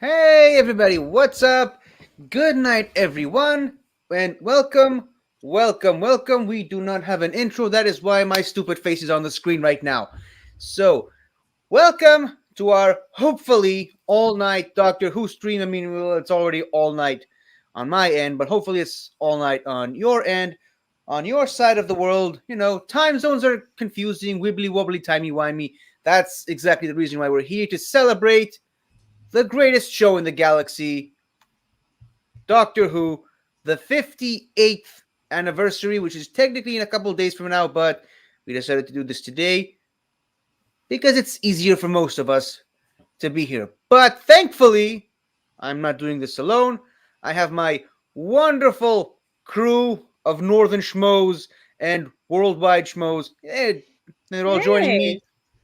Hey everybody, what's up? Good night everyone, and welcome. We do not have an intro, that is why my stupid face is on the screen right now. So, welcome to our hopefully all night Doctor Who stream. I mean, well, it's already all night on my end, but hopefully it's all night on your end, on your side of the world. Time zones are confusing, wibbly wobbly, timey wimey. That's exactly the reason why we're here to celebrate the greatest show in the galaxy, Doctor Who, the 58th anniversary, which is technically in a couple of days from now, but we decided to do this today because it's easier for most of us to be here. But thankfully, I'm not doing this alone. I have my wonderful crew of Northern Schmoes and Worldwide Schmoes. They're all joining Yay! me.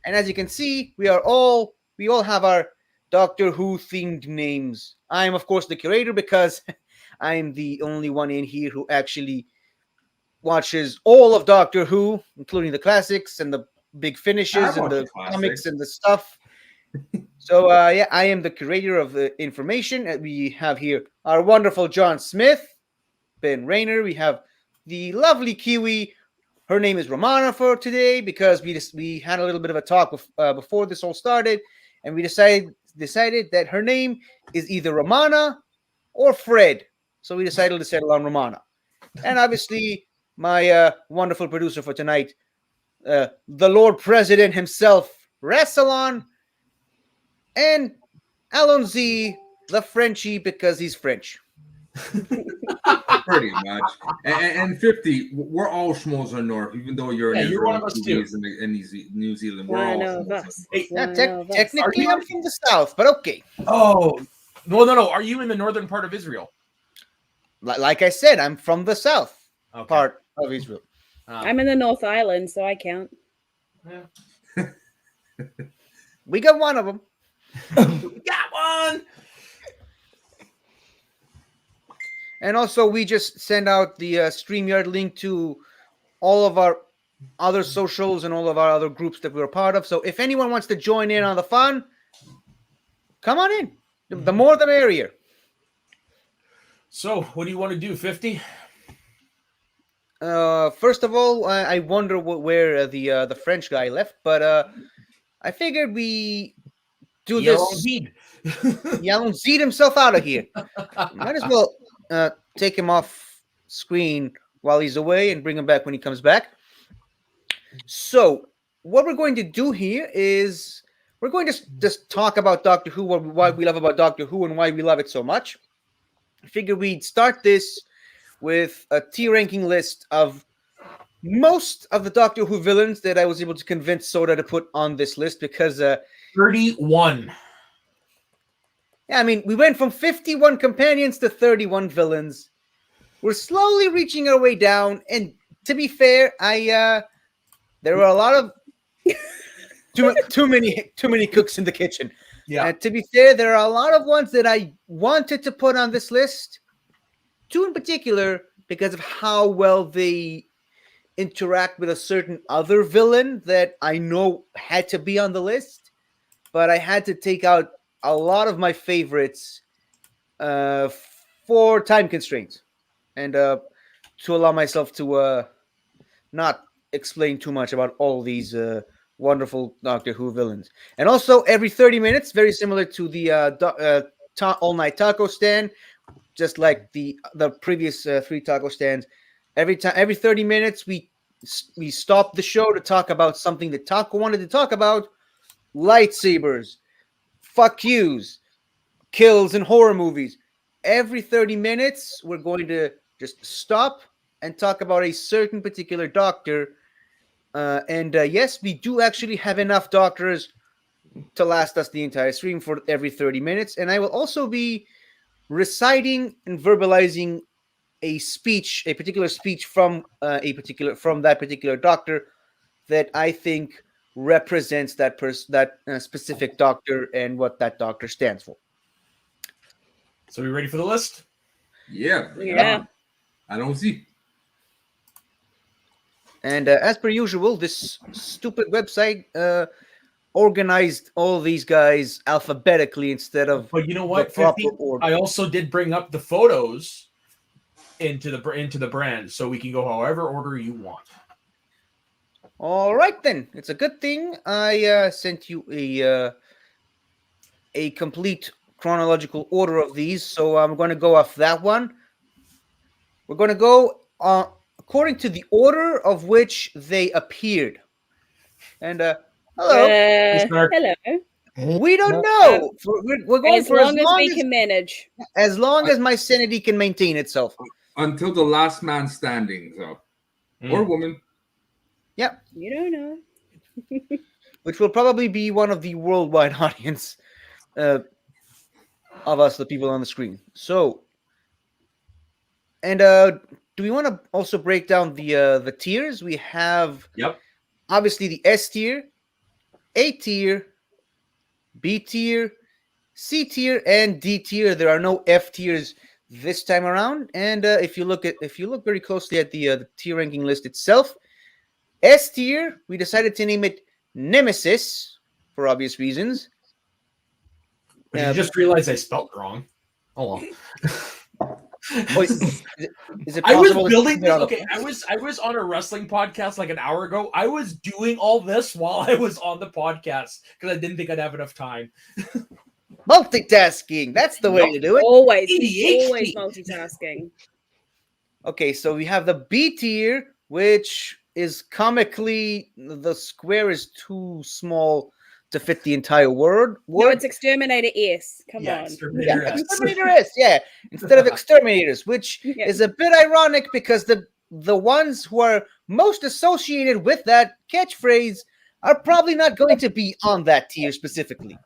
And as you can see, we all have our Doctor Who themed names. I'm of course the curator because I'm the only one in here who actually watches all of Doctor Who, including the classics and the big I finishes and watch the the comics classics. and the stuff. So yeah, I am the curator of the information. We have here our wonderful John Smith, Ben Rayner. We have the lovely Kiwi. Her name is Romana for today because we had a little bit of a talk before this all started, and we decided that her name is either Romana or Fred. So we decided to settle on Romana. And obviously, my wonderful producer for tonight, the Lord President himself, Rassalon, and Alonzi, the Frenchie, because he's French. Pretty much. And 50, we're all schmoes on North, even though you're in you're one of Israel, us too. and New Zealand. We're all One of schmoes. us. Hey, One of us. Technically, you- I'm from the South, but okay. Oh, no. Are you in the northern part of Israel? Like I said, I'm from the South Okay. part of Israel. I'm in the North Island, so I count. Yeah. We got one of them. Got one. And also, we just send out the StreamYard link to all of our other socials and all of our other groups that we're a part of. So if anyone wants to join in on the fun, come on in. The more the merrier. So, what do you want to do? 50? First of all, I wonder where the French guy left, but I figured we do Yellow this. Bead. Yalon Zed himself out of here. Might as well take him off screen while he's away and bring him back when he comes back. So, what we're going to do here is we're going to just talk about Doctor Who, why we love about Doctor Who, and why we love it so much. I figured we'd start this with a tier ranking list of most of the Doctor Who villains that I was able to convince Soda to put on this list because 31. yeah, I mean, we went from 51 companions to 31 villains. We're slowly reaching our way down, and to be fair, there were a lot of too many cooks in the kitchen. Yeah. And to be fair, there are a lot of ones that I wanted to put on this list. Two in particular, because of how well they interact with a certain other villain that I know had to be on the list, but I had to take out a lot of my favorites for time constraints and to allow myself to not explain too much about all these wonderful Doctor Who villains. And also, every 30 minutes, very similar to the all night taco stand, just like the previous three taco stands. Every 30 minutes, we stop the show to talk about something that Taco wanted to talk about: lightsabers, fuck yous, kills in horror movies. Every 30 minutes, we're going to just stop and talk about a certain particular doctor. And yes, we do actually have enough doctors to last us the entire stream for every 30 minutes. And I will also be reciting and verbalizing a particular speech from from that particular doctor that I think represents that specific doctor and what that doctor stands for. So, we ready for the list? Yeah. bring it Yeah. on. I don't see. And as per usual, this stupid website organized all these guys alphabetically instead of But you know the what, proper 50? order. I also did bring up the photos into the brand, so we can go however order you want. All right, then. It's a good thing I sent you a complete chronological order of these, so I'm going to go off that one. We're going to go according to the order of which they appeared. And hello. Hello. We don't know. We're going As for long as we can manage. as long as my sanity can maintain itself. Until the last man standing, so or woman. Yep. You don't know. Which will probably be one of the worldwide audience of us, the people on the screen. So, and do we want to also break down the tiers? We have obviously the S tier, A tier, B tier, C tier, and D tier. There are no F tiers this time around. And if you look very closely at the tier ranking list itself, S tier, we decided to name it Nemesis for obvious reasons. But you just realized I spelled wrong. Oh well. Is it I was possible building this. Okay, I was on a wrestling podcast like an hour ago. I was doing all this while I was on the podcast because I didn't think I'd have enough time. Multitasking. That's the way to do it. Always ADHD. multitasking. Okay, so we have the B tier, which is comically the square is too small to fit the entire word. No, it's Exterminator S. Come on. Exterminator S. Exterminator S, yeah. Instead of exterminators, which is a bit ironic because the ones who are most associated with that catchphrase are probably not going to be on that tier specifically.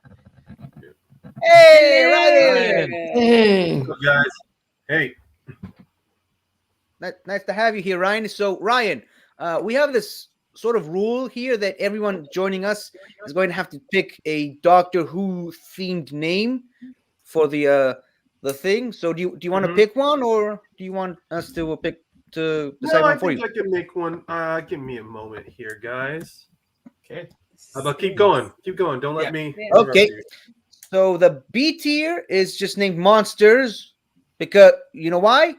Hey, Ryan! Hey, guys. Hey. Nice to have you here, Ryan. So, Ryan, we have this sort of rule here that everyone joining us is going to have to pick a Doctor Who themed name for the thing. So, do you want to pick one, or do you want us to pick to decide one for you? I can make one. Give me a moment here, guys. Okay. How about keep going? Keep going. Don't let me. Okay. So the B tier is just named Monsters because you know why?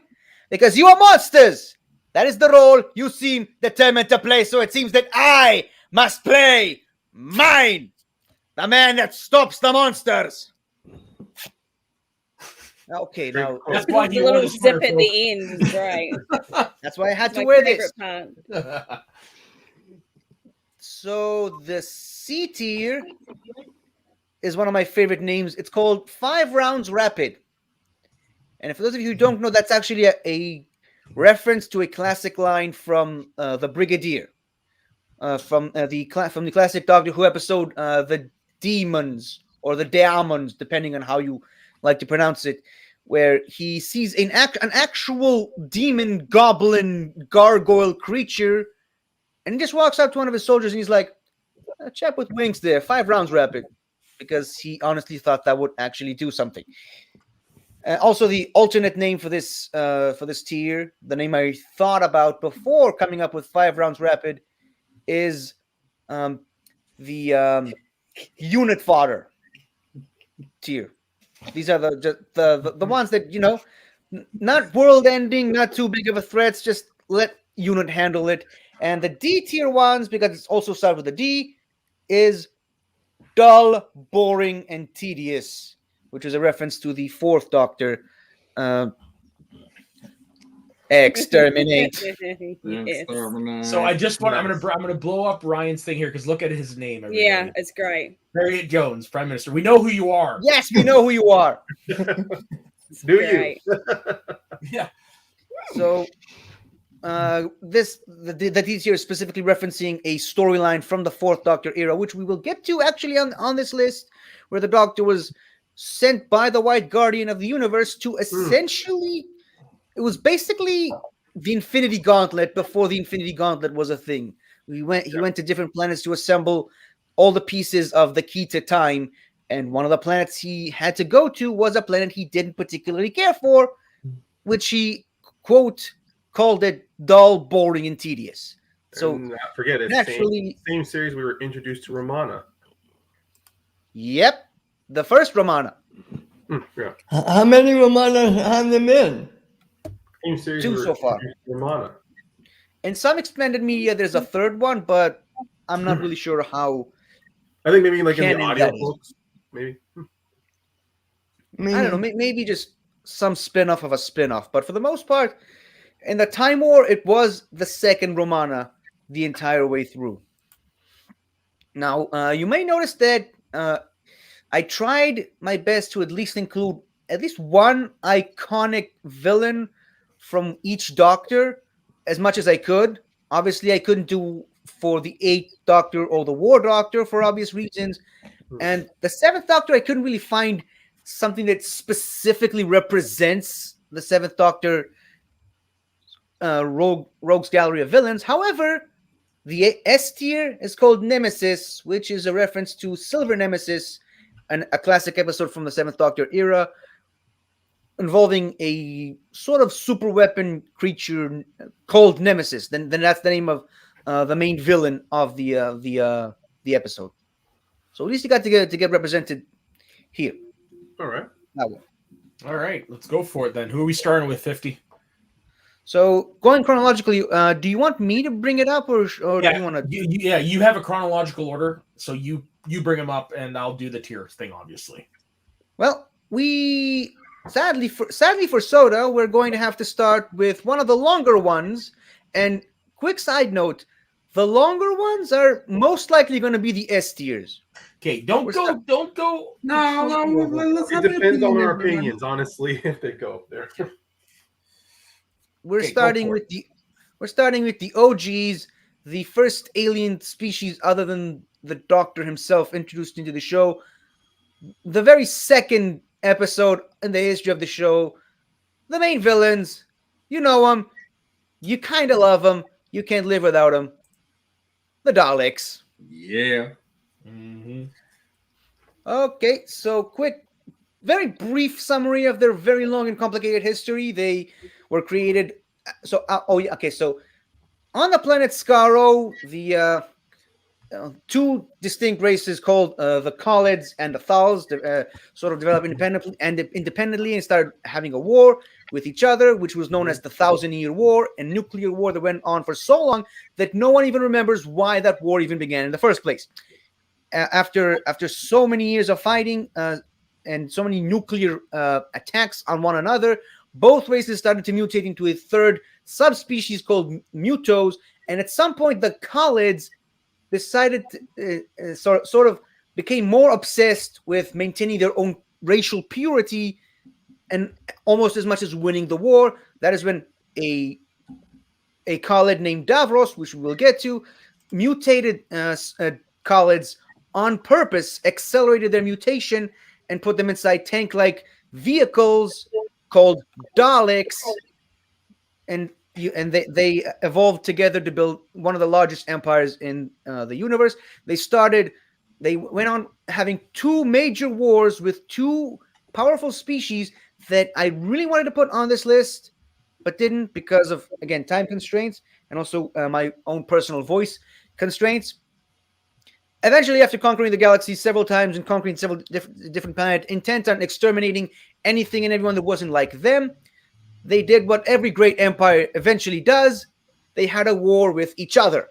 Because you are monsters. That is the role you seem determined to play. So it seems that I must play mine, the man that stops the monsters. Okay, now that's why the little zip at the end is great. That's why I had to wear this. Part. So the C tier is one of my favorite names. It's called 5 Rounds Rapid. And for those of you who don't know, that's actually a reference to a classic line from the Brigadier, from the classic Doctor Who episode, The Demons, or The Diamonds, depending on how you like to pronounce it, where he sees an actual demon, goblin, gargoyle creature, and he just walks up to one of his soldiers and he's like, a chap with wings there, 5 rounds rapid, because he honestly thought that would actually do something. Also, the alternate name for this tier, the name I thought about before coming up with 5 rounds rapid, is the unit fodder tier. These are the ones that, you know, not world ending, not too big of a threat. Just let unit handle it. And the D tier ones, because it's also started with a D, is dull, boring, and tedious, which is a reference to the 4th Doctor. Exterminate. Yes. So I just want I'm gonna blow up Ryan's thing here because look at his name. Everybody. Yeah, it's great. Harriet Jones, Prime Minister. We know who you are. Yes, we know who you are. Do you? Yeah. So the D tier is specifically referencing a storyline from the 4th Doctor era, which we will get to actually on this list, where the Doctor was sent by the White Guardian of the Universe to essentially, it was basically the Infinity Gauntlet before the Infinity Gauntlet was a thing. He went to different planets to assemble all the pieces of the key to time, and one of the planets he had to go to was a planet he didn't particularly care for, which he, quote, called it dull, boring, and tedious. So and forget it. Naturally, same series we were introduced to Romana. Yep, the first Romana. Yeah. How many Romana have there been? Team series 2 so far. Romana. In some expanded media, there's a third one, but I'm not really sure how. I think maybe like in the Canon audio that is. books, maybe. I don't know, maybe just some spin-off of a spin-off. But for the most part, in the Time War, it was the second Romana the entire way through. Now, you may notice that I tried my best to at least include at least one iconic villain from each Doctor as much as I could. Obviously, I couldn't do for the Eighth Doctor or the War Doctor for obvious reasons. And the Seventh Doctor, I couldn't really find something that specifically represents the Seventh Doctor Rogues Gallery of Villains. However, the S tier is called Nemesis, which is a reference to Silver Nemesis, a classic episode from the Seventh Doctor era, involving a sort of super weapon creature called Nemesis. Then that's the name of the main villain of the episode. So at least you got to get represented here. All right. That one. All right, let's go for it then. Who are we starting with? 50. So going chronologically, do you want me to bring it up, or Yeah, do you want to? you have a chronological order, so you bring them up, and I'll do the tier thing, obviously. Well, we sadly for Soda, we're going to have to start with one of the longer ones. And quick side note, the longer ones are most likely going to be the S tiers. Okay, don't go. No, let's It have an depends on our opinion, man. opinions, honestly, if they go up there. We're Okay, go starting for with the OGs, the first alien species other than the Doctor himself introduced into the show. The very second episode in the history of the show. The main villains, you know them, you kind of love them, you can't live without them. The Daleks. Yeah. Mhm. Okay, so quick, very brief summary of their very long and complicated history. They were created. So, so on the planet Skaro, the two distinct races called the Khalids and the Thals sort of developed independently and started having a war with each other, which was known as the 1,000-Year War, a nuclear war that went on for so long that no one even remembers why that war even began in the first place. After so many years of fighting and so many nuclear attacks on one another, both races started to mutate into a third subspecies called Mutos, and at some point the Khalids decided sort of became more obsessed with maintaining their own racial purity and almost as much as winning the war. That is when a Khalid named Davros, which we will get to, mutated Khalids on purpose, accelerated their mutation, and put them inside tank-like vehicles called Daleks, and they evolved together to build one of the largest empires in the universe. They went on having two major wars with two powerful species that I really wanted to put on this list, but didn't because of, again, time constraints and also my own personal voice constraints. Eventually, after conquering the galaxy several times and conquering several different planets, intent on exterminating anything and everyone that wasn't like them, they did what every great empire eventually does. They had a war with each other,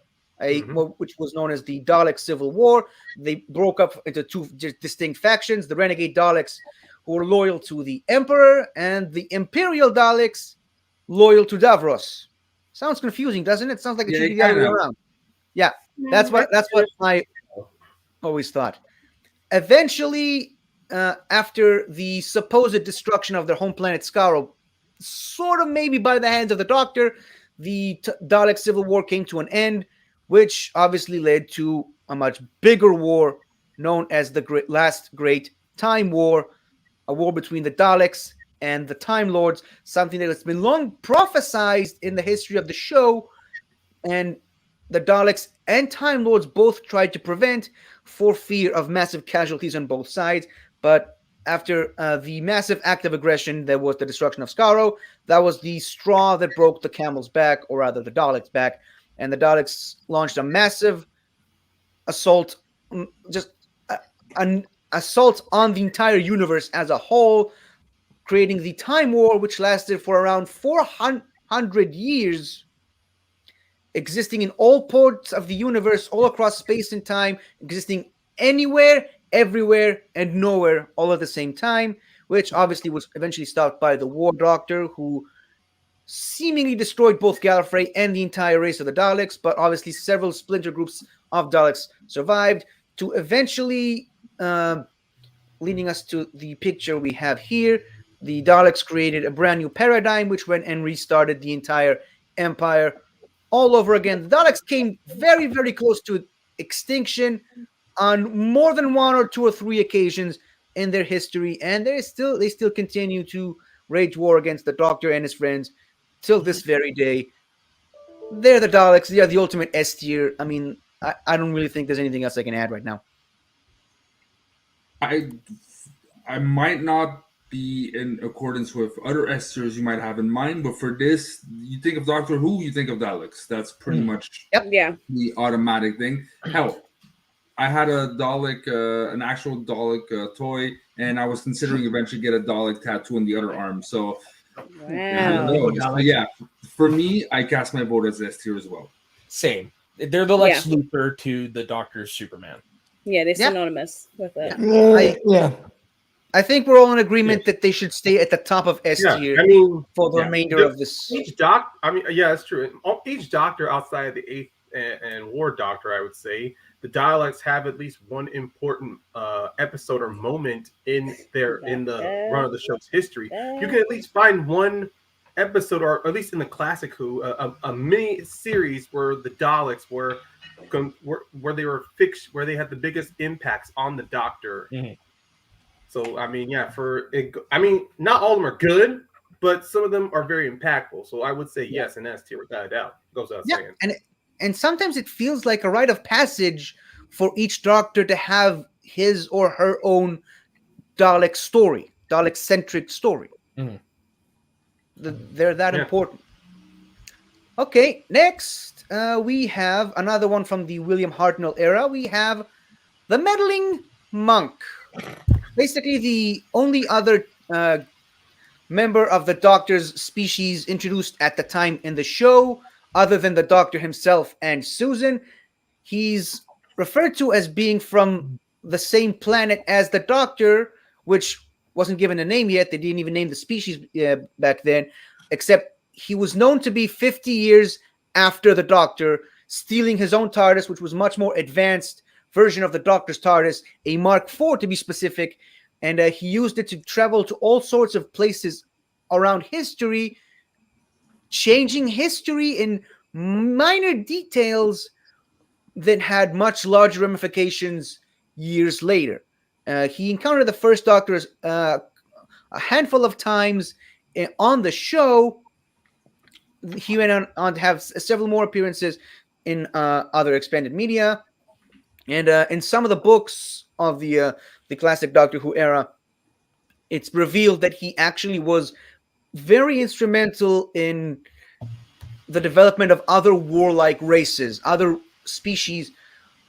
which was known as the Dalek Civil War. They broke up into two distinct factions, the renegade Daleks, who were loyal to the Emperor, and the Imperial Daleks, loyal to Davros. Sounds confusing, doesn't it? Sounds like it should be the other way around. Yeah, that's what I always thought. Eventually, after the supposed destruction of their home planet Skaro, sort of maybe by the hands of the Doctor, the Dalek Civil War came to an end, which obviously led to a much bigger war known as the Last Great Time War, a war between the Daleks and the Time Lords, something that has been long prophesied in the history of the show, and the Daleks and Time Lords both tried to prevent for fear of massive casualties on both sides. But after the massive act of aggression, there was the destruction of Skaro. That was the straw that broke the camel's back, or rather the Daleks' back. And the Daleks launched a massive assault, just assault on the entire universe as a whole, creating the Time War, which lasted for around 400 years, existing in all parts of the universe, all across space and time, existing anywhere, everywhere, and nowhere all at the same time, which obviously was eventually stopped by the War Doctor, who seemingly destroyed both Gallifrey and the entire race of the Daleks, but obviously several splinter groups of Daleks survived to eventually leading us to the picture we have here. The Daleks created a brand new paradigm, which went and restarted the entire empire all over again. The Daleks came very, very close to extinction on more than one or two or three occasions in their history, and they still continue to wage war against the Doctor and his friends till this very day. They're the Daleks. They are the ultimate S tier. I mean, I don't really think there's anything else I can add right now. I might not be in accordance with other S tiers you might have in mind, but for this, you think of Doctor Who, you think of Daleks. That's pretty much Yeah. the automatic thing. Hell, I had a Dalek, an actual Dalek toy, and I was considering eventually get a Dalek tattoo on the other arm. So, Wow. yeah, for me, I cast my vote as S tier as well. Same. They're the Lex Luthor to the Doctor's Superman. Yeah, they're Yeah. synonymous with it. Yeah. I think we're all in agreement that they should stay at the top of S Yeah, tier I mean, for the yeah. remainder of this. each doc. I mean, yeah, it's true. Each doctor outside of the Eighth and War Doctor, I would say, the Daleks have at least one important episode or moment in the run of the show's history. You can at least find one episode, or at least in the classic Who, a mini series where the Daleks were where they were fixed, where they had the biggest impacts on the Doctor. Mm-hmm. So I mean, yeah, I mean, not all of them are good, but some of them are very impactful. So I would say yes, and S tier without a doubt. Goes without saying. And sometimes it feels like a rite of passage for each Doctor to have his or her own Dalek story, Dalek centric story. Mhm. They're that important. Okay, next we have another one from the William Hartnell era. We have the meddling monk. Basically, the only other member of the Doctor's species introduced at the time in the show, other than the Doctor himself and Susan. He's referred to as being from the same planet as the Doctor, which wasn't given a name yet. They didn't even name the species back then, except he was known to be 50 years after the Doctor, stealing his own TARDIS, which was much more advanced version of the Doctor's TARDIS, a Mark IV to be specific, and he used it to travel to all sorts of places around history, changing history in minor details that had much larger ramifications years later. He encountered the first Doctor a handful of times on the show. He went on to have several more appearances in other expanded media, and in some of the books of the classic Doctor Who era, it's revealed that he actually was very instrumental in the development of other warlike races, other species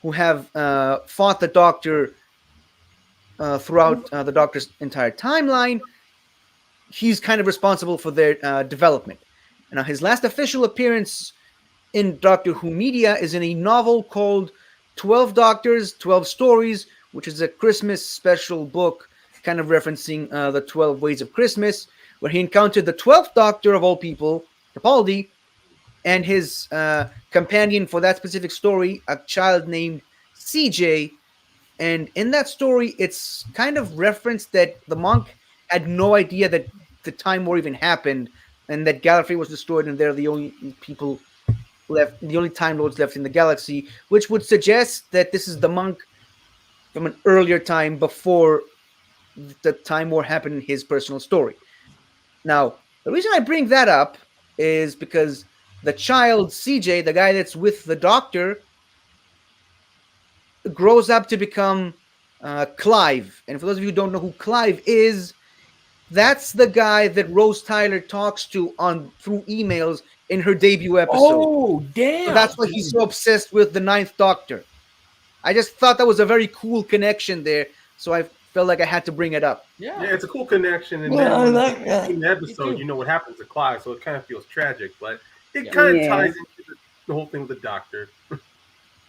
who have fought the Doctor throughout the Doctor's entire timeline. He's kind of responsible for their development. Now, his last official appearance in Doctor Who media is in a novel called 12 Doctors, 12 Stories, which is a Christmas special book kind of referencing the 12 Ways of Christmas, where he encountered the 12th Doctor of all people, Capaldi, and his companion for that specific story, a child named CJ. And in that story, it's kind of referenced that the monk had no idea that the Time War even happened, and that Gallifrey was destroyed, and they're the only people left, the only Time Lords left in the galaxy, which would suggest that this is the monk from an earlier time before the Time War happened in his personal story. Now, the reason I bring that up is because the child, CJ, the guy that's with the Doctor, grows up to become Clive. And for those of you who don't know who Clive is, that's the guy that Rose Tyler talks to through emails in her debut episode. Oh, damn. So that's why he's so obsessed with the Ninth Doctor. I just thought that was a very cool connection there so I felt like I had to bring it up. Yeah, it's a cool connection. And Yeah, I then like that. in the episode, too. you know what happens to Clive, so it kind of feels tragic, but it Yeah. kind of Yeah. ties into the whole thing with the Doctor.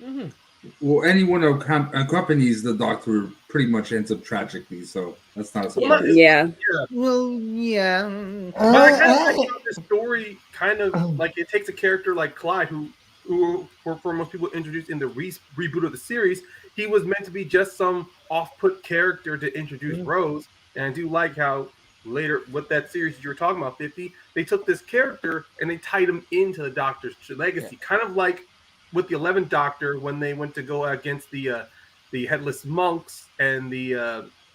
Mhm. Well, anyone who accompanies the Doctor pretty much ends up tragically, so that's not a Well, not- surprise. Yeah. Well, yeah. But I kind of Uh, like how the story kind of like it takes a character like Clyde, who for most people introduced in the reboot of the series, he was meant to be just some off-put character to introduce Rose. And I do like how later with that series you were talking about, 50, they took this character and they tied him into the Doctor's legacy, kind of like with the 11th Doctor when they went to go against the headless monks and the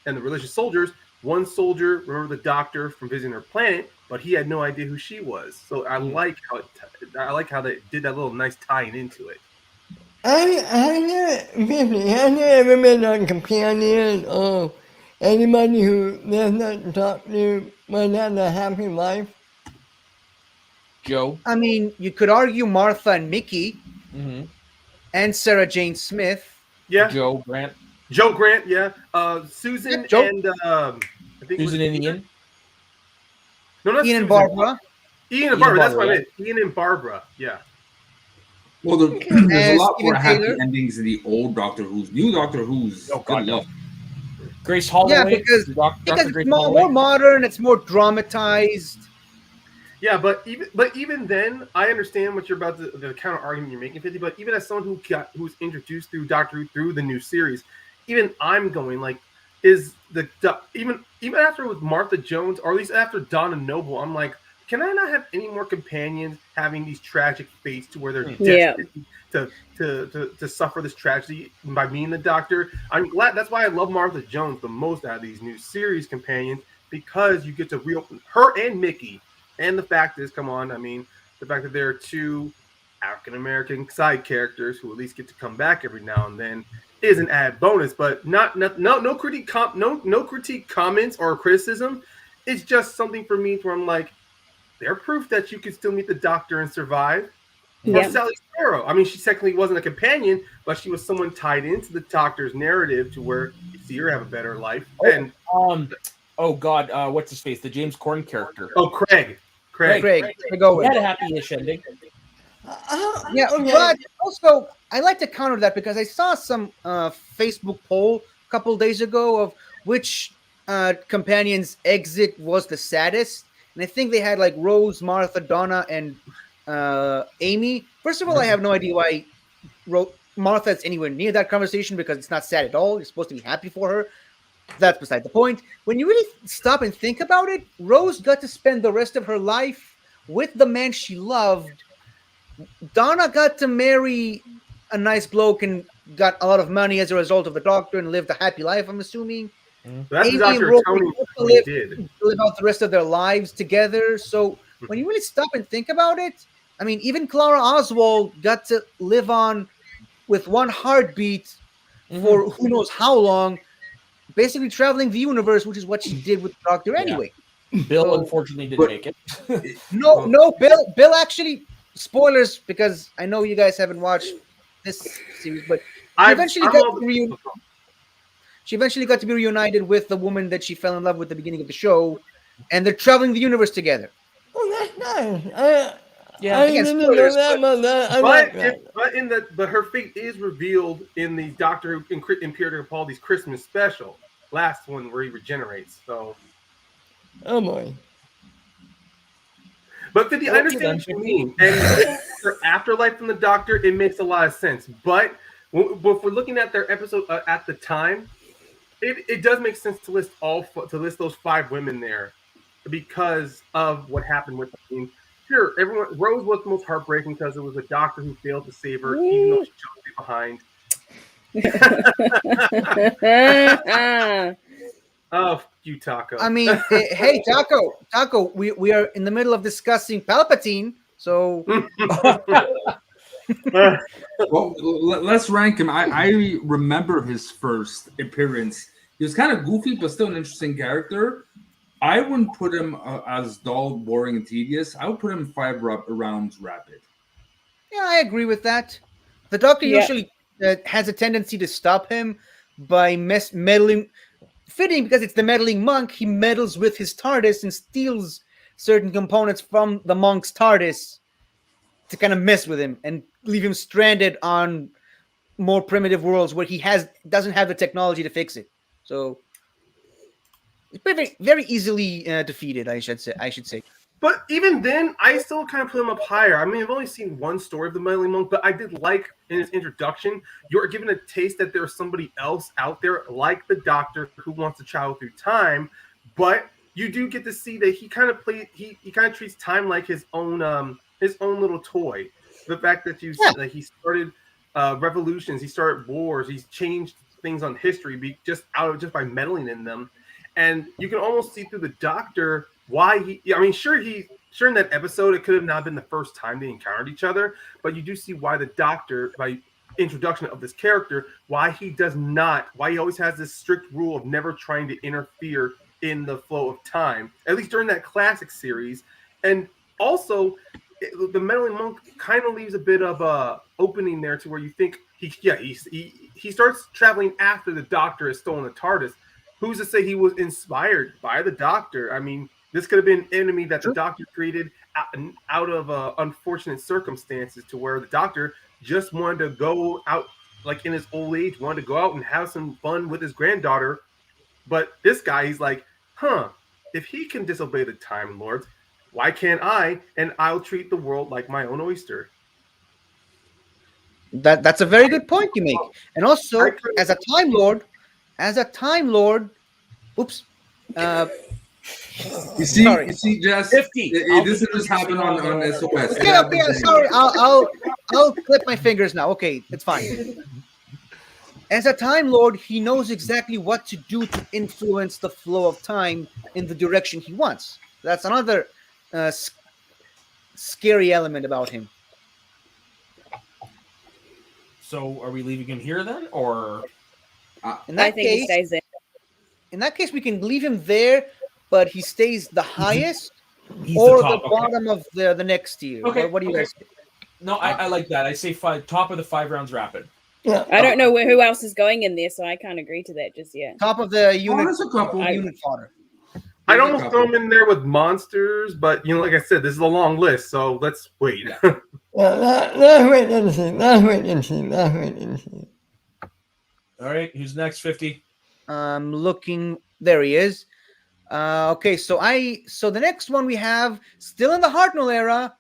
religious soldiers. One soldier remembered the Doctor from visiting her planet, but he had no idea who she was. So I like how they did that little nice tying into it. have you ever been on companion or anybody who does not talk to you but had a happy life? Joe. I mean, you could argue Martha and Mickey Mm-hmm. and Sarah Jane Smith. Yeah, Joe Grant. Joe Grant. Yeah, Susan Yeah, Joe- and I think Susan was and it Ian. No, not Ian and Susan. Barbara. Ian and Barbara. That's what I meant. Ian and Barbara. Yeah. Well, there's a lot Steven more happy Taylor. endings in the old Doctor Who's. New Doctor Who's. Oh, God, good no. luck. Grace Holloway. Yeah, because Dr. Grace it's more Holloway. modern, it's more dramatized. Yeah, but even then, I understand what you're about to, the counter argument you're making, 50. But even as someone who's introduced through Doctor Who through the new series, even I'm going like, is even after with Martha Jones, or at least after Donna Noble, I'm like, can I not have any more companions having these tragic fates to where they're Yeah. destined to suffer this tragedy by me and the Doctor? I'm glad. That's why I love Martha Jones the most out of these new series companions, because you get to reopen her and Mickey. And the fact is, come on, I mean, the fact that there are two African American side characters who at least get to come back every now and then is an added bonus. But no critique comments or criticism. It's just something for me where I'm like, they're proof that you can still meet the Doctor and survive. Or Yeah. Sally Sparrow. I mean, she technically wasn't a companion, but she was someone tied into the Doctor's narrative to where you see her have a better life. And Oh God, what's his face? The James Corden character. Craig. Craig, to go He with. had a happy-ish ending. Yeah, Okay. but also I like to counter that because I saw some Facebook poll a couple days ago of which companion's exit was the saddest, and I think they had like Rose, Martha, Donna, and Amy. First of all, I have no idea why Martha is anywhere near that conversation because it's not sad at all. You're supposed to be happy for her. That's beside the point. When you really stop and think about it, Rose got to spend the rest of her life with the man she loved. Donna got to marry a nice bloke and got a lot of money as a result of the Doctor and lived a happy life, I'm assuming. That's Amy Dr. and Rory Tony got to did. live out the rest of their lives together. So when you really stop and think about it, I mean, even Clara Oswald got to live on with one heartbeat for who knows how long, basically traveling the universe, which is what she did with the Doctor anyway. Bill So- unfortunately didn't make it. No, Bill actually, spoilers, because I know you guys haven't watched this series, but she eventually got to be reunited with the woman that she fell in love with at the beginning of the show, and they're traveling the universe together. Oh, that's nice. Yeah, I again, didn't spoilers, know that, but I like that. But her fate is revealed in the Doctor Who in Peter Capaldi's Christmas special, last one where he regenerates. So, Oh boy. but 50, I understand what you mean. And for Afterlife from the Doctor, it makes a lot of sense. But if we're looking at their episode at the time, it does make sense to list those 5 women there because of what happened with them. Sure, Rose was the most heartbreaking because it was a Doctor who failed to save her, even though she chose to be behind. Oh, you Taco. I mean, hey, Taco, we are in the middle of discussing Palpatine, so Well, let's rank him. I remember his first appearance. He was kind of goofy, but still an interesting character. I wouldn't put him as dull, boring, and tedious. I would put him 5 rounds rapid. yeah, I agree with that. The Doctor Yeah. usually has a tendency to stop him, by meddling. Fitting because it's the meddling monk. He meddles with his TARDIS and steals certain components from the monk's TARDIS to kind of mess with him and leave him stranded on more primitive worlds where he doesn't have the technology to fix it. So it's very, very easily defeated. I should say. But even then, I still kind of put him up higher. I mean, I've only seen one story of the meddling monk, but I did like in his introduction, you're given a taste that there's somebody else out there like the Doctor who wants to travel through time. But you do get to see that he kind of treats time like his own little toy. The fact that he started revolutions, he started wars, he's changed things on history just by meddling in them, and you can almost see through the Doctor why sure in that episode it could have not been the first time they encountered each other, but you do see why the Doctor, by introduction of this character, why he always has this strict rule of never trying to interfere in the flow of time, at least during that classic series. And also the meddling monk kind of leaves a bit of a opening there to where you think he starts traveling after the Doctor has stolen the TARDIS. Who's to say he was inspired by the Doctor? I mean, this could have been an enemy that the Doctor created out of unfortunate circumstances, to where the Doctor just wanted to go out, like in his old age, wanted to go out and have some fun with his granddaughter. But this guy, he's like, if he can disobey the Time Lords, why can't I? And I'll treat the world like my own oyster. That's a very good point you make. And also, as a Time Lord, oops. You see, Jess, 50. This just happened on SOS. Yeah, sorry. I'll clip my fingers now. Okay, it's fine. As a Time Lord, he knows exactly what to do to influence the flow of time in the direction he wants. That's another scary element about him. So, are we leaving him here then, or? In that I think he stays there. In that case, we can leave him there, but he stays the highest He's or the, top, bottom of the next tier. Okay, What do you guys think? No, I like that. I say top of the 5 rounds rapid. Yeah. I don't know who else is going in there, so I can't agree to that just yet. Top of the unit, there's a couple. unit fodder. I'd almost throw him in there with monsters, but like I said, this is a long list, so let's wait. Let's wait and see. All right, who's next? 50. Looking, there he is. Okay, so the next one we have, still in the Hartnell era,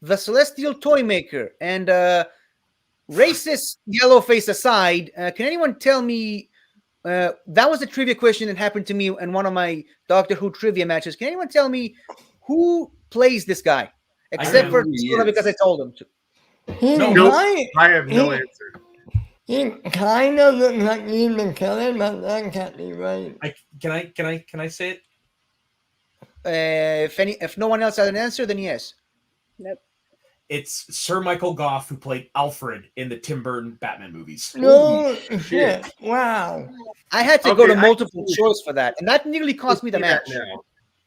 the Celestial Toy Maker. And racist yellow face aside, can anyone tell me, that was a trivia question that happened to me in one of my Doctor Who trivia matches. Can anyone tell me who plays this guy? Except for Skula, because I told him to. I have no answer. He kind of looks like Ian McKellen, but that can't be right. Can I say it? If no one else has an answer, then yes. Nope. It's Sir Michael Gough, who played Alfred in the Tim Burton Batman movies. No shit! Wow. I had to go to multiple choice for that, and that nearly cost me the match.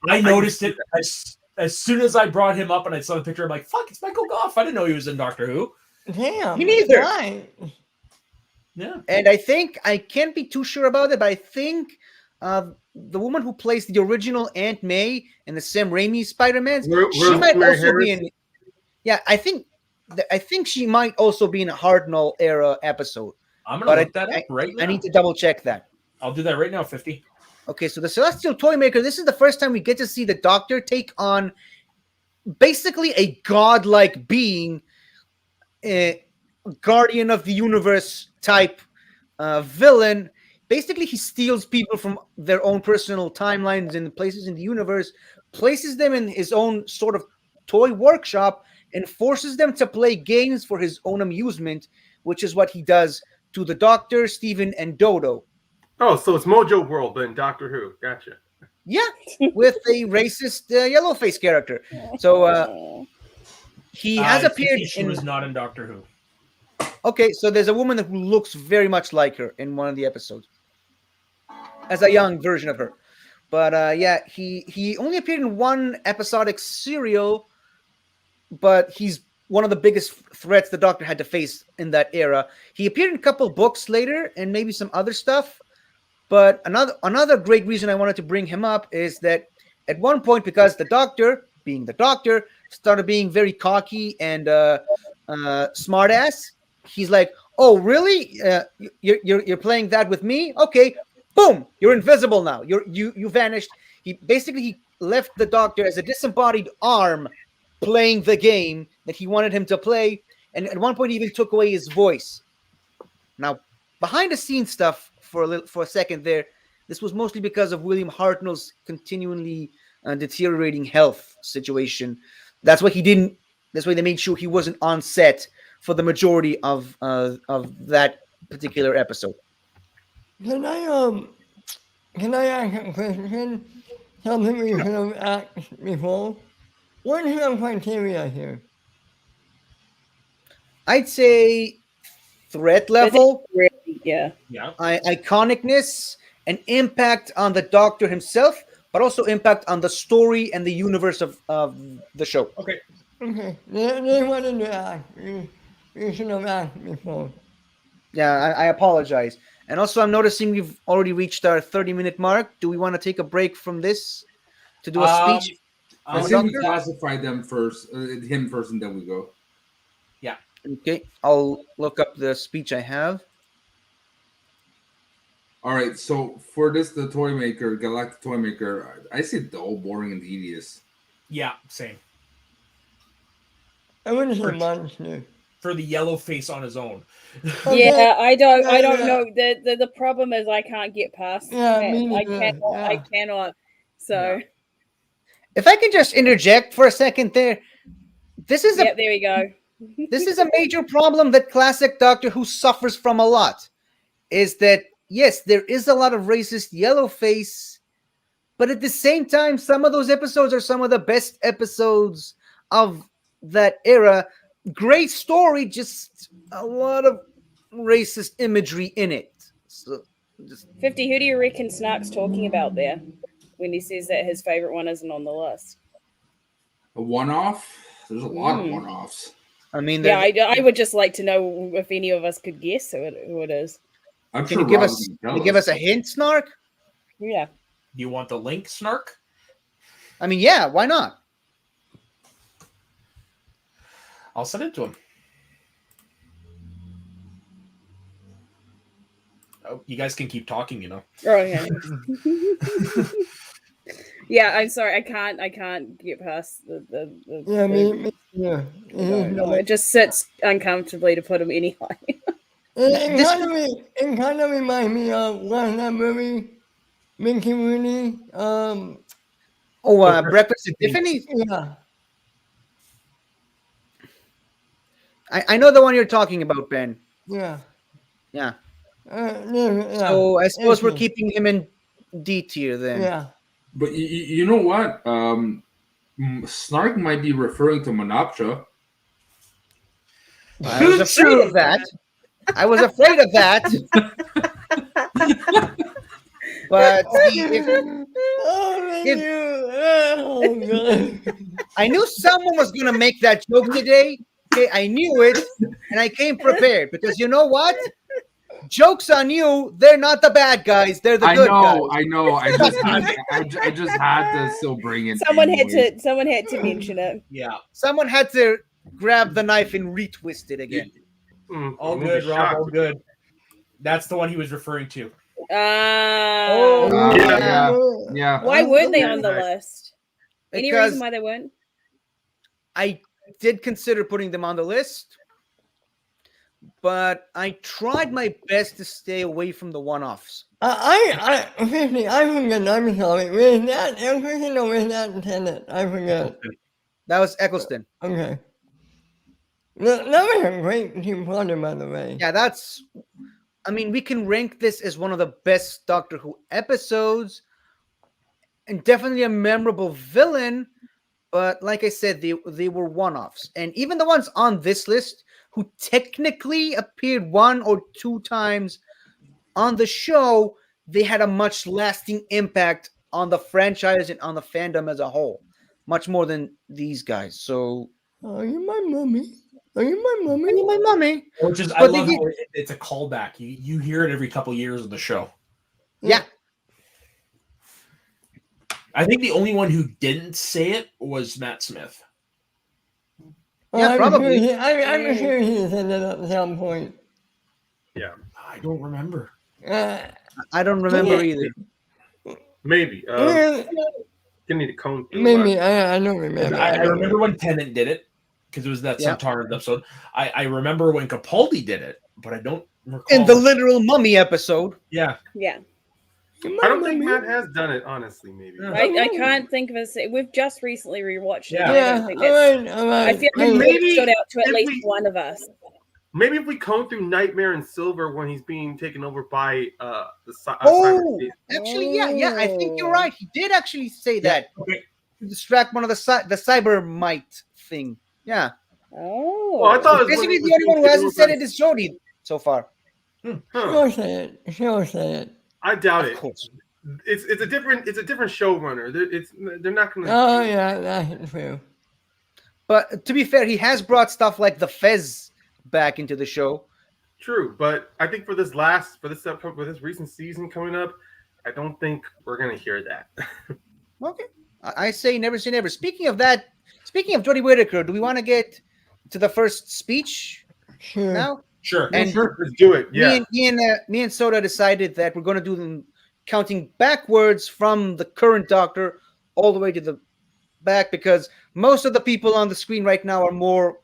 I noticed it as soon as I brought him up and I saw the picture. I'm like, "Fuck, it's Michael Gough." I didn't know he was in Doctor Who. Damn. Me neither. Right. Yeah. And I think, I can't be too sure about it, but I think the woman who plays the original Aunt May in the Sam Raimi Spider-Man, she might also be in. Yeah, I think she might also be in a Hartnell era episode. I'm gonna look that up right now. I need to double check that. I'll do that right now. 50. Okay, so the Celestial Toy Maker. This is the first time we get to see the Doctor take on basically a godlike being, a guardian of the universe type villain. Basically, he steals people from their own personal timelines and places in the universe, places them in his own sort of toy workshop, and forces them to play games for his own amusement, which is what he does to the Doctor, Steven, and Dodo. Oh, so it's Mojo World then, Doctor Who. Gotcha. Yeah, with a racist yellow face character. So he has appeared. She was not in Doctor Who. Okay, so there's a woman who looks very much like her in one of the episodes, as a young version of her. But yeah, he only appeared in one episodic serial, but he's one of the biggest threats the Doctor had to face in that era. He appeared in a couple books later and maybe some other stuff. But another great reason I wanted to bring him up is that at one point, because the Doctor, being the Doctor, started being very cocky and smartass. He's like, "Oh, really? You're playing that with me? Okay, boom! You're invisible now. You vanished." He left the Doctor as a disembodied arm, playing the game that he wanted him to play, and at one point he even took away his voice. Now, behind the scenes stuff for a second there, this was mostly because of William Hartnell's continually deteriorating health situation. That's why he didn't. That's why they made sure he wasn't on set for the majority of that particular episode. Can I ask a question? Something we could have asked before. What is the criteria here? I'd say threat level, Really, yeah. Yeah. iconicness, and impact on the Doctor himself, but also impact on the story and the universe of the show. Okay. Okay, they wanted to ask. You should have asked before. Yeah, I apologize. And also, I'm noticing we've already reached our 30-minute mark. Do we want to take a break from this to do a speech? I Oh, think we Doctor? classify them first, him first, and then we go. Okay, I'll look up the speech I have. All right, so for this, the toy maker, Galactic Toy Maker, I say dull, boring, and tedious. Yeah, same. I want to say monster. For the yellow face on his own. Okay. Yeah, I don't Yeah. know. The problem is I can't get past Yeah, that. me I neither, I yeah. cannot. So If I can just interject for a second there, this is yeah, there we go. this is a major problem that classic Doctor Who suffers from a lot. Is that yes, there is a lot of racist yellow face, but at the same time, some of those episodes are some of the best episodes of that era. Great story, just a lot of racist imagery in it. So, just 50, who do you reckon Snark's talking about there when he says that his favorite one isn't on the list? A one-off? There's a lot of Mm. one-offs. I mean, Yeah, there's- I would just like to know if any of us could guess who it is. I'm can sure you give Rob us can can tell you give us a hint, Snark? Yeah. Do you want the link, Snark? I mean, yeah, why not? I'll send it to him. Oh, you guys can keep talking, you know. Oh yeah. Yeah, I'm sorry. I can't get past the Yeah, the- me yeah. no, it just sits uncomfortably to put him any higher. It kind of reminds me of what's that movie? Mickey Rooney. Oh, Breakfast at Tiffany's. Yeah. I know the one you're talking about, Ben. Yeah. Yeah. Yeah. So I suppose we're Okay. keeping him in D tier then. Yeah. But you know what? Snark might be referring to Monoptra. I was afraid of that. I was afraid of that. But see, I knew someone was going to make that joke today. Okay, I knew it, and I came prepared because you know what? Jokes on you. They're not the bad guys. They're the good guys. I know. I just had to still bring it. Someone anyway. had to mention it. Yeah. Someone had to grab the knife and retwist it again. All I'm gonna good, be Rob. shocked. All good. That's the one he was referring to. Oh, Yeah. Why weren't they Yeah. on the list? Any Because reason why they weren't? I did consider putting them on the list, but I tried my best to stay away from the one-offs. I forget. I'm sorry. Was that Eccleston or was that Tennant? I forget. That was Eccleston. Okay. That was a great team partner, by the way. Yeah, that's. I mean, we can rank this as one of the best Doctor Who episodes, and definitely a memorable villain. But like I said, they were one-offs, and even the ones on this list who technically appeared one or two times on the show, they had a much lasting impact on the franchise and on the fandom as a whole, much more than these guys. So Are you my mommy? Are you my I mommy? need my mommy. Which is, I But they love did- how it's a callback. You hear it every couple years of the show. Yeah. I think the only one who didn't say it was Matt Smith. Yeah, I'm probably. Sure I'm sure he said that at some point. Yeah, I don't remember. I don't remember Yeah. either. maybe. Yeah, Didn't need to comb through. maybe I don't remember. I don't remember when Tennant did it because it was that Yeah. Santaran episode. I remember when Capaldi did it, but I don't recall. In the literal mummy episode. yeah, Yeah. I don't think Matt has done it, honestly. Maybe. Yeah. I can't think of a. We've just recently rewatched it. Yeah. and I don't Yeah, think all that's. right, all right. I feel like Maybe it stood out to at if least we- one of us. Maybe if we comb through Nightmare and Silver when he's being taken over by the Oh, cyber. actually, yeah. I think you're right. He did actually say that okay. to distract one of the cyber might thing. Yeah. Oh. Well, I thought it was Basically, when the only one who taken hasn't over said by- it is Jody so far. Huh. Sure say it. Sure say it. I doubt Of it. course. It's a different showrunner. They're not gonna. Oh yeah, that's true. But to be fair, he has brought stuff like the Fez back into the show. True, but I think for this recent season coming up, I don't think we're gonna hear that. Okay. I say never say never. Speaking of that, speaking of Jodie Whittaker, do we want to get to the first speech Sure. now? sure. And sure. Let's do it. Yeah. Me and Soda decided that we're going to do them counting backwards from the current Doctor all the way to the back because most of the people on the screen right now are more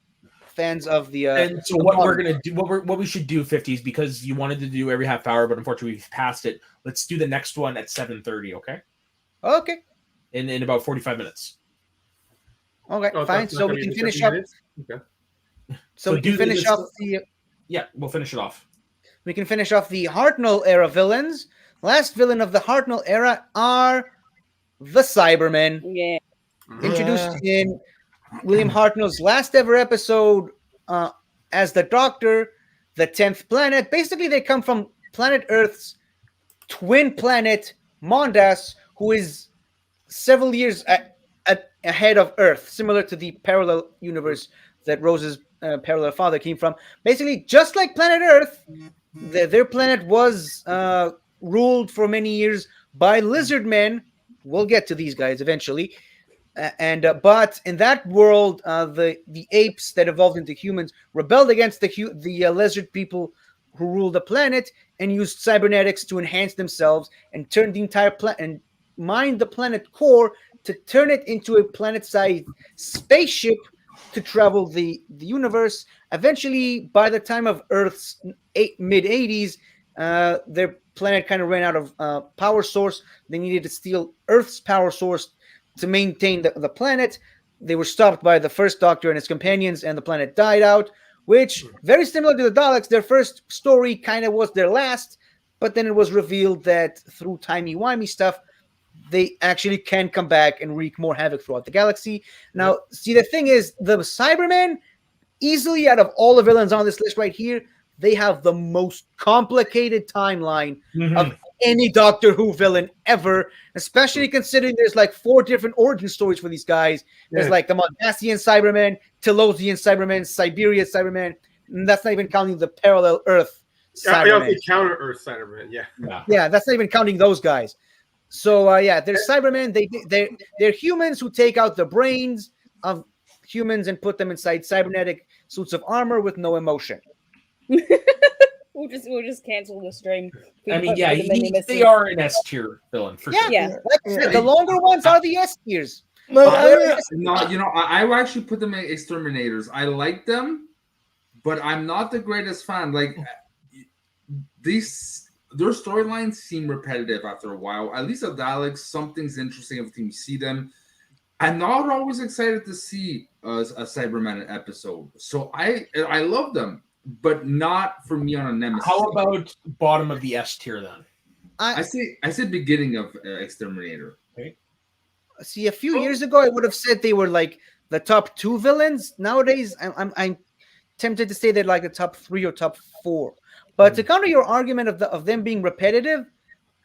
fans of the. And so what we're gonna do, what we should do, 50s, because you wanted to do every half hour, but unfortunately we've passed it. Let's do the next one at 7:30, okay? Okay. In about 45 minutes. Okay. Oh, Fine. that's not So gonna we be can the finish 50 up. minutes? Okay. So we do can finish this- off the. Yeah, we'll finish it off. We can finish off the Hartnell era villains. Last villain of the Hartnell era are the Cybermen, Yeah. introduced in William Hartnell's last ever episode as the Doctor, the 10th planet. Basically, they come from planet Earth's twin planet, Mondas, who is several years ahead of Earth, similar to the parallel universe that Rose's parallel father came from. Basically, just like planet Earth, their planet was ruled for many years by lizard men. We'll get to these guys eventually. But in that world, the apes that evolved into humans rebelled against the lizard people who ruled the planet and used cybernetics to enhance themselves and turn the entire planet and mine the planet core to turn it into a planet-sized spaceship to travel the universe. Eventually, by the time of Earth's mid-80s, their planet kind of ran out of power source. They needed to steal Earth's power source to maintain the planet. They were stopped by the first Doctor and his companions, and the planet died out, which, very similar to the Daleks, their first story kind of was their last, but then it was revealed that through timey-wimey stuff, they actually can come back and wreak more havoc throughout the galaxy. Now, see, the thing is, the Cybermen, easily out of all the villains on this list right here, they have the most complicated timeline of any Doctor Who villain ever, especially considering there's like 4 different origin stories for these guys. There's like the Mondasian Cybermen, Telosian Cybermen, Siberia Cybermen, and that's not even counting the parallel Earth Cybermen. Yeah, counter Earth Cybermen. Yeah, that's not even counting those guys. So there's Cybermen. They're humans who take out the brains of humans and put them inside cybernetic suits of armor with no emotion. We'll just cancel the stream. I mean, yeah, The mini they misses. are an S tier villain for sure. Yeah. Like I said, the longer ones are the S tiers. But No, you know, I will actually put them in exterminators. I like them, but I'm not the greatest fan. Like their storylines seem repetitive after a while. At least the Daleks, something's interesting every time you see them. I'm not always excited to see a Cyberman episode. So I love them, but not for me on a Nemesis. How about bottom of the S tier then? I say beginning of Exterminator. See, a few years ago, I would have said they were like the top 2 villains. Nowadays, I'm tempted to say they're like the top 3 or top 4. But to counter your argument of them being repetitive,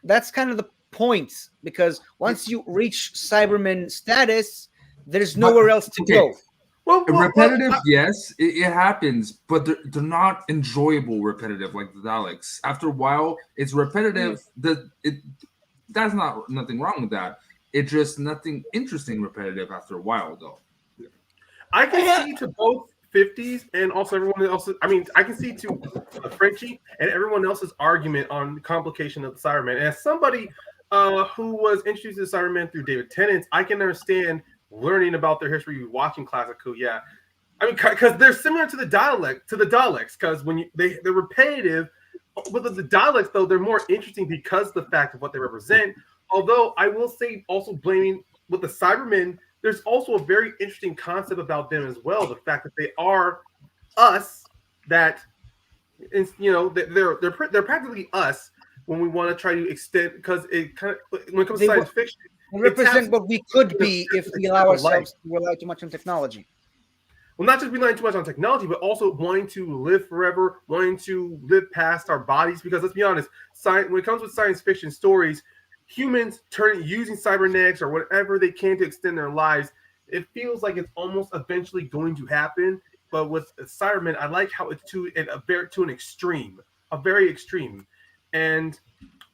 that's kind of the point, because once you reach Cyberman status, there's nowhere else to go. Repetitive, yes, it happens, but they're not enjoyable repetitive like the Daleks. After a while, it's repetitive. That's nothing wrong with that. It's just nothing interesting repetitive after a while, though. I can see to both 50s and also everyone else. I mean, I can see to Frenchie and everyone else's argument on the complication of the Cyberman. And as somebody who was introduced to the Cyberman through David Tennant, I can understand learning about their history, watching Classic Who. Yeah, I mean, because they're similar to the Daleks. Because when they're repetitive. With the Daleks, though, they're more interesting because of the fact of what they represent. Although I will say, also blaming with the Cybermen, there's also a very interesting concept about them as well. The fact that they are us, that they're practically us when we want to try to extend, because it kind of, when it comes to science fiction, they represent what we could be if we allow ourselves to rely too much on technology. Well, not just relying too much on technology, but also wanting to live forever, wanting to live past our bodies. Because let's be honest, when it comes with science fiction stories, humans using cybernetics or whatever they can to extend their lives, it feels like it's almost eventually going to happen. But with Cybermen, I like how it's to an extreme, a very extreme. And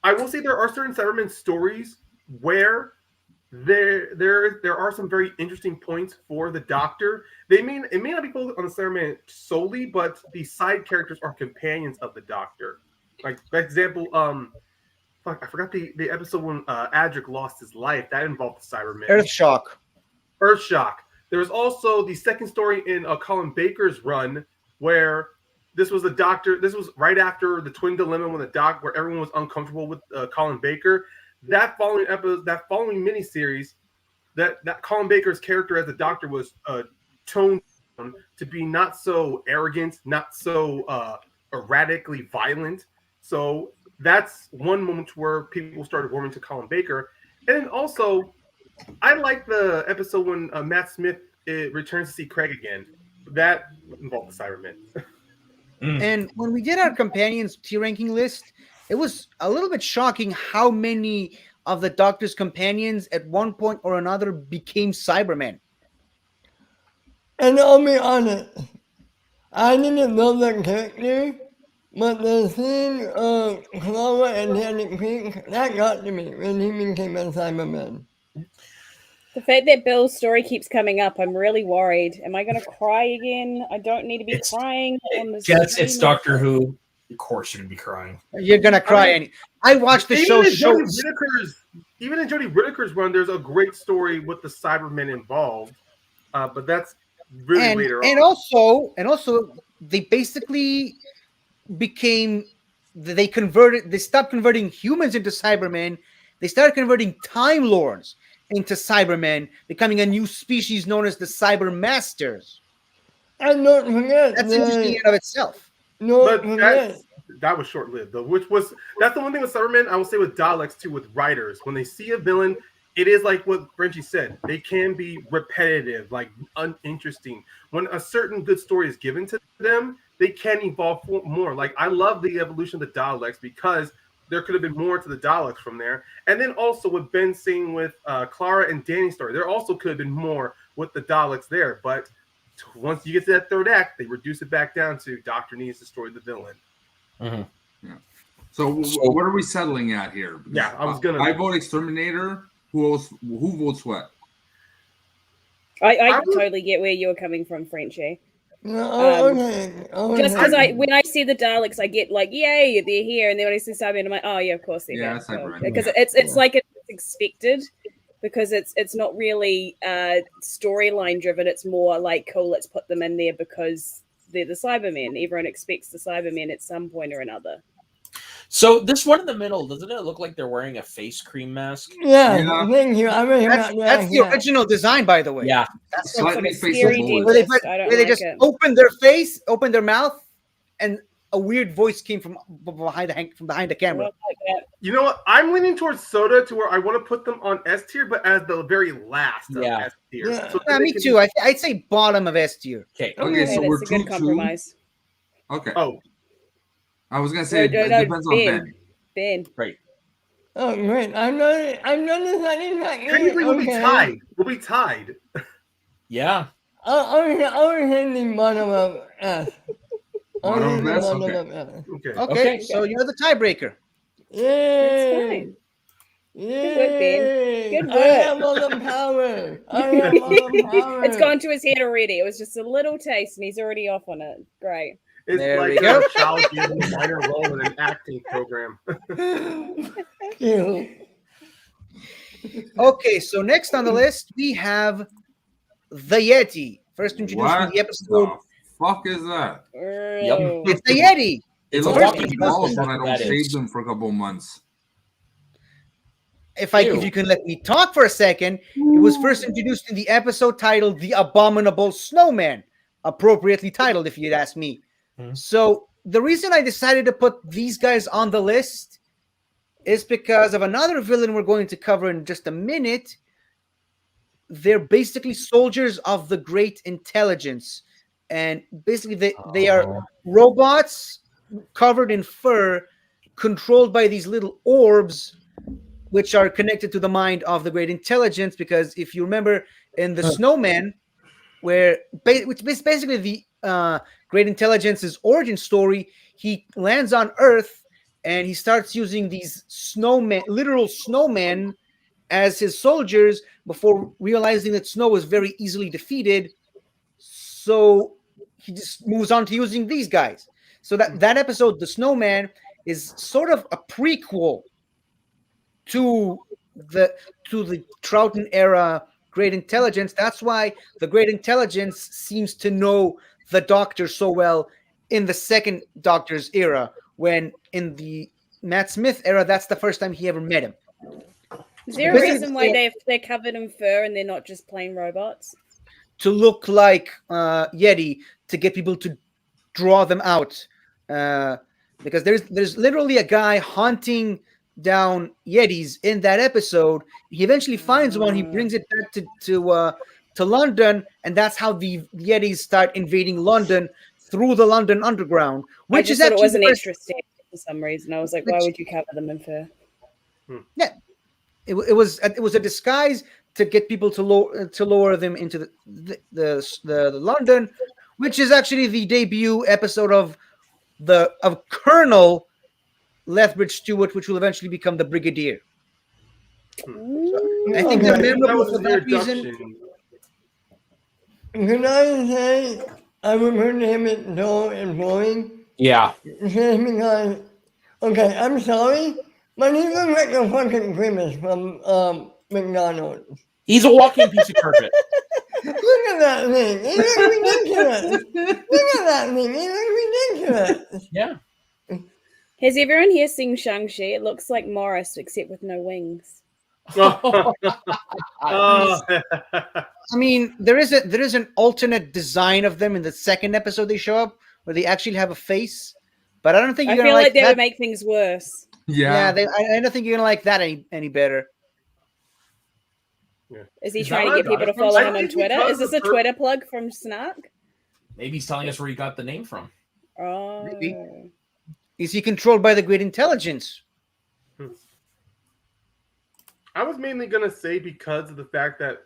I will say there are certain Cybermen stories where there are some very interesting points for the Doctor. It may not be focused on the Cyberman solely, but the side characters are companions of the Doctor. Like, for example, I forgot the episode when Adric lost his life. That involved the Cybermen. Earthshock. There was also the second story in Colin Baker's run where this was the Doctor. This was right after the Twin Dilemma where everyone was uncomfortable with Colin Baker. That following miniseries, that Colin Baker's character as the Doctor was toned down to be not so arrogant, not so erratically violent. So that's one moment where people started warming to Colin Baker. And then also, I like the episode when Matt Smith returns to see Craig again. That involved the Cybermen. And when we did our companions tier ranking list, it was a little bit shocking how many of the Doctor's companions at one point or another became Cybermen. And I'll be honest, I didn't know that character, but the scene of Clara and Danny Pink, that got to me when he became a Cyberman. The fact that Bill's story keeps coming up, I'm really worried. Am I going to cry again? I don't need to be crying on this. Jess, it's Doctor Who. Of course you're going to be crying. You're going to cry. I watched the show. Even in Jodie Whittaker's run, there's a great story with the Cybermen involved. But that's really later on. And also, they basically they stopped converting humans into Cybermen. They started converting Time Lords into Cybermen, becoming a new species known as the Cyber Masters. And don't forget, that's interesting in and of itself. That was short-lived, though. That's the one thing with Cybermen. I will say with Daleks too, with writers, when they see a villain, it is like what Frenchie said. They can be repetitive, like uninteresting. When a certain good story is given to them, they can evolve more. Like, I love the evolution of the Daleks because there could have been more to the Daleks from there. And then also with Ben saying with Clara and Danny's story, there also could have been more with the Daleks there. But once you get to that third act, they reduce it back down to Doctor needs to destroy the villain. Mm-hmm. Yeah. So what are we settling at here? Yeah, I vote Exterminator. Who votes what? I totally get where you're coming from, Frenchie. Okay. Just because when I see the Daleks, I get like, yay, they're here, and then when I see Cybermen, I'm like, oh yeah, of course they're here. Because it's like it's expected, because it's not really storyline driven. It's more like, cool, let's put them in there because they're the Cybermen. Everyone expects the Cybermen at some point or another. So this one in the middle, doesn't it look like they're wearing a face cream mask? Yeah. Thank you. That's the original design, by the way. Yeah. That's like a scary dentist. Where they just open their face, open their mouth, and a weird voice came from behind the camera. You know what? I'm leaning towards Soda to where I want to put them on S tier, but as the very last of S tier. Yeah, so me too. I'd say bottom of S tier. Okay, so we're a good compromise. Okay. Oh. I was gonna say it depends on Ben. Ben. Right. Oh, great. I'm not deciding that. Technically, we'll be tied. We'll be tied. Yeah. I was hitting bottom of S. Bottom of S? Okay. Okay, so you're the tiebreaker. Yay! fine. Yay! work, Ben. Good I work. have all the power. I have all the power. It's gone to his head already. It was just a little taste, and he's already off on it. Great. It's There like we go. a child given a minor role in an acting program. You. Okay, so next on the list we have the Yeti. First introduced in What the episode. the fuck is that? Oh. It's the Yeti. It It's a looks like walking balls dinosaur, when I don't that shave is. them for a couple months. If Ew. you can let me talk for a second, it was first introduced in the episode titled "The Abominable Snowman," appropriately titled, if you'd ask me. So the reason I decided to put these guys on the list is because of another villain we're going to cover in just a minute. They're basically soldiers of the Great Intelligence, and basically they are robots covered in fur, controlled by these little orbs, which are connected to the mind of the Great Intelligence. Because if you remember in the Snowman, which is basically the Great Intelligence's origin story, he lands on Earth and he starts using these literal snowmen, as his soldiers before realizing that snow is very easily defeated. So he just moves on to using these guys. So that episode, The Snowman, is sort of a prequel to the Troughton era Great Intelligence. That's why the Great Intelligence seems to know the Doctor so well in the second Doctor's era, when in the Matt Smith era, that's the first time he ever met him. Is there a reason why they're covered in fur and they're not just plain robots? To look like Yeti, to get people to draw them out, because there's literally a guy hunting down Yetis in that episode. He eventually finds one. He brings it back to London, and that's how the Yetis start invading London through the London Underground. Which is thought actually it was an extra step for some reason. I was like, why would you cover them in fur? Yeah, it was a disguise to get people to lower them into the London, which is actually the debut episode of Colonel Lethbridge Stewart, which will eventually become the Brigadier. So I think they're memorable for that reason. Can I say I remember him as dull and boring? Yeah. Because, okay, I'm sorry, but he looks like a fucking grimace from McDonald's. He's a walking piece of carpet. Look at that thing. He looks ridiculous. Look at that thing. He looks ridiculous. Yeah. Has everyone here seen Shang-Chi? It looks like Morris, except with no wings. I mean, there is an alternate design of them in the second episode they show up, where they actually have a face. But I don't think I you're feel gonna like that that. would make things worse. Yeah, I don't think you're gonna like that any better. Is he Is trying that to get what people to it is? follow I him on think Twitter? because Is this the a Twitter plug from Snark? Maybe he's telling us where he got the name from. Oh. Maybe. Is he controlled by the Great Intelligence? I was mainly gonna say because of the fact that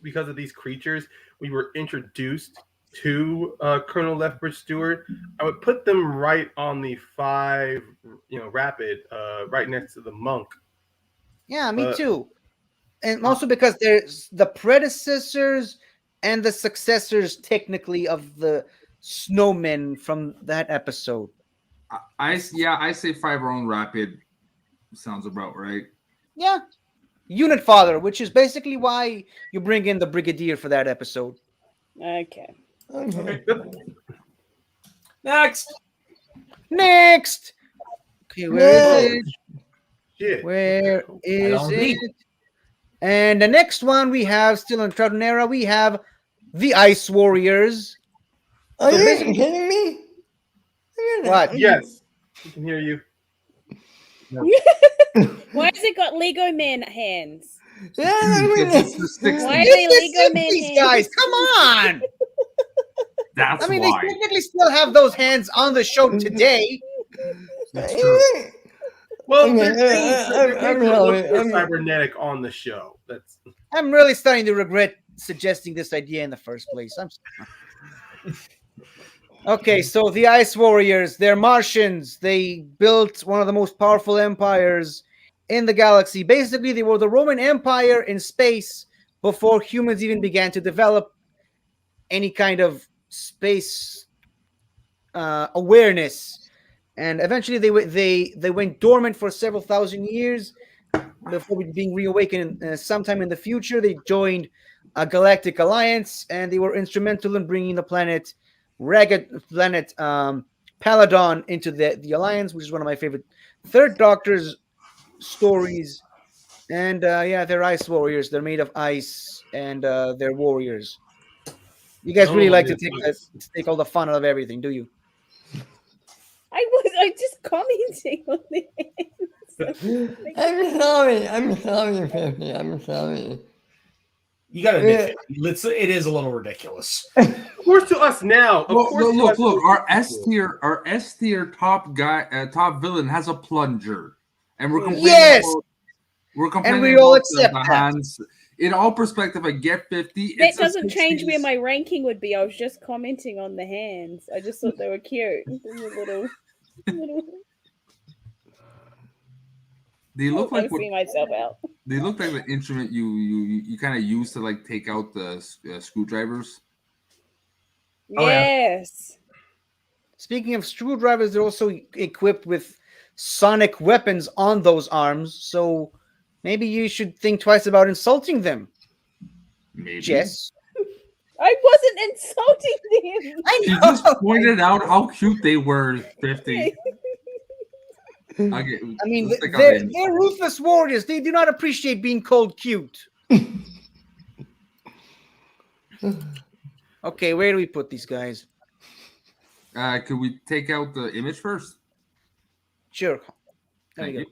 because of these creatures, we were introduced to Colonel Lethbridge Stewart. I would put them right on the 5, rapid, right next to the monk. Yeah, me too. And also because there's the predecessors and the successors, technically, of the snowmen from that episode. I say 5 round rapid sounds about right. Yeah. Unit Father, which is basically why you bring in the Brigadier for that episode. Okay. Next. Okay, where is it? Shit. Where is don't read. it? And the next one we have, still in Troughton era, we have the Ice Warriors. Are So you basically- kidding me? What? Yes, we can hear you. Why has it got Lego Man hands? Yeah, It's the 60s. Why are It's they the Lego Man 60s, hands? guys. Come on. That's I mean, why. they technically still have those hands on the show today. That's true. Well, Okay, they're I'm sorry, cybernetic on the show. That's I'm really starting to regret suggesting this idea in the first place. Okay, so the Ice Warriors, they're Martians. They built one of the most powerful empires in the galaxy. Basically, they were the Roman Empire in space before humans even began to develop any kind of space awareness. And eventually, they went dormant for several thousand years before being reawakened. Sometime in the future, they joined a galactic alliance, and they were instrumental in bringing the planet Paladon into the alliance, which is one of my favorite Third Doctor's stories. And yeah, they're ice warriors. They're made of ice, and they're warriors. You guys really like to take all the fun out of everything, do you? I just commenting on this. I'm sorry, Peppy. I'm sorry. You gotta admit, it is a little ridiculous. Of course, to us now. Look! Our S tier top villain has a plunger, and we're complaining. Yes, we're complaining. And we all about accept the that. hands. In all perspective, I get 50. That doesn't change where my ranking would be. I was just commenting on the hands. I just thought they were cute. Little. They look like myself out. They look like the instrument you kind of use to like take out the screwdrivers. Yes. Speaking of screwdrivers, they're also equipped with sonic weapons on those arms. So maybe you should think twice about insulting them. Maybe. Jess. I wasn't insulting them. She just pointed out how cute they were. 50. I mean, they're ruthless warriors. They do not appreciate being called cute. Okay, where do we put these guys? Could we take out the image first? Sure. Thank you.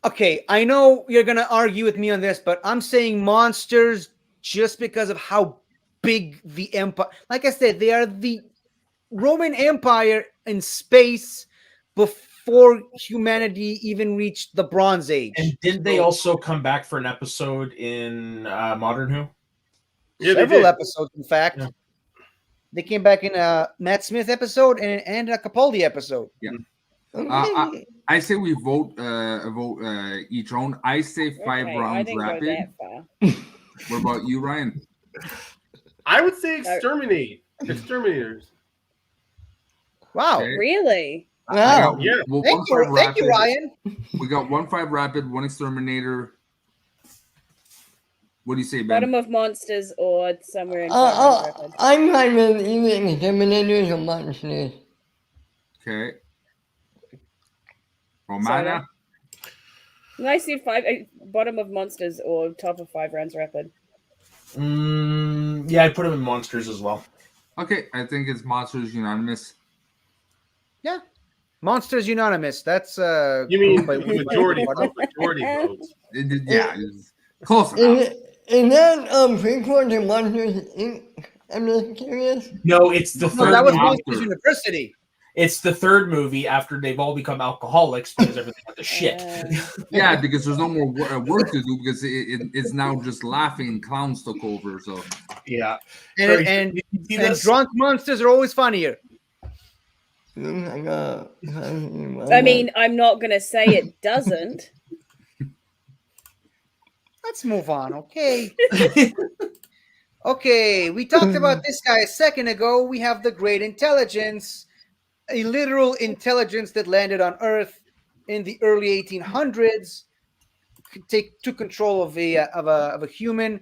Okay, I know you're going to argue with me on this, but I'm saying monsters just because of how big the empire. Like I said, they are the Roman Empire in space before humanity even reached the Bronze Age. And didn't they also come back for an episode in Modern Who? Yeah, several episodes, in fact. Yeah. They came back in a Matt Smith episode and a Capaldi episode. Yeah. I say we vote each own. I say 5 rounds rapid. What about you, Ryan? I would say exterminators. Wow. Okay. Really? Wow. Yeah. Well, Thank you, Ryan. We got 1-5 rapid, 1 exterminator. What do you say, Ben? Bottom of monsters or somewhere in I'm fine with either exterminators or monsters. Okay. Romana? I said 5. Bottom of monsters or top of 5 rounds rapid. Yeah, I put them in monsters as well. Okay, I think it's monsters unanimous. Yeah. Monsters unanimous. That's you mean majority votes. Yeah, close enough. Is that prequel to Monsters Inc? I'm just curious. No, it's the third. No, that was after. Monsters University. It's the third movie after they've all become alcoholics because everything went to shit. Yeah, because there's no more work to do because it's now just laughing and clowns took over. So yeah, and drunk monsters are always funnier. I mean, I'm not gonna say it doesn't. Let's move on, okay? Okay, we talked about this guy a second ago. We have the Great Intelligence, a literal intelligence that landed on Earth in the early 1800s, took control of a human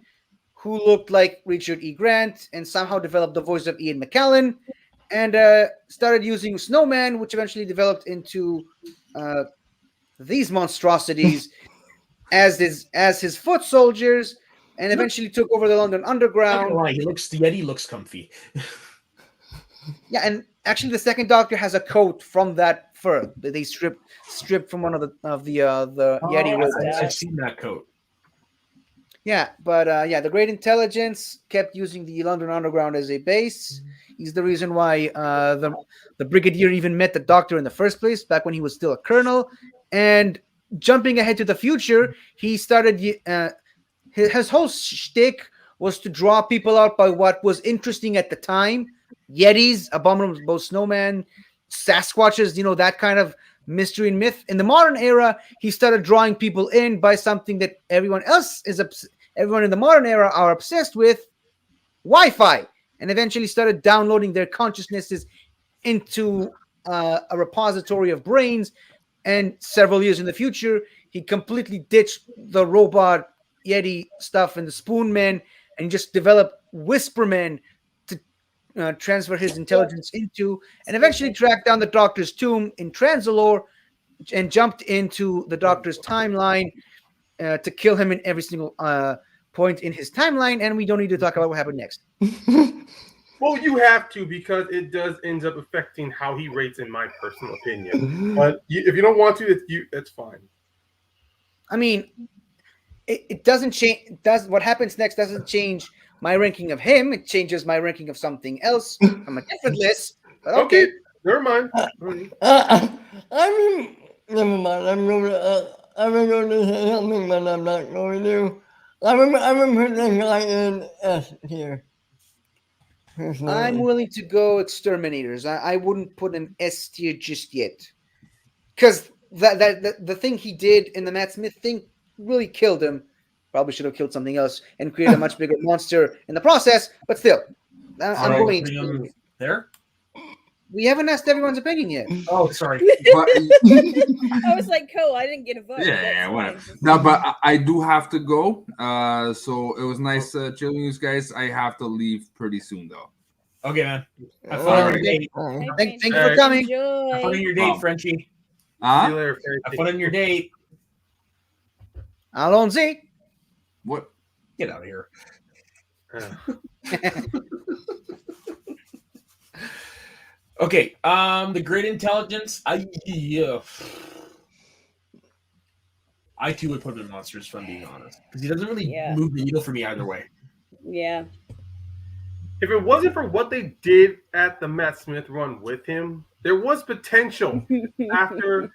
who looked like Richard E. Grant and somehow developed the voice of Ian McKellen and started using Snowman, which eventually developed into these monstrosities as his foot soldiers, and eventually took over the London Underground. The Yeti looks comfy. Yeah, and actually, the second Doctor has a coat from that fur that they stripped from one of the Yeti weapons. I've seen that coat. Yeah, but the Great Intelligence kept using the London Underground as a base. He's the reason why the Brigadier even met the Doctor in the first place, back when he was still a colonel. And jumping ahead to the future, he started his whole shtick was to draw people out by what was interesting at the time. Yetis, abominable snowman, Sasquatches, that kind of mystery and myth. In the modern era, he started drawing people in by something that everyone in the modern era are obsessed with, Wi-Fi, and eventually started downloading their consciousnesses into a repository of brains. And several years in the future, he completely ditched the robot Yeti stuff and the Spoon Men, and just developed Whispermen to transfer his intelligence into, and eventually tracked down the Doctor's tomb in Transalore and jumped into the Doctor's timeline to kill him in every single point in his timeline. And we don't need to talk about what happened next. Well, you have to, because it does end up affecting how he rates, in my personal opinion. But if you don't want to, it's fine. I mean, it doesn't change. What happens next doesn't change my ranking of him. It changes my ranking of something else from a different list. But okay. Never mind. I mean, never mind. I'm going to say something, but I'm not going to. I'm going to put the guy in S tier. I'm willing to go Exterminators. I wouldn't put an S tier just yet, because the thing he did in the Matt Smith thing really killed him. Probably should have killed something else and created a much bigger monster in the process. But still, I'm going there. We haven't asked everyone's opinion yet. Oh, sorry. I was like, cool. I didn't get a vote. Yeah, whatever. No, but I do have to go. So it was nice chilling you guys. I have to leave pretty soon, though. Okay, man. Have fun on your date. Thank you for coming. Enjoy. Have fun on your date, Frenchie. See you later, Have fun on your date. Alonzi. What? Get out of here. Okay, the great intelligence. I too would put him in monsters, if I'm being honest, because he doesn't really move the needle for me either way. Yeah. If it wasn't for what they did at the Matt Smith run with him, there was potential after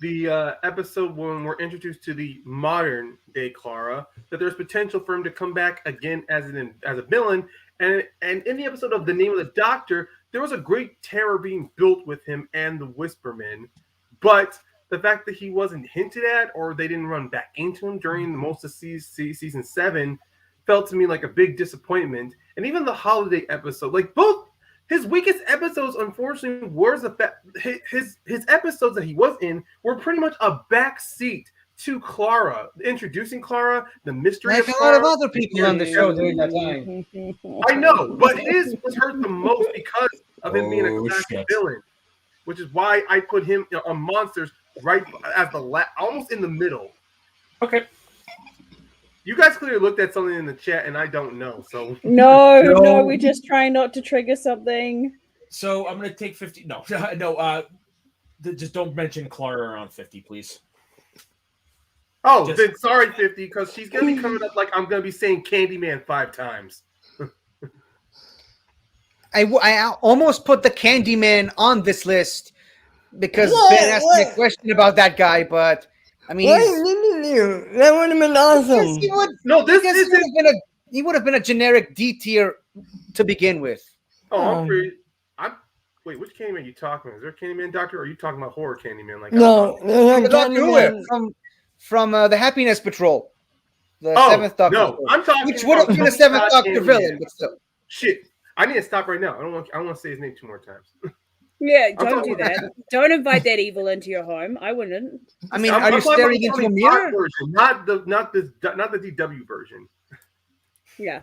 the episode when we're introduced to the modern day Clara, that there's potential for him to come back again as a villain. And in the episode of The Name of the Doctor, there was a great terror being built with him and the Whispermen. But the fact that he wasn't hinted at, or they didn't run back into him during most of season 7, felt to me like a big disappointment. And even the holiday episode, like both his weakest episodes, unfortunately, was the fact his episodes that he was in were pretty much a backseat to Clara, introducing Clara, the mystery of Clara. A lot of other people on the show during that time. I know, but his was hurt the most because of him being a classic villain, which is why I put him on Monsters right at the almost in the middle. Okay. You guys clearly looked at something in the chat, and I don't know. So no, we're just trying not to trigger something. So I'm gonna take 50. No, just don't mention Clara around 50, please. Oh, then sorry, 50, because she's gonna be coming up like I'm gonna be saying Candyman 5 times. I almost put the Candyman on this list because Ben asked me a question about that guy, but I mean, that would have been awesome. He would have been a generic D tier to begin with. Oh, wait, which Candyman are you talking about? Is there a Candyman Doctor, or are you talking about horror Candyman? Like no, from the Happiness Patrol, the 7th Doctor. No, I'm talking. Which would have been a 7th Doctor villain, but still. Shit, I need to stop right now. I don't want to say his name 2 more times. Yeah, don't do that. Don't invite that evil into your home. I wouldn't. I mean, are you staring into a mirror? Version, not the DW version. Yeah.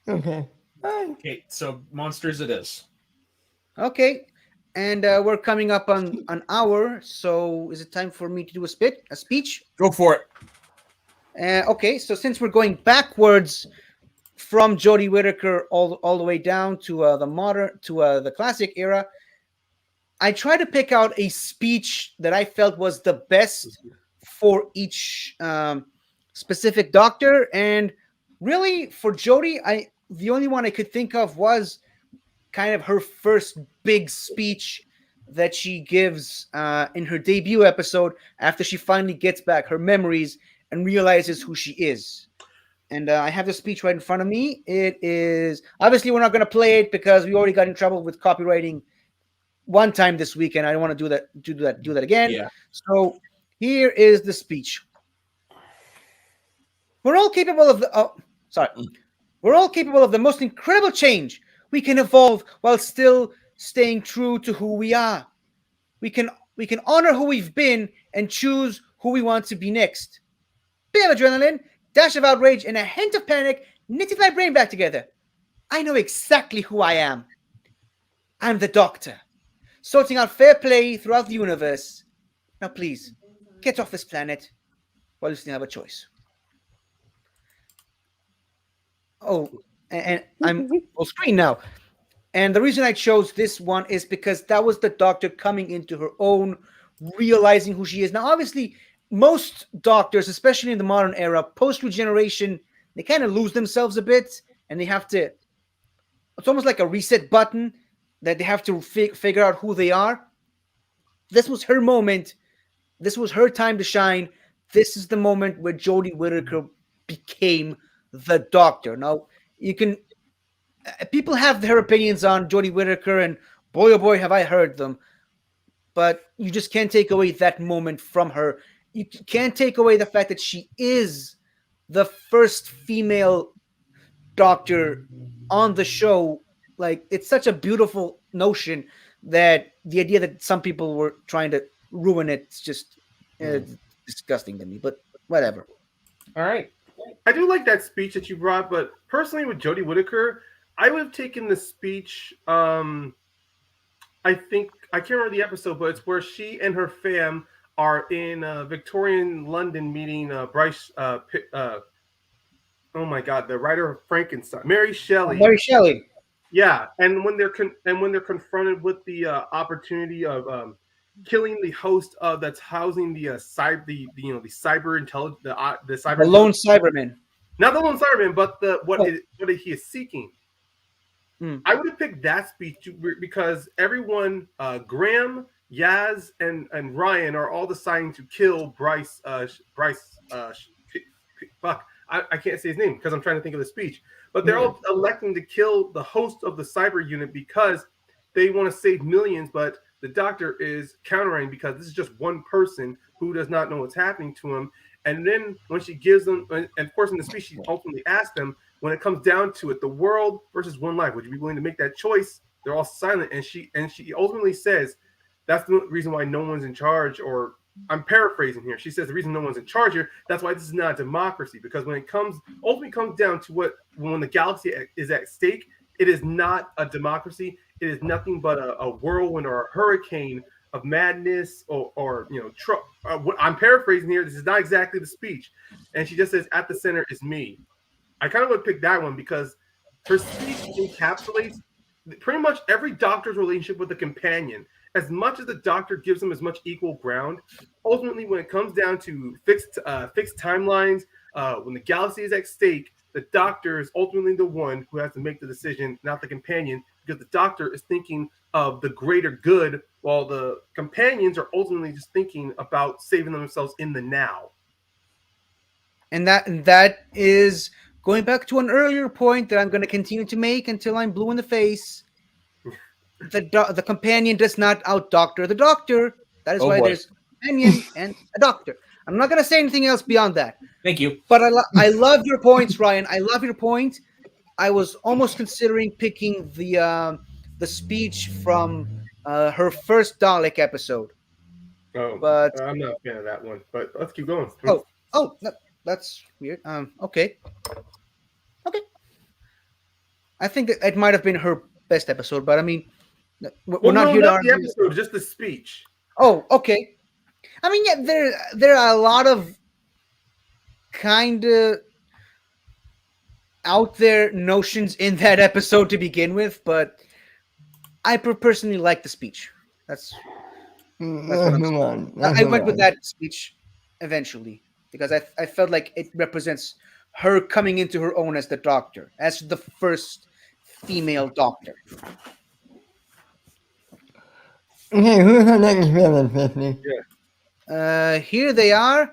Okay. Okay, so monsters it is. Okay, and we're coming up on an hour, so is it time for me to do a speech? Go for it. Okay, so since we're going backwards from Jodie Whittaker all the way down to the classic era, I tried to pick out a speech that I felt was the best for each specific Doctor, and really for Jodie, the only one I could think of was kind of her first big speech that she gives in her debut episode after she finally gets back her memories and realizes who she is. And I have the speech right in front of me. It is obviously we're not going to play it because we already got in trouble with copywriting one time this week, and I don't want to do that again. Yeah. So here is the speech. We're all capable of the. We're all capable of the most incredible change. We can evolve while still staying true to who we are. We can honor who we've been and choose who we want to be next. Bit of adrenaline, dash of outrage, and a hint of panic knitted my brain back together. I know exactly who I am. I'm the Doctor, sorting out fair play throughout the universe. Now please, get off this planet while you still have a choice. Oh, and I'm full screen now. And the reason I chose this one is because that was the Doctor coming into her own, realizing who she is. Now, obviously, most doctors, especially in the modern era, post-regeneration, they kind of lose themselves a bit, and they have to. It's almost like a reset button that they have to figure out who they are. This was her moment. This was her time to shine. This is the moment where Jodie Whittaker became the Doctor. Now, you can. People have their opinions on Jodie Whittaker, and boy, oh boy, have I heard them. But you just can't take away that moment from her. You can't take away the fact that she is the first female Doctor on the show. Like, it's such a beautiful notion that the idea that some people were trying to ruin it's just disgusting to me. But whatever. All right. I do like that speech that you brought, but personally with Jodie Whittaker, I would have taken the speech. I think I can't remember the episode, but it's where she and her fam are in Victorian London meeting Bryce. Oh my God, the writer of Frankenstein, Mary Shelley. Mary Shelley. Yeah, and when they're confronted with the opportunity of killing the host that's housing the cyber intelligence, the lone Cyberman. Not the lone Cyberman, but what he is seeking. I would have picked that speech because everyone, Graham, Yaz, and Ryan are all deciding to kill Bryce. Fuck, I can't say his name because I'm trying to think of the speech. But they're all electing to kill the host of the cyber unit because they want to save millions. But the Doctor is countering because this is just one person who does not know what's happening to him. And then when she gives them, and of course in the speech, she ultimately asks them, when it comes down to it, the world versus one life, would you be willing to make that choice? They're all silent. And she ultimately says, that's the reason why no one's in charge, or I'm paraphrasing here. She says the reason no one's in charge here, that's why this is not a democracy. Because when it ultimately comes down to when the galaxy is at stake, it is not a democracy. It is nothing but a whirlwind or a hurricane of madness or I'm paraphrasing here. This is not exactly the speech. And she just says, at the center is me. I kind of would pick that one because her speech encapsulates pretty much every Doctor's relationship with the companion. As much as the Doctor gives them as much equal ground, ultimately when it comes down to fixed timelines, when the galaxy is at stake, the Doctor is ultimately the one who has to make the decision, not the companion, because the Doctor is thinking of the greater good, while the companions are ultimately just thinking about saving themselves in the now. And that is going back to an earlier point that I'm going to continue to make until I'm blue in the face. The companion does not out-doctor the Doctor. That is why there's a companion and a Doctor. I'm not going to say anything else beyond that. Thank you. But I love your points, Ryan. I love your point. I was almost considering picking the speech from her first Dalek episode. Oh, but I'm not a fan of that one. But let's keep going. That's weird. Okay. I think that it might have been her best episode, but I mean, we're not here to argue. The episode, just the speech. Oh, okay. I mean, yeah, there are a lot of kind of out there notions in that episode to begin with, but I personally like the speech. That's what I'm saying. I went with that speech eventually because I felt like it represents her coming into her own as the Doctor, as the first female Doctor. Okay, who's the next villain, 50? Yeah. Here they are,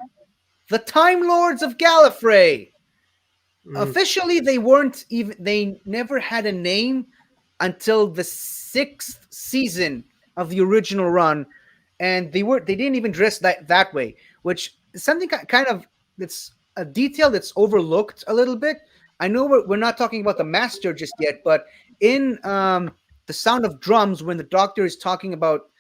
the Time Lords of Gallifrey. Officially, they weren't even. They never had a name until the 6th season of the original run, and they didn't even dress that way, which is something kind of that's a detail that's overlooked a little bit. I know we're not talking about the master just yet, but in the Sound of Drums, when the Doctor is talking about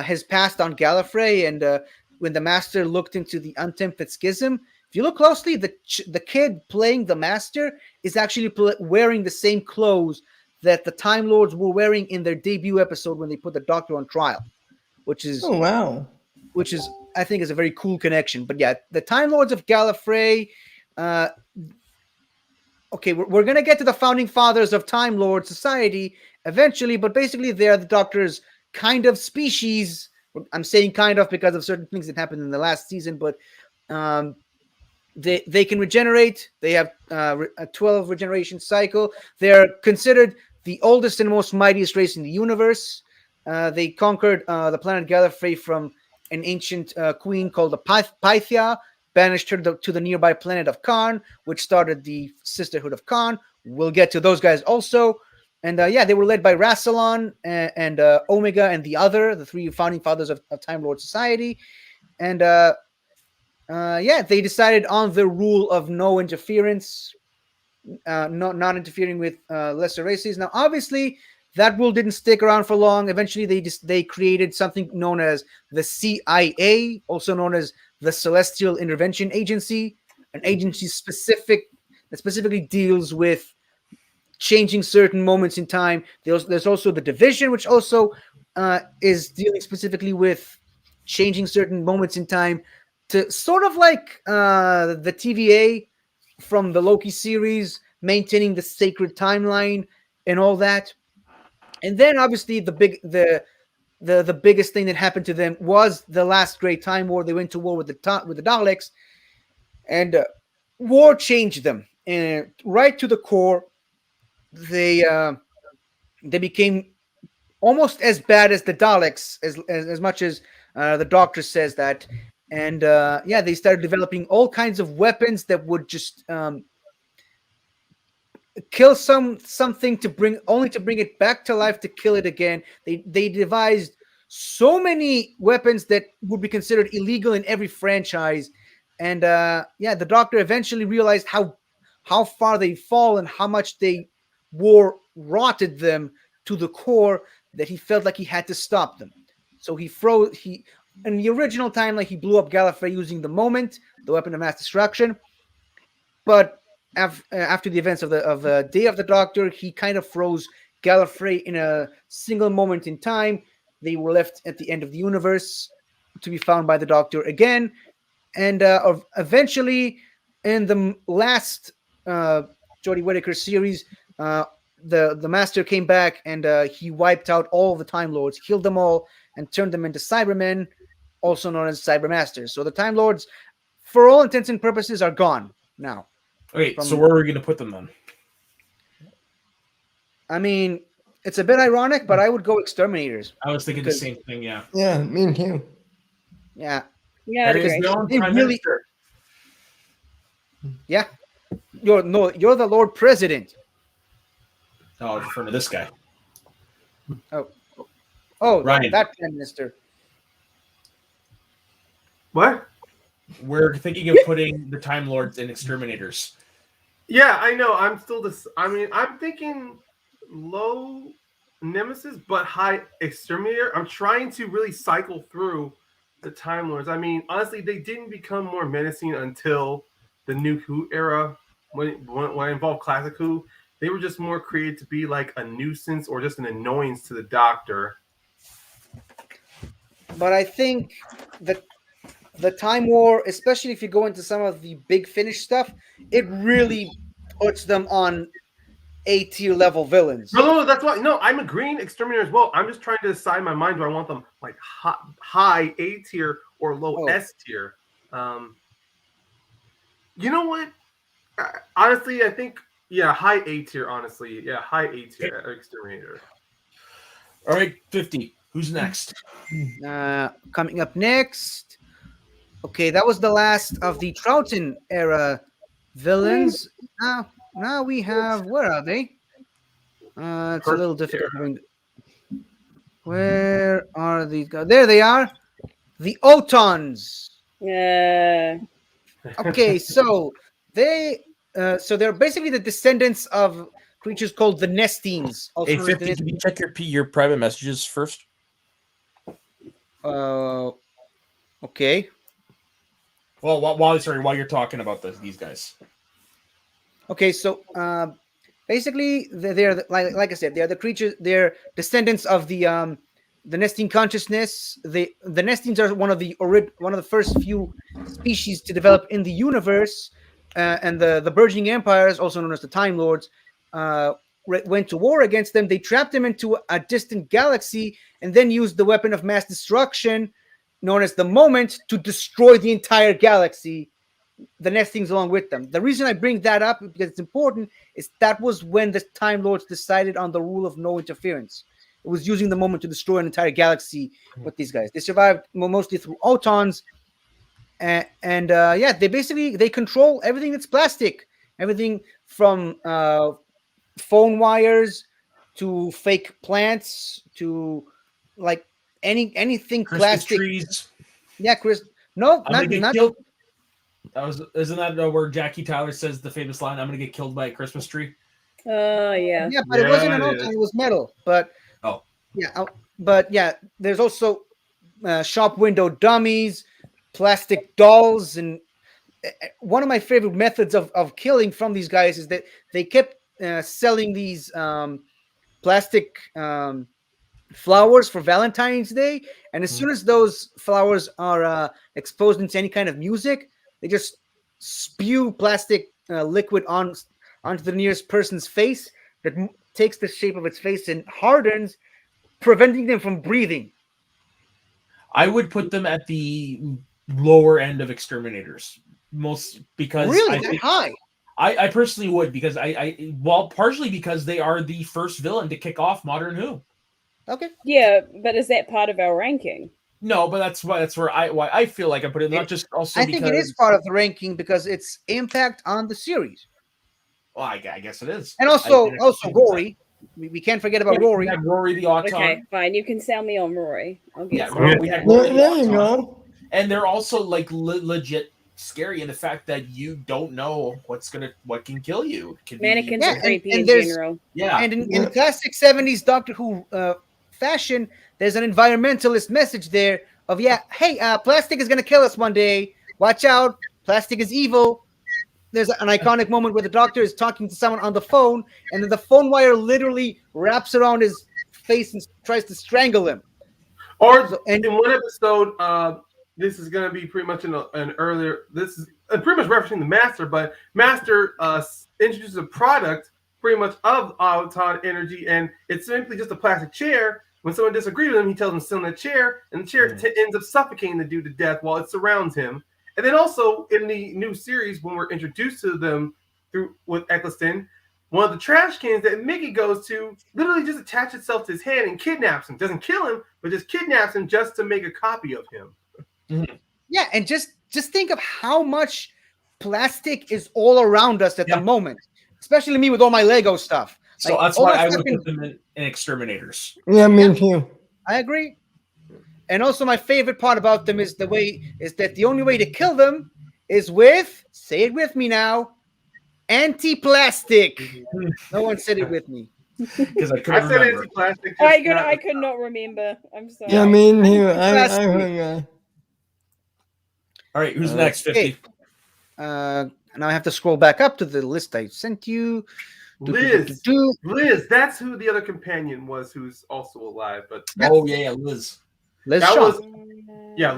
his past on Gallifrey, and when the master looked into the untempted schism, if you look closely, the kid playing the master is actually wearing the same clothes that the Time Lords were wearing in their debut episode when they put the Doctor on trial, which is Oh wow. I think is a very cool connection. But yeah, the Time Lords of Gallifrey. Okay, we're gonna get to the founding fathers of Time Lord Society eventually, but basically they're the Doctor's kind of species. I'm saying kind of because of certain things that happened in the last season, but they can regenerate. They have a 12 regeneration cycle. They're considered the oldest and most mightiest race in the universe. They conquered the planet Gallifrey from an ancient queen called the Pythia, banished her to the nearby planet of Kharn, which started the Sisterhood of Kharn. We'll get to those guys also. And yeah, they were led by Rassilon and Omega and the three founding fathers of Time Lord Society. And yeah, they decided on the rule of no interference, not interfering with lesser races. Now, obviously, that rule didn't stick around for long. Eventually, they created something known as the CIA, also known as the Celestial Intervention Agency, an agency that specifically deals with changing certain moments in time. There's also the Division, which also is dealing specifically with changing certain moments in time, to sort of like the TVA from the Loki series, maintaining the sacred timeline and all that. And then obviously the biggest thing that happened to them was the last Great Time War. They went to war with the Daleks, and war changed them, and right to the core. They became almost as bad as the Daleks, as much as the Doctor says that. And yeah, they started developing all kinds of weapons that would just kill something to bring it back to life, to kill it again. They devised so many weapons that would be considered illegal in every franchise. And yeah, the Doctor eventually realized how far they fall and how much war rotted them to the core, that he felt like he had to stop them. So in the original timeline, he blew up Gallifrey using the Moment, the weapon of mass destruction. But after the events of the Day of the Doctor, he kind of froze Gallifrey in a single moment in time. They were left at the end of the universe to be found by the Doctor again. And eventually, in the last Jodie Whittaker series, the Master came back, and he wiped out all the Time Lords, killed them all, and turned them into Cybermen, also known as Cybermasters. So the Time Lords, for all intents and purposes, are gone now. Okay, so where are we going to put them then? I mean, it's a bit ironic, but I would go Exterminators. I was thinking the same thing, yeah. Yeah, me too. Yeah. Yeah, There is great. no They Prime really- Minister. Yeah. You're the Lord President. Oh, I was referring to this guy. Oh, Ryan. that Prime Minister. What? We're thinking of putting the Time Lords in Exterminators. Yeah, I know. I'm still this. I mean, I'm thinking low Nemesis, but high Exterminator. I'm trying to really cycle through the Time Lords. I mean, honestly, they didn't become more menacing until the New Who era. When I involved Classic Who, they were just more created to be like a nuisance or just an annoyance to the Doctor. But I think that the Time War, especially if you go into some of the Big Finish stuff, it really puts them on A-tier level villains. No, that's why. No, I'm agreeing Exterminator as well. I'm just trying to decide in my mind, do I want them like high A tier or low S tier? You know what? Honestly, I think, yeah, high A tier, honestly. Yeah, high A tier Exterminator. All right, 50. Who's next? Coming up next. Okay, that was the last of the Troughton era Villains. Now we have. Where are they? It's a little difficult. Where are these guys? There they are. The Otons. Yeah. Okay, so they're basically the descendants of creatures called the Nestines. Also Hey, known as 50, can you check your private messages first? Okay. Well, while you're talking about these guys. Okay, so basically they're like I said, they're the creatures. They're descendants of the Nestine consciousness. The Nestines are one of the first few species to develop in the universe, and the burgeoning empires, also known as the Time Lords, went to war against them. They trapped them into a distant galaxy, and then used the weapon of mass destruction, known as the Moment, to destroy the entire galaxy. The Nestings along with them. The reason I bring that up, because it's important, is that was when the Time Lords decided on the rule of no interference. It was using the Moment to destroy an entire galaxy with these guys. They survived mostly through Autons, and they control everything that's plastic, everything from phone wires to fake plants to like anything Christmas plastic. trees. Yeah, Chris. No, I'm gonna get killed. Isn't that where Jackie Tyler says the famous line, "I'm gonna get killed by a Christmas tree"? Oh yeah. Yeah, but it wasn't an Auton, it was metal. But there's also shop window dummies, plastic dolls, and one of my favorite methods of killing from these guys is that they kept selling these plastic flowers for Valentine's Day, and as soon as those flowers are exposed into any kind of music, they just spew plastic liquid onto the nearest person's face that takes the shape of its face and hardens, preventing them from breathing. I would put them at the lower end of exterminators, most because really high. I personally would, because partially because they are the first villain to kick off Modern Who. Okay. Yeah, but is that part of our ranking? No, but that's where I feel like I put it. Not just also. I think it is part of the ranking because its impact on the series. Well, I guess it is, and also Rory. We can't forget about Rory. We had Rory the Auton. Okay, fine. You can sell me on Rory. I'll get we had Rory There you go. And they're also like legit scary in the fact that you don't know what can kill you. Mannequins are creepy in general. Yeah, and in classic 70s Doctor Who fashion, there's an environmentalist message there of hey, plastic is gonna kill us one day. Watch out, plastic is evil. There's an iconic moment where the Doctor is talking to someone on the phone, and then the phone wire literally wraps around his face and tries to strangle him. In one episode, this is going to be pretty much an earlier. This is pretty much referencing the Master, but Master introduces a product pretty much of Auton energy, and it's simply just a plastic chair. When someone disagrees with him, he tells them to sit on the chair, and the chair ends up suffocating the dude to death while it surrounds him. And then also in the new series, when we're introduced to them with Eccleston, one of the trash cans that Mickey goes to literally just attaches itself to his hand and kidnaps him. Doesn't kill him, but just kidnaps him just to make a copy of him. Mm-hmm. Yeah, and just think of how much plastic is all around us at the moment, especially me with all my Lego stuff. So that's why I would put them in exterminators. Yeah, me too. I agree. And also, my favorite part about them is that the only way to kill them is with, say it with me now, anti-plastic. No one said it with me. Because I said anti-plastic. I could not remember. I'm sorry. Yeah, me too. I heard. All right, who's next? 50. Now I have to scroll back up to the list I sent you. Liz, that's who the other companion was, who's also alive. But Liz. Liz that Shaw. Was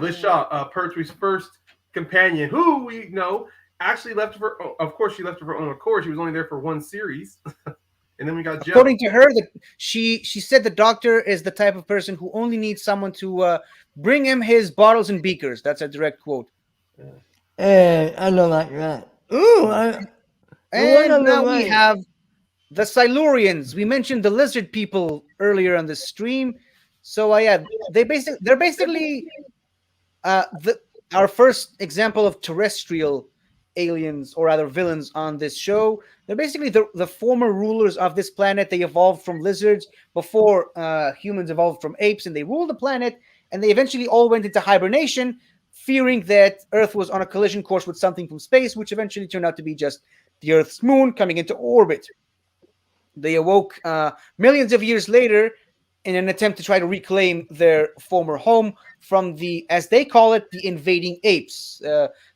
Liz Shaw, Pertwee's first companion, who we know actually left for. Of course, she left of her own accord. She was only there for one series, and then we got Joe. According to her, she said the Doctor is the type of person who only needs someone to bring him his bottles and beakers. That's a direct quote. I don't like that. Ooh, and now we have the Silurians. We mentioned the lizard people earlier on the stream. So they're basically our first example of terrestrial aliens, or rather villains, on this show. They're basically the former rulers of this planet. They evolved from lizards before humans evolved from apes, and they ruled the planet. And they eventually all went into hibernation, fearing that Earth was on a collision course with something from space, which eventually turned out to be just the Earth's moon coming into orbit. They awoke millions of years later in an attempt to try to reclaim their former home from the, as they call it, the invading apes.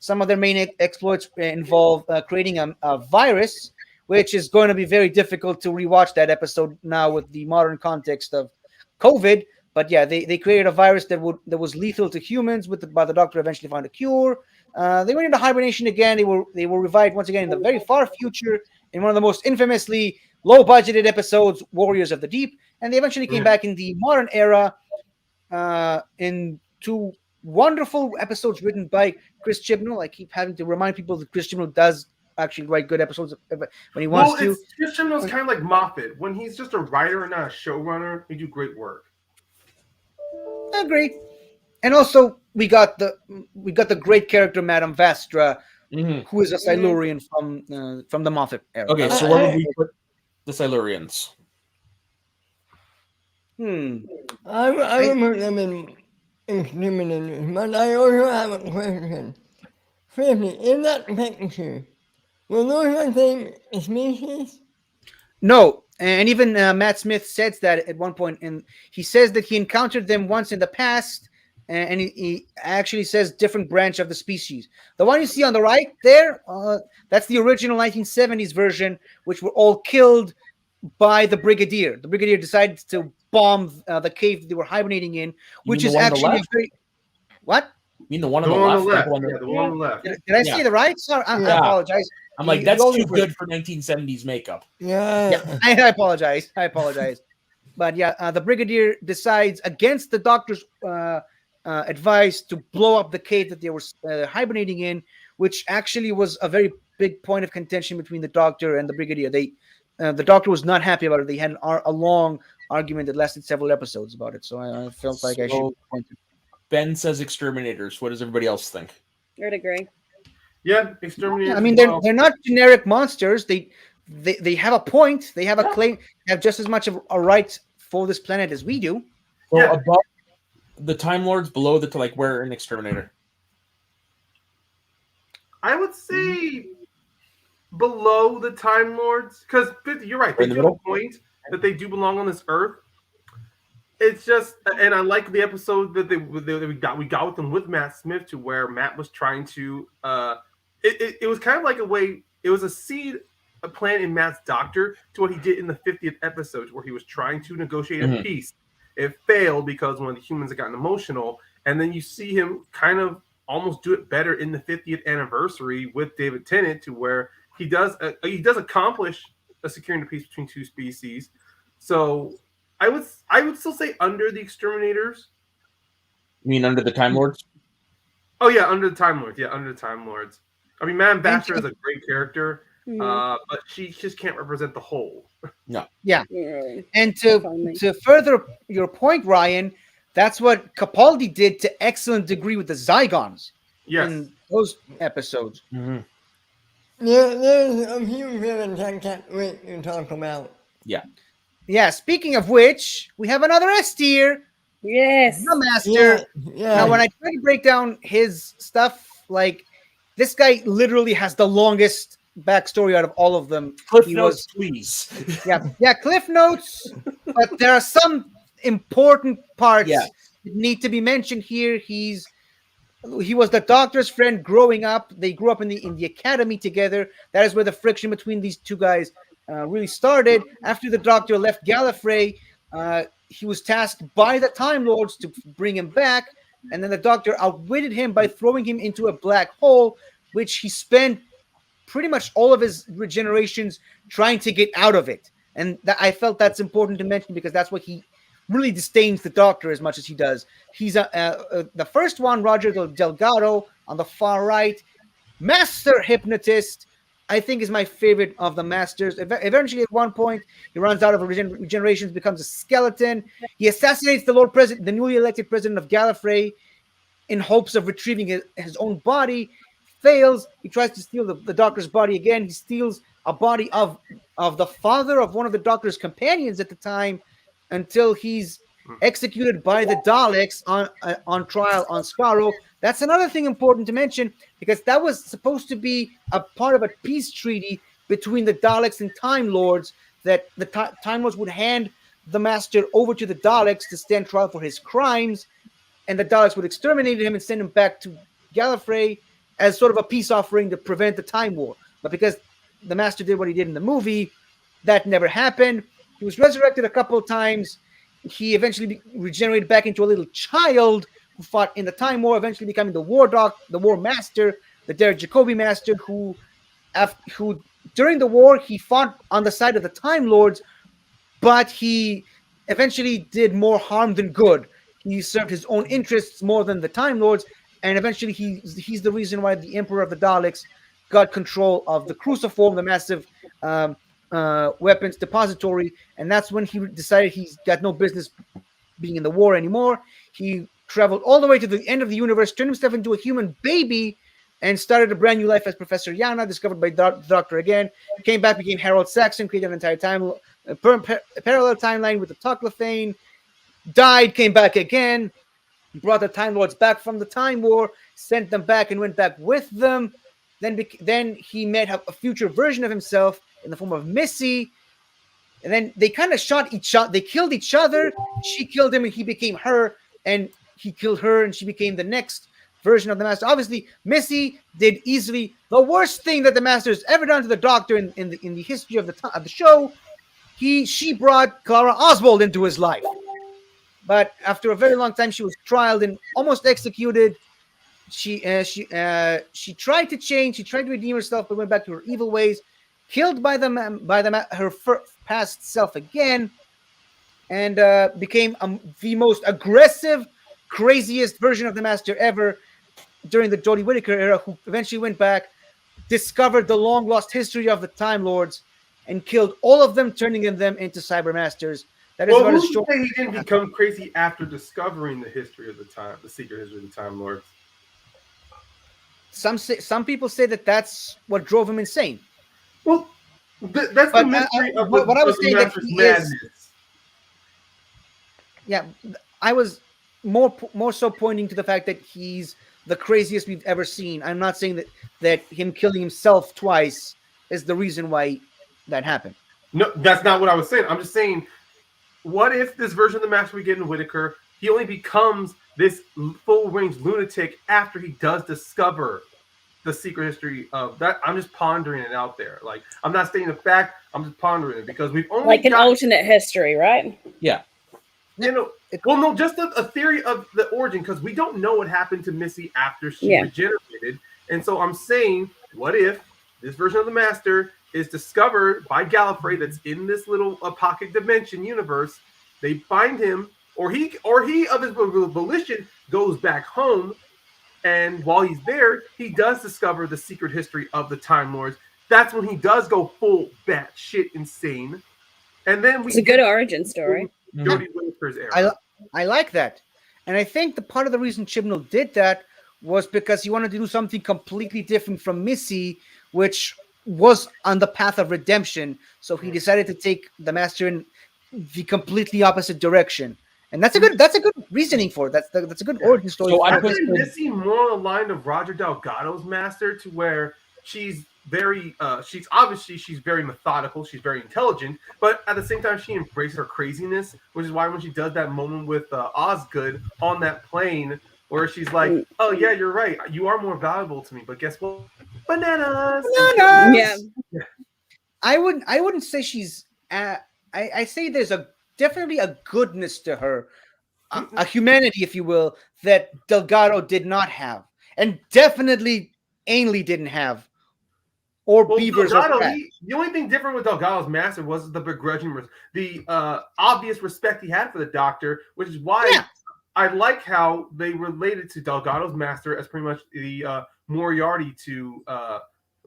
Some of their main exploits involve creating a virus, which is going to be very difficult to rewatch that episode now with the modern context of COVID. But yeah, they created a virus that was lethal to humans, but the doctor eventually found a cure. They went into hibernation again. They were revived once again in the very far future in one of the most infamously low-budgeted episodes, Warriors of the Deep, and they eventually came back in the modern era in two wonderful episodes written by Chris Chibnall. I keep having to remind people that Chris Chibnall does actually write good episodes when he wants to. Chris Chibnall's kind of like Moffat. When he's just a writer and not a showrunner, he do great work. I agree. And also, we got the great character Madame Vastra, who is a Silurian from the Moffat era. Okay, so where would we put the Silurians? I would put them in exterminators, but I also have a question. Firstly, in that picture, were those the same species? No, and even Matt Smith says that at one point, and he says that he encountered them once in the past, and he actually says different branch of the species. The one you see on the right there, that's the original 1970s version, which were all killed by the Brigadier. The Brigadier decided to bomb the cave they were hibernating in, which is actually a very... What? You mean the one on the left? Yeah, the one on the left. Did I say the right? Sorry, I apologize. I'm like, that's too good for 1970s makeup. Yeah. I apologize. But yeah, the Brigadier decides against the doctor's advice to blow up the cave that they were hibernating in, which actually was a very big point of contention between the doctor and the Brigadier. The doctor was not happy about it. They had a long argument that lasted several episodes about it. So I felt like I should point to. Ben says exterminators. What does everybody else think? I would agree. Yeah, exterminators. Yeah, I mean, they're not generic monsters. They have a point. They have a claim. They have just as much of a right for this planet as we do. So above the Time Lords, below the where an exterminator. I would say below the Time Lords, because you're right. They do have a point that they do belong on this Earth. It's just, and I like the episode that we got with them with Matt Smith, to where Matt was trying to. It was kind of like a way. It was a seed, a plan in Matt's doctor to what he did in the 50th episode, where he was trying to negotiate a peace. It failed because one of the humans had gotten emotional, and then you see him kind of almost do it better in the 50th anniversary with David Tennant, to where he does accomplish a securing the peace between two species. So I would still say under the exterminators. You mean under the Time Lords? Oh yeah, under the Time Lords. Yeah, under the Time Lords. I mean, Madame Vastra is a great character, but she just can't represent the whole. No. Yeah. And to further your point, Ryan, that's what Capaldi did to excellent degree with the Zygons in those episodes. Yeah, there's a few villains I can't wait to talk about. Yeah. Yeah, speaking of which, we have another S tier. Yes. The Master. Yeah. Now, when I try to break down his stuff, like, this guy literally has the longest backstory out of all of them. Cliff notes, please. Yeah, Cliff notes, but there are some important parts that need to be mentioned here. He was the doctor's friend growing up. They grew up in the academy together. That is where the friction between these two guys really started. After the doctor left Gallifrey, he was tasked by the Time Lords to bring him back, and then the doctor outwitted him by throwing him into a black hole, which he spent pretty much all of his regenerations trying to get out of it. And I felt that's important to mention, because that's what he really disdains the doctor as much as he does. He's the first one, Roger Delgado, on the far right, master hypnotist. I think is my favorite of the masters. Eventually, at one point, he runs out of regenerations, becomes a skeleton. He assassinates the Lord President, the newly elected president of Gallifrey, in hopes of retrieving his own body. fails. He tries to steal the doctor's body again. He steals a body of the father of one of the doctor's companions at the time, until he's executed by the Daleks on trial on Skaro. That's another thing important to mention, because that was supposed to be a part of a peace treaty between the Daleks and Time Lords, that the Time Lords would hand the Master over to the Daleks to stand trial for his crimes, and the Daleks would exterminate him and send him back to Gallifrey as sort of a peace offering to prevent the Time War. But because the Master did what he did in the movie, that never happened. He was resurrected a couple of times. He eventually regenerated back into a little child who fought in the Time War, eventually becoming the War Master, the Derek Jacobi Master, who during the war he fought on the side of the Time Lords, but he eventually did more harm than good. He served his own interests more than the Time Lords, and eventually he's the reason why the Emperor of the Daleks got control of the Cruciform, the massive weapons depository, and that's when he decided he's got no business being in the war anymore. He traveled all the way to the end of the universe, turned himself into a human baby, and started a brand new life as Professor Yana, discovered by the Doctor again. Came back, became Harold Saxon, created an entire parallel timeline with the Toclafane. Died, came back again, brought the Time Lords back from the Time War, sent them back and went back with them. Then he met a future version of himself in the form of Missy. And then they kind of shot each other. They killed each other. She killed him and he became her. And he killed her and she became the next version of the Master. Obviously, Missy did easily the worst thing that the Master has ever done to the Doctor in the history of the show. She brought Clara Oswald into his life. But after a very long time, she was trialed and almost executed. She tried to change. She tried to redeem herself, but went back to her evil ways. Killed by her past self again, and became the most aggressive, craziest version of the Master ever during the Jodie Whittaker era. Who eventually went back, discovered the long lost history of the Time Lords, and killed all of them, turning them into Cybermasters. That is who say he didn't become crazy after discovering the history of the secret history of the Time Lords? Some people say that's what drove him insane. Well, that's the mystery of what I was saying, that he madness. Yeah, I was more so pointing to the fact that he's the craziest we've ever seen. I'm not saying that him killing himself twice is the reason why that happened. No, that's not what I was saying. I'm just saying, what if this version of the Master we get in Whittaker, he only becomes this full-range lunatic after he does discover the secret history of that? I'm just pondering it out there. Like, I'm not stating the fact, I'm just pondering it, because we've only an alternate history, right? Yeah. Just a theory of the origin, because we don't know what happened to Missy after she regenerated. And so I'm saying, what if this version of the Master is discovered by Gallifrey, that's in this little pocket dimension universe. They find him, or he of his volition goes back home, and while he's there, he does discover the secret history of the Time Lords. That's when he does go full batshit insane, and then it's a good origin story. Jodie Whittaker's era. I like that, and I think the part of the reason Chibnall did that was because he wanted to do something completely different from Missy, which was on the path of redemption. So he decided to take the Master in the completely opposite direction, and that's a good reasoning for it. That's a good origin story. So I put Missy more on the line of Roger Delgado's Master, to where she's very she's very methodical, she's very intelligent, but at the same time she embraces her craziness, which is why when she does that moment with Osgood on that plane, where she's like, "Oh yeah, you're right. You are more valuable to me, but guess what? Bananas." Yeah. I wouldn't say she's. I say there's definitely a goodness to her, a humanity, if you will, that Delgado did not have, and definitely Ainley didn't have, or Beavers. Delgado, the only thing different with Delgado's Master was the begrudging, the obvious respect he had for the Doctor, which is why. Yeah. I like how they related to Delgado's Master as pretty much the Moriarty to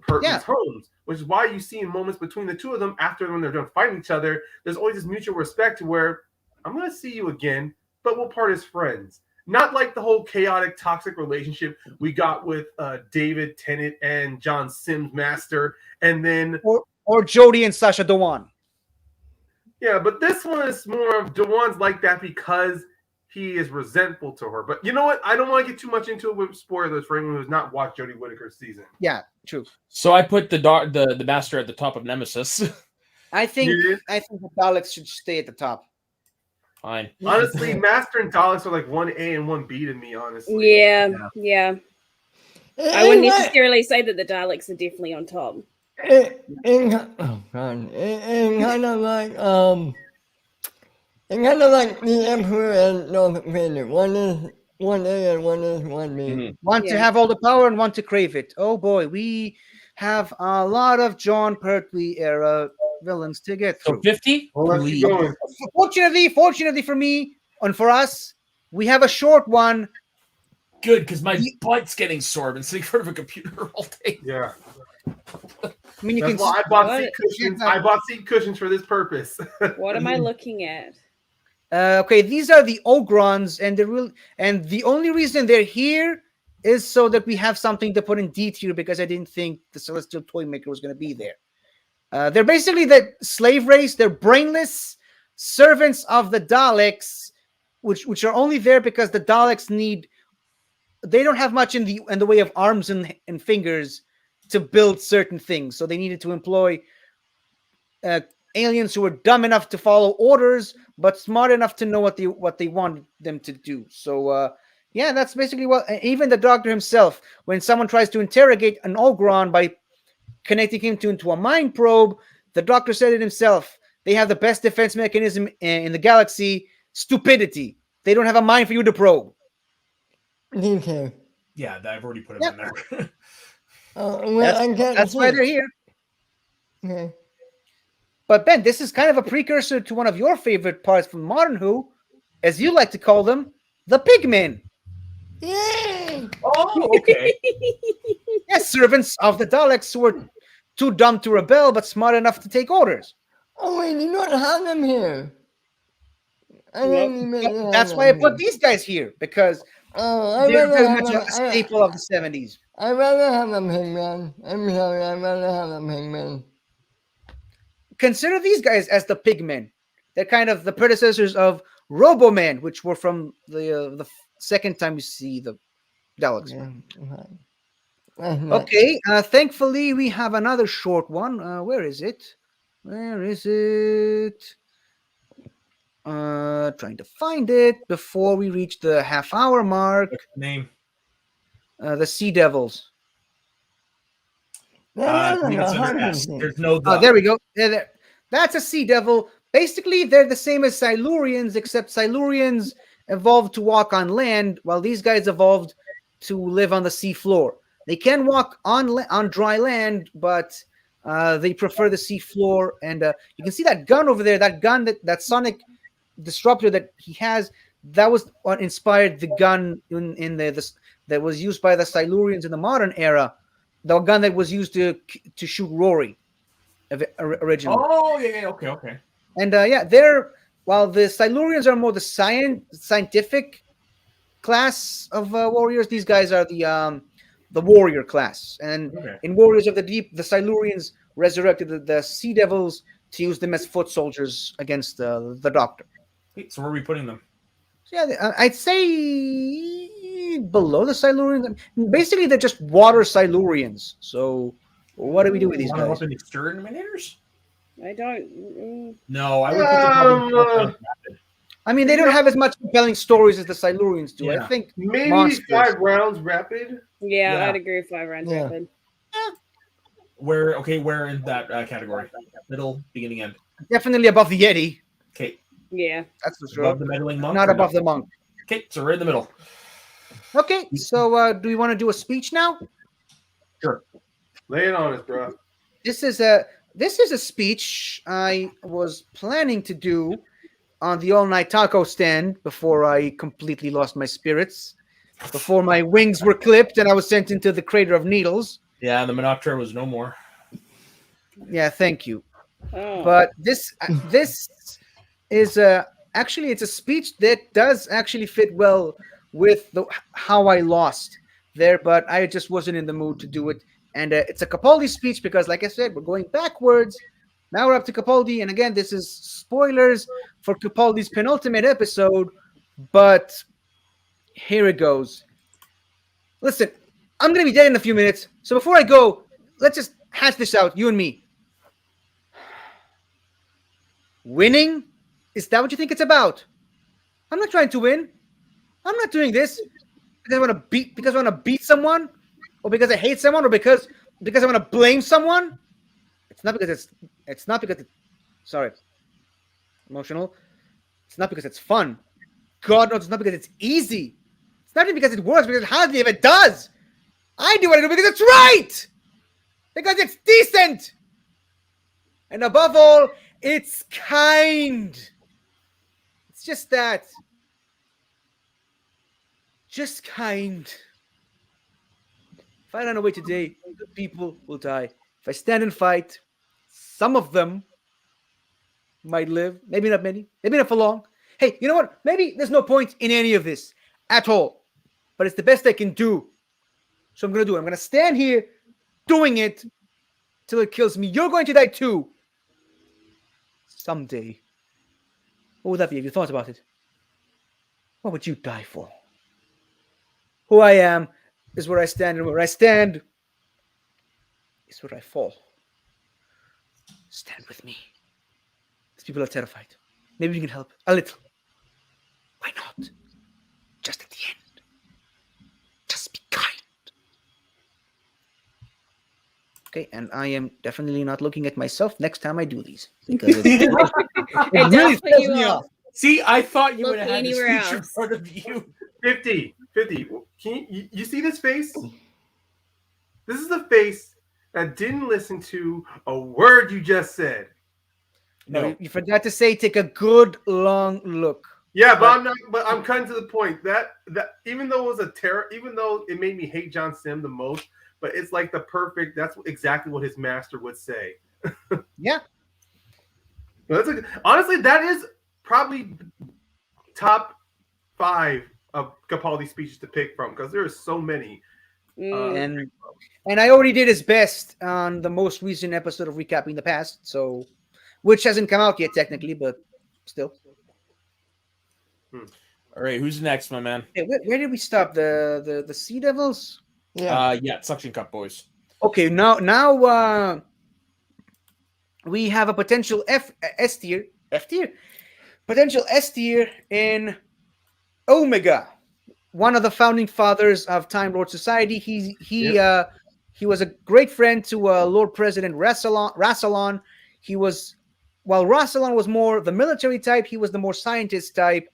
Pertwee Holmes, which is why you see in moments between the two of them, after when they're done fighting each other, there's always this mutual respect to where I'm going to see you again, but we'll part as friends. not like the whole chaotic, toxic relationship we got with David Tennant and John Sims Master, and then or Jodie and Sasha Dewan. Yeah, but this one is more of Dewan's like that because he is resentful to her. But you know what? I don't want to get too much into it with spoilers for anyone who's not watched Jodie Whittaker's season. Yeah, true. So I put the master at the top of Nemesis. I think the Daleks should stay at the top. Fine. Honestly, Master and Daleks are like 1A and 1B to me, honestly. Yeah. I wouldn't necessarily say that the Daleks are definitely on top. It kind of like the Emperor and Darth Vader. One is 1A and one is 1B. One to have all the power and one to crave it. Oh boy, we have a lot of John Pertwee era villains to get through. So 50? Fortunately for me and for us, we have a short one. Good, because my butt's getting sore. I've been sitting in front of a computer all day. Yeah. I mean, I bought seat cushions. I bought seat cushions for this purpose. What am I looking at? Okay, these are the Ogrons, and the only reason they're here is so that we have something to put in D tier because I didn't think the Celestial Toymaker was going to be there. They're basically the slave race. They're brainless servants of the Daleks, which are only there because the Daleks they don't have much in the way of arms and fingers to build certain things, so they needed to employ aliens who were dumb enough to follow orders but smart enough to know what they wanted them to do. So yeah, that's basically what. Even the Doctor himself, when someone tries to interrogate an Ogron by connecting him into a mind probe, the Doctor said it himself. They have the best defense mechanism in the galaxy: stupidity. They don't have a mind for you to probe. Okay. Yeah, I've already put him in there. That's why they're here. Okay. But Ben, this is kind of a precursor to one of your favorite parts from Modern Who, as you like to call them, the Pigmen. Yay! Oh, okay. Yes, servants of the Daleks who were too dumb to rebel but smart enough to take orders. Oh wait, you don't have them here. That's why I put these guys here, because they're very much a staple of the 70s. I'd rather have them Pigmen. I'm sorry, I'd rather have them Pigmen. Consider these guys as the Pigmen. They're kind of the predecessors of Robomen, which were from the second time you see the Daleks. Yeah. Okay, thankfully we have another short one. Where is it? Trying to find it before we reach the half-hour mark. Name? The Sea Devils. There's no. Oh, there we go. That's a Sea Devil. Basically, they're the same as Silurians, except Silurians evolved to walk on land, while these guys evolved to live on the sea floor. They can walk on dry land, but they prefer the sea floor. And you can see that gun over there. That gun, that sonic disruptor that he has, that was what inspired the gun that was used by the Silurians in the modern era. The gun that was used to shoot Rory originally. Oh, yeah, okay. And while the Silurians are more the scientific class of warriors, these guys are the warrior class. And in Warriors of the Deep, the Silurians resurrected the Sea Devils to use them as foot soldiers against the Doctor. So where are we putting them? So yeah, I'd say below the Silurians. Basically, they're just water Silurians. So what do we do with these guys? Weapon exterminators? I don't. No, I would put them. I mean, they don't have as much compelling stories as the Silurians do. Yeah. I think maybe 5 rounds rapid. Yeah, I'd agree with 5 rounds rapid. Where in that category? Middle, beginning, end? Definitely above the Yeti. Okay. Yeah. That's for sure. Above the meddling monk? Not above the monk. Okay, so we're in the middle. Okay, so do we want to do a speech now? Sure. Lay it on us, bro. This is a speech I was planning to do on the all-night taco stand before I completely lost my spirits, before my wings were clipped and I was sent into the crater of needles. Yeah, the Monoptera was no more. Yeah, thank you. Oh. But this is actually it's a speech that does actually fit well with how I lost there, but I just wasn't in the mood to do it. And it's a Capaldi speech because, like I said, we're going backwards. Now we're up to Capaldi, and again, this is spoilers for Capaldi's penultimate episode, but here it goes. Listen, I'm gonna be dead in a few minutes, so before I go, let's just hash this out, you and me. Winning? Is that what you think it's about? I'm not trying to win. I'm not doing this because I want to beat someone, or because I hate someone, or because I want to blame someone. It's not because sorry, emotional. It's not because it's fun. God knows it's not because it's easy. It's not even because it works, because it hardly ever does. I do what I do because it's right. Because it's decent. And above all, it's kind. It's just that. Just kind. If I run away today, good people will die. If I stand and fight, some of them might live. Maybe not many. Maybe not for long. Hey, you know what? Maybe there's no point in any of this at all. But it's the best I can do. So I'm going to do it. I'm going to stand here doing it till it kills me. You're going to die too. Someday. What would that be? Have you thought about it? What would you die for? Who I am is where I stand, and where I stand is where I fall. Stand with me. These people are terrified. Maybe you can help a little. Why not? Just at the end. Just be kind. Okay, and I am definitely not looking at myself next time I do these. Because it really does put throws you me off. off. See, I thought you Look would have had this anywhere feature else. part of you. 50. Can you see this face? This is the face that didn't listen to a word you just said. No. You forgot to say take a good long look. Yeah, but I'm cutting to the point. That even though it was even though it made me hate John Sim the most, but it's like the perfect. That's exactly what his master would say. Yeah. Honestly, that is probably top 5 of Capaldi speeches to pick from, because there are so many. And I already did his best on the most recent episode of Recapping the Past, so which hasn't come out yet technically, but still. All right, who's next, my man? Hey, where did we stop? The Sea Devils? Yeah, Suction Cup boys. Okay, now we have a potential S tier potential S tier in Omega, one of the founding fathers of Time Lord Society. He was a great friend to Lord President Rassilon. While Rassilon was more the military type, he was the more scientist type.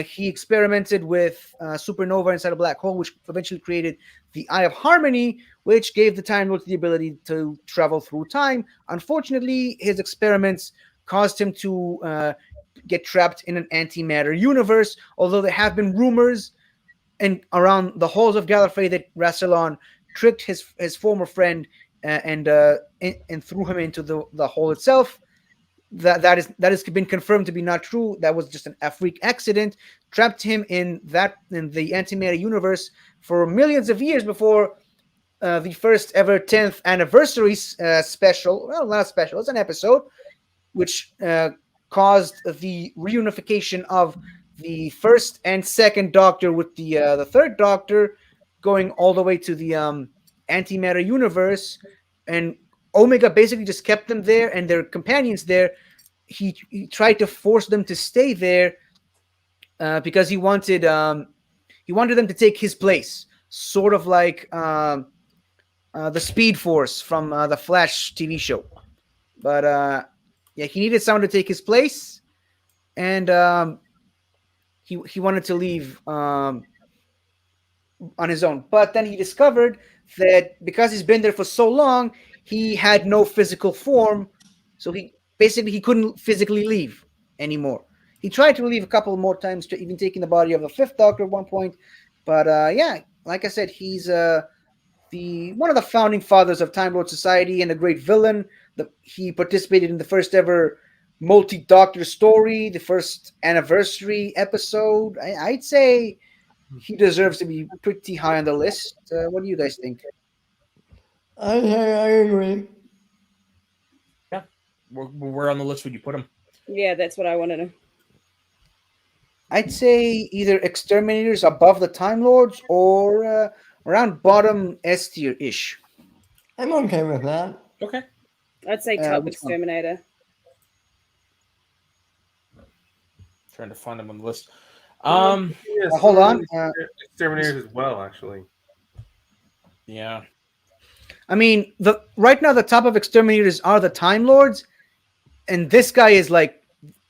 He experimented with supernova inside a black hole, which eventually created the Eye of Harmony, which gave the Time Lords the ability to travel through time. Unfortunately, his experiments caused him to get trapped in an antimatter universe, although there have been rumors around the halls of Gallifrey that Rassilon tricked his former friend and threw him into the hole itself. That has been confirmed to be not true. That was just a freak accident. Trapped him in the antimatter universe for millions of years before the first ever 10th anniversary special. Well, not a special. It's an episode which caused the reunification of the first and second Doctor with the third Doctor, going all the way to the antimatter universe, and Omega basically just kept them there and their companions there. He tried to force them to stay there because he wanted them to take his place, sort of like the Speed Force from the Flash TV show. But yeah, he needed someone to take his place, and he wanted to leave on his own. But then he discovered that because he's been there for so long, he had no physical form, so he couldn't physically leave anymore. He tried to leave a couple more times, to even taking the body of the fifth Doctor at one point. But yeah, like I said, he's one of the founding fathers of Time Lord Society and a great villain. He participated in the first ever multi-Doctor story, the first anniversary episode. I'd say he deserves to be pretty high on the list. What do you guys think? I agree. Yeah. Where on the list would you put him? Yeah, that's what I want to know. I'd say either Exterminators above the Time Lords or around bottom S tier ish. I'm okay with that. Okay. I'd say top which one? Exterminator. Trying to find him on the list. Yes, hold on. Exterminators as well, actually. Yeah. I mean, right now the top of Exterminators are the Time Lords, and this guy is like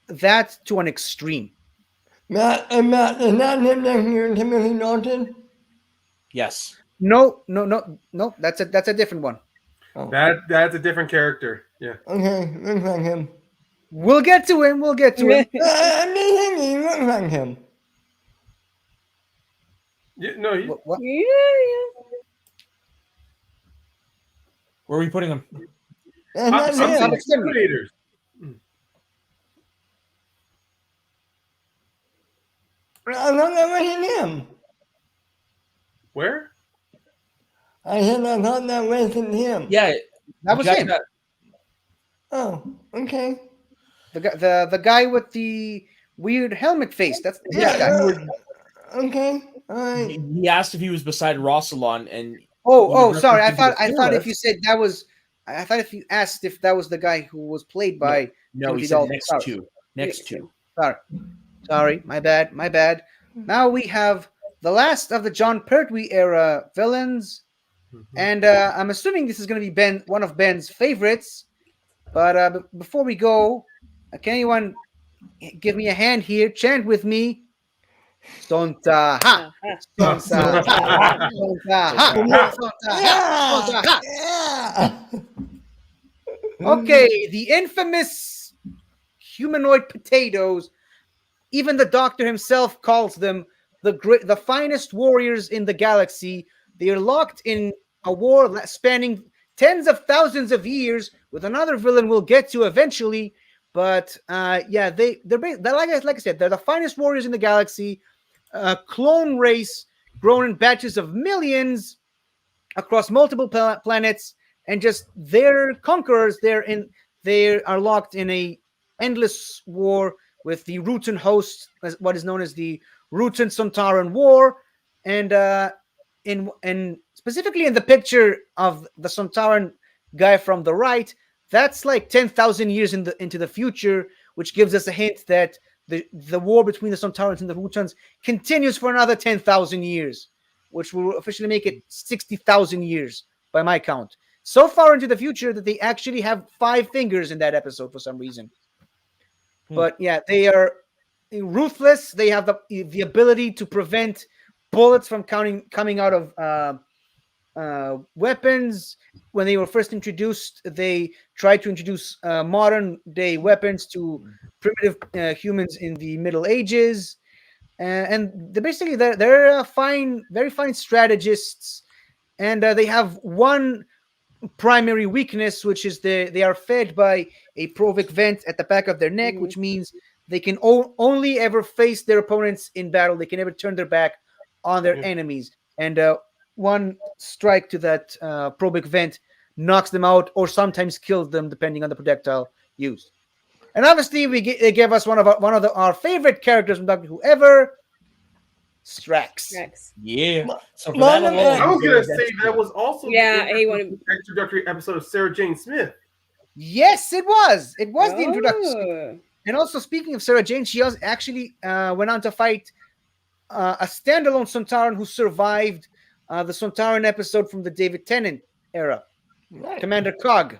that to an extreme. Matt, is that him next to Timothy Norton? Yes. No. That's a different one. Oh. That's a different character. Yeah. Okay, looks like him. We'll get to him. I'm just thinking, he looks like him. Yeah, no, What? Yeah. Where are we putting him? That's I'm not saying him. Exterminators. I thought that wasn't him. Where? I said I thought that wasn't him. Yeah. That was Jack- him. Oh, okay. The guy with the weird helmet face. That's his guy. Okay. All right. He asked if he was beside Rossalon, and Oh, you sorry. I referenced him thought before. if you said that was, I thought if you asked if that was the guy who was played by. No, Timothy he said Dalton. next Sorry. two. Next two. Sorry, my bad. Now we have the last of the John Pertwee era villains, and I'm assuming this is going to be one of Ben's favorites. But before we go, can anyone give me a hand here? Chant with me. Sonta ha, Sonta ha, Sonta ha, Sonta ha, Sonta ha. Yeah. Okay, the infamous humanoid potatoes. Even the Doctor himself calls them the finest warriors in the galaxy. They are locked in a war spanning tens of thousands of years with another villain we'll get to eventually. But yeah, they're like I said, they're the finest warriors in the galaxy. A clone race grown in batches of millions across multiple planets, and just their conquerors. They are locked in a endless war with the Rutan host, what is known as the Rutan Sontaran War, and specifically in the picture of the Sontaran guy from the right, that's like 10,000 years into the future, which gives us a hint that the war between the Sontarans and the Rutans continues for another 10,000 years, which will officially make it 60,000 years by my count. So far into the future that they actually have 5 fingers in that episode for some reason. But yeah, they are ruthless. They have the ability to prevent bullets from coming out of weapons. When they were first introduced, they tried to introduce modern day weapons to primitive humans in the Middle Ages, and they're very fine strategists, and they have one primary weakness, which is they are fed by a Provic vent at the back of their neck, which means they can only ever face their opponents in battle. They can never turn their back on their enemies, and one strike to that Provic vent knocks them out, or sometimes kills them, depending on the projectile used. And obviously, they gave us one of our favorite characters from Doctor Who ever, Strax. Yeah. So for Mom that and alone, I was gonna say that was also he introductory episode of Sarah Jane Smith. Yes, it was. It was the introduction. And also, speaking of Sarah Jane, she actually went on to fight a standalone Sontaran who survived the Sontaran episode from the David Tennant era, Right. Commander Cog.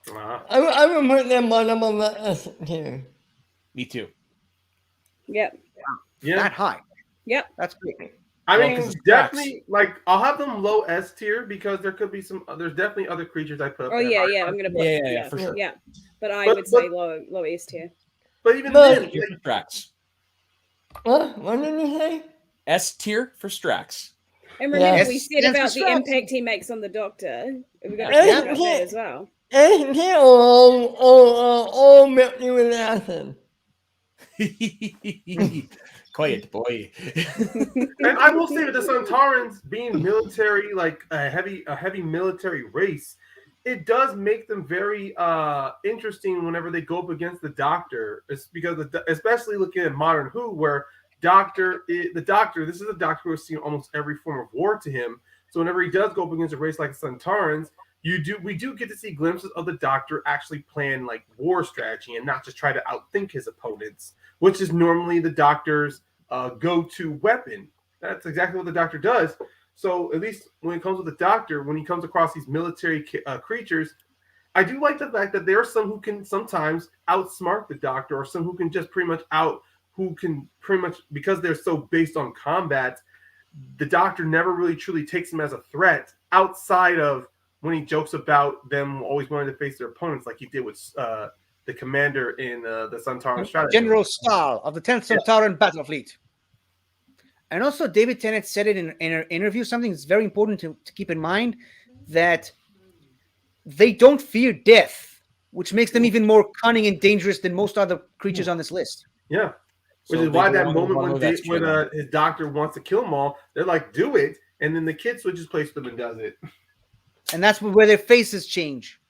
I would put them bottom of the S tier. me too. Yep. Yeah, That high. Yep. That's great. I Well, mean, 'cause it's definitely. Like, I'll have them low S tier because there could be some. There's definitely other creatures I put up. Oh there yeah, higher. yeah. I'm gonna put Yeah, for sure. Yeah, but I But- would say low S tier. But even But- then, Tier for Strax. What did you say? S tier for Strax. And remember, Yes. we said Yes, about the Strax. impact he makes on the Doctor. We've got to Yeah. talk about that as well. S tier or milky with acid? Quiet, boy. And I will say that the Santarans being military, like a heavy military race, it does make them very interesting whenever they go up against the Doctor. It's because especially looking at modern Who, where the Doctor, this is a Doctor who has seen almost every form of war to him. So whenever he does go up against a race like the Santarans, we do get to see glimpses of the Doctor actually plan like war strategy and not just try to outthink his opponents, which is normally the Doctor's go-to weapon. That's exactly what the Doctor does. So at least when it comes with the Doctor, when he comes across these military creatures, I do like the fact that there are some who can sometimes outsmart the Doctor, or some who can just because they're so based on combat, the Doctor never really truly takes them as a threat outside of when he jokes about them always wanting to face their opponents, like he did with the commander in the Santaran strategy. General Stahl of the 10th Santaran Battle Fleet. And also, David Tennant said it in an interview, something that's very important to keep in mind, that they don't fear death, which makes them even more cunning and dangerous than most other creatures on this list. Yeah. Which is why that moment when his Doctor wants to kill them all, they're like, do it. And then the kid switches place with them and does it. And that's where their faces change,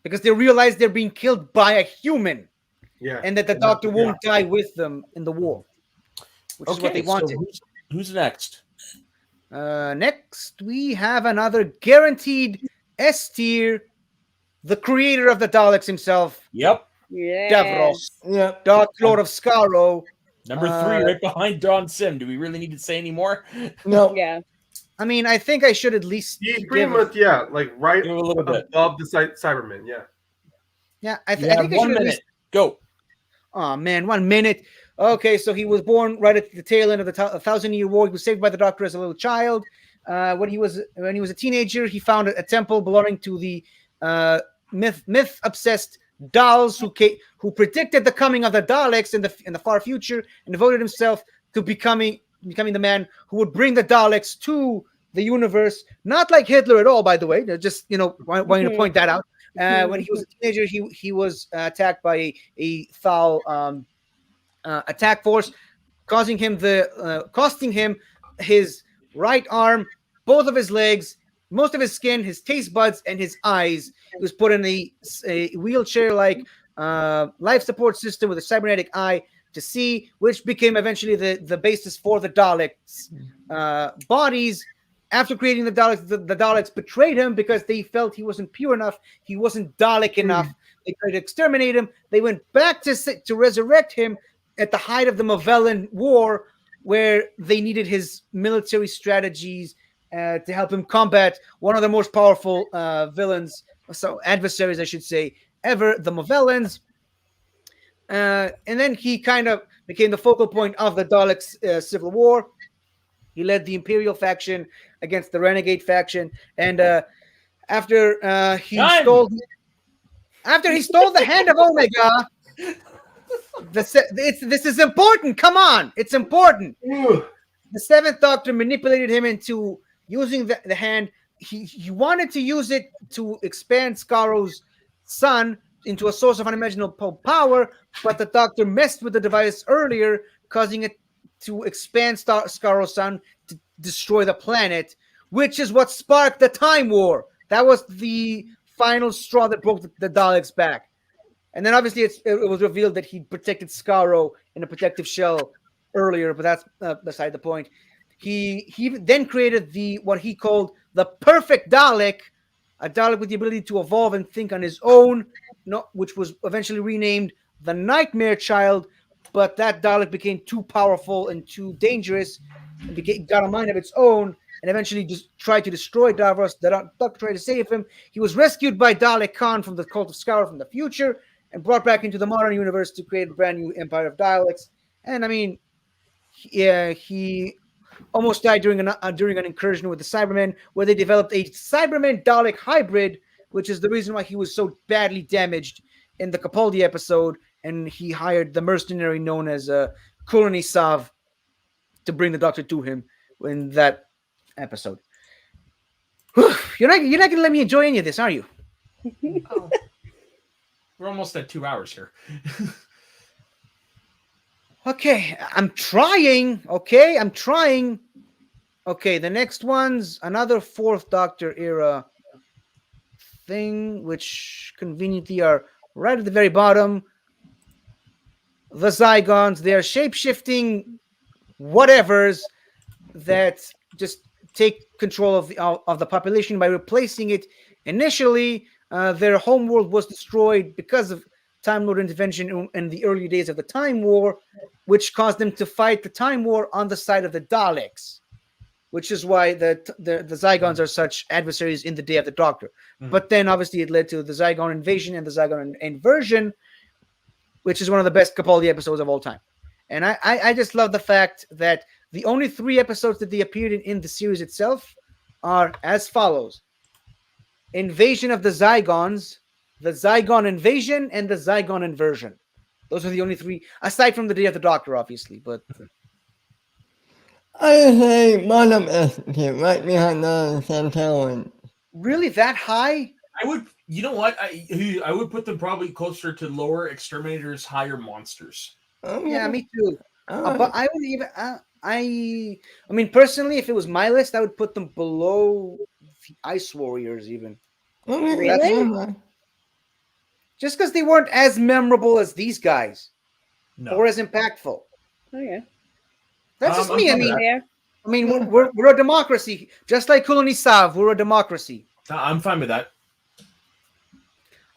because they realize they're being killed by a human. Yeah. And that the Doctor won't die with them in the war, which is what they wanted. So who's next? Next, we have another guaranteed S tier, the creator of the Daleks himself. Yep. Yeah. Davros. Yep. Dark Lord of Skaro. Number 3, right behind Don Sim. Do we really need to say any more? No. Yeah. I mean, I think I should at least He's pretty much, like right give a little bit above the Cybermen, yeah. Yeah, I think I should 1 minute. at least... Go. Oh, man, 1 minute. Okay, so he was born right at the tail end of the 1,000-year war. He was saved by the Doctor as a little child. When he was a teenager, he found a temple belonging to the myth-obsessed dolls who predicted the coming of the Daleks in the far future, and devoted himself to becoming the man who would bring the Daleks to the universe. Not like Hitler at all, by the way. Just wanting to point that out. When he was a teenager, he was attacked by a foul attack force, costing him his right arm, both of his legs, most of his skin, his taste buds, and his eyes. He was put in a wheelchair-like life support system with a cybernetic eye to see, which became eventually the basis for the Daleks' bodies. After creating the Daleks, the Daleks betrayed him because they felt he wasn't pure enough. He wasn't Dalek enough. They tried to exterminate him. They went back to resurrect him at the height of the Mavellan War, where they needed his military strategies to help him combat one of the most powerful adversaries, I should say, ever, the Mavellans. And then he kind of became the focal point of the Daleks' civil war. He led the Imperial faction against the Renegade faction, and after he stole the hand of Omega, this is important. Come on, it's important. The Seventh Doctor manipulated him into using the hand. He wanted to use it to expand Skaro's sun into a source of unimaginable power, but the Doctor messed with the device earlier, causing it to expand Skaro's sun to destroy the planet, which is what sparked the Time War. That was the final straw that broke the Daleks' back. And then obviously it was revealed that he protected Skaro in a protective shell earlier, but that's beside the point. He then created what he called the perfect Dalek, a Dalek with the ability to evolve and think on his own, which was eventually renamed the Nightmare Child. But that Dalek became too powerful and too dangerous, and got a mind of its own, and eventually just tried to destroy Davros. The Doctor tried to save him. He was rescued by Dalek Khan from the cult of Skaro from the future, and brought back into the modern universe to create a brand new Empire of Daleks. And I mean, he almost died during an incursion with the Cybermen, where they developed a Cyberman Dalek hybrid, which is the reason why he was so badly damaged in the Capaldi episode. And he hired the mercenary known as Kulani Sav to bring the Doctor to him in that episode. You're not going to let me enjoy any of this, are you? We're almost at 2 hours here. Okay, I'm trying. Okay, I'm trying. Okay, the next one's another Fourth Doctor era thing, which conveniently are right at the very bottom. The Zygons, they are shape-shifting whatevers that just take control of the population by replacing it. Initially, their homeworld was destroyed because of Time Lord intervention in the early days of the Time War, which caused them to fight the Time War on the side of the Daleks, which is why the Zygons are such adversaries in the Day of the Doctor. But then, obviously, it led to the Zygon invasion and the Zygon inversion, which is one of the best Capaldi episodes of all time. And I just love the fact that the only 3 episodes that they appeared in the series itself are as follows: Invasion of the Zygons, the Zygon invasion, and the Zygon inversion. Those are the only 3, aside from the Day of the Doctor, obviously. But I say bottom execute right behind the Santellan. really, that high? I would, you know what? I would put them probably closer to lower exterminators, higher monsters. Yeah, me too. Alright. But I would even I mean, personally, if it was my list, I would put them below the Ice Warriors even. Okay, Really? okay. Just because they weren't as memorable as these guys No. or as impactful. Okay. That's just I'm me. I fine with mean, that. Yeah. I mean, we're a democracy, just like Colony Sav. We're a democracy. I'm fine with that.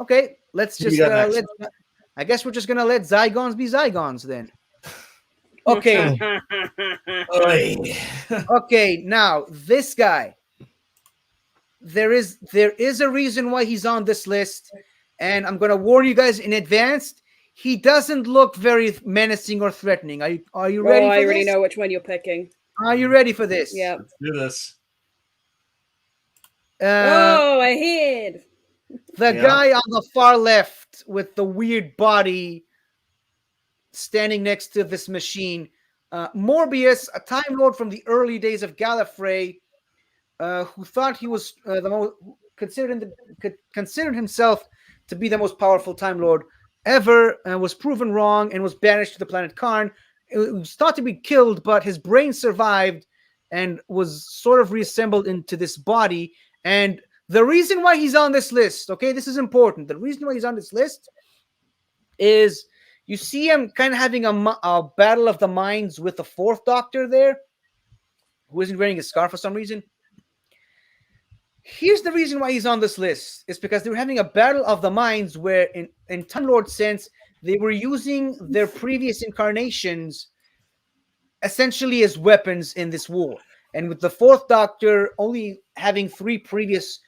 Okay, let's Who we just got next? I guess we're just gonna let Zygons be Zygons then. Okay, Oy. okay. Now this guy, there is a reason why he's on this list, and I'm gonna warn you guys in advance. He doesn't look very menacing or threatening. Are you ready? Oh, for I already this? know which one you're picking. Are you ready for this? Yep. Let's do this. Oh, I hid. The Yeah. guy on the far left with the weird body standing next to this machine. Morbius, a Time Lord from the early days of Gallifrey, who thought he was the most considered himself to be the most powerful Time Lord ever, was proven wrong and was banished to the planet Karn. It was thought to be killed, but his brain survived and was sort of reassembled into this body. And the reason why he's on this list, okay, this is important. The reason why he's on this list is you see him kind of having a battle of the minds with the Fourth Doctor there, who isn't wearing a scarf for some reason. Here's the reason why he's on this list. It's because they were having a battle of the minds where in Time Lord sense, they were using their previous incarnations essentially as weapons in this war. And with the Fourth Doctor only having 3 previous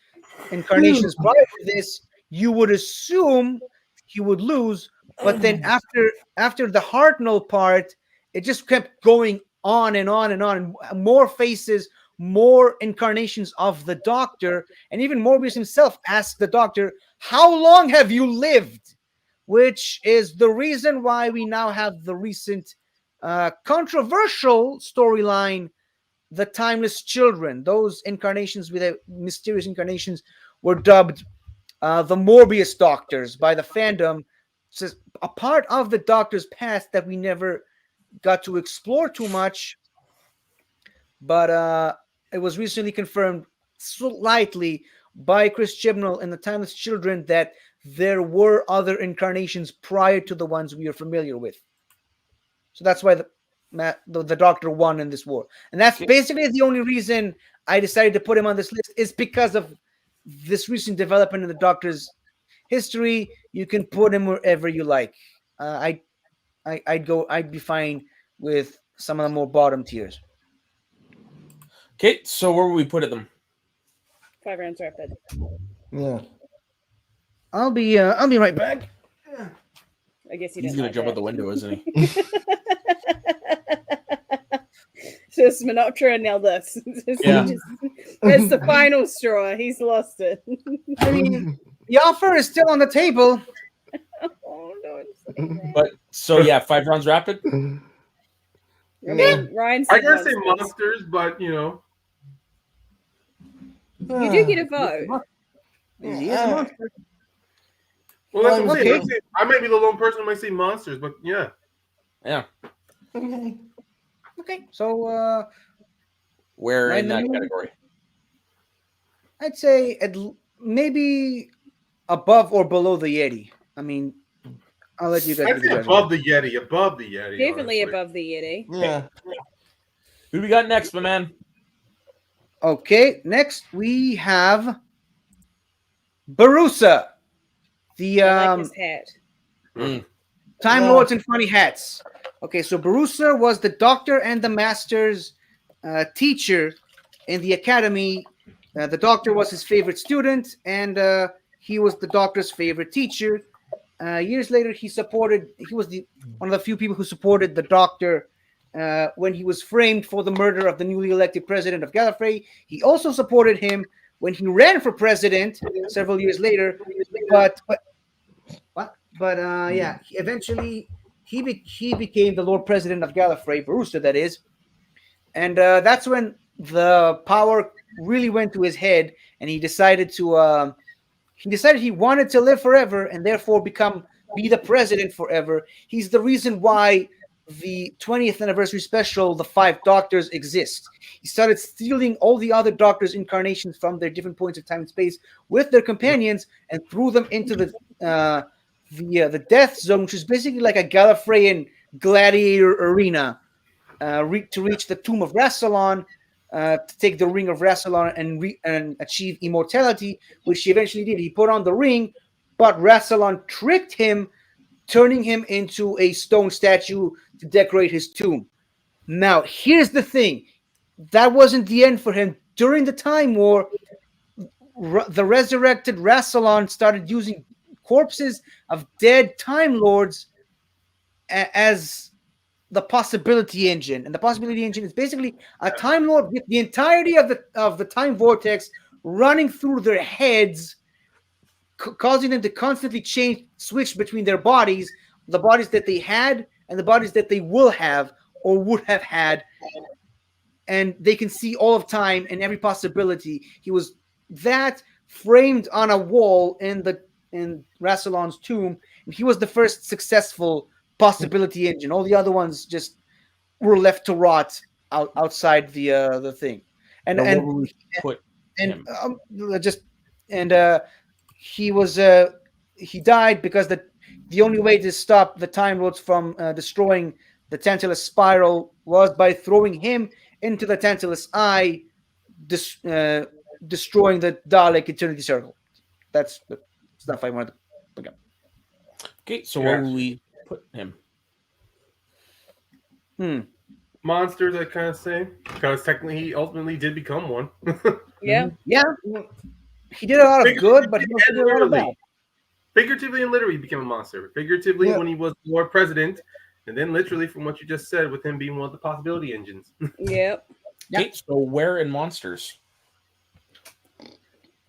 incarnations prior to this, you would assume he would lose. But then after the Hartnell part, it just kept going on and on and on. More faces, more incarnations of the Doctor, and even Morbius himself asked the Doctor, "How long have you lived?" Which is the reason why we now have the recent controversial storyline, the Timeless Children. Those incarnations with the mysterious incarnations were dubbed the Morbius Doctors by the fandom. So a part of the Doctor's past that we never got to explore too much, but it was recently confirmed slightly by Chris Chibnall in the Timeless Children that there were other incarnations prior to the ones we are familiar with. So that's why the Doctor won in this war. And that's basically the only reason I decided to put him on this list, is because of this recent development in the Doctor's history. You can put him wherever you like. I'd be fine with some of the more bottom tiers. Okay, so where will we put them? 5 rounds rapid. Yeah. I'll be right back. I guess you He's didn't. gonna like jump that. out the window, isn't he? Just Minotaur and now this. Yeah. It's the final straw. He's lost it. I mean, the offer is still on the table. Oh, don't say that. But so yeah, 5 rounds rapid. Ryan I said gotta say monsters. monsters, but you know, You do get a vote. He is a monster. well, that's what I'm Okay. saying. I might be the lone person who might say monsters, but yeah. Yeah. Okay. Okay, so Where right in that middle, category? I'd say maybe above or below the Yeti. I mean, I'll let you guys I'd be the say judge. above the Yeti. Above the Yeti. Definitely honestly. above the Yeti. Yeah. Who we got next, my man? Okay, next we have Barusa, the I like his hat. Time Yeah. Lords in funny hats. Okay, so Barusa was the doctor and the master's teacher in the academy. The doctor was his favorite student, and he was the doctor's favorite teacher. Years later, he was one of the few people who supported the doctor when he was framed for the murder of the newly elected president of Gallifrey. He also supported him when he ran for president several years later. But eventually he became the Lord President of Gallifrey, Barusta, that is, and that's when the power really went to his head, and he decided he wanted to live forever and therefore be the president forever. He's the reason why the 20th anniversary special, The Five Doctors, exists. He started stealing all the other Doctors' incarnations from their different points of time and space with their companions and threw them into the Death Zone, which is basically like a Gallifreyan gladiator arena, to reach the Tomb of Rassilon, to take the Ring of Rassilon and achieve immortality, which he eventually did. He put on the ring, but Rassilon tricked him, turning him into a stone statue to decorate his tomb. Now, here's the thing. That wasn't the end for him. During the Time War, the resurrected Rassilon started using corpses of dead Time Lords as the possibility engine, and the possibility engine is basically a Time Lord with the entirety of the time vortex running through their heads, causing them to constantly switch between their bodies, the bodies that they had and the bodies that they will have or would have had, and they can see all of time and every possibility. He was that framed on a wall in Rassilon's tomb, and he was the first successful possibility engine. All the other ones just were left to rot outside the thing. And Now, and where would we put and him? just and he was he died because the only way to stop the Time Lords from destroying the Tantalus Spiral was by throwing him into the Tantalus Eye, destroying the Dalek Eternity Circle. That's the stuff I wanted to bring up. Okay, so where will we put him? Monsters, I kind of say, because technically he ultimately did become one. Yeah. Yeah, he did a lot of good, but he also did a lot of bad. Figuratively and literally, he became a monster. Figuratively, when he was Lord President, and then literally, from what you just said, with him being one of the possibility engines. Yep. Okay, so where in Monsters?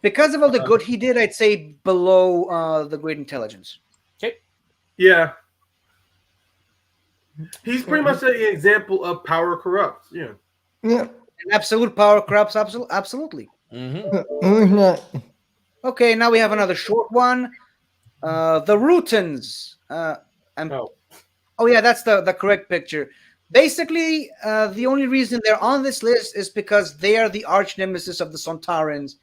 Because of all the good he did, I'd say below the Great Intelligence. Okay. Yeah. He's pretty much an example of power corrupts. Yeah. Yeah. And absolute power corrupts absolutely. Who's not? Okay, now we have another short one. The Rutans. Oh yeah, that's the correct picture. Basically, the only reason they're on this list is because they are the arch nemesis of the Sontarans.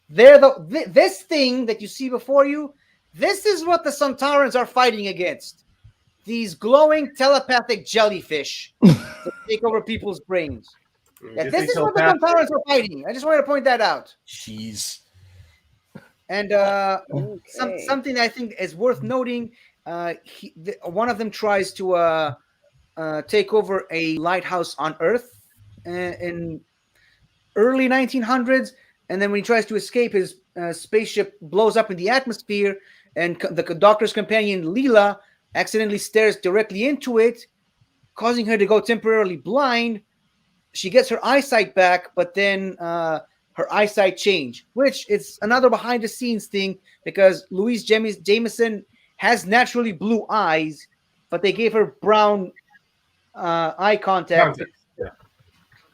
They're this thing that you see before you. This is what the Sontarans are fighting against. These glowing telepathic jellyfish that take over people's brains. Yeah, this is what the Sontarans are fighting. I just wanted to point that out. Jeez. And something I think is worth noting. One of them tries to take over a lighthouse on Earth in early 1900s, and then when he tries to escape, his spaceship blows up in the atmosphere, and the Doctor's companion Leela accidentally stares directly into it, causing her to go temporarily blind. She gets her eyesight back, but then her eyesight changed, which is another behind the scenes thing because Louise Jameson has naturally blue eyes, but they gave her brown eye contact.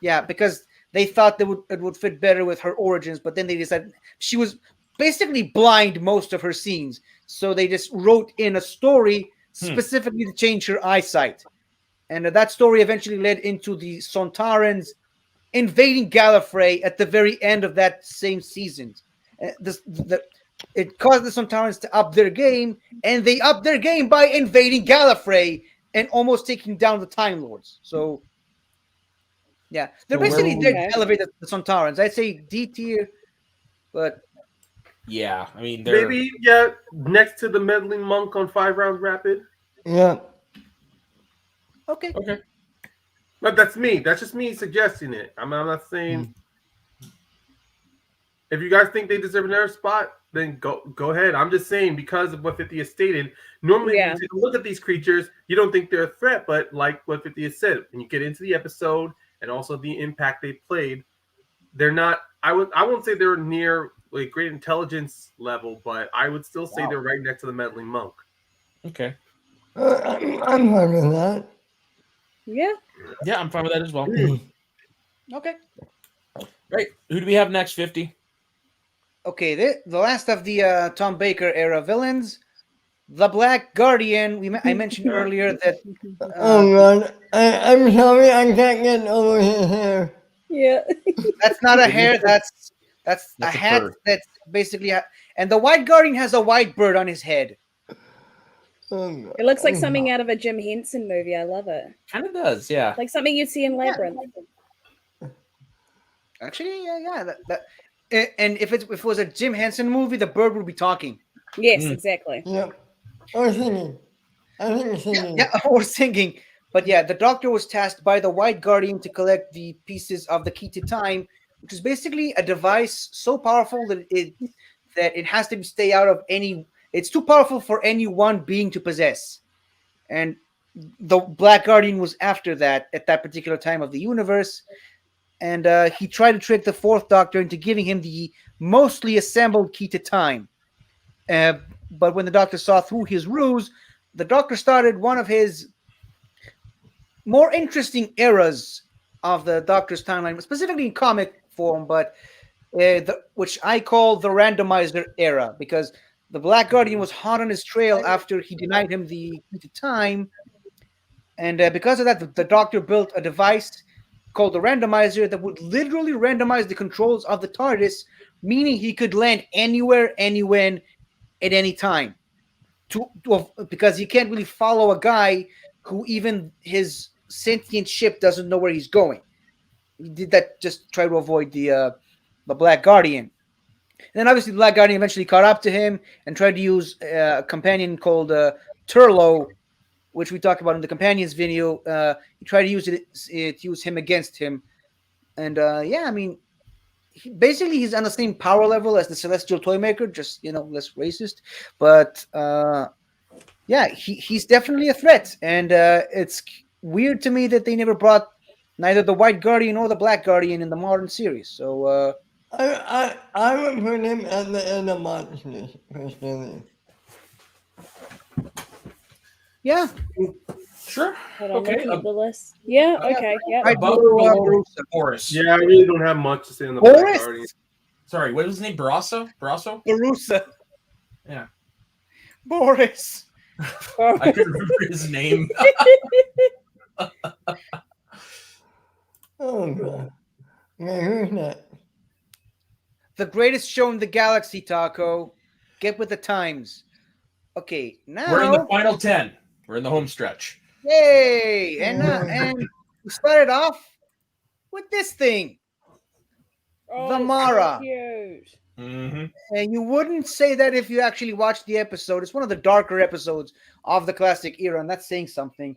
Yeah, because they thought it would fit better with her origins, but then they decided she was basically blind most of her scenes, so they just wrote in a story specifically to change her eyesight. and that story eventually led into the Sontarans invading Gallifrey at the very end of that same season. It caused the Sontarans to up their game, and they upped their game by invading Gallifrey and almost taking down the Time Lords. So, yeah, they're So basically where- there to elevate the Sontarans. I'd say D tier, but Yeah, I mean, they're Maybe next to the meddling monk on 5 Round Rapid. Yeah. okay. But that's me. That's just me suggesting it. I'm not saying. If you guys think they deserve another spot, then go ahead. I'm just saying because of what 50 has stated. Normally, when you take a look at these creatures, you don't think they're a threat, but like what 50 has said, when you get into the episode and also the impact they played, they're not. I won't say they're near like great intelligence level, but I would still say they're right next to the meddling monk. okay. I'm fine with that. Yeah. Yeah, I'm fine with that as well. Okay. Right. Who do we have next? 50. Okay, the last of the Tom Baker era villains, the Black Guardian. I mentioned earlier that. Oh god, I'm sorry, I can't get over his hair. Yeah. That's not a hair. That's a a hat. bird. That's basically. And the White Guardian has a white bird on his head. Oh, God. It looks like something out of a Jim Henson movie. I love it. Kind of does, yeah. Like something you'd see in Labyrinth. Actually, yeah. And if it was a Jim Henson movie, the bird would be talking. Yes, exactly. Yep. Or singing. I think singing. Yeah, or singing. But yeah, the Doctor was tasked by the White Guardian to collect the pieces of the key to time, which is basically a device so powerful that it has to stay out of any. It's too powerful for any one being to possess, and the Black Guardian was after that at that particular time of the universe, and he tried to trick the Fourth Doctor into giving him the mostly assembled key to time. But when the Doctor saw through his ruse, the Doctor started one of his more interesting eras of the Doctor's timeline, specifically in comic form, but which I call the randomizer era, because the Black Guardian was hot on his trail after he denied him the key to time. And because of that, the Doctor built a device called the randomizer that would literally randomize the controls of the TARDIS, meaning he could land anywhere, anywhen, at any time. Because you can't really follow a guy who even his sentient ship doesn't know where he's going. He did that just try to avoid the Black Guardian. And then obviously the Black Guardian eventually caught up to him and tried to use a companion called Turlo, which we talked about in the companions video. He tried to use him against him. And yeah, I mean, basically he's on the same power level as the Celestial Toymaker, just, less racist. But yeah, he's definitely a threat. And it's weird to me that they never brought neither the White Guardian or the Black Guardian in the modern series. So I would put him at the end of Monsters, personally. yeah, Sure. Hold on, Okay. looking at the list. Yeah, okay, yeah. Above Boris. Boris. Yeah, I really don't have much to say on the Boris? Black Guardian. Sorry, what was his name? Barroso? Barroso? Barusa. Yeah. Boris. I couldn't remember his name. Oh, God. Okay, who's that? The greatest show in the galaxy, Taco. Get with the times. Okay, now We're in the final 10. We're in the home stretch. yay! And we started off with this thing, Oh, the it's so Mara. cute. Mm-hmm. And you wouldn't say that if you actually watched the episode. It's one of the darker episodes of the classic era, and that's saying something.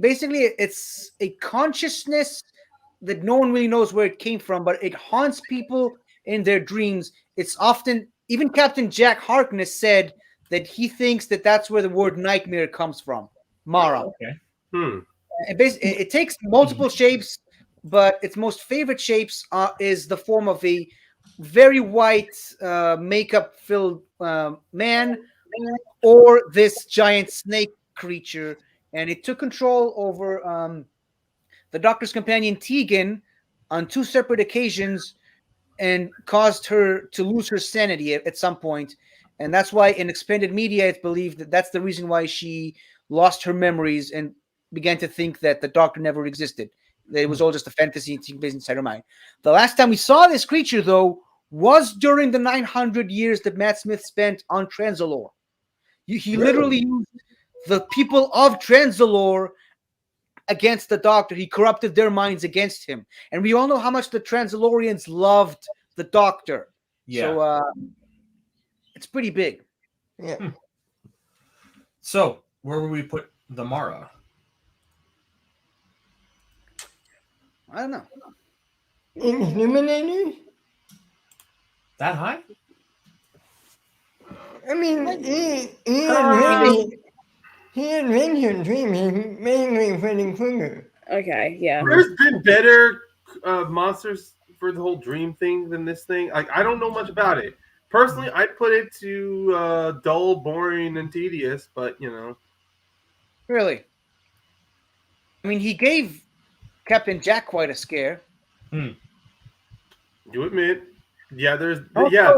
Basically, it's a consciousness that no one really knows where it came from, but it haunts people in their dreams. It's often, even Captain Jack Harkness said that he thinks that that's where the word nightmare comes from. Mara. Okay. It takes multiple shapes, but its most favorite shapes is the form of a very white makeup-filled man or this giant snake creature. And it took control over the Doctor's companion Tegan on 2 separate occasions and caused her to lose her sanity at some point. And that's why in expanded media, it's believed that that's the reason why she lost her memories and began to think that the Doctor never existed. That it was all just a fantasy based inside her mind. The last time we saw this creature, though, was during the 900 years that Matt Smith spent on Transalore. He literally used the people of Transalore against the Doctor. He corrupted their minds against him. And we all know how much the Transalorians loved the Doctor. Yeah. So it's pretty big. Yeah. So where would we put the Mara? I don't know. Illuminator? That high? I mean, he invented dreaming mainly Freddy Krueger. Okay, yeah. There's been better monsters for the whole dream thing than this thing. Like, I don't know much about it. Personally, I'd put it to dull, boring, and tedious, but, you know. Really? I mean, he gave Captain Jack quite a scare. You admit. Yeah, there's... Also, yeah.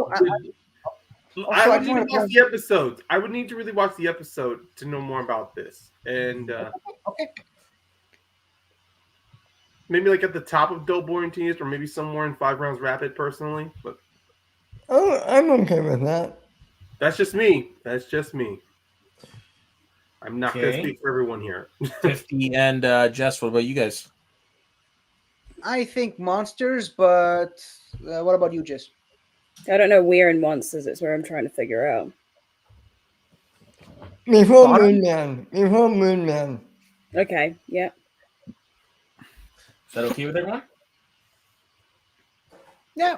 I would just need to wanna watch the episodes. I would need to really watch the episode to know more about this. And Okay. maybe like at the top of dull, boring, tedious, or maybe somewhere in 5 rounds rapid, personally. But Oh, I'm okay with that. that's just me. That's just me. I'm not going to Okay. speak for everyone here. 50 and Jess, what about you guys? I think monsters, but what about you, Jess? I don't know where in monsters. It's where I'm trying to figure out. Before Bottom? Moonman. Before Moonman. Okay, yeah. Is that okay with everyone? Yeah.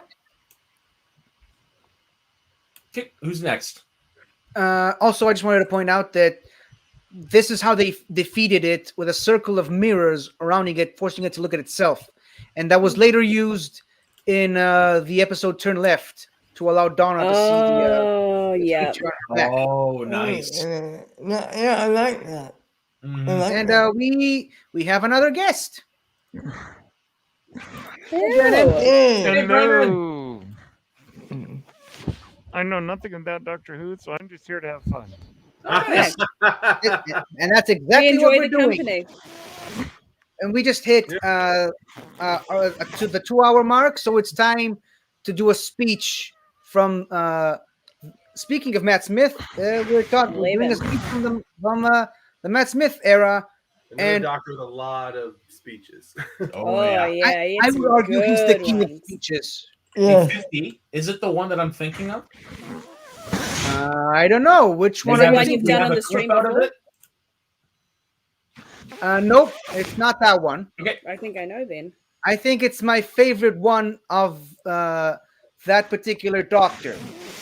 Okay, who's next? Also, I just wanted to point out that this is how they defeated it, with a circle of mirrors surrounding it, forcing it to look at itself. And that was later used in the episode Turn Left to allow Donna to see Oh, the yeah. creature on her back. Oh, nice. Yeah, I like that. Mhm. I like And that. we have another guest. Ew. Hey. Hello. I know nothing about Doctor Who, so I'm just here to have fun. Okay. And that's We exactly what enjoy we're the doing. company. And we just hit to the 2-hour mark, so it's time to do a speech from. Speaking of Matt Smith, we're doing a speech from the Matt Smith era. Another And- doctor with a lot of speeches. Oh, yeah. he I had would some argue he's the good king of ones. speeches. Yeah. 50. Is it the one that I'm thinking of? I don't know which one. Is it I'm one thinking you've done of. on the stream out of before? it? Nope, it's not that one. I think I know then. I think it's my favorite one of that particular doctor.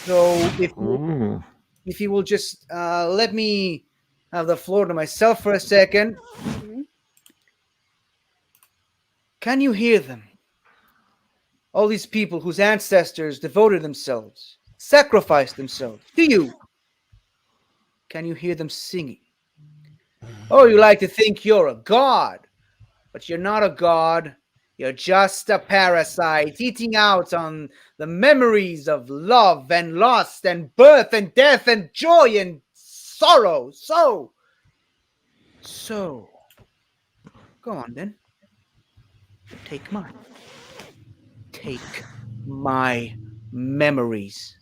So if you will just let me have the floor to myself for a second. Mhm. Can you hear them? All these people whose ancestors devoted themselves, sacrificed themselves to you. Can you hear them singing? Oh, you like to think you're a god, but you're not a god. You're just a parasite eating out on the memories of love and loss and birth and death and joy and sorrow. So, go on then. Take mine. Take my memories.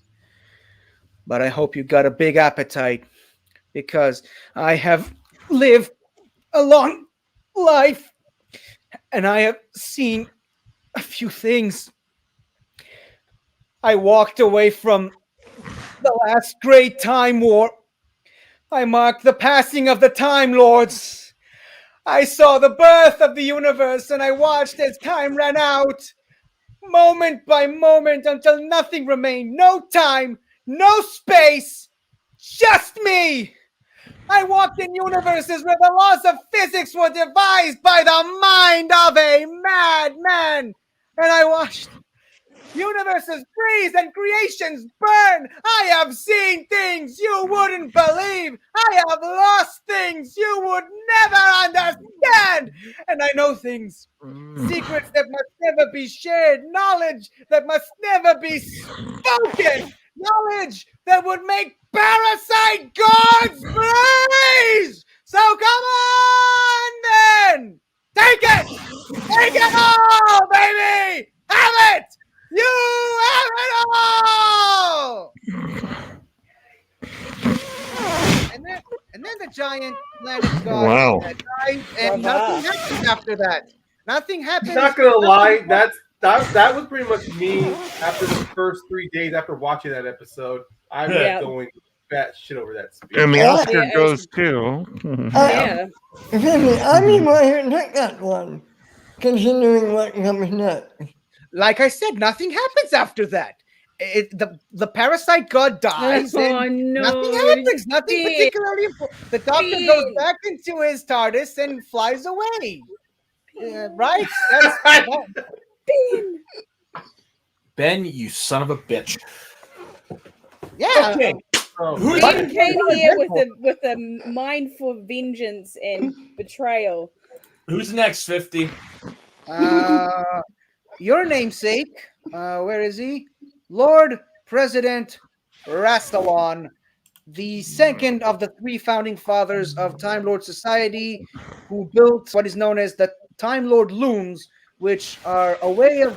But I hope you got a big appetite, because I have lived a long life and I have seen a few things. I walked away from the last great Time War. I marked the passing of the Time Lords. I saw the birth of the universe, and I watched as time ran out, moment by moment, until nothing remained. No time, no space, just me. I walked in universes where the laws of physics were devised by the mind of a madman. And I watched universes freeze and creations burn. I have seen things you wouldn't believe. I have lost things you would never understand. And I know things, secrets that must never be shared, knowledge that must never be spoken, knowledge that would make parasite gods freeze. So come on planet god Wow. dies, and nothing happens after that. Nothing happens. Not gonna lie, nothing- that was pretty much me after the first 3 days after watching that episode. I was Yeah. going bat shit over that speech. And the Oscar Yeah, goes too. Yeah. Really, I'm the one who took that one, considering what comes next. Like I said, nothing happens after that. The parasite god dies, Oh, and no, nothing happens. Nothing Ben. particularly important. The doctor goes back into his TARDIS and flies away. Right? That's Ben, you son of a bitch. yeah. Okay. Who's Ben came here with a mind for vengeance and betrayal. Who's next, 50? Your namesake. Where is he? Lord President Rastalon, the second of the three founding fathers of Time Lord Society, who built what is known as the Time Lord Looms, which are a way of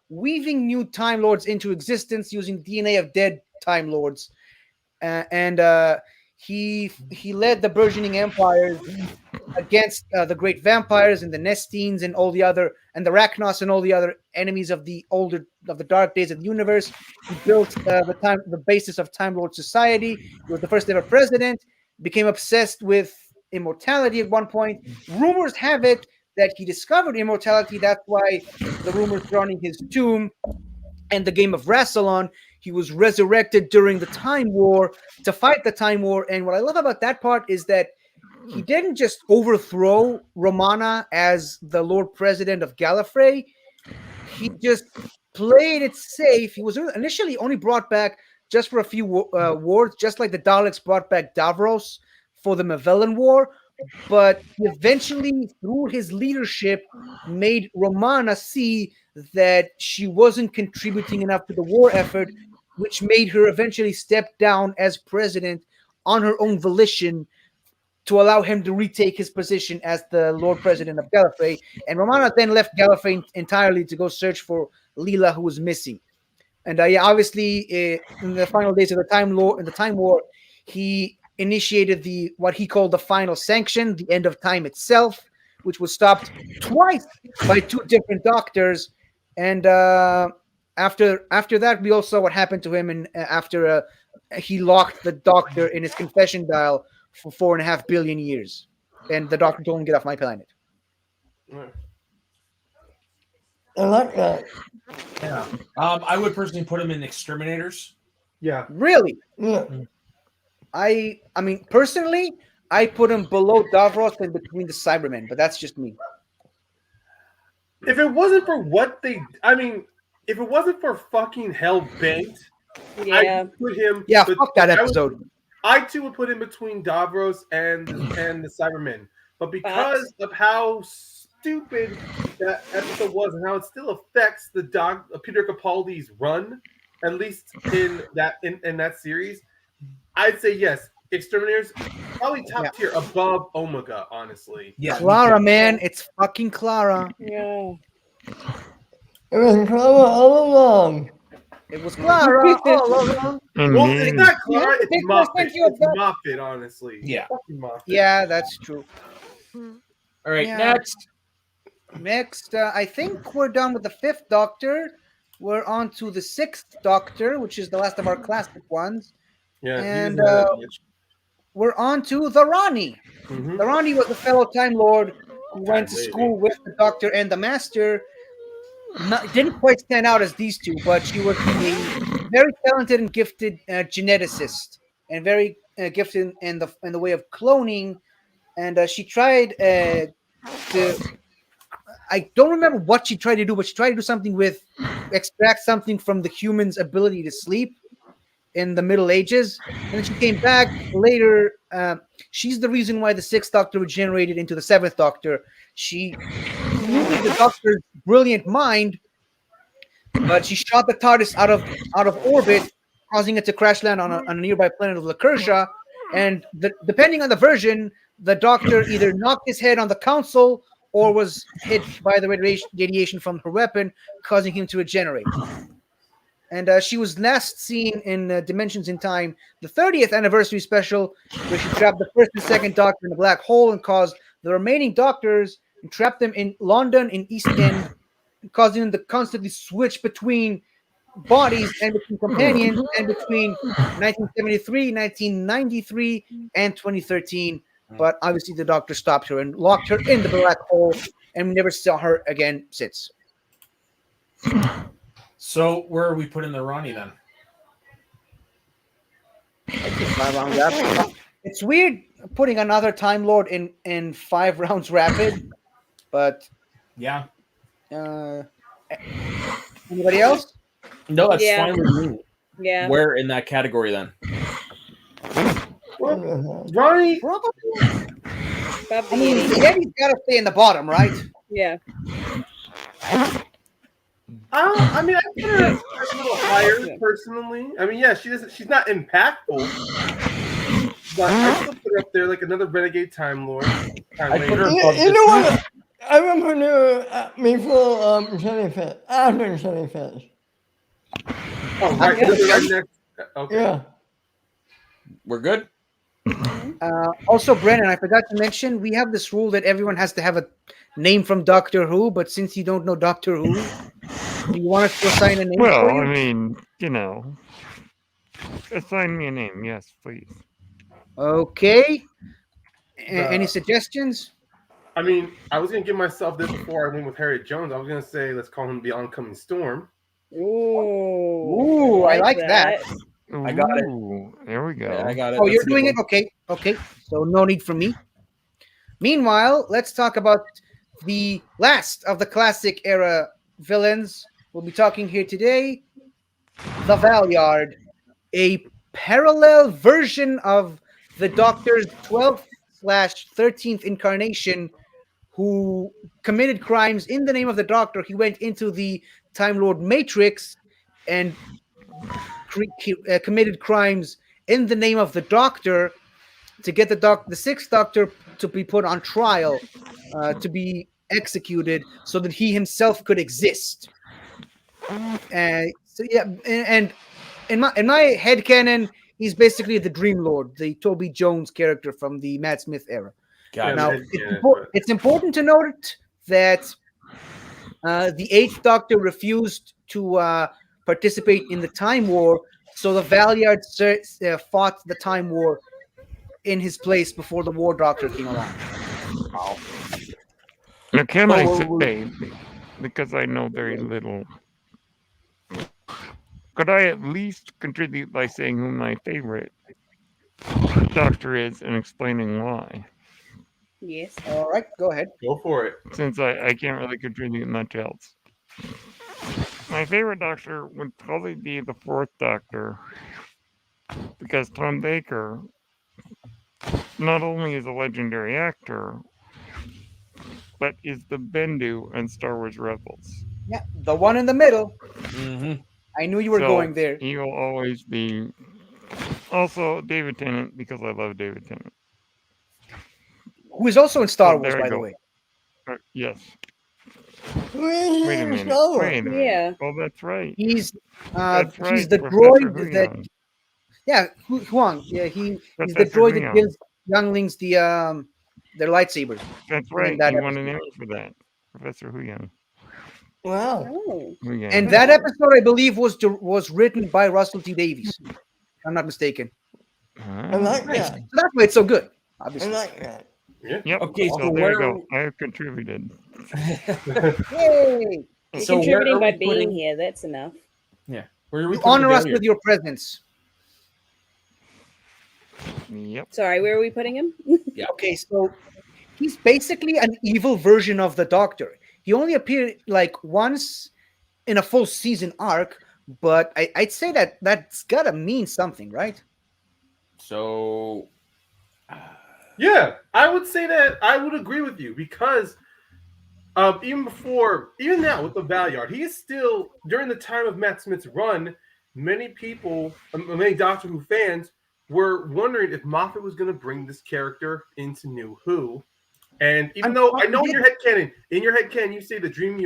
weaving new Time Lords into existence using DNA of dead Time Lords. He led the burgeoning empires against the great vampires and the Nestines and all the other, and the Rachnos and all the other enemies of the dark days of the universe. He built the basis of Time Lord Society. He was the first ever president. Became obsessed with immortality at one point. Rumors have it that he discovered immortality. That's why the rumors surrounding his tomb and the game of Rassilon. He was resurrected during the Time War to fight the Time War. And what I love about that part is that he didn't just overthrow Romana as the Lord President of Gallifrey. He just played it safe. He was initially only brought back just for a few wars, just like the Daleks brought back Davros for the Magellan War. But he eventually, through his leadership, made Romana see that she wasn't contributing enough to the war effort, which made her eventually step down as president on her own volition to allow him to retake his position as the Lord President of Gallifrey. And Romana then left Gallifrey entirely to go search for Leela, who was missing. And obviously, in the final days of the Time War, he initiated what he called the final sanction, the end of time itself, which was stopped twice by two different doctors. And after that, we all saw what happened to him. And after he locked the doctor in his confession dial for 4.5 billion years, and the doctor told him, "Get off my planet." I like that. Yeah. I would personally put him in Exterminators. Yeah. Really? Yeah. I mean, personally, I put him below Davros and between the Cybermen, but that's just me. If it wasn't for if it wasn't for fucking Hellbent, Yeah. I'd put him. Yeah, fuck that episode. I too would put him between Davros and the Cybermen, but because of how stupid that episode was and how it still affects the Peter Capaldi's run, at least in that series, I'd say yes. Exterminators probably top tier above Omega, honestly. Yeah, Clara, man, it's fucking Clara. Yeah. It was Clara all along. It was Clara all along. Well, it's not Clara, Big it's Moffat. percent you It's have- Moffat, honestly. Yeah. Fucking Moffat. Yeah, that's true. All right, Yeah. next. I think we're done with the 5th Doctor. We're on to the 6th Doctor, which is the last of our classic ones. Yeah, And we're on to the Rani. Mhm. The Rani was a fellow Time Lord who went to school with the Doctor and the Master. Didn't quite stand out as these two, but she was a very talented and gifted geneticist, and very gifted in the way of cloning. And she tried to. I don't remember what she tried to do, but she tried to do something with extract something from the human's ability to sleep in the Middle Ages. And then she came back later. She's the reason why the 6th Doctor regenerated into the 7th Doctor. She knew the Doctor's brilliant mind, but she shot the TARDIS out of orbit, causing it to crash land on a nearby planet of Lacursha. And depending on the version, the Doctor either knocked his head on the Council or was hit by the radiation from her weapon, causing him to regenerate. And she was last seen in Dimensions in Time, the 30th anniversary special, where she trapped the first and second Doctor in a black hole and caused the remaining Doctors and trapped them in London in East End, causing them to constantly switch between bodies and between companions and between 1973, 1993, and 2013. But obviously, the Doctor stopped her and locked her in the black hole, and we never saw her again since. So where are we putting the Ronnie then? It's weird putting another Time Lord in 5 rounds rapid, but Yeah. Anybody else? No, that's Yeah. fine with me. Yeah. Where in that category then? Well, Ronnie, Probably. Above I the mean, Yeti. Yeti's got to stay in the bottom, right? Yeah. I mean, I put her a little higher personally. I mean, yeah, she's not impactful, but I still put her up there like another Renegade Time Lord. I put her You, above you know this. what? I would put her before Jellyfish. After Jellyfish. Oh, right, Yeah. right next. Okay. Yeah. We're good? Also, Brennan, I forgot to mention, we have this rule that everyone has to have a name from Doctor Who, but since you don't know Doctor Who, do you want us to assign a name Well, for you? I mean, assign me a name. Yes, please. Okay. Any suggestions? I mean, I was gonna give myself this before I went with Harriet Jones. I was gonna say, let's call him the oncoming storm. Ooh, I like that. I got it. Ooh, there we go. Yeah, I got it. Oh, That's you're a good doing it? one. Okay. So no need for me. Meanwhile, let's talk about the last of the classic era villains. We'll be talking here today. The Valyard, a parallel version of the Doctor's 12th/13th incarnation, who committed crimes in the name of the Doctor. He went into the Time Lord Matrix and committed crimes in the name of the Doctor to get the Sixth Doctor to be put on trial, to be executed, so that he himself could exist. So yeah, and in my headcanon, he's basically the Dream Lord, the Toby Jones character from the Matt Smith era. Got Now, it. it's important to note that the Eighth Doctor refused to participate in the Time War, so the Valyard fought the Time War in his place before the War Doctor came along. Now, can I Oh, say, because I know very little, could I at least contribute by saying who my favorite Doctor is and explaining why? Yes. All right, go ahead. Go for it. Since I can't really contribute much else. My favorite Doctor would probably be the Fourth Doctor, because Tom Baker not only is a legendary actor, but is the Bendu in Star Wars Rebels. Yeah, the one in the middle. Mm-hmm. I knew you were going there. He will always be. Also, David Tennant, because I love David Tennant. Who is also in Star So Wars, there you by the go. way. Yes. Wait Wait a minute. Wait a minute. Yeah. Oh, that's right. He's That's right. he's the Professor droid that Huyon. Huang. Yeah, he's the Professor droid that Huyon. gives younglings their lightsabers. That's in right. that He won an episode. Emmy for that. Professor Huyon. Wow. Oh. Huyon. And that episode, I believe, was written by Russell T Davies. If I'm not mistaken. I like Nice. that. So that's why it's so good. I Obviously. like that. Yeah. Yep. Okay, so so there you where- go. I have contributed. Yay! You're So where contributing are by we being putting- here. That's enough. Yeah. Where are we You putting honor the us Valyard? with your presence. Yep. Sorry, where are we putting him? Okay, so he's basically an evil version of the Doctor. He only appeared like once in a full season arc, but I'd say that's gotta mean something, right? So Yeah, I would say that I would agree with you because even now with the Valyard, he is still during the time of Matt Smith's run. Many people, many Doctor Who fans, were wondering if Moffat was going to bring this character into New Who. And even though I know in your headcanon, you say the Dream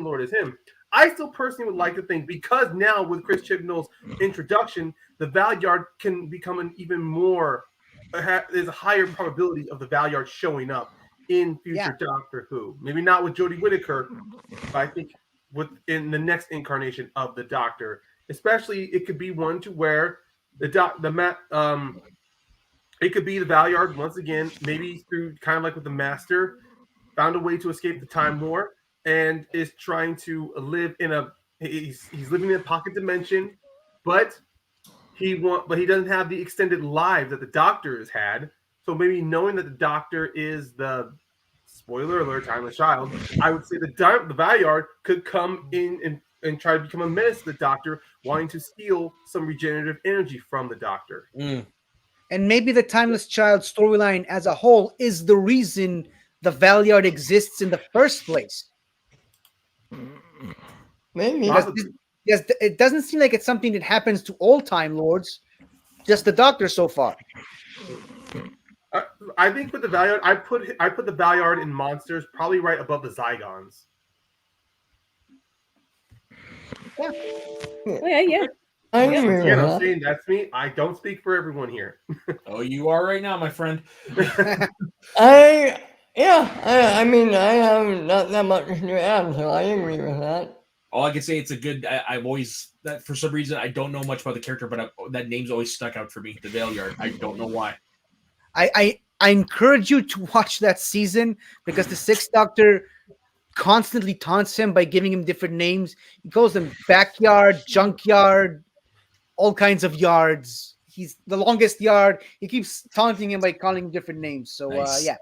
Lord is him. I still personally would like to think, because now with Chris Chibnall's introduction, the Valyard can become an even more. There's a higher probability of the Valyard showing up in future Doctor Who. Maybe not with Jodie Whittaker, but I think in the next incarnation of the Doctor, especially it could be one to where it could be the Valyard once again, maybe through kind of like with the Master, found a way to escape the Time War and is trying to live in he's living in a pocket dimension, but he doesn't have the extended lives that the Doctor has had. So maybe knowing that the Doctor is the spoiler alert, timeless child, I would say the Valyard could come in and try to become a menace to the Doctor, wanting to steal some regenerative energy from the Doctor. And maybe the Timeless Child storyline as a whole is the reason the Valyard exists in the first place. Maybe. Yes, it doesn't seem like it's something that happens to all Time Lords, just the Doctor so far. I think with the Valyard, I put the Valyard in monsters probably right above the Zygons. Yeah. Yeah. I'm saying that's me. I don't speak for everyone here. Oh, you are right now, my friend. I mean, I have not that much to add, so I agree with that. All I can say, it's a good. I've always that for some reason I don't know much about the character, but that name's always stuck out for me. The Valyard. I don't know why. I encourage you to watch that season because the Sixth Doctor constantly taunts him by giving him different names. He calls them backyard, junkyard, all kinds of yards. He's the longest yard. He keeps taunting him by calling him different names. So nice. Yeah.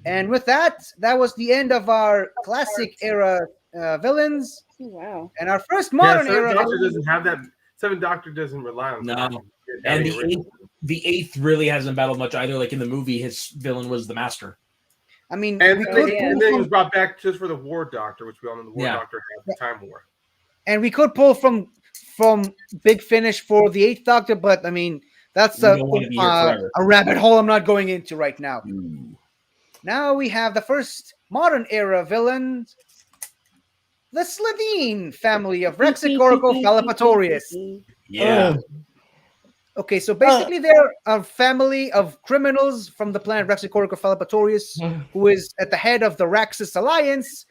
And with that was the end of our classic era villains. Oh, wow. And our first modern Seventh era Doctor doesn't have that. Seventh Doctor doesn't rely on that. No. And the eighth really hasn't battled much either. Like in the movie, his villain was the Master. I mean, and then he was brought back just for the War Doctor, which we all know the War Doctor had the Time War. And we could pull from Big Finish for the Eighth Doctor, but I mean that's a rabbit hole I'm not going into right now. Now we have the first modern era villains, the Slitheen family of Rexicoricophalapatorius. Yeah. Okay, so basically they're a family of criminals from the planet Rexicoricophalapatorius, who is at the head of the Raxus Alliance,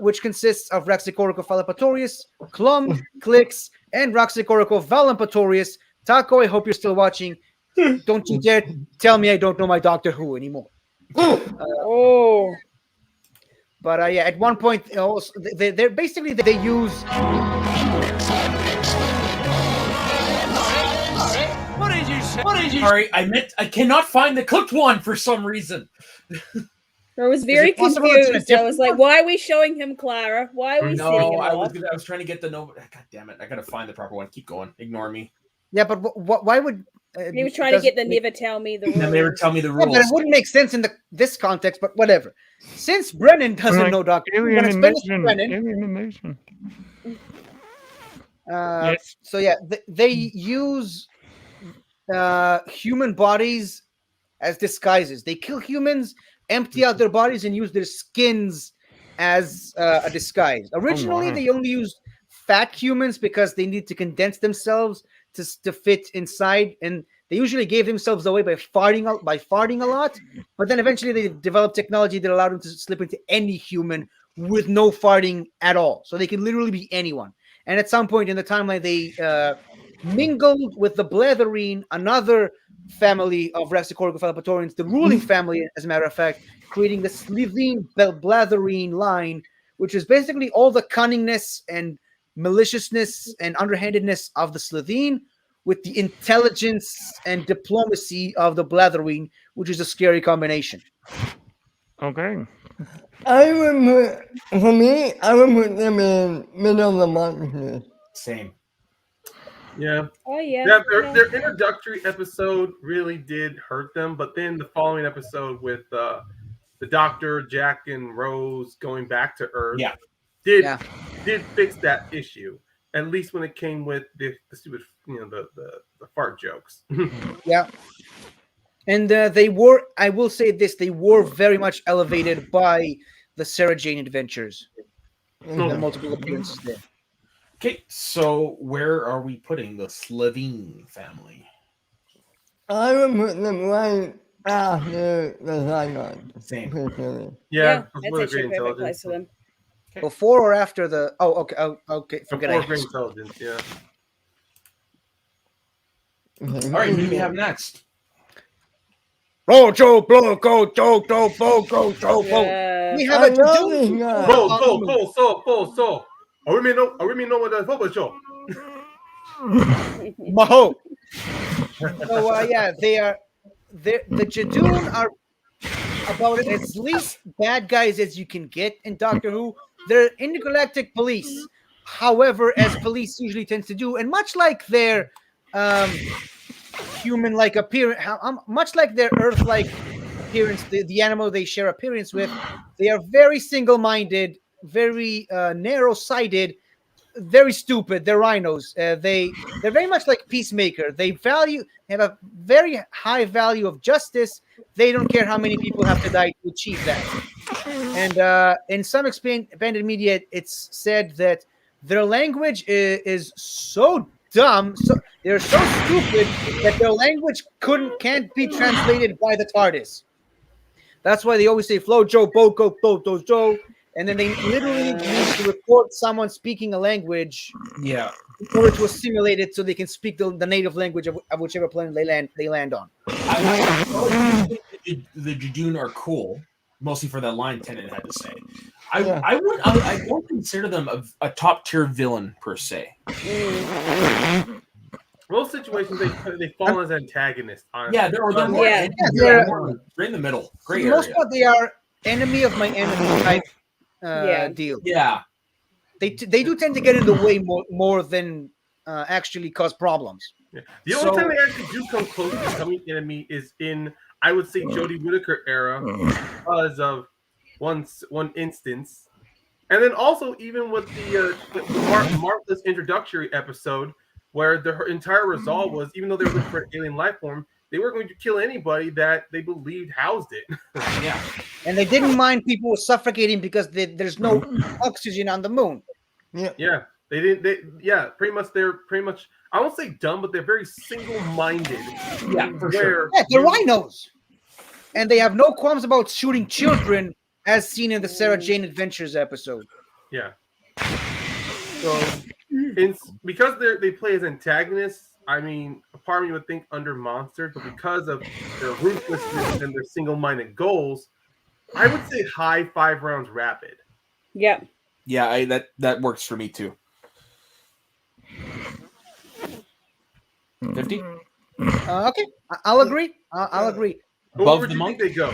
which consists of Rexicoricophalapatorius, Clum, Clix, and Rexicoricophalapatorius. Taco, I hope you're still watching. Don't you dare tell me I don't know my Doctor Who anymore. But at one point, they're basically they use. What did you? Sorry, I cannot find the cooked one for some reason. I was very confused. I was like, "Why are we showing him Clara? Why are we?" No, I was trying to get the no. God damn it! I gotta find the proper one. Keep going. Ignore me. Yeah, but why would he was trying to get the never tell me the rules? Never tell me the rules. Yeah, but it wouldn't make sense in this context. But whatever. Since Brennan doesn't know Doctor, Alienation. Yes. So yeah, they use human bodies as disguises. They kill humans, empty out their bodies, and use their skins as a disguise. Originally, they only used fat humans because they need to condense themselves to fit inside, and they usually gave themselves away by farting a lot. But then eventually they developed technology that allowed them to slip into any human with no farting at all, so they can literally be anyone. And at some point in the timeline, they mingled with the Bletherine, another family of Rexicoricophalapatorians, the ruling family, as a matter of fact, creating the Slitheen Bletherine line, which is basically all the cunningness and maliciousness and underhandedness of the Slitheen with the intelligence and diplomacy of the Bletherine, which is a scary combination. Okay. I would put them in middle of the monsters. Same. Yeah. Oh yeah. Their introductory episode really did hurt them, but then the following episode with the Doctor, Jack, and Rose going back to Earth, did fix that issue. At least when it came with the stupid, the fart jokes. Yeah. And they were, I will say this, they were very much elevated by the Sarah Jane Adventures. The multiple appearances there. Okay, so where are we putting the Slevine family? I would put them right after the Zygon. Same. Personally. Yeah, that's actually a perfect place for them. Before or after the? Oh, okay. Oh, okay. Forget Before I great asked. intelligence, yeah. Okay, All right, who do we have next? Rojo, blow, go, go, go, go, go, go, go. We have I a love this to-do. guy. So. Are we know what the football show? Maho. So yeah, the Jadoon are about as least bad guys as you can get in Doctor Who. They're intergalactic police. However, as police usually tends to do, and much like their human-like appearance, much like their Earth-like appearance, the animal they share appearance with, they are very single-minded, very narrow-sighted, very stupid. They're rhinos. They're very much like Peacemaker. They have a very high value of justice. They don't care how many people have to die to achieve that. And in some expanded media, it's said that their language is so dumb, so they're so stupid that their language can't be translated by the TARDIS. That's why they always say "Flo Joe Boko Boto Joe," and then they literally need to record someone speaking a language, Yeah, in order to assimilate it, so they can speak the native language of whichever planet they land on. I think the Jadoon are cool, mostly for that line Tennant had to say. I don't consider them a top tier villain per se. Most situations they fall as antagonists. Honestly. Yeah, they're more Yeah. they're in the middle. For Great the most area. part, they are enemy of my enemy type deal. Yeah, They do tend to get in the way more than actually cause problems. Yeah. The only time they actually do come close to becoming enemy is in, I would say, Jodie Whittaker era, because of one instance, and then also even with the Martha's introductory episode, where her entire resolve was, even though they were looking for an alien life form, they were going to kill anybody that they believed housed it. yeah. And they didn't mind people suffocating because there's no oxygen on the moon. Yeah. They didn't. They're pretty much. I won't say dumb, but they're very single-minded. Yeah, for sure. Yeah, they're rhinos, and they have no qualms about shooting children, as seen in the Sarah Jane Adventures episode. Yeah. So, because they play as antagonists, I mean, a part of me would think under monsters, but because of their ruthlessness and their single-minded goals, I would say high 5 rounds rapid. Yeah. Yeah, that works for me too. 50? Okay, I'll agree. I'll agree. But where do you think they go?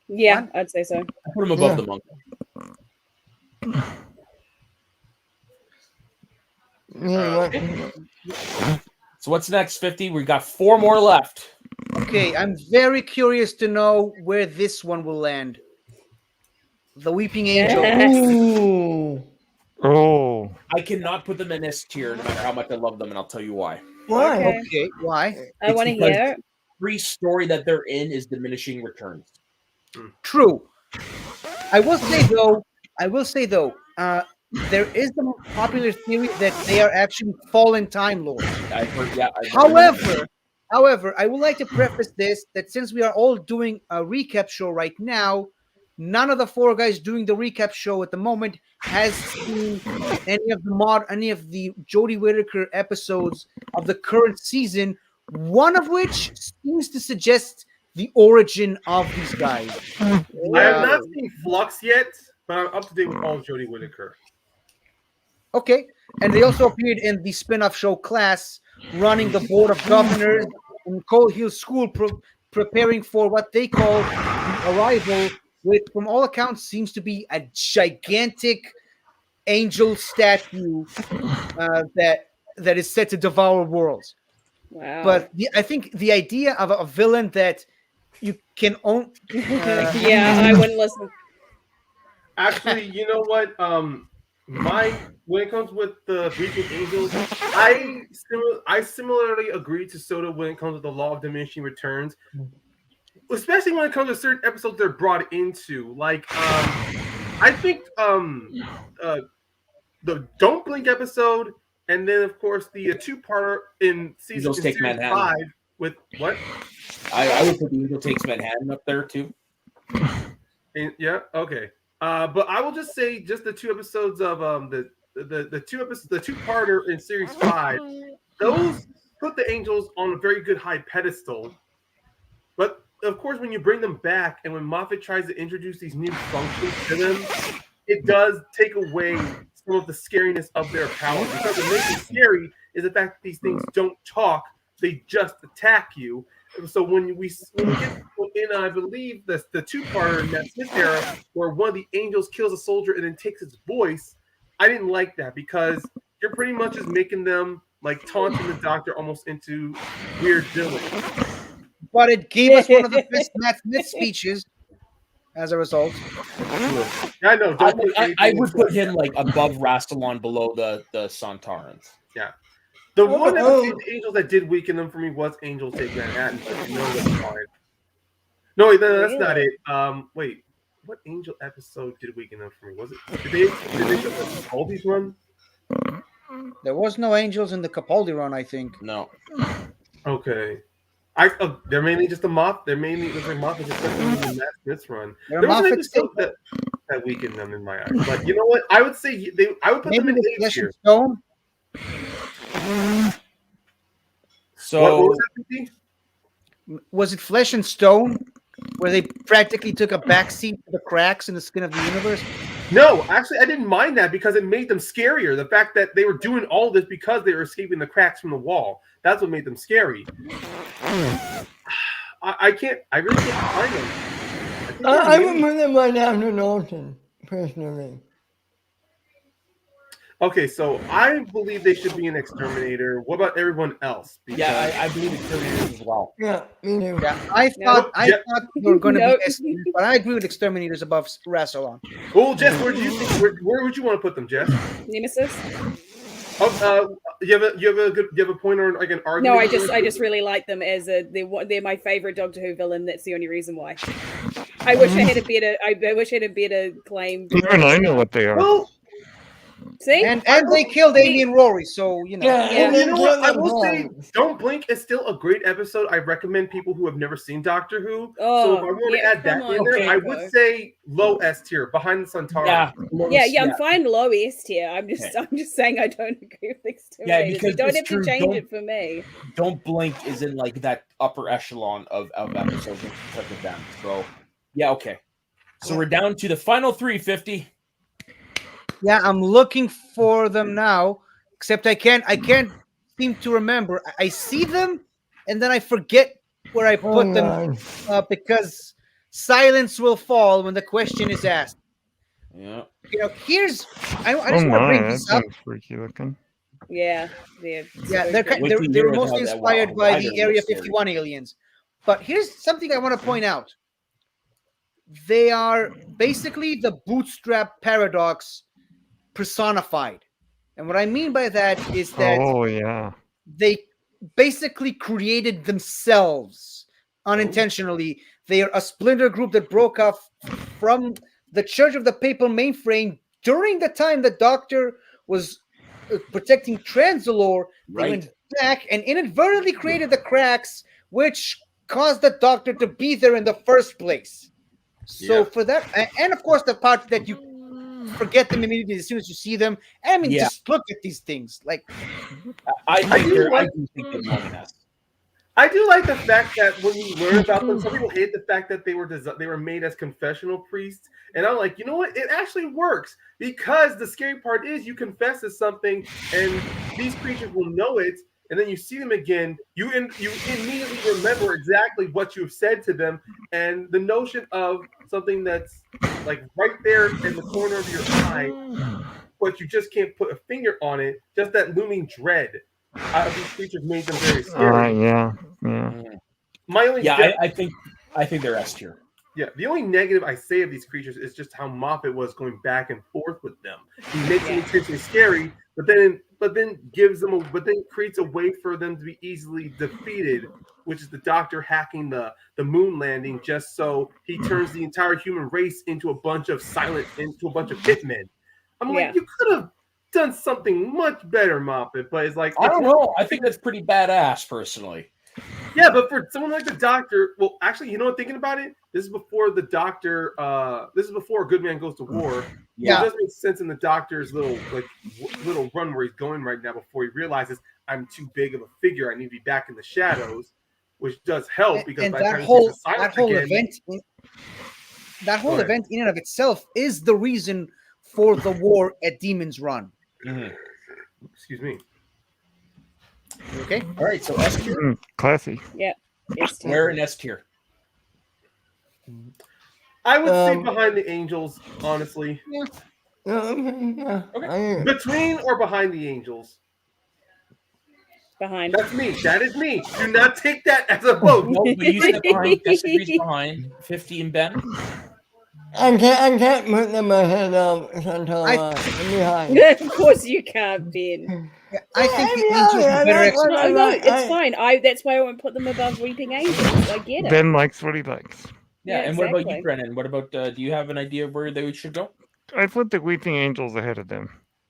Yeah, I'd say so. I put them above the monk. So what's next, 50? We got 4 more left. Okay, I'm very curious to know where this one will land. The Weeping Angel. Ooh. Oh. I cannot put them in S tier no matter how much I love them, and I'll tell you why. Why? Okay, why? I want to hear. Every story that they're in is diminishing returns. True. I will say though, there is the popular theory that they are actually fallen Time Lords. I've heard, However, I would like to preface this that since we are all doing a recap show right now, none of the 4 guys doing the recap show at the moment has seen any of the Jodie Whittaker episodes of the current season. One of which seems to suggest the origin of these guys. I have not seen Flux yet, but I'm up to date with all of Jodie Whittaker. Okay, and they also appeared in the spin-off show Class, running the board of governors in Cold Hill School, preparing for what they call the arrival, which from all accounts seems to be a gigantic angel statue that is set to devour worlds. Wow. But I think the idea of a villain that you can own... yeah, I wouldn't listen. Actually, you know what? When it comes with the Weeping Angels, I similarly agree to Soda when it comes to the Law of Diminishing Returns, especially when it comes to certain episodes they're brought into. Like, I think the Don't Blink episode, and then of course the two-parter in Angels Take series Manhattan. 5 with what? I would put the Angel Takes Manhattan up there too. Yeah, okay. But I will just say just the two episodes of the two-parter in series 5. Those put the Angels on a very good high pedestal. But of course, when you bring them back and when Moffat tries to introduce these new functions to them, it does take away some of the scariness of their power. Because what makes it scary is the fact that these things don't talk; they just attack you. So when we get in, I believe the two-parter in that Smith era, where one of the Angels kills a soldier and then takes its voice, I didn't like that because you're pretty much just making them like taunting the Doctor almost into weird villain. But it gave us one of the best Matt Smith speeches as a result. I know. I would put him like above Rastalon, below the Santarans. Yeah. The one of the Angels that did weaken them for me was Angels Take Manhattan. But no, that's fine. No, that's not it. Wait, what Angel episode did weaken them for me? Was it? Did they show the Capaldi's run? There was no Angels in the Capaldi run, I think. No. Okay. They're mainly just a Moff. They're mainly looks like Moff is just in the Matt Smith's run. They're There was an Moffat's episode that weakened them in my eyes. But you know what? I would say I would put Maybe them in with A Flesh tier. and Stone. So What was that, PT? Was it Flesh and Stone, where they practically took a backseat to the cracks in the skin of the universe? No, actually, I didn't mind that because it made them scarier. The fact that they were doing all this because they were escaping the cracks from the wall. That's what made them scary. I really can't find them. I would put them right after Norton, personally. Okay, so I believe they should be an Exterminator. What about everyone else? yeah, I believe Exterminators as well. Yeah, me too. Yeah, I thought you were going to Nope. be Exterminators, but I agree with Exterminators above Rassilon. Well, Jess, where do you think? Where would you want to put them, Jess? Nemesis. Oh, you have a point or like an argument? No, I just really like them as they're my favorite Doctor Who villain. That's the only reason why. I wish I had a better claim. Even I know what they are. Well, See, And they killed Amy and Rory, so you know. Yeah, Yeah. and you then know what? I kill will them say, all. Don't Blink is still a great episode. I recommend people who have never seen Doctor Who. Oh, So if I want yeah, to add that come in on, there, okay, I bro. would say low S tier, behind the Santara. yeah, I'm fine low S tier. I'm just saying I don't agree with Exterminators. because You don't it's have to true, change don't- it for me. Don't Blink is in like that upper echelon of episodes because of them. So yeah, okay. So we're down to the final 350. Yeah, I'm looking for them now. Except I can't seem to remember. I see them, and then I forget where I put them because silence will fall when the question is asked. Yeah. You know, here's I just Oh want to my, bring that this up. sounds freaky looking. Yeah, Yeah, Wait till you they hear were mostly how that- inspired wow, by why the they're Area scary. 51 aliens. But here's something I want to point out. They are basically the bootstrap paradox personified. And what I mean by that is that Oh yeah. they basically created themselves unintentionally. They are a splinter group that broke off from the Church of the Papal Mainframe during the time the Doctor was protecting Transalore. They went back and inadvertently created the cracks, which caused the Doctor to be there in the first place. So for that, and of course the part that you forget them immediately as soon as you see them. I mean, just look at these things. Like, I do think they're loneliness. I do like the fact that when you learn about them, some people hate the fact that they were made as confessional priests, and I'm like, you know what? It actually works because the scary part is you confess as something, and these creatures will know it, and then you see them again, you immediately remember exactly what you've said to them, and the notion of something that's like right there in the corner of your eye, but you just can't put a finger on it, just that looming dread out of these creatures made them very scary. Yeah. My only I think they're S tier. Yeah, the only negative I say of these creatures is just how Moffat was going back and forth with them. He makes them intentionally scary, but then but then creates a way for them to be easily defeated, which is the Doctor hacking the moon landing just so he turns the entire human race into a bunch of hitmen. I'm like, you could have done something much better, Moffat, but it's like I don't know. I think that's pretty badass, personally. Yeah, but for someone like the Doctor, well, actually, you know what? Thinking about it, this is before the Doctor. This is before a good man goes to war. Yeah, it does make sense in the Doctor's little run where he's going right now before he realizes I'm too big of a figure. I need to be back in the shadows, which does help because by the time that whole event in and of itself is the reason for the war at Demon's Run. Mm-hmm. Excuse me. Okay. All right. So S tier. Classy. Yeah. Where in S tier? I would say behind the Angels, honestly. Yeah. Okay. Between or behind the Angels? Behind. That's me. That is me. Do not take that as a vote. No, but you said behind. S agrees behind. 50 and Ben. I can't put them ahead of Chantal behind. Of course you can't, Ben. I think the Angels are better. No, it's fine. That's why I won't put them above Weeping Angels. I get it. Ben likes what he likes. Yeah, and exactly. what about you, Brennan? What about, do you have an idea of where they should go? I put the Weeping Angels ahead of them.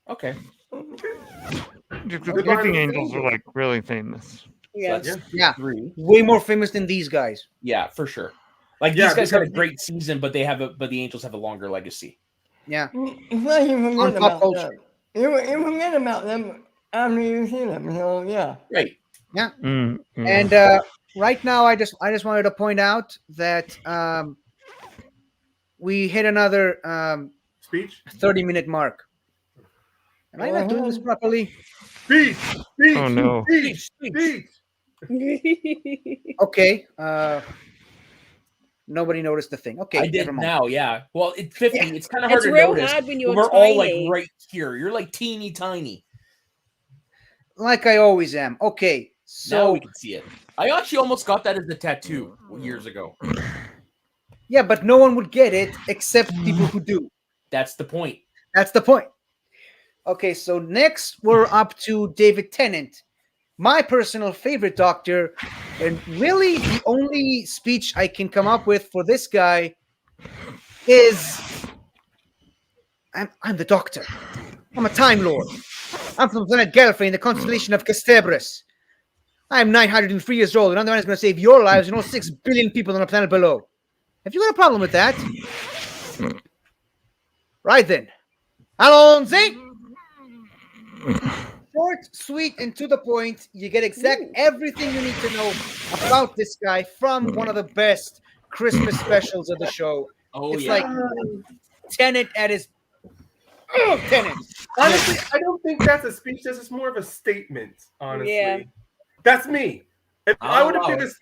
Okay. Because the Weeping Angels are like really famous. Yeah. So Yeah. 3. Way more famous than these guys. Yeah, for sure. Like these guys had a great season, but the Angels have a longer legacy. Yeah. It's like you forget about them. You forget about them after you see them. So yeah. Right. Yeah. Mm-hmm. And right now, I just wanted to point out that we hit another Speech 30-minute mark. Am I not doing this properly? Speech. Oh no. Speech. Okay. Nobody noticed the thing. Okay, I did now, yeah. Well, it's 50. Yeah. It's kind of hard to notice. It's real hard when you're We're tiny. all like right here. You're like teeny tiny. Like I always am. Okay, so now we can see it. I actually almost got that as a tattoo years ago. Yeah, but no one would get it except people who do. That's the point. That's the point. Okay, so next we're up to David Tennant, my personal favorite Doctor, and really the only speech I can come up with for this guy is, I'm the Doctor. I'm a Time Lord. I'm from planet Gallifrey in the constellation of Castabris. I'm 903 years old, and I'm the one who's going to save your lives and all 6 billion people on the planet below. Have you got a problem with that? Right then. Alonzi! Short, sweet, and to the point. You get everything you need to know about this guy from one of the best Christmas specials of the show. Oh, it's yeah. like Tennant at his... Tennant. Honestly, I don't think that's a speech. This is more of a statement, honestly. Yeah. That's me. If I would have picked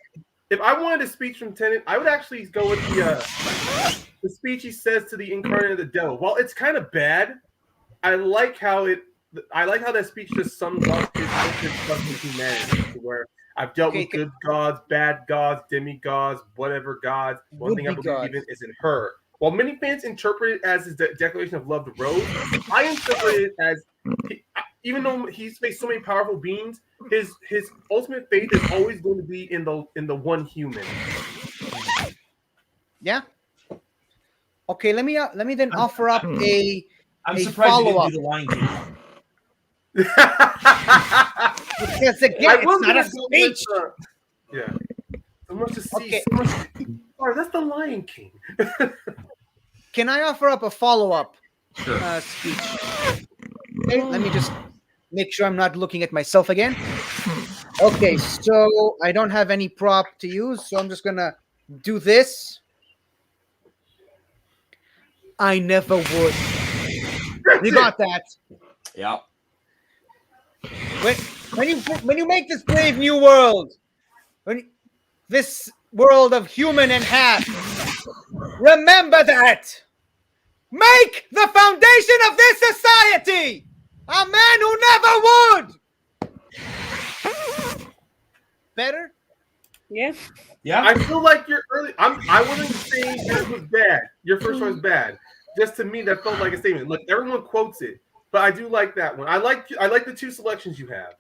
if I wanted a speech from Tennant, I would actually go with the speech he says to the incarnate of the devil. While it's kind of bad, I like how that speech just sums up his trust in humanity, where I've dealt with good gods, bad gods, demigods, whatever gods. One thing I believe in is in her. While many fans interpret it as his declaration of love to Rose, I interpret it as, even though he's faced so many powerful beings, his ultimate faith is always going to be in the one human. Yeah. Okay, let me then offer up a surprised you didn't do the Lion King. Because again, it's not a speech. Yeah. So much to see. Okay. So much oh, that's the Lion King. Can I offer up a follow-up Sure. speech? Okay, let me just make sure I'm not looking at myself again. Okay, so I don't have any prop to use, so I'm just gonna do this. I never would. You got that? Yeah. When you make this brave new world, this world of human and half, remember that. Make the foundation of this society a man who never would. Better? Yeah. Yeah. I feel like you're early. I wasn't saying yours was bad. Your first one was bad. Just to me, that felt like a statement. Look, everyone quotes it. But I do like that one. I like the two selections you have.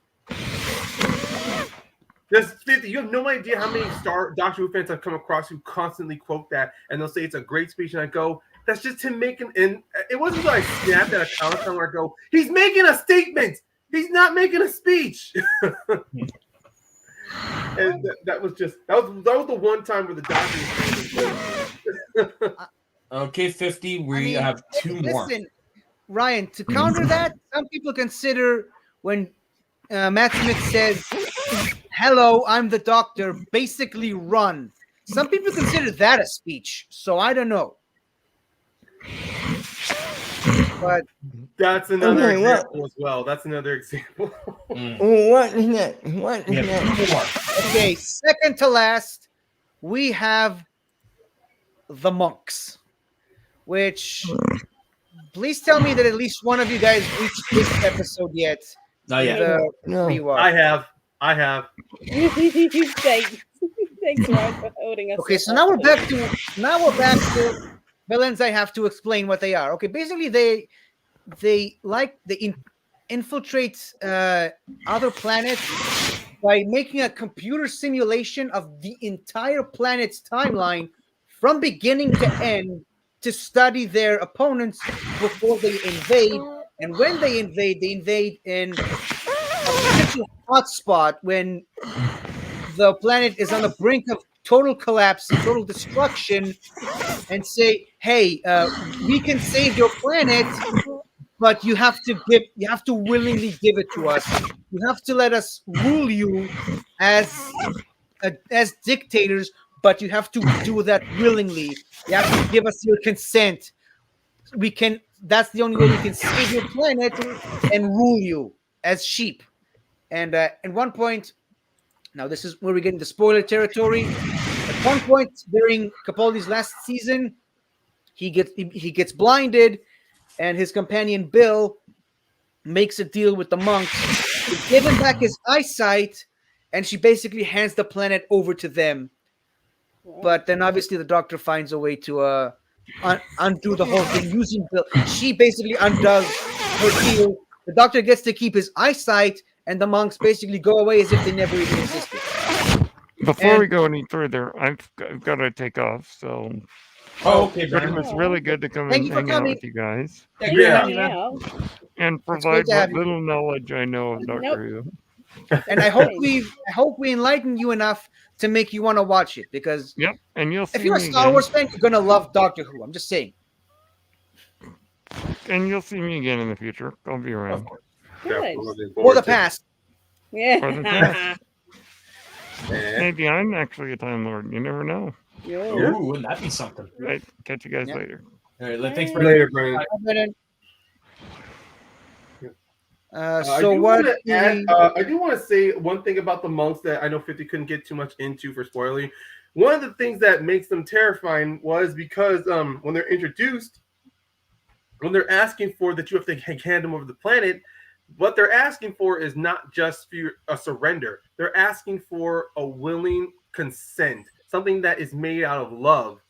There's 50. You have no idea how many Doctor Who fans I've come across who constantly quote that, and they'll say it's a great speech, and I go, "That's just him making." And it wasn't that I snapped at a comic where I go, "He's making a statement. He's not making a speech." And that was the one time where the Doctor. Okay, 50. We have two more. Listen, Ryan, to counter that, some people consider when Matt Smith says, "Hello, I'm the Doctor," basically run. Some people consider that a speech, so I don't know. But that's another example as well. That's another example. What is that? What is that? Okay, second to last, we have the monks, which please tell me that at least one of you guys reached this episode yet. Not yet. No. I have. Thanks, Ryan, for holding us. Okay, so now we're back to villains. I have to explain what they are. Okay, basically they infiltrate other planets by making a computer simulation of the entire planet's timeline from beginning to end to study their opponents before they invade. And when they invade in a potential hotspot when the planet is on the brink of total collapse, total destruction, and say, "Hey, we can save your planet, but you have to willingly give it to us. You have to let us rule you as dictators, but you have to do that willingly. You have to give us your consent. That's the only way we can save your planet and rule you as sheep." And at one point, now this is where we get into spoiler territory. At one point during Capaldi's last season, he gets blinded, and his companion Bill makes a deal with the monks to give him back his eyesight, and she basically hands the planet over to them. But then obviously the Doctor finds a way to undo the whole thing using Bill. She basically undoes her deal. The Doctor gets to keep his eyesight, and the monks basically go away as if they never even existed. Before we go any further, I've got to take off. So, okay, Brian, it's really good to come and hang out with you guys. And provide what little knowledge I know of Doctor Who. And I hope we enlighten you enough to make you want to watch it, because and you'll see if you're a Star Wars fan, you're gonna love Doctor Who. I'm just saying. And you'll see me again in the future. I'll be around. Or the past. Yeah. Or the past. Maybe I'm actually a Time Lord. You never know. Ooh, wouldn't that be something? Right. Catch you guys later. All right. Thanks for later, Brian. I do want to say one thing about the monks that I know 50 couldn't get too much into for spoiling. One of the things that makes them terrifying was because when they're introduced, when they're asking for that you have to hand them over the planet, what they're asking for is not just for a surrender. They're asking for a willing consent, something that is made out of love.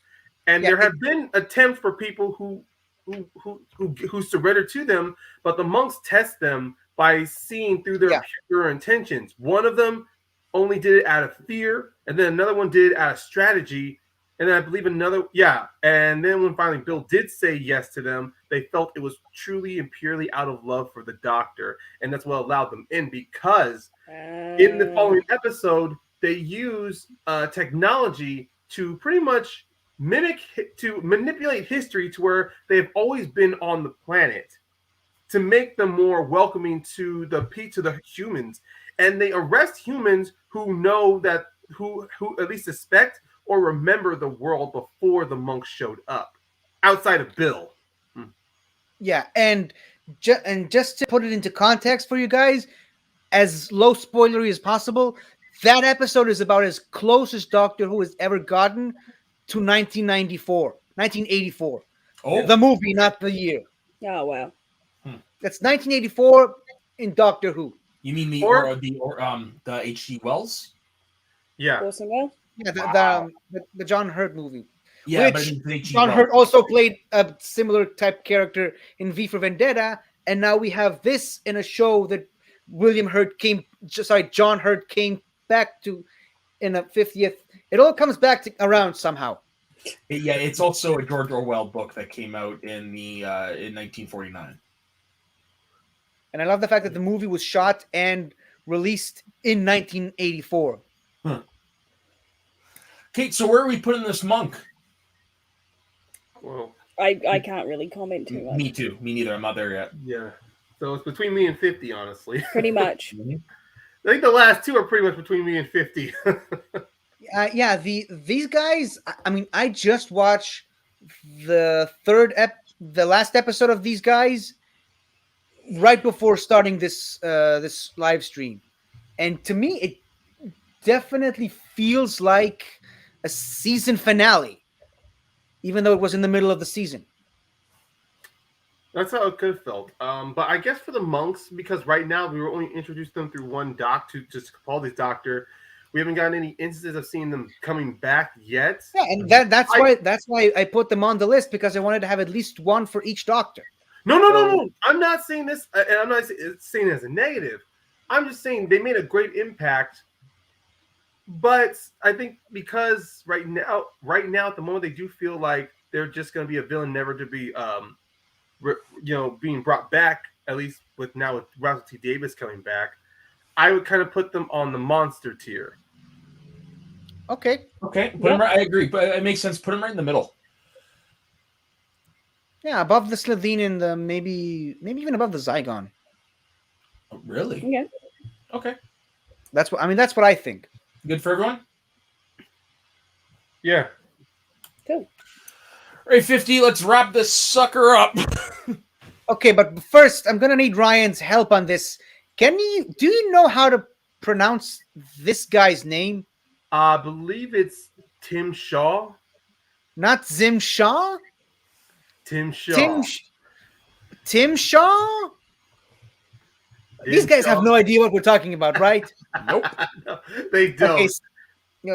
And there have been attempts for people who surrender to them, but the monks test them by seeing through their pure intentions. One of them only did it out of fear, and then another one did it out of strategy, and then I believe another, and then when finally Bill did say yes to them, they felt it was truly and purely out of love for the Doctor, and that's what allowed them in, because in the following episode, they use technology to pretty much manipulate history to where they've always been on the planet, to make them more welcoming to the humans, and they arrest humans who know that who at least suspect or remember the world before the monks showed up, outside of Bill. Yeah, and just to put it into context for you guys, as low spoilery as possible, that episode is about as close as Doctor Who has ever gotten to 1984. Oh. The movie, not the year. Oh, wow. That's 1984 in Doctor Who. You mean the H.G. Wells? Yeah. Orson Welles? Yeah, the John Hurt movie. Yeah, which John Hurt also played a similar type character in V for Vendetta, and now we have this in a show that John Hurt came back to in the 50th. It all comes back around somehow. Yeah, it's also a George Orwell book that came out in 1949. And I love the fact that the movie was shot and released in 1984. Huh. Kate, so where are we putting this monk? Well, I can't really comment too much. Me too. Me neither. I'm not there yet. yeah. So it's between me and 50, honestly. Pretty much. I think the last two are pretty much between me and 50. Yeah, these guys. I mean, I just watched the last episode of these guys right before starting this live stream, and to me, it definitely feels like a season finale, even though it was in the middle of the season. That's how it could have felt. But I guess for the monks, because right now we were only introduced them through one doc to just Capaldi's doctor. We haven't gotten any instances of seeing them coming back yet. Yeah, and that's why I put them on the list, because I wanted to have at least one for each doctor. No. I'm not saying this, and I'm not saying it as a negative. I'm just saying they made a great impact. But I think because right now at the moment, they do feel like they're just going to be a villain, never to be, being brought back. At least with Russell T Davies coming back, I would kind of put them on the monster tier. Okay. I agree, but it makes sense. Put them right in the middle. Yeah, above the Slitheen and the maybe even above the Zygon. Oh, really? Yeah. Okay. That's what I think. Good for everyone? Yeah. Cool. All right, 50, let's wrap this sucker up. Okay, but first, I'm gonna need Ryan's help on this. Do you know how to pronounce this guy's name? I believe it's Tim Shaw. Not Zim Shaw? Tim Shaw. Tim Shaw? These guys have no idea what we're talking about, right? Nope. No, they don't. Okay,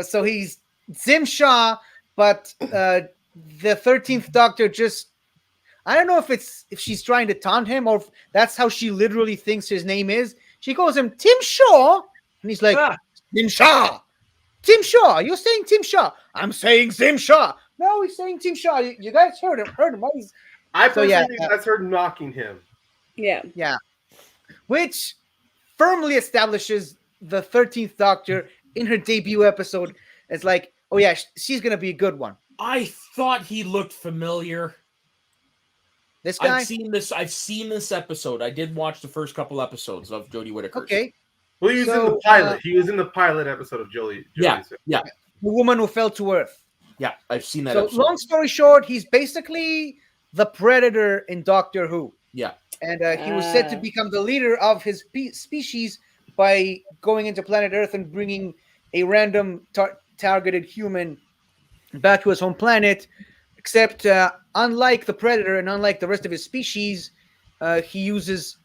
so he's Zim Shaw, but the 13th Doctor just, I don't know if she's trying to taunt him or if that's how she literally thinks his name is. She calls him Tim Shaw, and he's like, Tim Shaw. Tim Shaw. You're saying Tim Shaw. I'm saying Zim Shaw. No, he's saying Tim Shaw. You guys heard him. I personally think that's her knocking him. Yeah. Yeah. Which firmly establishes the 13th Doctor in her debut episode as like, oh yeah, she's going to be a good one. I thought he looked familiar. This guy? I've seen this episode. I did watch the first couple episodes of Jodie Whittaker. Okay. Well, he was in the pilot. He was in the pilot episode of Jolie. Yeah. The woman who fell to Earth. Yeah, I've seen that So episode. long story short, he's basically the Predator in Doctor Who. Yeah. And he was said to become the leader of his species by going into planet Earth and bringing a random targeted human back to his home planet. Except, unlike the Predator and unlike the rest of his species, he uses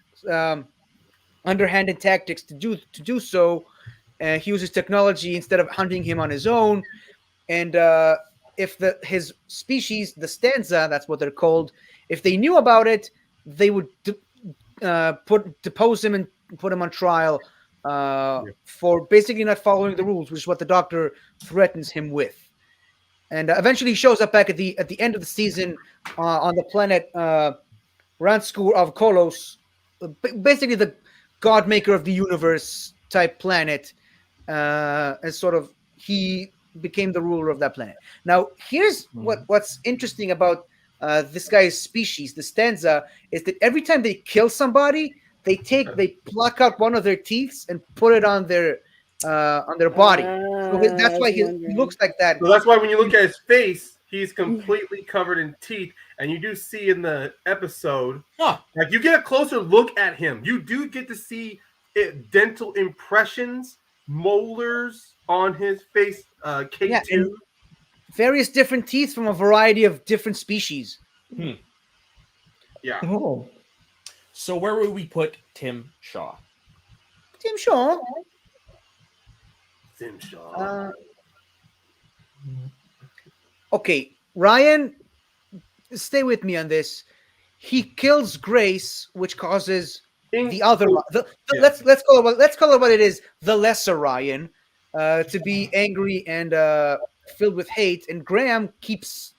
underhanded tactics to do so. He uses technology instead of hunting him on his own. And if his species, the Stanza, that's what they're called, if they knew about it, they would depose him and put him on trial for basically not following the rules, which is what the Doctor threatens him with. And eventually he shows up back at the end of the season on the planet Ranskur of Kolos, basically the god maker of the universe type planet, as sort of he became the ruler of that planet. Now, here's what's interesting about this guy's species, the Stanza, is that every time they kill somebody, they pluck out one of their teeth and put it on their body. So that's why he looks like that. So that's why when you look at his face, he's completely covered in teeth, and you do see in the episode, like you get a closer look at him. You do get to see dental impressions, molars on his face. K2. Various different teeth from a variety of different species. Yeah. Oh. So where would we put Tim Shaw? Tim Shaw. Tim Shaw. Okay, Ryan, stay with me on this. he kills Grace, which causes In- the other. Yeah. Let's call it what it is. The lesser Ryan, to be angry and filled with hate, and Graham keeps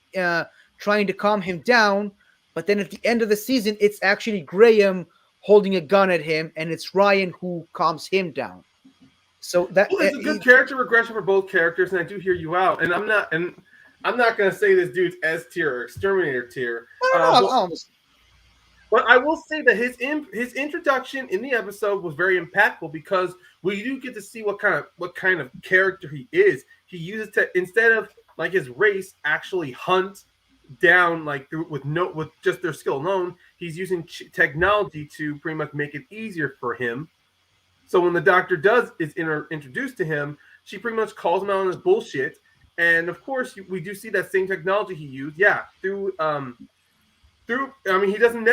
trying to calm him down. But then at the end of the season, it's actually Graham holding a gun at him, and it's Ryan who calms him down. So that Well, it's a good character regression for both characters, and I do hear you out. And I'm not gonna say this dude's S tier or exterminator tier. But I will say that his introduction in the episode was very impactful because we do get to see what kind of character he is. He uses instead of like his race actually hunt down like with just their skill alone. He's using technology to pretty much make it easier for him. So when the doctor is introduced to him, she pretty much calls him out on his bullshit. And of course, we do see that same technology he used. Yeah, through I mean, he doesn't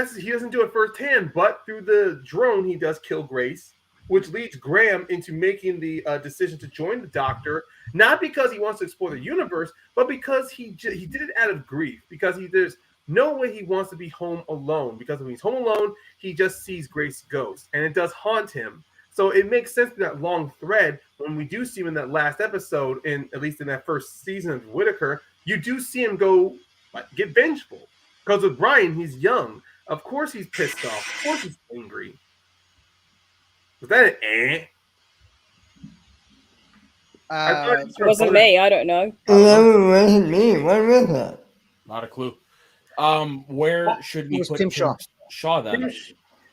do it firsthand, but through the drone, he does kill Grace, which leads Graham into making the decision to join the Doctor, not because he wants to explore the universe, but because he did it out of grief. Because there's no way he wants to be home alone. Because when he's home alone, he just sees Grace's ghost, and it does haunt him. So it makes sense for that long thread when we do see him in that last episode, at least in that first season of Whittaker, you do see him go get vengeful. Because with Brian, he's young. Of course he's pissed off. Of course he's angry. Was that an It wasn't me. I don't know. It wasn't me. What was that? Not a clue. Where should we put Tim Shaw then?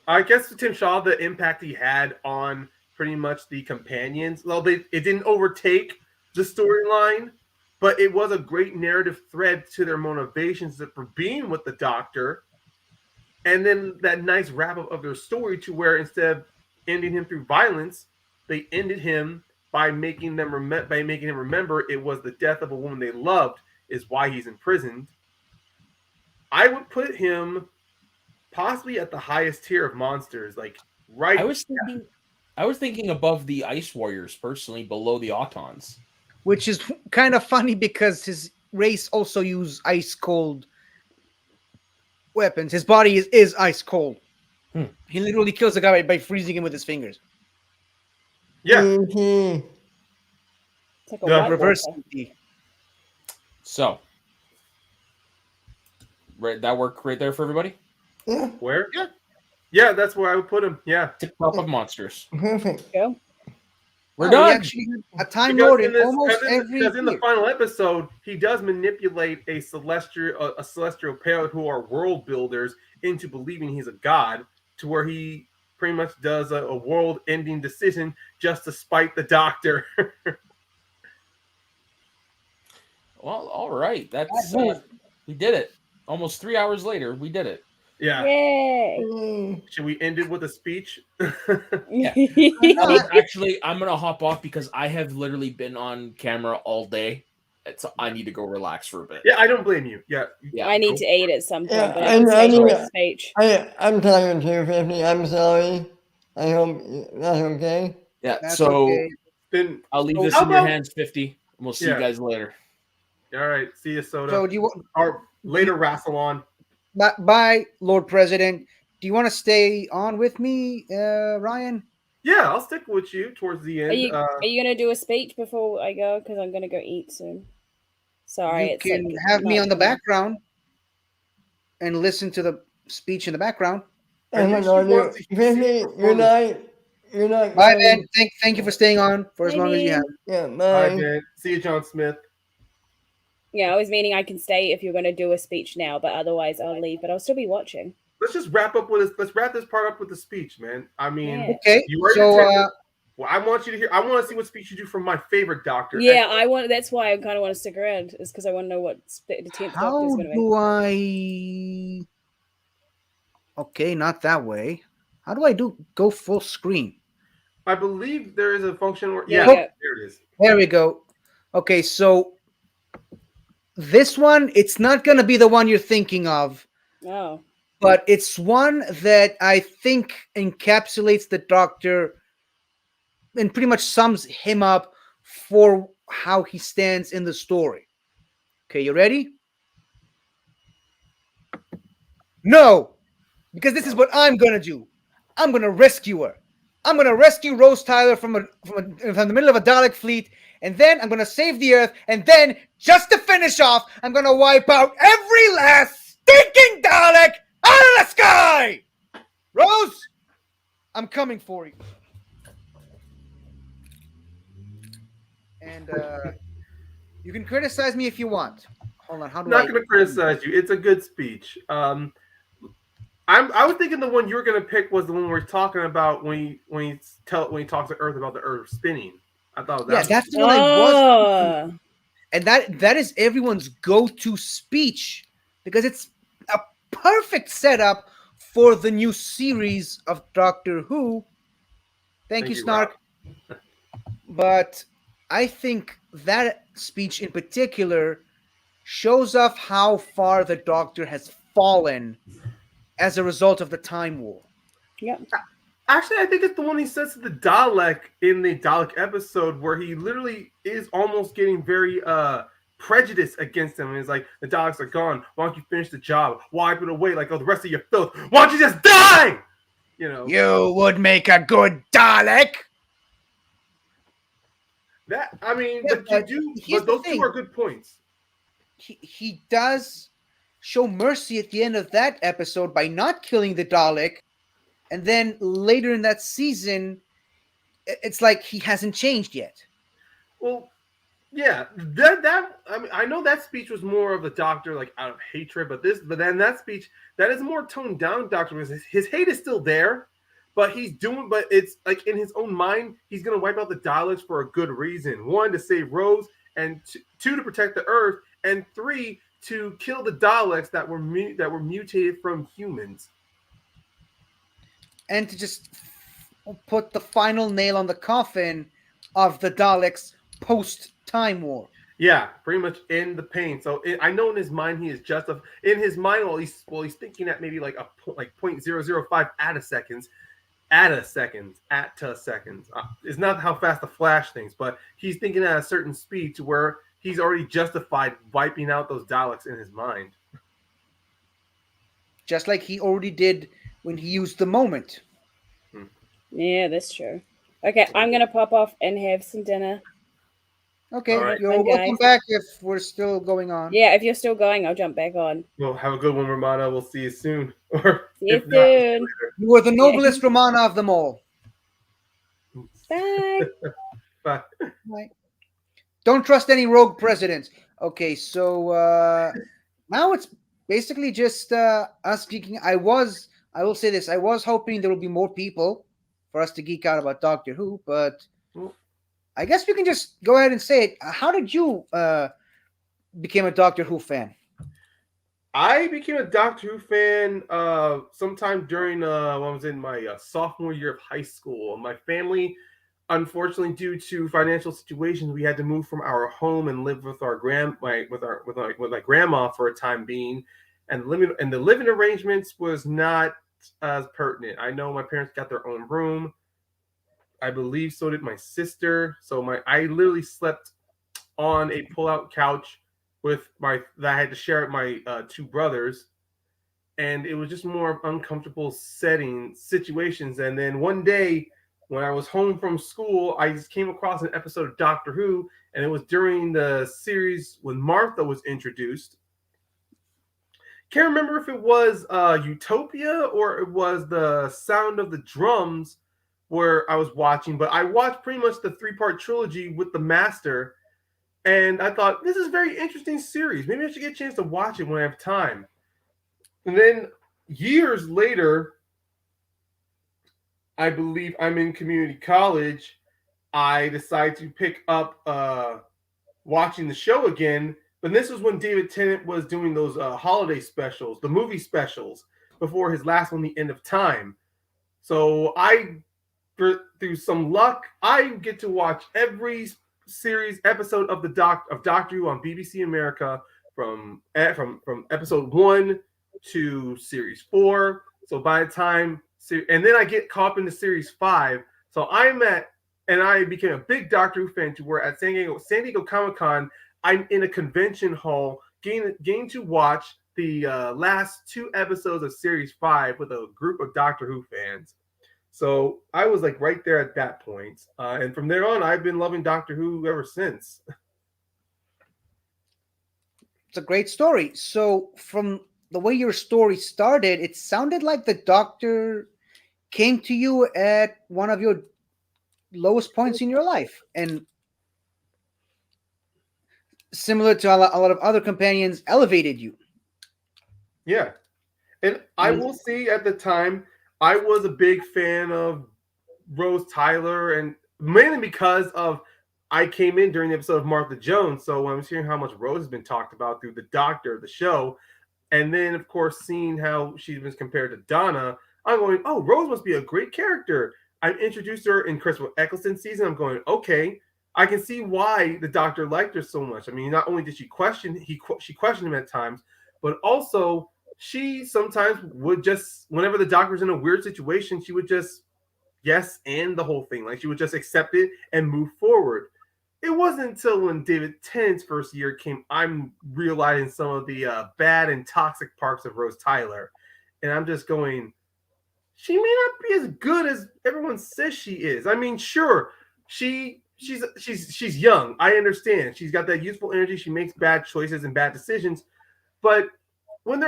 I guess Tim Shaw, the impact he had on pretty much the companions. Well, it didn't overtake the storyline, but it was a great narrative thread to their motivations for being with the Doctor. And then that nice wrap up of their story to where instead of ending him through violence, they ended him by making him remember it was the death of a woman they loved is why he's imprisoned. I would put him possibly at the highest tier of monsters, like right. I was thinking above the Ice Warriors, personally, below the Autons. Which is kind of funny because his race also use ice cold weapons. His body is ice cold. He literally kills a guy by freezing him with his fingers. Yeah. Mm-hmm. It's like Reverse. So, right, that work right there for everybody? Yeah. Where? Yeah, that's where I would put him. Yeah. Tip top of monsters. Perfect. Go. We're done. Actually, a time Lord in almost every because in the final episode, he does manipulate a celestial pair who are world builders into believing he's a god, to where he pretty much does a world-ending decision just to spite the Doctor. Well, all right. That's we did it. Almost 3 hours later, we did it. Yeah. Yay. Should we end it with a speech? Actually, I'm gonna hop off because I have literally been on camera all day. I need to go relax for a bit. Yeah, I don't blame you. Yeah. I need to eat at some point, Yeah, but I can I say speech. I'm talking 250. I'm sorry. I hope that's okay. Yeah. That's so okay. Then I'll leave So this how in your about- hands, 50, and we'll see Yeah. you guys later. all right. See you, Soda. So do you want? Or later, Rassilon. Bye, Lord President. Do you want to stay on with me, Ryan? Yeah, I'll stick with you towards the end. Are you gonna do a speech before I go? Because I'm gonna go eat soon. Sorry, You it's can like have me on the nighttime. background and listen to the speech in the background. And think on she you. wants to 50, you're not. Bye, going- man. Thank you for staying on for as long as you have. Yeah, Bye, bye. man. See you, John Smith. Yeah, I was meaning I can stay if you're gonna do a speech now, but otherwise I'll leave. But I'll still be watching. Let's just wrap up with this. Let's wrap this part up with the speech, man. I mean, Yeah. Okay, you already so attended- well, I want you to hear. I want to see what speech you do from my favorite Doctor. Yeah, I want. That's why I kind of want to stick around, is because I want to know what the 10th Doctor how is going to be. do I? Okay, not that way. How do I go full screen? I believe there is a function where. There Yeah, you go. there it is. There we go. Okay, so this one, it's not going to be the one you're thinking of, Oh, but it's one that I think encapsulates the Doctor and pretty much sums him up for how he stands in the story. Okay, you ready? No, Because this is what I'm gonna do. I'm gonna rescue her. I'm gonna rescue Rose Tyler from the middle of a Dalek fleet, and then I'm gonna save the Earth, and then, just to finish off, I'm gonna wipe out every last stinking Dalek out of the sky! Rose, I'm coming for you. And you can criticize me if you want. Hold on, how do I'm not I? going to criticize you. It's a good speech. I was thinking the one you were going to pick was the one we're talking about when he talks to Earth about the Earth spinning. I thought that. Yeah, that's the one I was. And that is everyone's go-to speech because it's a perfect setup for the new series of Doctor Who. Thank you, Snark. But I think that speech in particular shows off how far the Doctor has fallen as a result of the Time War. Yeah. Actually, I think it's the one he says to the Dalek in the Dalek episode where he literally is almost getting very prejudiced against him. And he's like, the Daleks are gone. Why don't you finish the job? Wipe it away like all the rest of your filth. Why don't you just die? You know. You would make a good Dalek. That but those two are good points. He does show mercy at the end of that episode by not killing the Dalek, and then later in that season, it's like he hasn't changed yet. Well, yeah, that I know that speech was more of the Doctor like out of hatred, but then that speech that is more toned down Doctor because his hate is still there. But it's like in his own mind, he's going to wipe out the Daleks for a good reason. 1, to save Rose, and 2, to protect the Earth, and 3, to kill the Daleks that were mutated from humans. And to just put the final nail on the coffin of the Daleks post-Time War. Yeah, pretty much in the pain. So I know in his mind he is in his mind he's thinking at maybe like 0.005 attoseconds. Atta-seconds. It's not how fast the Flash thinks, but he's thinking at a certain speed to where he's already justified wiping out those Daleks in his mind. Just like he already did when he used the moment. Yeah, that's true. Okay, I'm going to pop off and have some dinner. Okay, right. You're welcome back if we're still going on. Yeah, if you're still going, I'll jump back on. Well, have a good one, Romana. We'll see you soon. See you soon. You are the noblest Romana of them all. Bye. Bye. Bye. Don't trust any rogue presidents. Okay, so now it's basically just us geeking. I will say this. I was hoping there will be more people for us to geek out about Doctor Who, but I guess we can just go ahead and say it. How did you become a Doctor Who fan? I became a Doctor Who fan sometime during when I was in my sophomore year of high school. My family, unfortunately, due to financial situations, we had to move from our home and live with my grandma for a time being, and the living arrangements was not as pertinent. I know my parents got their own room. I believe so did my sister. So I literally slept on a pull-out couch that I had to share with my 2 brothers, and it was just more uncomfortable situations. And then one day, when I was home from school, I just came across an episode of Doctor Who, and it was during the series when Martha was introduced. Can't remember if it was Utopia or it was the Sound of the Drums where I was watching, but I watched pretty much the 3-part trilogy with the Master, and I thought, this is a very interesting series. Maybe I should get a chance to watch it when I have time. And then years later, I believe I'm in community college, I decided to pick up watching the show again, but this was when David Tennant was doing those holiday specials, the movie specials, before his last one, The End of Time. So through some luck, I get to watch every series episode of Doctor Who on BBC America from episode 1 to series 4. So by the time, and then I get caught up into series 5. So I became a big Doctor Who fan to where at San Diego Comic-Con, I'm in a convention hall getting to watch the last 2 episodes of series 5 with a group of Doctor Who fans. So I was like right there at that point. And from there on, I've been loving Doctor Who ever since. It's a great story. So, from the way your story started, it sounded like the Doctor came to you at one of your lowest points in your life. And similar to a lot of other companions, elevated you. Yeah. And I will say at the time, I was a big fan of Rose Tyler, and mainly because of I came in during the episode of Martha Jones. So when I was hearing how much Rose has been talked about through the Doctor, the show, and then of course seeing how she's been compared to Donna, I'm going, oh, Rose must be a great character. I introduced her in Christopher Eccleston season. I'm going, okay, I can see why the Doctor liked her so much. I mean, not only did she she questioned him at times, but also she sometimes would just, whenever the Doctor's in a weird situation, she would just yes and the whole thing. Like she would just accept it and move forward. It wasn't until when David Tennant's first year came, I'm realizing some of the bad and toxic parts of Rose Tyler, and I'm just going, she may not be as good as everyone says she is. I mean, sure, she's young. I understand. She's got that youthful energy. She makes bad choices and bad decisions, but when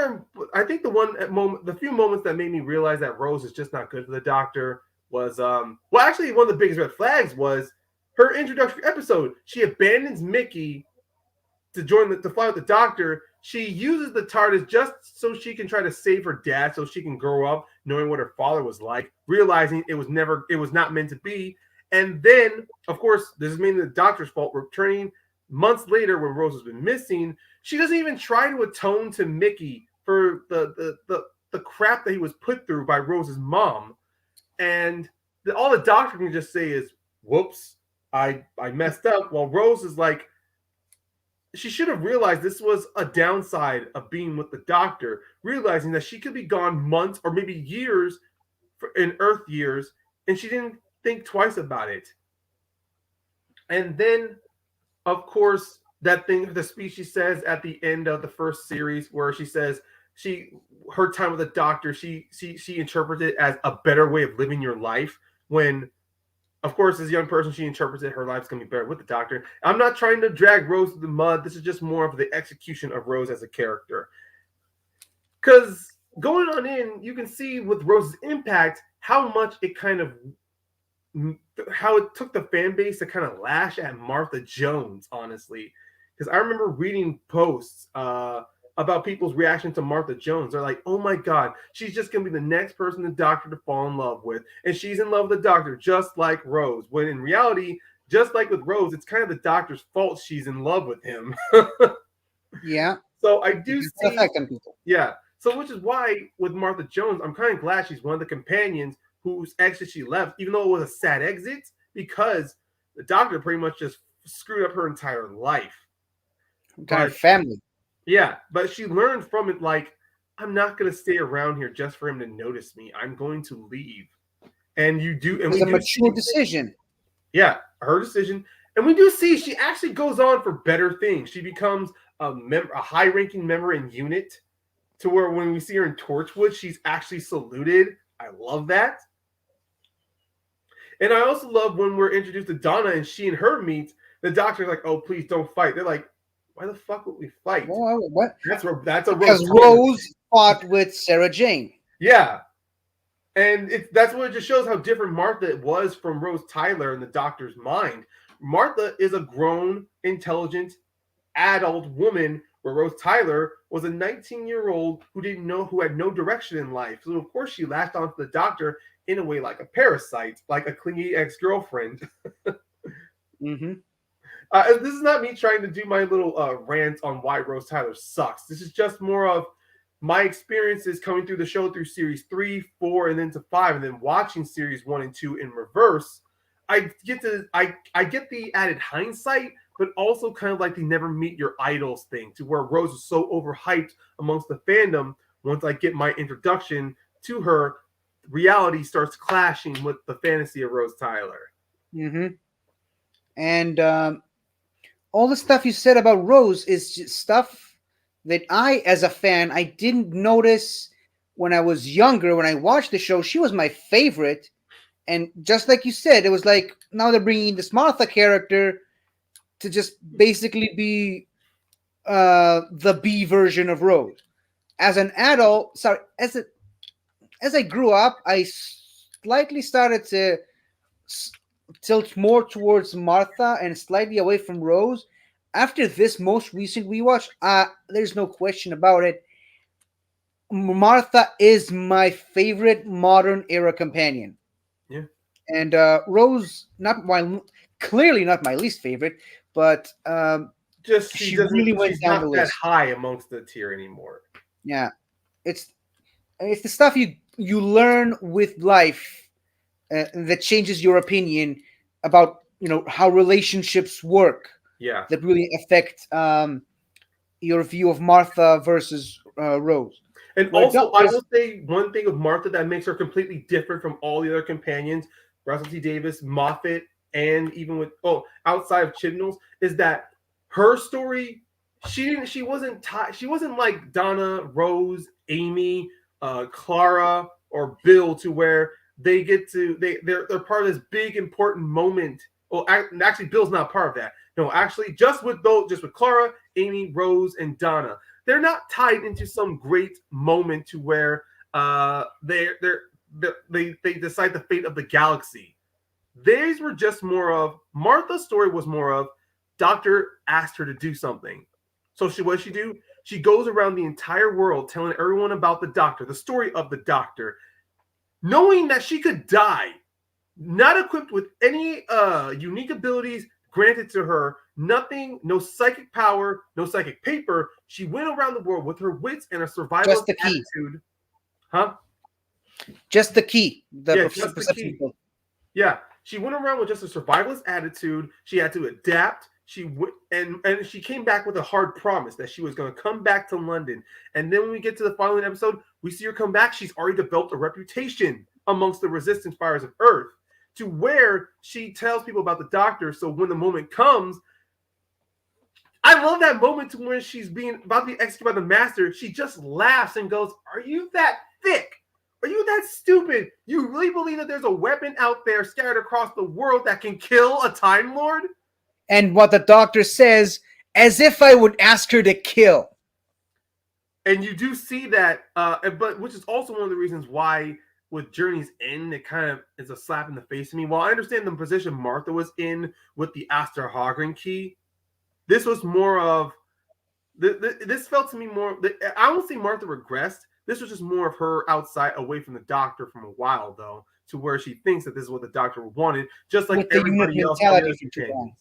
I think the few moments that made me realize that Rose is just not good for the Doctor was actually one of the biggest red flags was her introductory episode. She abandons Mickey to fly with the Doctor. She uses the TARDIS just so she can try to save her dad, so she can grow up knowing what her father was like, realizing it was not meant to be. And then, of course, this is mainly the Doctor's fault. Returning months later when Rose has been missing, she doesn't even try to atone to Mickey for the crap that he was put through by Rose's mom. And all the Doctor can just say is, whoops, I messed up. While Rose is like, she should have realized this was a downside of being with the Doctor, realizing that she could be gone months or maybe years in Earth years, and she didn't think twice about it. And then, of course, the speech she says at the end of the first series, where she says her time with the Doctor, she interprets it as a better way of living your life. When, of course, as a young person, she interprets it her life's gonna be better with the Doctor. I'm not trying to drag Rose through the mud. This is just more of the execution of Rose as a character. Because going on in, you can see with Rose's impact how much it how it took the fan base to kind of lash at Martha Jones, honestly. Because I remember reading posts about people's reaction to Martha Jones. They're like, oh my God, she's just going to be the next person the Doctor to fall in love with. And she's in love with the Doctor, just like Rose. When in reality, just like with Rose, it's kind of the Doctor's fault she's in love with him. Yeah. So I do see... affecting people. Yeah. So which is why with Martha Jones, I'm kind of glad she's one of the companions whose exit she left, even though it was a sad exit, because the Doctor pretty much just screwed up her entire life. Entire family. Yeah, but she learned from it, like, I'm not going to stay around here just for him to notice me. I'm going to leave. And you do... and it's a mature decision. Yeah, her decision. And we do see she actually goes on for better things. She becomes a high-ranking member in UNIT, to where when we see her in Torchwood, she's actually saluted. I love that. And I also love when we're introduced to Donna and she and her meet, the Doctor's like, oh, please don't fight. They're like, why the fuck would we fight? What? That's a because Rose fought with Sarah Jane. Yeah. And that's what it just shows how different Martha was from Rose Tyler in the Doctor's mind. Martha is a grown, intelligent, adult woman, where Rose Tyler was a 19-year-old who had no direction in life. So of course she latched onto the Doctor in a way like a parasite, like a clingy ex-girlfriend. Mm-hmm. This is not me trying to do my little rant on why Rose Tyler sucks. This is just more of my experiences coming through the show through series 3, 4, and then to 5, and then watching series 1 and 2 in reverse. I get the added hindsight, but also kind of like the never meet your idols thing, to where Rose is so overhyped amongst the fandom. Once I get my introduction to her, reality starts clashing with the fantasy of Rose Tyler. Mm-hmm. And all the stuff you said about Rose is just stuff that I, as a fan, I didn't notice when I was younger. When I watched the show, she was my favorite. And just like you said, it was like now they're bringing this Martha character to just basically be the B version of Rose. As an adult, sorry, as I grew up, I slightly started to tilt more towards Martha and slightly away from Rose. After this most recent rewatch, there's no question about it. Martha is my favorite modern era companion. Yeah. And Rose, not my clearly not my least favorite, but Just she really went she's down not the that list. high amongst the tier anymore. Yeah, it's it's the stuff you learn with life that changes your opinion about how relationships work. Yeah. That really affect your view of Martha versus Rose. And Where also, I there's will say one thing of Martha that makes her completely different from all the other companions, Russell T Davis, Moffat, and even with outside of Chibnall's, is that her story, she wasn't she wasn't like Donna, Rose, Amy, Clara, or Bill, to where they get to they're part of this big important moment. Well, actually, Bill's not part of that. No, actually, just with Clara, Amy, Rose, and Donna, they're not tied into some great moment to where they decide the fate of the galaxy. These were just more of Martha's story was more of Doctor asked her to do something. So what does she do? She goes around the entire world telling everyone about the Doctor, the story of the Doctor, knowing that she could die, not equipped with any unique abilities granted to her, nothing, no psychic power, no psychic paper. She went around the world with her wits and a survivalist attitude. Huh? Just the key. Just the key. Yeah, she went around with just a survivalist attitude. She had to adapt. And she came back with a hard promise that she was going to come back to London. And then when we get to the following episode, we see her come back. She's already developed a reputation amongst the resistance fires of Earth, to where she tells people about the Doctor. So when the moment comes, I love that moment to when she's being about to be executed by the Master. She just laughs and goes, "Are you that thick? Are you that stupid? You really believe that there's a weapon out there scattered across the world that can kill a Time Lord?" And what the Doctor says, as if I would ask her to kill. And you do see that, but which is also one of the reasons why with Journey's End, it kind of is a slap in the face to me. While I understand the position Martha was in with the Aster Hogren key, this was more of this felt to me more. I won't say Martha regressed. This was just more of her outside, away from the Doctor from a while, though, to where she thinks that this is what the Doctor wanted, just like with the unit mentality for too long.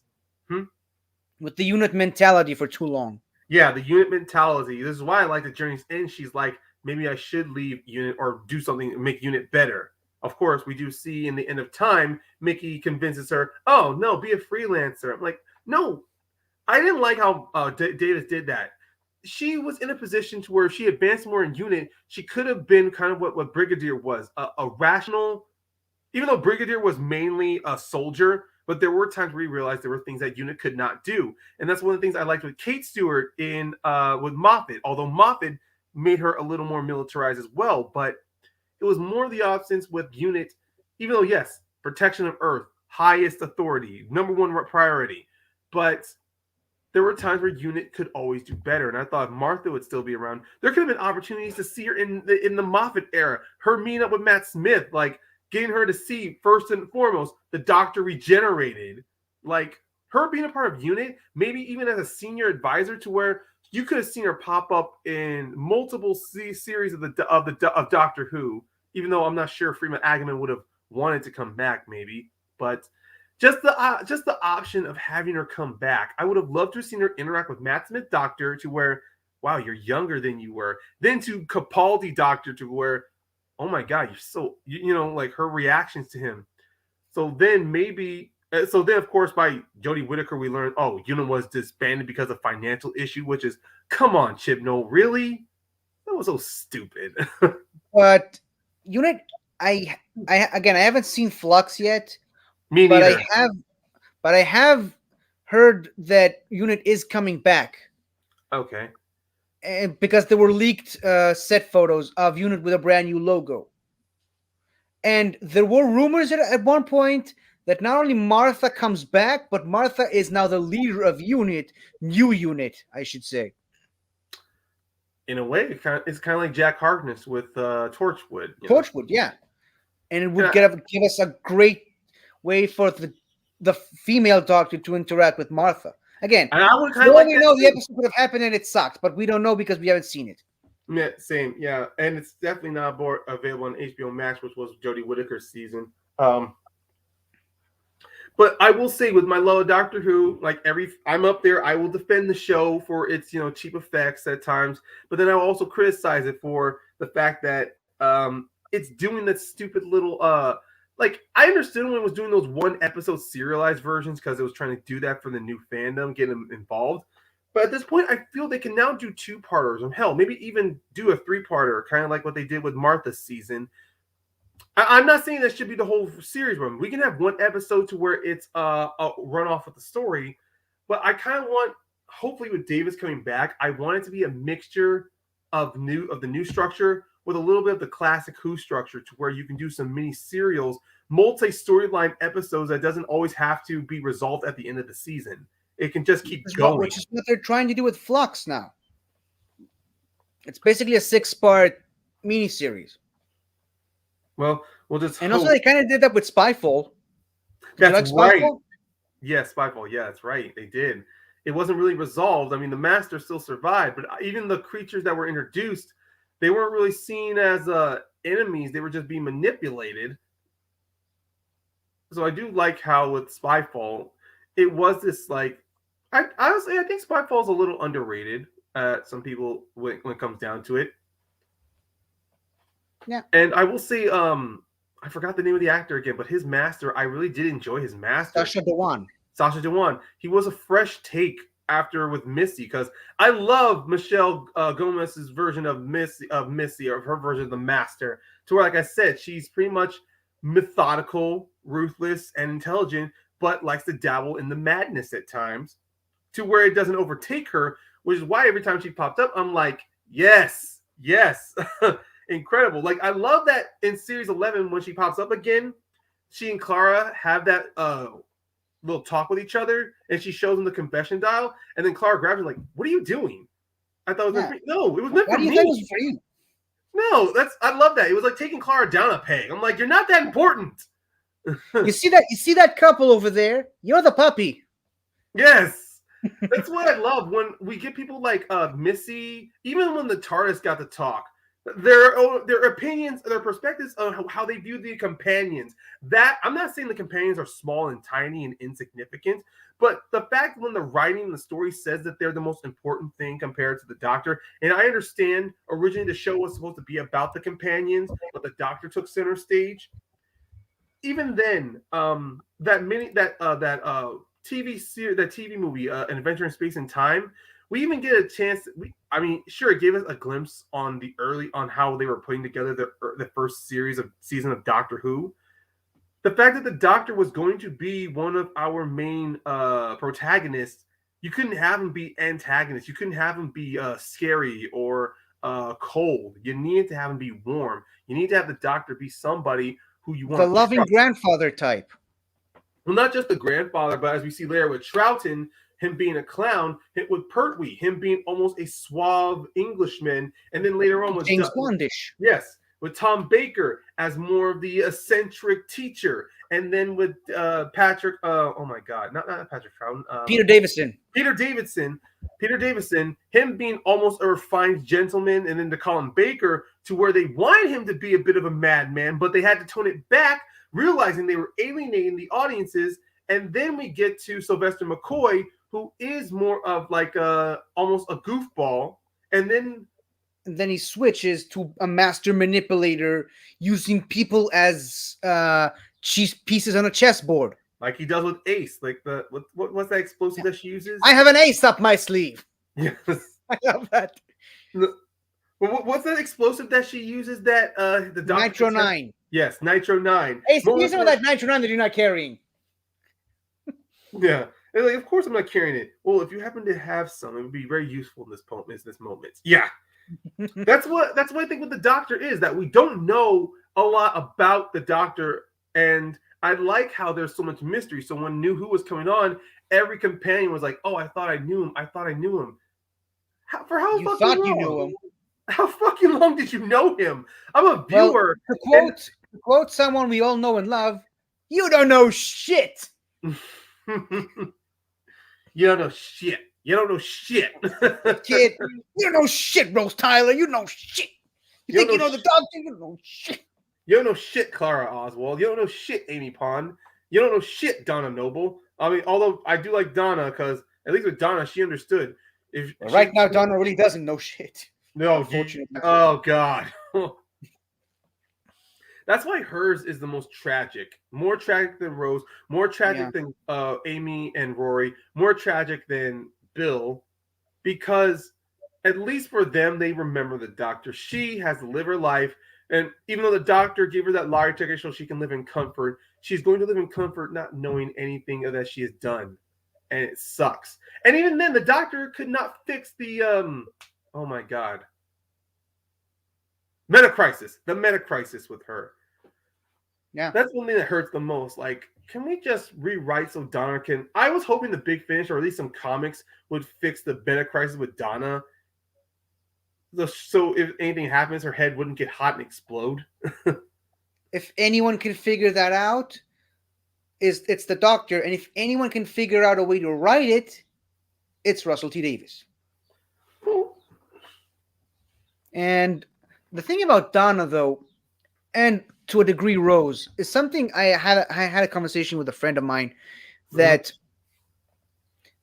With the unit mentality for too long. Yeah, the unit mentality. This is why I like the Journey's End. She's like, maybe I should leave unit or do something to make unit better. Of course, we do see in the end of time, Mickey convinces her, "Oh no, be a freelancer." I'm like, no, I didn't like how Davis did that. She was in a position to where if she advanced more in unit, she could have been kind of what Brigadier was, a rational. Even though Brigadier was mainly a soldier, but there were times where we realized there were things that unit could not do, and that's one of the things I liked with Kate Stewart in with Moffat. Although Moffat made her a little more militarized as well, but it was more the absence with unit. Even though yes, protection of Earth, highest authority, number one priority, but there were times where unit could always do better, and I thought Martha would still be around. There could have been opportunities to see her in the Moffat era, her meeting up with Matt Smith, like getting her to see first and foremost the Doctor regenerated, like her being a part of unit, maybe even as a senior advisor, to where you could have seen her pop up in multiple series of Doctor Who. Even though I'm not sure Freeman Agnew would have wanted to come back, maybe, but just the option of having her come back, I would have loved to have seen her interact with Matt Smith Doctor, to where, wow, you're younger than you were. Then to Capaldi Doctor, to where, oh my God, you're so, like her reactions to him. So then of course, by Jodie Whittaker, we learned, oh, unit was disbanded because of financial issue, which is, come on, Chibnall, really? That was so stupid. But unit, I haven't seen Flux yet. Me neither. But I have heard that unit is coming back. Okay. and because there were leaked set photos of Unit with a brand new logo. And there were rumors at one point that not only Martha comes back, but Martha is now the leader of New Unit, I should say. In a way, it's kind of like Jack Harkness with Torchwood. Torchwood, yeah. And it would give us a great way for the female Doctor to interact with Martha. Again, and I would kind of like we know the episode could have happened and it sucked, but we don't know because we haven't seen it. Yeah, same, yeah, and it's definitely not available on HBO Max, which was Jodie Whittaker's season. But I will say, with my love of Doctor Who, I'm up there. I will defend the show for its cheap effects at times, but then I will also criticize it for the fact that it's doing that stupid little I understood when it was doing those one episode serialized versions because it was trying to do that for the new fandom, get them involved. But at this point, I feel they can now do 2-parters, or hell, maybe even do a 3-parter, kind of like what they did with Martha's season. I'm not saying that should be the whole series run. We can have one episode to where it's a run off with the story, but I kind of want, hopefully with Davis coming back, I want it to be a mixture of the new structure with a little bit of the classic Who structure, to where you can do some mini serials, multi-storyline episodes that doesn't always have to be resolved at the end of the season. It can just keep going. Which is what they're trying to do with Flux now. It's basically a 6-part miniseries. Well, we'll just and hope. Also they kind of did that with Spyfall. That's right. Spyfall? Yeah, Spyfall. Yeah, that's right. They did. It wasn't really resolved. I mean, the Master still survived, but even the creatures that were introduced, they weren't really seen as enemies. They were just being manipulated. So I do like how with Spyfall, it was this honestly, I think Spyfall is a little underrated. Some people when it comes down to it. Yeah. And I will say, I forgot the name of the actor again, but his Master, I really did enjoy his Master. Sacha Dhawan. He was a fresh take after with Missy, because I love Michelle Gomez's version of Missy, or her version of the Master, to where, like I said, she's pretty much methodical, ruthless, and intelligent, but likes to dabble in the madness at times, to where it doesn't overtake her, which is why every time she popped up, I'm like, yes. Incredible. I love that in series 11, when she pops up again, she and Clara have that little talk with each other, and she shows him the confession dial, and then Clara grabs her like, what are you doing? I thought it was no, it was meant for me. It was for you? No, I love that. It was like taking Clara down a peg. I'm like, you're not that important. You see that couple over there? You're the puppy. Yes. That's what I love when we get people like Missy, even when the TARDIS got to talk. Their opinions, their perspectives on how they view the companions. That I'm not saying the companions are small and tiny and insignificant, but the fact when the writing and the story says that they're the most important thing compared to the Doctor, and I understand originally the show was supposed to be about the companions, but the Doctor took center stage. Even then, that TV movie, An Adventure in Space and Time. We even get a chance. Sure, it gave us a glimpse on how they were putting together the first season of Doctor Who. The fact that the Doctor was going to be one of our main protagonists, you couldn't have him be antagonist. You couldn't have him be scary or cold. You needed to have him be warm. You need to have the Doctor be somebody who you want. The loving grandfather type. Well, not just the grandfather, but as we see later with Troughton, him being a clown, with Pertwee, him being almost a suave Englishman, and then later on with James Bondish. Yes, with Tom Baker as more of the eccentric teacher, and then with Patrick. Oh my God, not Patrick Troughton. Peter Davison. Peter Davison, him being almost a refined gentleman, and then to Colin Baker, to where they wanted him to be a bit of a madman, but they had to tone it back, realizing they were alienating the audiences. And then we get to Sylvester McCoy, who is more of almost a goofball, and then he switches to a master manipulator, using people as cheese pieces on a chessboard, like he does with Ace. Like what's that explosive that she uses? I have an ace up my sleeve. Yes, I love that. What's that explosive that she uses? That the Nitro 9. Yes, Nitro 9. Ace, use some of that Nitro 9 that you're not carrying. Yeah. And like, of course I'm not carrying it. Well, if you happen to have some, it would be very useful in this moment. Yeah. That's what I think what the Doctor is, that we don't know a lot about the Doctor, and I like how there's so much mystery. So when knew who was coming on, every companion was like, "Oh, I thought I knew him. I thought I knew him." For how You fucking thought long? you knew him. How fucking long did you know him? I'm a viewer. Well, to quote someone we all know and love, you don't know shit. You don't know shit. You don't know shit. Kid, you don't know shit, Rose Tyler. You know shit. You think you know the Doctor? You don't know shit. You don't know shit, Clara Oswald. You don't know shit, Amy Pond. You don't know shit, Donna Noble. I mean, although I do like Donna, because at least with Donna, she understood. Right now, Donna really doesn't know shit. No, unfortunately. Oh God. That's why hers is the most tragic. More tragic than Rose. More tragic than Amy and Rory. More tragic than Bill, because at least for them, they remember the Doctor. She has to live her life, and even though the Doctor gave her that lottery ticket so she can live in comfort, she's going to live in comfort not knowing anything that she has done, and it sucks. And even then, the Doctor could not fix the oh my God, meta crisis. The meta crisis with her. Yeah, that's one thing that hurts the most. Like, can we just rewrite so Donna can? I was hoping the Big Finish, or at least some comics, would fix the meta crisis with Donna. So if anything happens, her head wouldn't get hot and explode. If anyone can figure that out, it's the Doctor, and if anyone can figure out a way to write it, it's Russell T Davies. And the thing about Donna, though, and to a degree Rose, is something I had a conversation with a friend of mine, that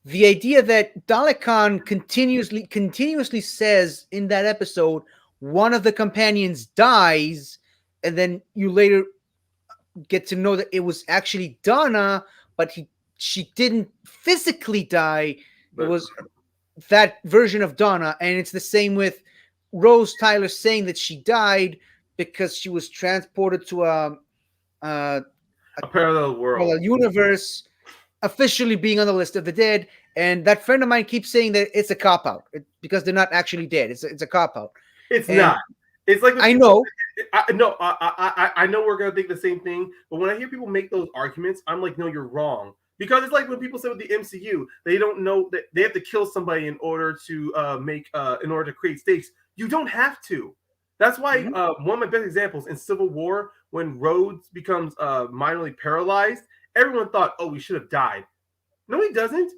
the idea that Dalek Khan continuously says in that episode one of the companions dies, and then you later get to know that it was actually Donna, but she didn't physically die. It was that version of Donna, and it's the same with Rose Tyler saying that she died because she was transported to a parallel world, a universe, officially being on the list of the dead. And that friend of mine keeps saying that it's a cop-out because they're not actually dead. It's a cop-out. It's not. It's like I know. I know we're gonna think the same thing, but when I hear people make those arguments, I'm like, no, you're wrong. Because it's like when people say with the MCU, they don't know that they have to kill somebody in order to in order to create stakes. You don't have to. That's why one of my best examples in Civil War, when Rhodes becomes minorly paralyzed, everyone thought, oh, we should have died. No, he doesn't.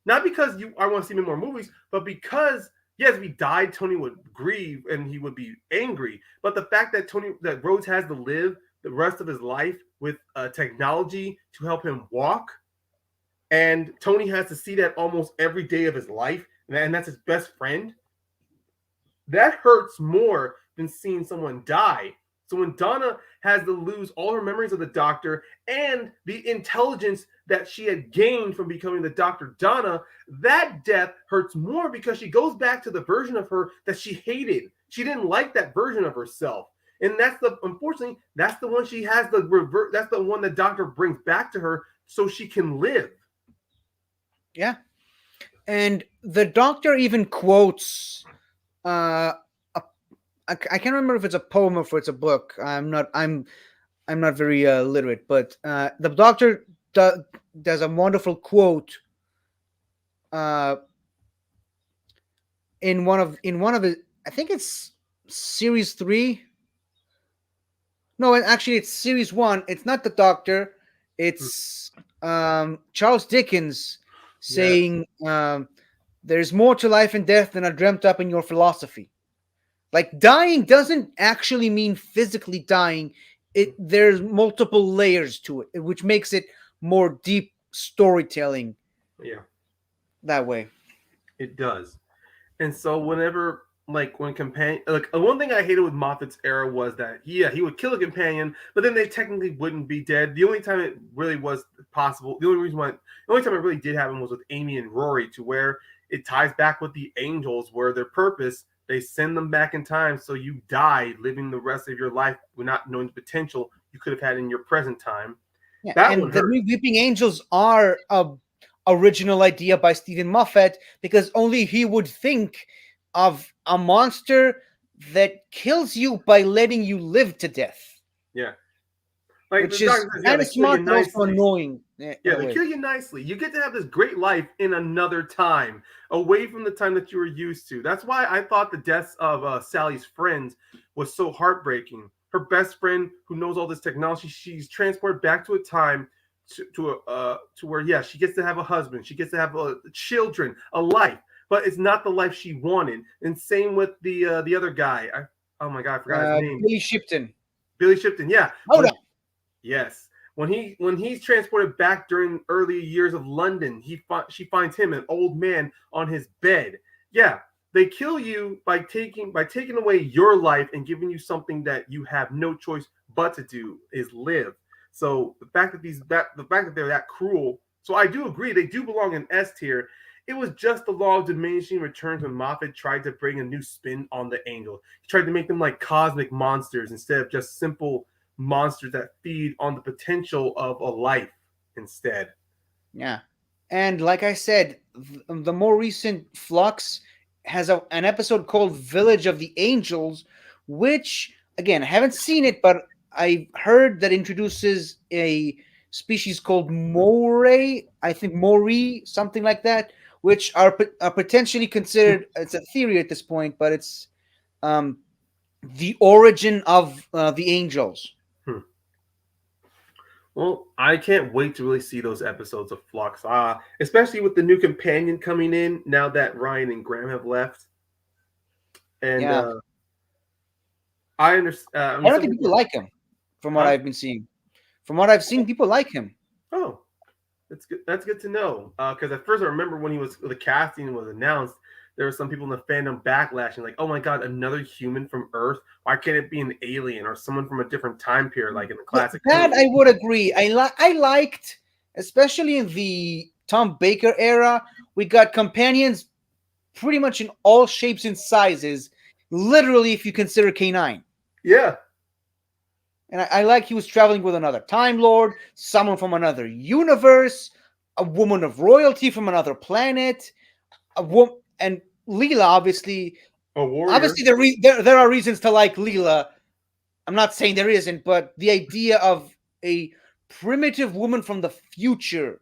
Not because I want to see him in more movies, but because, yes, if he died, Tony would grieve and he would be angry. But the fact that Rhodes has to live the rest of his life with technology to help him walk, and Tony has to see that almost every day of his life, and that's his best friend, that hurts more than seeing someone die. So when Donna has to lose all her memories of the Doctor and the intelligence that she had gained from becoming the Dr. Donna, that death hurts more because she goes back to the version of her that she hated. She didn't like that version of herself. And unfortunately, that's the one she has that's the one the Doctor brings back to her so she can live. Yeah. And the Doctor even quotes I can't remember if it's a poem or if it's a book. I'm not very literate, but the Doctor does a wonderful quote in one of his, I think it's series 3. No, actually it's series 1. It's not the Doctor. It's Charles Dickens saying, there's more to life and death than are dreamt up in your philosophy. Like, dying doesn't actually mean physically dying. There's multiple layers to it, which makes it more deep storytelling. Yeah. That way. It does. And so whenever, when companion, one thing I hated with Moffat's era was that, he would kill a companion, but then they technically wouldn't be dead. The only time it really was possible, the only time it really did happen was with Amy and Rory, to where it ties back with the angels, where their purpose, they send them back in time, so you die living the rest of your life without knowing the potential you could have had in your present time. Yeah, and the Weeping Angels are original idea by Stephen Moffat, because only he would think of a monster that kills you by letting you live to death. Yeah. Like which the is doctor says, yeah, kind they of kill you smart but also nicely. annoying in Yeah, a they way. kill you nicely. You get to have this great life in another time, away from the time that you were used to. That's why I thought the deaths of Sally's friends was so heartbreaking. Her best friend, who knows all this technology, she's transported back to a time to where, yeah, she gets to have a husband, she gets to have children, a life, but it's not the life she wanted. And same with the other guy. Oh my god, I forgot his name. Billy Shipton. Billy Shipton. Yeah. Hold on. Yes. When he's transported back during early years of London, she finds him, an old man, on his bed. Yeah, they kill you by taking away your life and giving you something that you have no choice but to do, is live. So the fact that they're that cruel. So I do agree they do belong in S tier. It was just the law of diminishing returns when Moffat tried to bring a new spin on the angle. He tried to make them like cosmic monsters instead of just simple monsters that feed on the potential of a life instead. Yeah. And like I said, the more recent Flux has an episode called Village of the Angels, which, again, I haven't seen it, but I heard that introduces a species called Moray, I think Mori, something like that, which are potentially considered, it's a theory at this point, but it's the origin of the angels. Well, I can't wait to really see those episodes of Flux, especially with the new companion coming in now that Ryan and Graham have left. And yeah. I understand. I don't think people like him, from what I've been seeing. From what I've seen, people like him. Oh, that's good. That's good to know. Because at first, I remember when the casting was announced, there were some people in the fandom backlashing, like, "Oh my god, another human from Earth? Why can't it be an alien or someone from a different time period, like in the classic?" That I would agree. I liked, especially in the Tom Baker era, we got companions pretty much in all shapes and sizes. Literally, if you consider K9. Yeah. And I like he was traveling with another Time Lord, someone from another universe, a woman of royalty from another planet, and Leela, obviously. A warrior. Obviously, there are reasons to like Leela. I'm not saying there isn't, but the idea of a primitive woman from the future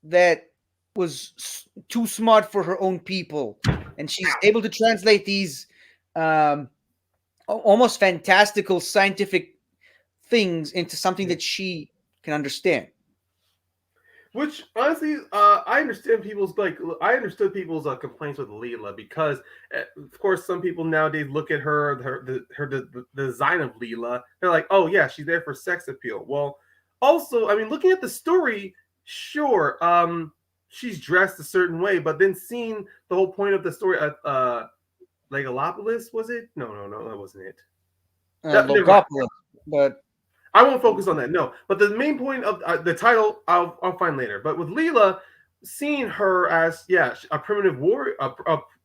that was too smart for her own people, and she's able to translate these almost fantastical scientific things into something that she can understand. Which honestly, I understand I understood people's complaints with Leela, because, of course, some people nowadays look at the design of Leela. They're like, oh yeah, she's there for sex appeal. Well, also, I mean, looking at the story, sure, she's dressed a certain way, but then seeing the whole point of the story, Legalopolis, was it? No, that wasn't it. Logopolis, but I won't focus on that. No, but the main point of the title, I'll find later. But with Leela, seeing her as a primitive warrior,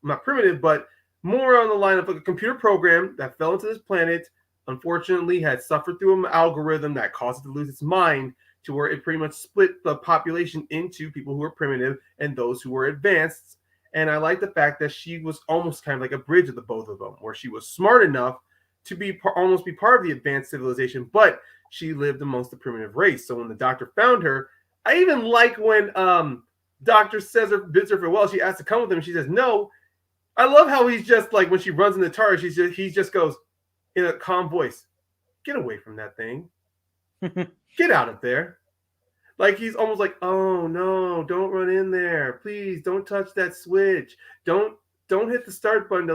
not primitive, but more on the line of like a computer program that fell into this planet. Unfortunately, had suffered through an algorithm that caused it to lose its mind, to where it pretty much split the population into people who were primitive and those who were advanced. And I like the fact that she was almost kind of like a bridge of the both of them, where she was smart enough to almost be part of the advanced civilization, but she lived amongst the primitive race. So when the doctor found her, I even like when doctor bids her farewell. She asks to come with him, and she says no. I love how he's just like, when she runs in the TARDIS, he just goes in a calm voice, "Get away from that thing. Get out of there." Like he's almost like, "Oh no, don't run in there. Please don't touch that switch. Don't hit the start button to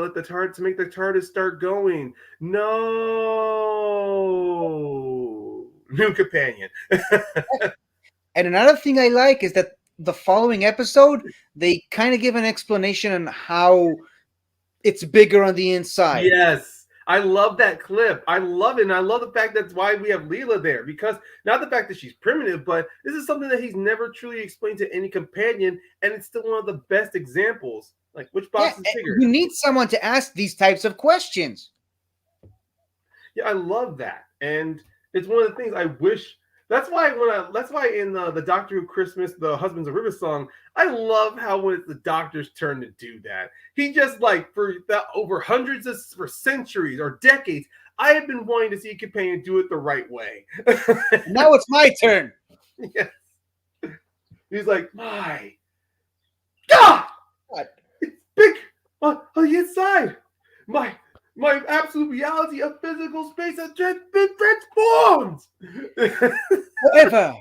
make the TARDIS start going. No." New companion. And another thing I like is that the following episode, they kind of give an explanation on how it's bigger on the inside. Yes. I love that clip. I love it. And I love the fact that's why we have Leela there, because not the fact that she's primitive, but this is something that he's never truly explained to any companion. And it's still one of the best examples. Like, which box is bigger? You need someone to ask these types of questions. Yeah, I love that. And it's one of the things I wish That's why in the Doctor Who Christmas, the Husbands of River song, I love how when it's the Doctor's turn to do that, he just like over hundreds of for centuries or decades, I have been wanting to see a companion do it the right way. Now it's my turn. Yes. He's like, my God, it's big on the inside. My absolute reality of physical space has been transformed. Forever.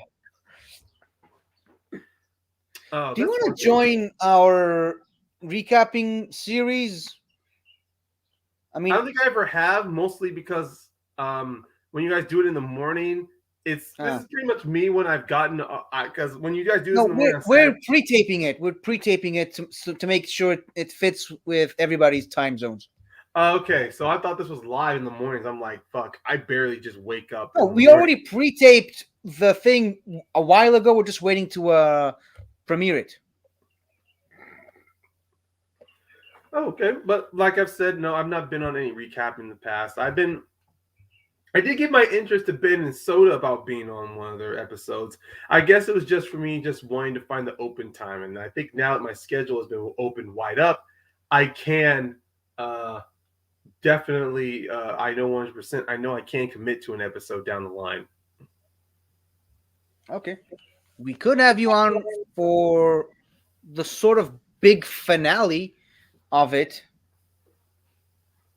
Oh, do you want to join our recapping series? I mean, I don't think I ever have, mostly because when you guys do it in the morning, this is pretty much me when I've gotten because when you guys do this in the morning, we're pre-taping it. We're pre-taping it to make sure it fits with everybody's time zones. Okay, so I thought this was live in the mornings. I'm like, fuck, I barely just wake up. No, we already pre-taped the thing a while ago. We're just waiting to premiere it. Oh, okay, but like I've said, no, I've not been on any recap in the past. I did get my interest to Ben and Soda about being on one of their episodes. I guess it was just for me just wanting to find the open time. And I think now that my schedule has been opened wide up, I can definitely, I know 100%, I know I can commit to an episode down the line. Okay. We could have you on for the sort of big finale of it.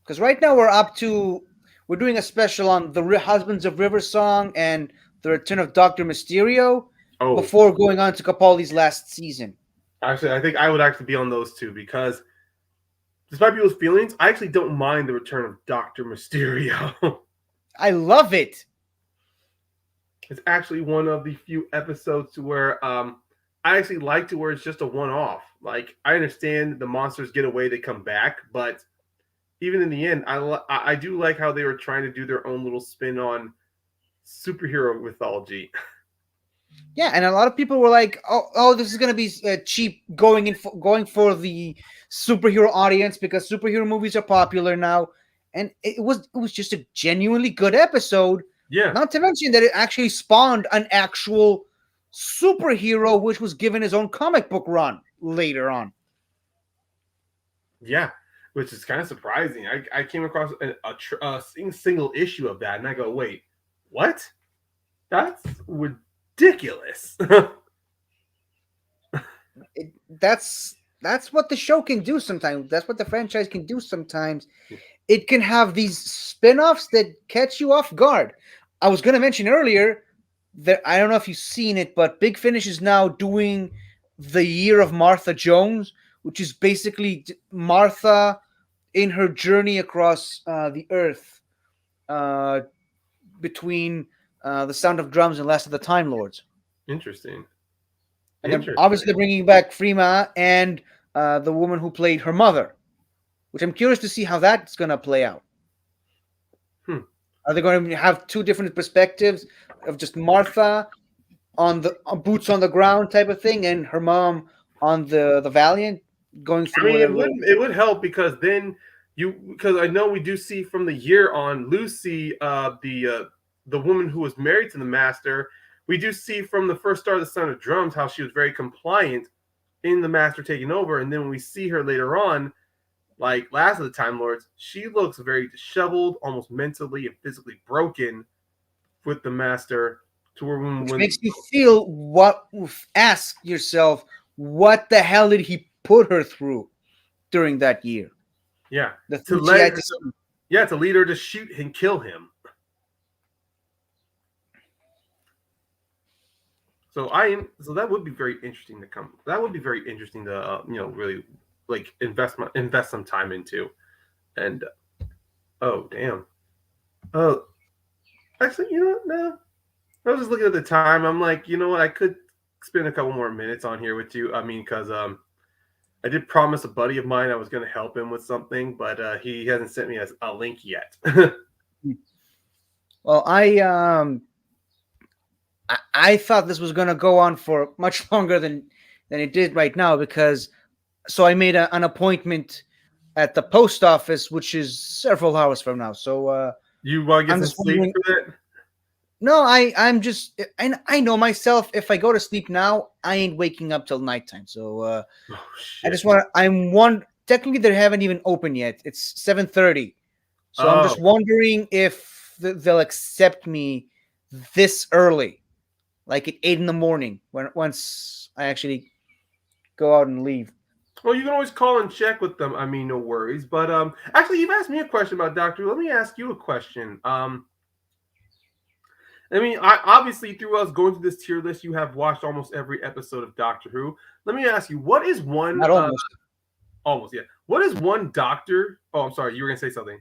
Because right now we're doing a special on the Husbands of River Song and the Return of Dr. Mysterio before going on to Capaldi's last season. Actually, I think I would actually be on those two because despite people's feelings, I actually don't mind the return of Dr. Mysterio. I love it. It's actually one of the few episodes to where I actually like to where it's just a one-off. Like, I understand the monsters get away, they come back, but even in the end, I do like how they were trying to do their own little spin on superhero mythology. Yeah, and a lot of people were like, "Oh, this is gonna be cheap going for the superhero audience because superhero movies are popular now." And it was just a genuinely good episode. Yeah. Not to mention that it actually spawned an actual superhero, which was given his own comic book run later on. Yeah, which is kind of surprising. I came across a single issue of that, and I go, "Wait, what? That's ridiculous." That's what the show can do sometimes. That's what the franchise can do sometimes. It can have these spin-offs that catch you off guard. I was going to mention earlier that I don't know if you've seen it, but Big Finish is now doing the Year of Martha Jones, which is basically Martha in her journey across the earth between The Sound of Drums and Last of the Time Lords. Interesting. And then obviously bringing back Freema and the woman who played her mother, which I'm curious to see how that's going to play out. Are they going to have two different perspectives of just Martha on the boots on the ground type of thing and her mom on the Valiant going through? I mean, it would help because then because I know we do see from the year on Lucy, the woman who was married to the Master. We do see from the first start of the Sound of Drums how she was very compliant in the Master taking over, and then when we see her later on, like Last of the Time Lords, she looks very disheveled, almost mentally and physically broken with the Master. To where which makes you feel ask yourself, what the hell did he put her through during that year? Yeah, to lead her to shoot and kill him. So that would be very interesting to come. That would be very interesting to really like invest some time into. And oh damn. Oh, actually, no. I was just looking at the time. I'm like, you know what? I could spend a couple more minutes on here with you. I mean, because I did promise a buddy of mine I was going to help him with something, but he hasn't sent me a link yet. Well, I thought this was going to go on for much longer than it did right now so I made an appointment at the post office, which is several hours from now. So you want to get some sleep for that? No, I'm just I know myself. If I go to sleep now, I ain't waking up till nighttime. So Oh I shit. just want. I'm one. Technically, they haven't even opened yet. It's 7:30. So I'm just Oh, wondering if they'll accept me this early, like at 8 in the morning, when once I actually go out and leave. well, you can always call and check with them. I mean, no worries. But actually, you've asked me a question about Doctor Who. Let me ask you a question. I mean, I obviously through us going through this tier list, you have watched almost every episode of Doctor Who. Let me ask you, what is one Not almost. almost, yeah. What is one Doctor? Oh, I'm sorry, you were gonna say something.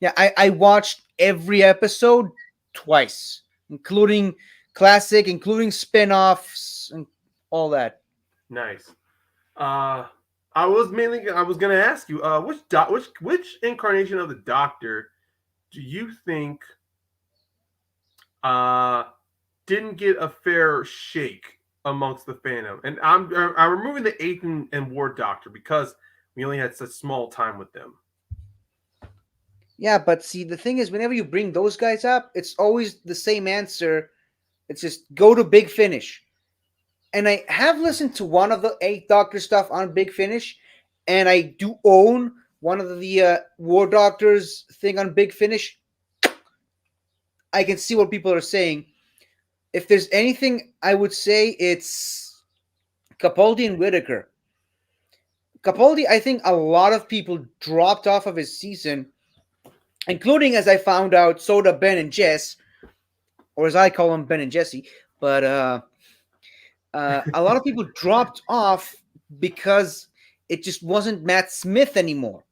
Yeah, I watched every episode twice, including classic, including spin-offs and all that. Nice. Uh, I was gonna ask you, which incarnation of the Doctor do you think uh didn't get a fair shake amongst the fandom? And I'm removing the eighth and Ward Doctor because we only had such small time with them. Yeah, but see, the thing is, whenever you bring those guys up, it's always the same answer. It's just go to Big Finish. And I have listened to one of the Eighth Doctor stuff on Big Finish, and I do own one of the War Doctors thing on Big Finish. I can see what people are saying. If there's anything, I would say it's Capaldi and Whitaker. Capaldi, I think a lot of people dropped off of his season, including, as I found out, Soda, Ben, and Jess, or as I call them, Ben and Jesse. But a lot of people dropped off because it just wasn't Matt Smith anymore.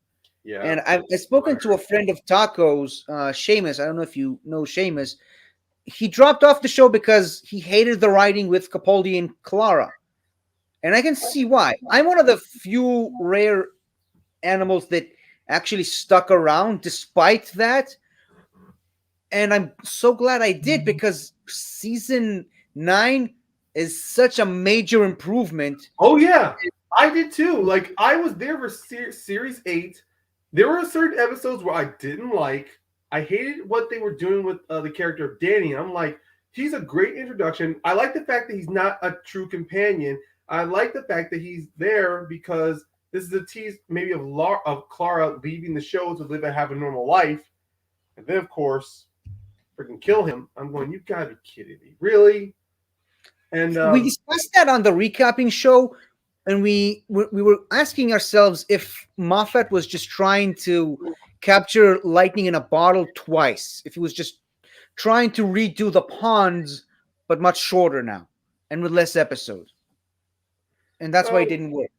Yeah. And I've spoken to a friend of Tacos, Seamus. I don't know if you know Seamus. He dropped off the show because he hated the writing with Capaldi and Clara. And I can see why. I'm one of the few rare animals that actually stuck around despite that. And I'm so glad I did because season 9 is such a major improvement. Oh yeah, I did too. Like I was there for series 8. There were certain episodes where I didn't like. I hated what they were doing with the character of Danny. I'm like, he's a great introduction. I like the fact that he's not a true companion. I like the fact that he's there because this is a tease maybe of Clara leaving the show to live and have a normal life, and then of course, freaking kill him. I'm going, you gotta be kidding me, really? And We discussed that on the recapping show, and we were asking ourselves if Moffat was just trying to capture lightning in a bottle twice, if he was just trying to redo the ponds, but much shorter now and with less episodes, and that's why it didn't work.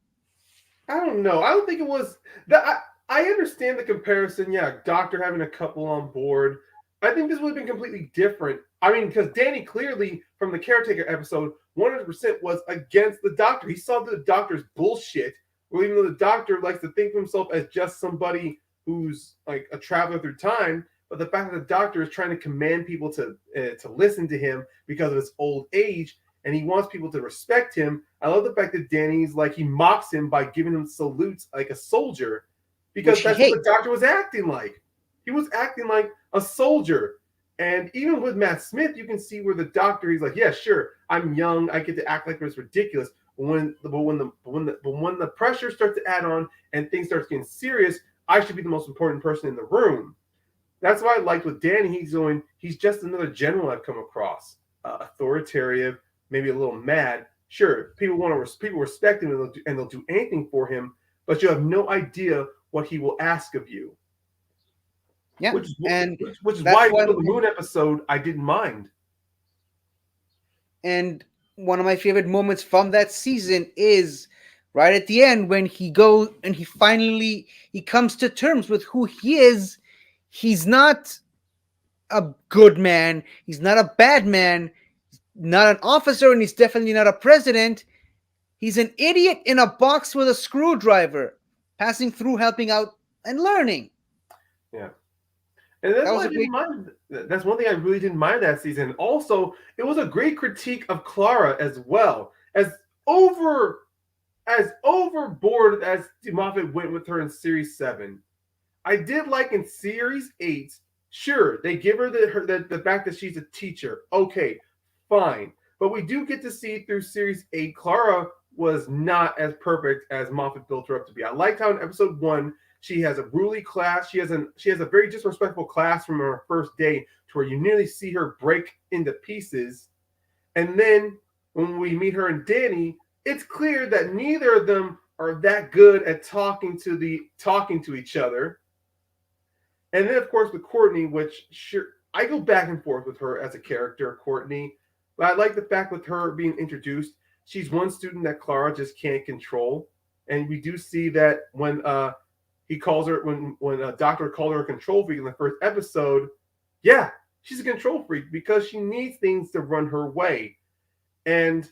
I don't know. I don't think it was that. I understand the comparison. Yeah, Doctor having a couple on board. I think this would have been completely different. I mean, because Danny clearly from the caretaker episode, 100% was against the Doctor. He saw the Doctor's bullshit. Well, even though the Doctor likes to think of himself as just somebody who's like a traveler through time, but the fact that the Doctor is trying to command people to listen to him because of his old age, and he wants people to respect him. I love the fact that Danny's like he mocks him by giving him salutes like a soldier, because that's what the Doctor was acting like. He was acting like a soldier. And even with Matt Smith, you can see where the Doctor, he's like, yeah, sure, I'm young, I get to act like it's ridiculous. But when the pressure starts to add on and things start getting serious, I should be the most important person in the room. That's why I liked with Danny. He's just another general I've come across, authoritative, maybe a little mad. Sure, people respect him and they'll do anything for him, but you have no idea what he will ask of you. Yeah, which is that's why the Moon episode I didn't mind. And one of my favorite moments from that season is right at the end when he goes and he comes to terms with who he is. He's not a good man. He's not a bad man. He's not an officer, and he's definitely not a president. He's an idiot in a box with a screwdriver, passing through, helping out, and learning. Yeah. And that's why I didn't mind. That's one thing I really didn't mind that season. Also, it was a great critique of Clara as well. As overboard as Moffat went with her in Series 7, I did like in Series 8, Sure, they give her the fact that she's a teacher. Okay, fine. But we do get to see through series 8, Clara was not as perfect as Moffat built her up to be. I liked how in episode 1 she has a ruly class. She has a very disrespectful class from her first day to where you nearly see her break into pieces. And then when we meet her and Danny, it's clear that neither of them are that good at talking to each other. And then, of course, with Courtney, which sure I go back and forth with her as a character, Courtney. But I like the fact with her being introduced, she's one student that Clara just can't control. And we do see that when he calls her, when a doctor called her a control freak in the first episode, yeah, she's a control freak because she needs things to run her way. And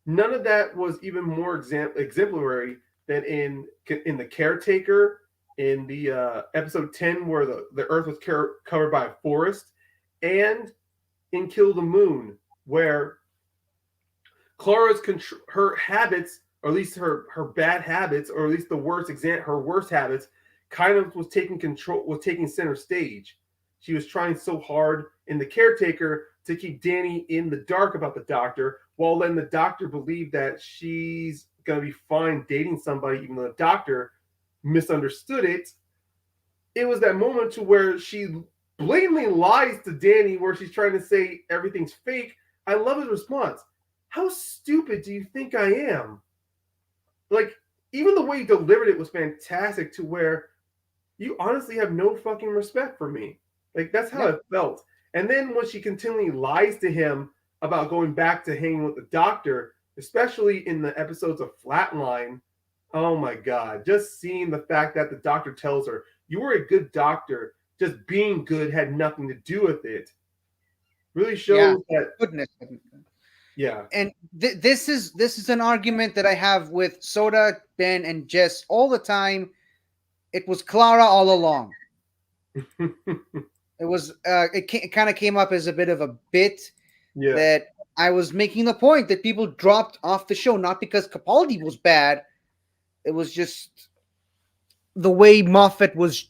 none of that was even more exemplary than in the Caretaker, in the episode 10 where the Earth was covered by a forest, and in Kill the Moon where Clara's her habits, or at least her bad habits, or at least her worst habits, kind of was taking center stage. She was trying so hard in the Caretaker to keep Danny in the dark about the doctor, while letting the doctor believe that she's gonna be fine dating somebody, even though the doctor misunderstood it. It was that moment to where she blatantly lies to Danny, where she's trying to say everything's fake. I love his response. How stupid do you think I am? Like, even the way he delivered it was fantastic, to where you honestly have no fucking respect for me. Like, that's how it felt. And then when she continually lies to him about going back to hanging with the doctor, especially in the episodes of Flatline, oh my God, just seeing the fact that the doctor tells her, you were a good doctor, just being good had nothing to do with it, really shows that goodness. Yeah. And this is an argument that I have with Soda, Ben, and Jess all the time. It was Clara all along. It was it kind of came up as a bit of a bit that I was making the point that people dropped off the show, not because Capaldi was bad. It was just the way Moffat was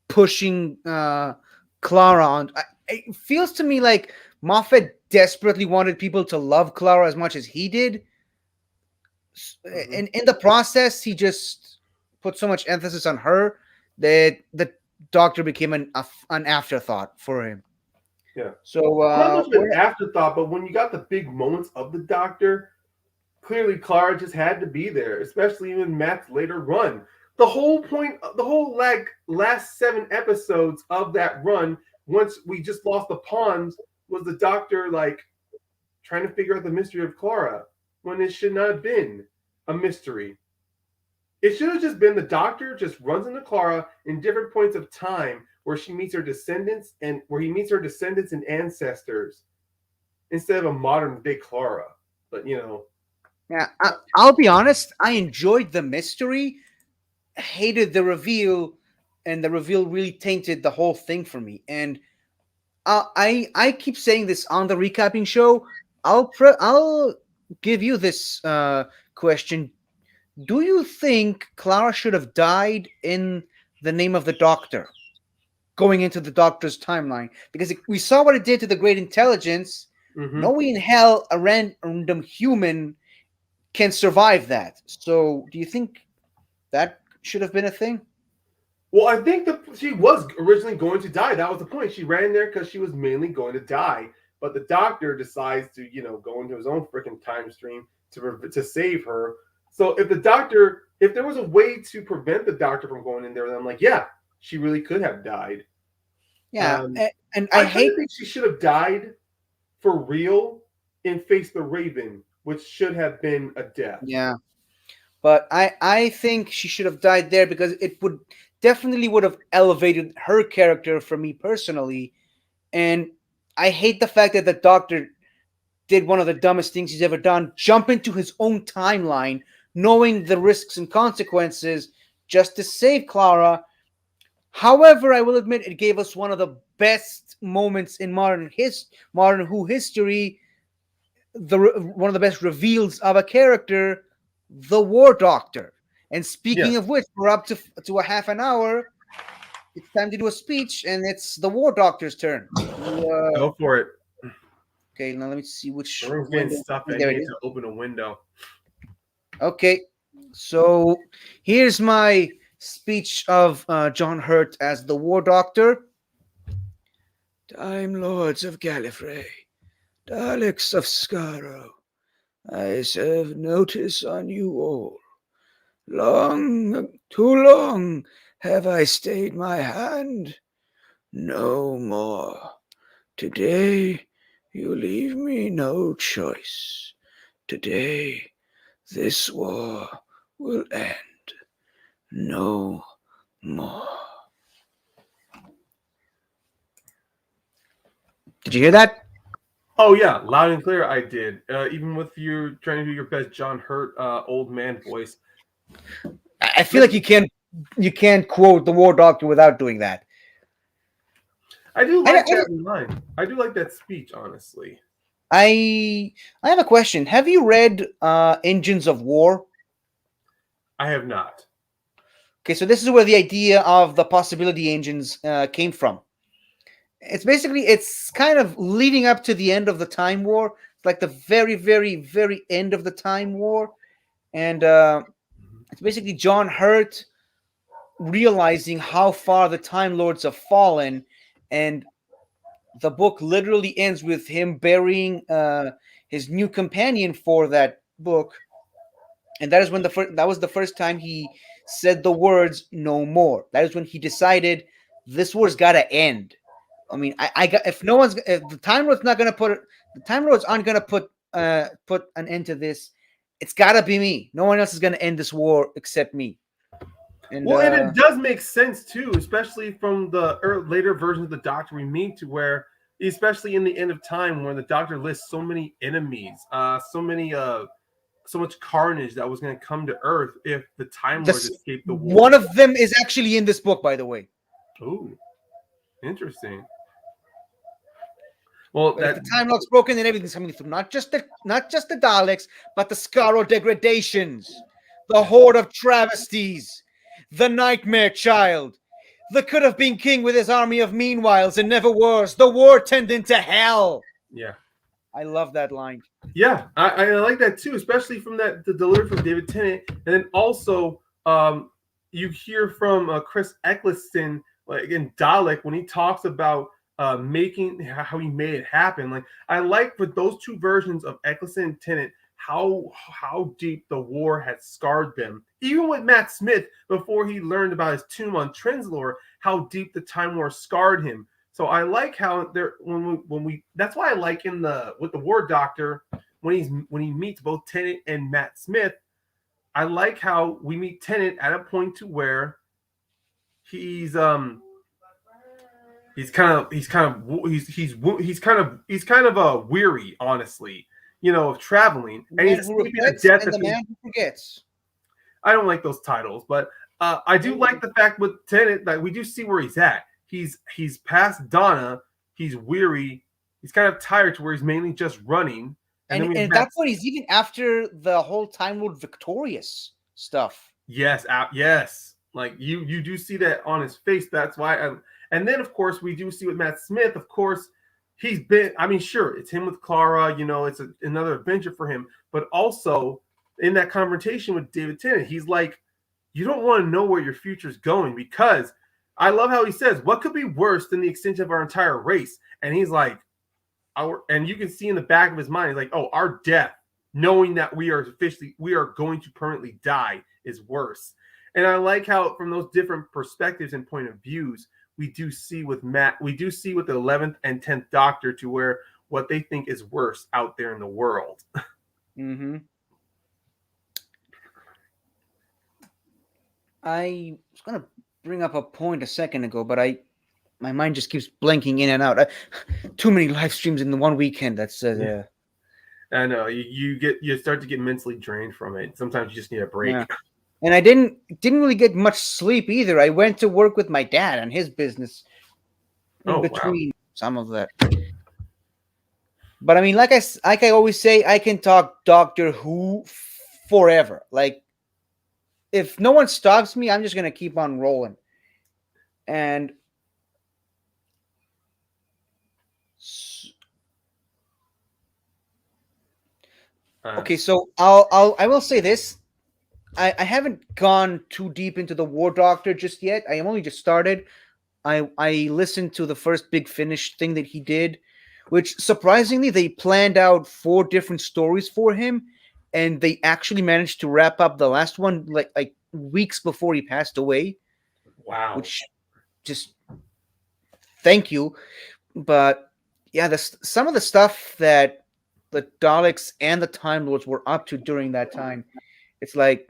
pushing Clara on. It feels to me like Moffat desperately wanted people to love Clara as much as he did. And in the process, he just put so much emphasis on her that the doctor became an afterthought for him. Yeah. So not much of an afterthought, but when you got the big moments of the doctor, clearly Clara just had to be there, especially in Matt's later run. The whole point, the whole last 7 episodes of that run, once we just lost the pawns, was the doctor trying to figure out the mystery of Clara, when it should not have been a mystery. It should have just been the doctor just runs into Clara in different points of time where she meets her descendants and where he meets her descendants and ancestors, instead of a modern day Clara. But yeah, I'll be honest, I enjoyed the mystery, hated the reveal, and the reveal really tainted the whole thing for me. And I keep saying this on the recapping show. I'll give you this question. Do you think Clara should have died in the name of the Doctor, going into the Doctor's timeline? Because we saw what it did to the Great Intelligence. No way in hell a random human can survive that. So do you think that should have been a thing? Well, I think that she was originally going to die. That was the point. She ran there because she was mainly going to die. But the doctor decides to, go into his own freaking time stream to save her. So if there was a way to prevent the doctor from going in there, then I'm like, yeah, she really could have died. Yeah, and I think she should have died for real in Face the Raven, which should have been a death. Yeah, but I think she should have died there because it would have elevated her character for me personally. And I hate the fact that the doctor did one of the dumbest things he's ever done, jump into his own timeline, knowing the risks and consequences, just to save Clara. However, I will admit it gave us one of the best moments in modern Who history, one of the best reveals of a character, the War Doctor. And speaking of which, we're up to a half an hour. it's time to do a speech, and it's the War Doctor's turn. Go for it. Okay, now let me see which The room's getting window. stuffy. I There it need is. to open a window. Okay, so here's my speech of John Hurt as the War Doctor. Time Lords of Gallifrey, Daleks of Skaro, I serve notice on you all. Too long have I stayed my hand. No more. Today you leave me no choice. Today this war will end. No more. Did you hear that? Oh yeah, loud and clear. I did. Even with you trying to do your best John Hurt old man voice. I feel like you can't quote the War Doctor without doing that. I do like that line. I do like that speech, honestly. I have a question. Have you read Engines of War? I have not. Okay, so this is where the idea of the possibility engines came from. It's kind of leading up to the end of the Time War. It's like the very, very, very end of the Time War, and it's basically John Hurt realizing how far the Time Lords have fallen, and the book literally ends with him burying his new companion for that book, and that is when that was the first time he said the words "no more." That is when he decided this war's got to end. I mean, I got if the Time Lords not gonna the Time Lords aren't gonna put an end to this. It's gotta be me. No one else is gonna end this war except me. And it does make sense too, especially from the later versions of the Doctor we meet, to where, especially in the end of time, where the Doctor lists so many enemies, so much carnage that was going to come to Earth if the Time Lords escaped the war. One of them is actually in this book, by the way. Ooh, interesting. Well, if the Time Lord's broken, then everything's coming through. Not just the Daleks, but the Skaro degradations, the horde of travesties, the Nightmare Child, the could have been king with his army of meanwhiles and never was. The war turned into hell. Yeah, I love that line. Yeah, I like that too, especially from the delivery from David Tennant, and then also you hear from Chris Eccleston, like in Dalek, when he talks about making how he made it happen. Like, I like with those two versions of Eccleston and Tennant how deep the war had scarred them. Even with Matt Smith, before he learned about his tomb on Trenzlore, how deep the Time War scarred him. So I like how there when we that's why I like with the War Doctor when he meets both Tennant and Matt Smith. I like how we meet Tennant at a point to where he's kind of weary, honestly, of traveling, and he's sleeping to death. And the man who forgets. I don't like those titles, but I do like the fact with Tennant that we do see where he's at. He's past Donna. He's weary. He's kind of tired to where he's mainly just running. And at that point, he's even after the whole Time Lord victorious stuff. Yes, yes. Like you do see that on his face. That's why. And then of course we do see with Matt Smith. Of course, he's been. I mean, sure, it's him with Clara. It's another adventure for him. But also in that confrontation with David Tennant, he's like, you don't want to know where your future's going, because I love how he says, what could be worse than the extinction of our entire race? And he's like, and you can see in the back of his mind, he's like, oh, our death, knowing that we are going to permanently die, is worse. And I like how from those different perspectives and point of views, we do see with the 11th and 10th Doctor to where what they think is worse out there in the world. Mm-hmm. I was going to bring up a point a second ago, but my mind just keeps blanking in and out. Too many live streams in the one weekend. That's I know you start to get mentally drained from it. Sometimes you just need a break. Yeah. And I didn't really get much sleep either. I went to work with my dad on his business in between some of that. But I mean, like I always say, I can talk Doctor Who forever. Like, if no one stops me, I'm just gonna keep on rolling. And okay, so I will say this. I haven't gone too deep into the War Doctor just yet. I am only just started. I listened to the first Big Finish thing that he did, which surprisingly they planned out 4 different stories for him, and they actually managed to wrap up the last one like weeks before he passed away. Wow. Which just thank you, but yeah, some of the stuff that the Daleks and the Time Lords were up to during that time, it's like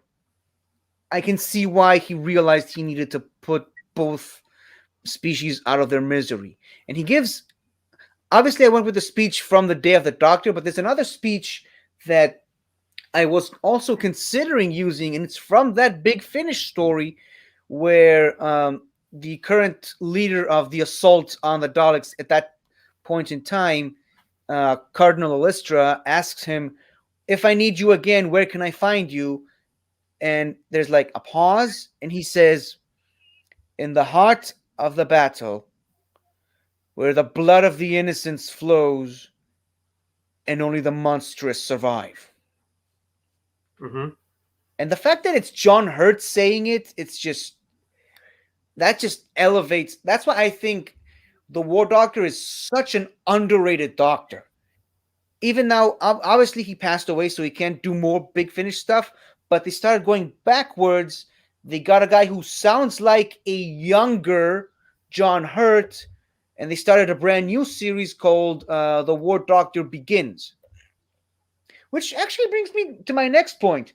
I can see why he realized he needed to put both species out of their misery. And he gives, obviously, I went with the speech from the Day of the Doctor, but there's another speech that I was also considering using, and it's from that Big Finish story where the current leader of the assault on the Daleks at that point in time, Cardinal Elistra, asks him, "If I need you again, where can I find you?" And there's like a pause, and he says, "In the heart of the battle, where the blood of the innocents flows, and only the monstrous survive." Mm-hmm. And the fact that it's John Hurt saying it, that just elevates. That's why I think the War Doctor is such an underrated doctor. Even now, obviously he passed away, so he can't do more Big Finish stuff. But they started going backwards. They got a guy who sounds like a younger John Hurt, and they started a brand new series called The War Doctor Begins. Which actually brings me to my next point.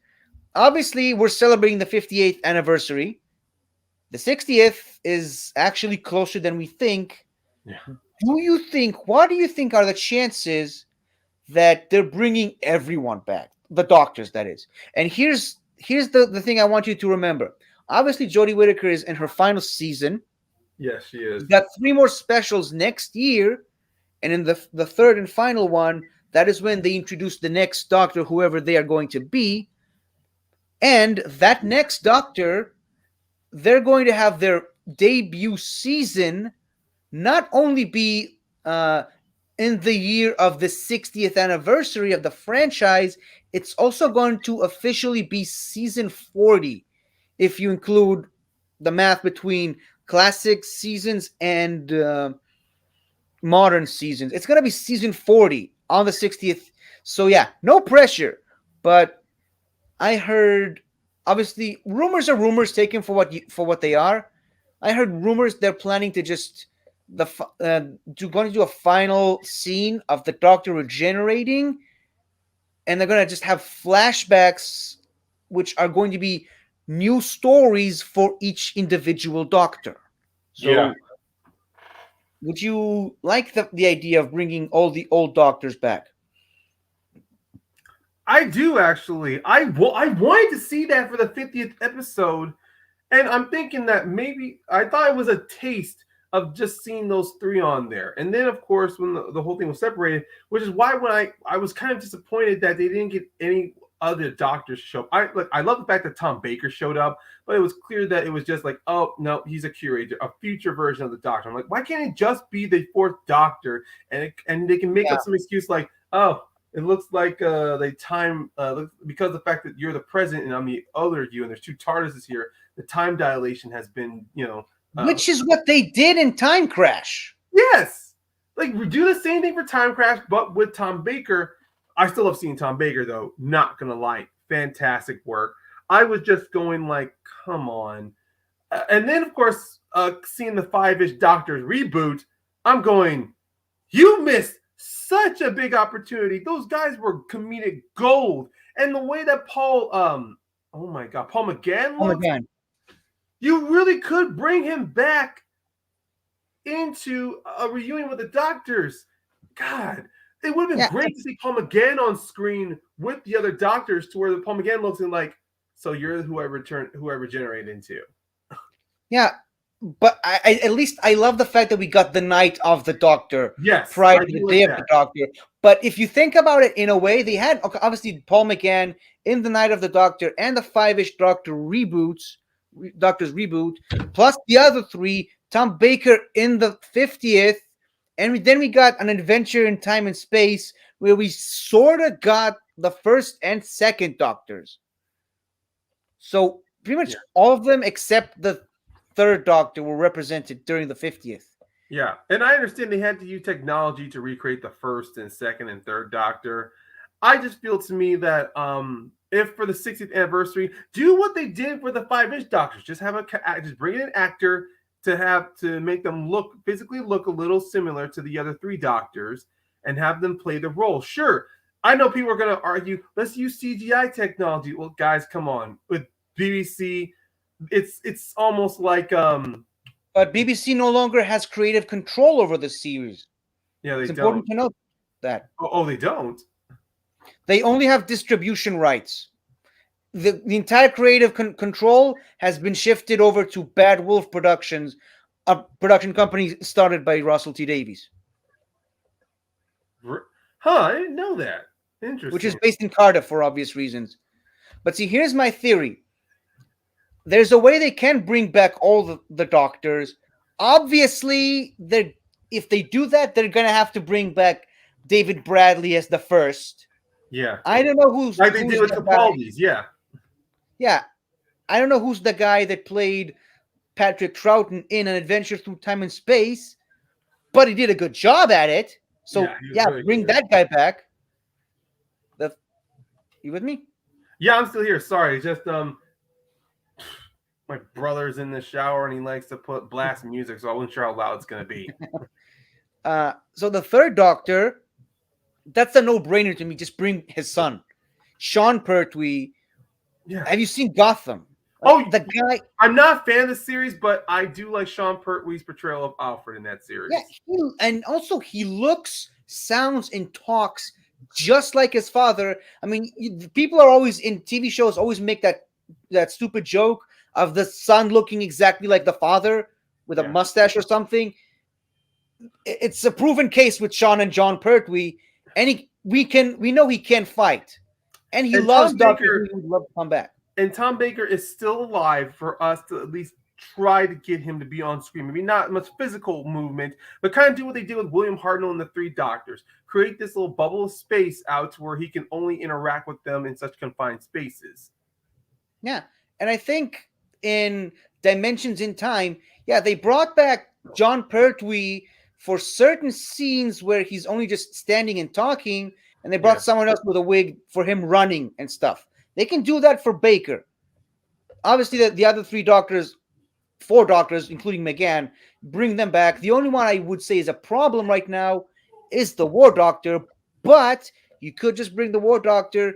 Obviously, we're celebrating the 58th anniversary. The 60th is actually closer than we think. Yeah. What do you think are the chances that they're bringing everyone back? The doctors, that is. And here's the thing I want you to remember. Obviously, Jodie Whittaker is in her final season. Yes, she is. We've got 3 more specials next year. And in the third and final one, that is when they introduce the next doctor, whoever they are going to be. And that next doctor, they're going to have their debut season not only be in the year of the 60th anniversary of the franchise, it's also going to officially be season 40, if you include the math between classic seasons and modern seasons. It's going to be season 40 on the 60th. So yeah, no pressure. But I heard, obviously, rumors are rumors, taken for what they are. I heard rumors they're planning to just going to do a final scene of the Doctor regenerating, and they're going to just have flashbacks, which are going to be new stories for each individual Doctor. So, yeah. Would you like the idea of bringing all the old Doctors back? I do actually. I wanted to see that for the 50th episode, and I'm thinking that maybe I thought it was a taste of just seeing those 3 on there. And then, of course, when the whole thing was separated, which is why when I was kind of disappointed that they didn't get any other doctors show up. I love the fact that Tom Baker showed up, but it was clear that it was just like, oh no, he's a curator, a future version of the Doctor. I'm like, why can't it just be the 4th Doctor, and they can make up some excuse like, oh, it looks like they time because of the fact that you're the president and I'm the other you, and there's 2 TARDISes here. The time dilation has been, which is what they did in Time Crash. Yes, like we do the same thing for Time Crash, but with Tom Baker. I still love seeing Tom Baker, though. Not gonna lie, fantastic work. I was just going like, come on. And then, of course, seeing the 5-ish Doctors reboot, I'm going, you missed such a big opportunity. Those guys were comedic gold. And the way that Paul McGann looks, you really could bring him back into a reunion with the Doctors. God, it would have been great to see Paul McGann on screen with the other Doctors, to where Paul McGann looks in like, so you're who I regenerated into. Yeah, but I at least I love the fact that we got the night of the Doctor, prior to the day of the Doctor. But if you think about it in a way, they had obviously Paul McGann in the night of the Doctor and the 5-ish Doctors reboot, plus the other 3 Tom Baker in the 50th, and then we got an adventure in time and space where we sort of got the first and second Doctors. So pretty much all of them except the third Doctor were represented during the 50th. Yeah, and I understand they had to use technology to recreate the first and second and third Doctor. I just feel to me that if for the 60th anniversary, do what they did for the 5-inch Doctors. Just have just bring in an actor to make them physically look a little similar to the other 3 Doctors and have them play the role. Sure, I know people are going to argue, let's use CGI technology. Well, guys, come on. With BBC, it's almost like But BBC no longer has creative control over the series. Yeah, it's important to note that. Oh, they don't. They only have distribution rights. The entire creative control has been shifted over to Bad Wolf Productions, a production company started by Russell T Davies. I didn't know that. Interesting. Which is based in Cardiff for obvious reasons. But see, here's my theory. There's a way they can bring back all the Doctors. Obviously, if they do that, they're going to have to bring back David Bradley as the first. Yeah. I don't know who's... Like they did with Capaldi's, yeah. Yeah. I don't know who's the guy that played Patrick Troughton in An Adventure Through Time and Space, but he did a good job at it. So, really bring that guy back. You with me? Yeah, I'm still here. Sorry, just my brother's in the shower and he likes to blast music, so I wasn't sure how loud it's gonna be. So the third Doctor, that's a no-brainer to me. Just bring his son, Sean Pertwee. Yeah. Have you seen Gotham? The guy. I'm not a fan of the series, but I do like Sean Pertwee's portrayal of Alfred in that series. Yeah, and also he looks, sounds, and talks just like his father. I mean, people are always in TV shows always make that stupid joke of the son looking exactly like the father with a mustache or something. It's a proven case with Sean and John Pertwee, and we know he can fight, and he loves Doctor Who. He would love to come back. And Tom Baker is still alive for us to at least try to get him to be on screen. Maybe not much physical movement, but kind of do what they did with William Hartnell and the 3 Doctors. Create this little bubble of space out to where he can only interact with them in such confined spaces. Yeah, and I think in Dimensions in Time, they brought back John Pertwee for certain scenes where he's only just standing and talking, and they brought someone else with a wig for him running and stuff. They can do that for Baker. Obviously, the other 3 Doctors, 4 Doctors, including McGann, bring them back. The only one I would say is a problem right now is the War Doctor, but you could just bring the War Doctor,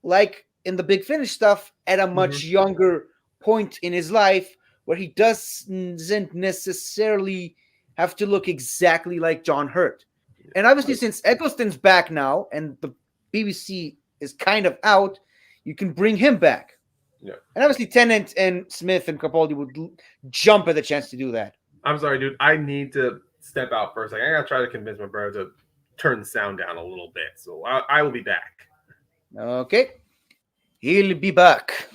like in the Big Finish stuff, at a much younger point in his life where he doesn't necessarily have to look exactly like John Hurt. And obviously, since Eccleston's back now and the BBC is kind of out, you can bring him back. Yeah. And obviously Tennant and Smith and Capaldi would jump at the chance to do that. I'm sorry, dude. I need to step out for a second. I got to try to convince my brother to turn the sound down a little bit. So I will be back. Okay. He'll be back.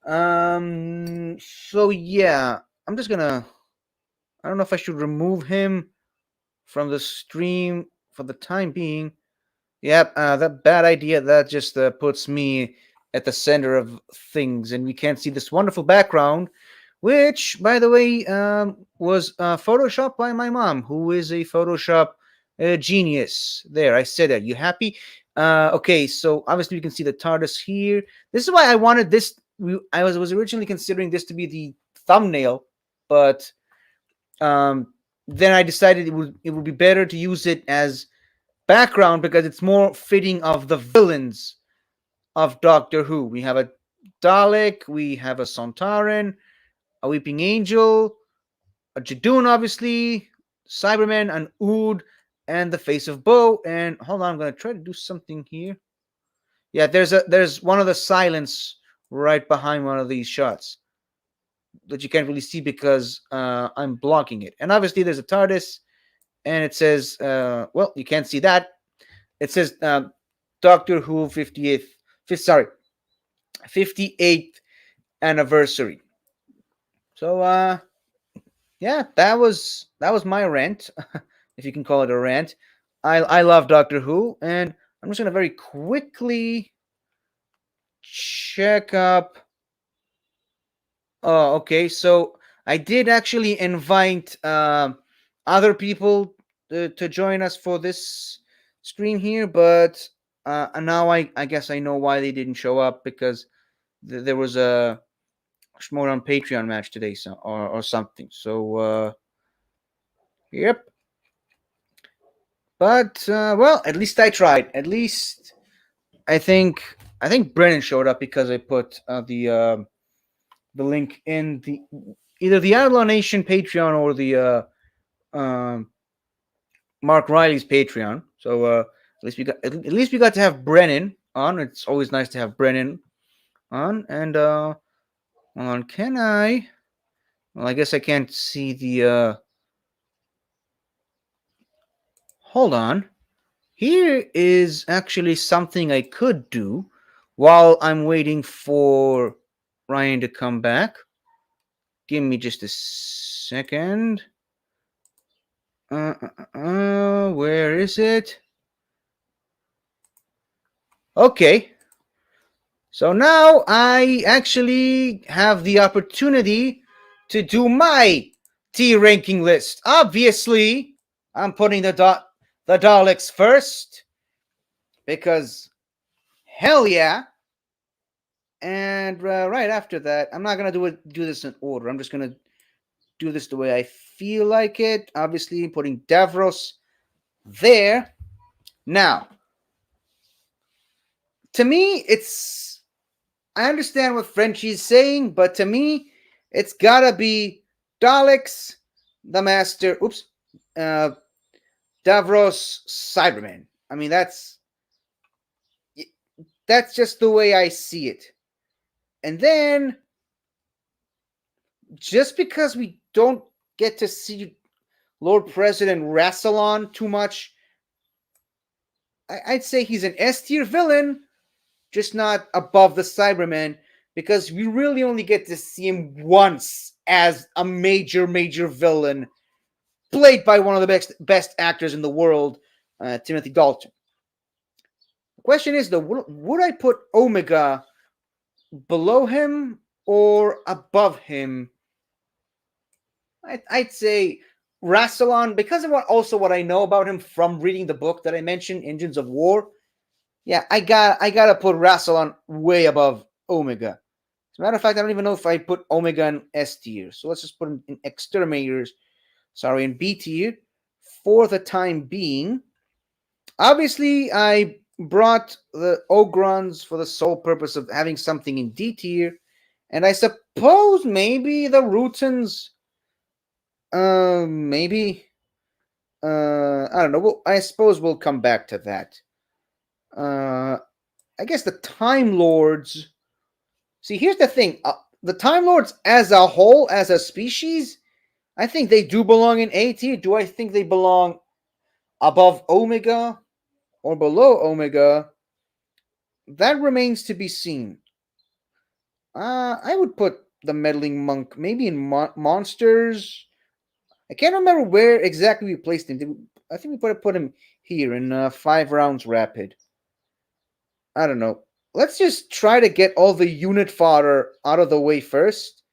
So yeah, I'm just gonna... I don't know if I should remove him from the stream for the time being. Yep, that bad idea. That just puts me at the center of things, and we can't see this wonderful background, which, by the way, was photoshopped by my mom, who is a Photoshop genius. There, I said that. You happy? Okay, so obviously you can see the TARDIS here. This is why I wanted this. I was originally considering this to be the thumbnail, but then I decided it would be better to use it as background because it's more fitting of the villains of Doctor Who. We have a Dalek, we have a Sontaran, a Weeping Angel, a Jadoon, obviously, Cyberman, an Ood, and the Face of Bo. And hold on, I'm gonna try to do something here. Yeah, there's one of the silence right behind one of these shots that you can't really see because I'm blocking it. And obviously there's a TARDIS, and it says, well, you can't see that. It says Doctor Who 58th anniversary. So yeah, that was my rant, if you can call it a rant. I love Doctor Who, and I'm just gonna very quickly check up. Oh, okay. So I did actually invite other people to join us for this screen here, but now I guess I know why they didn't show up, because there was a Schmodown Patreon match today, so or something. So yep. But well, at least I tried. At least I think Brennan showed up because I put the link in the either the Outlaw Nation Patreon or the Mark Riley's Patreon. So at least we got to have Brennan on. It's always nice to have Brennan on. And hold on, can I? Well, I guess I can't see the. Hold on. Here is actually something I could do while I'm waiting for Ryan to come back. Give me just a second. Where is it? Okay. So now I actually have the opportunity to do my T ranking list. Obviously, I'm putting the Daleks first because hell yeah. And right after that, I'm not gonna do this in order. I'm just gonna do this the way I feel like it. Obviously, putting Davros there. Now, to me, I understand what Frenchie's saying, but to me, it's gotta be Daleks, the Master. Oops, uh, Davros, Cyberman. I mean, that's just the way I see it. And then, just because we don't get to see Lord President Rassilon too much, I'd say he's an S tier villain, just not above the Cybermen, because we really only get to see him once as a major villain, played by one of the best actors in the world, Timothy Dalton. The question is, though, would I put Omega below him or above him? I'd say Rassilon, because of what I know about him from reading the book that I mentioned, Engines of War. Yeah, I gotta put Rassilon way above Omega. As a matter of fact, I don't even know if I put Omega in S tier. So let's just put him in Exterminators. Sorry, in B tier for the time being. Obviously, I brought the Ogrons for the sole purpose of having something in D tier. And I suppose maybe the Rutons, maybe, I don't know. I suppose we'll come back to that. I guess the Time Lords. See, here's the thing: the Time Lords as a whole, as a species, I think they do belong in A tier. Do I think they belong above Omega or below Omega? That remains to be seen. I would put the Meddling Monk maybe in Monsters. I can't remember where exactly we placed him. I think we put him here in 5 rounds rapid. I don't know. Let's just try to get all the unit fodder out of the way first.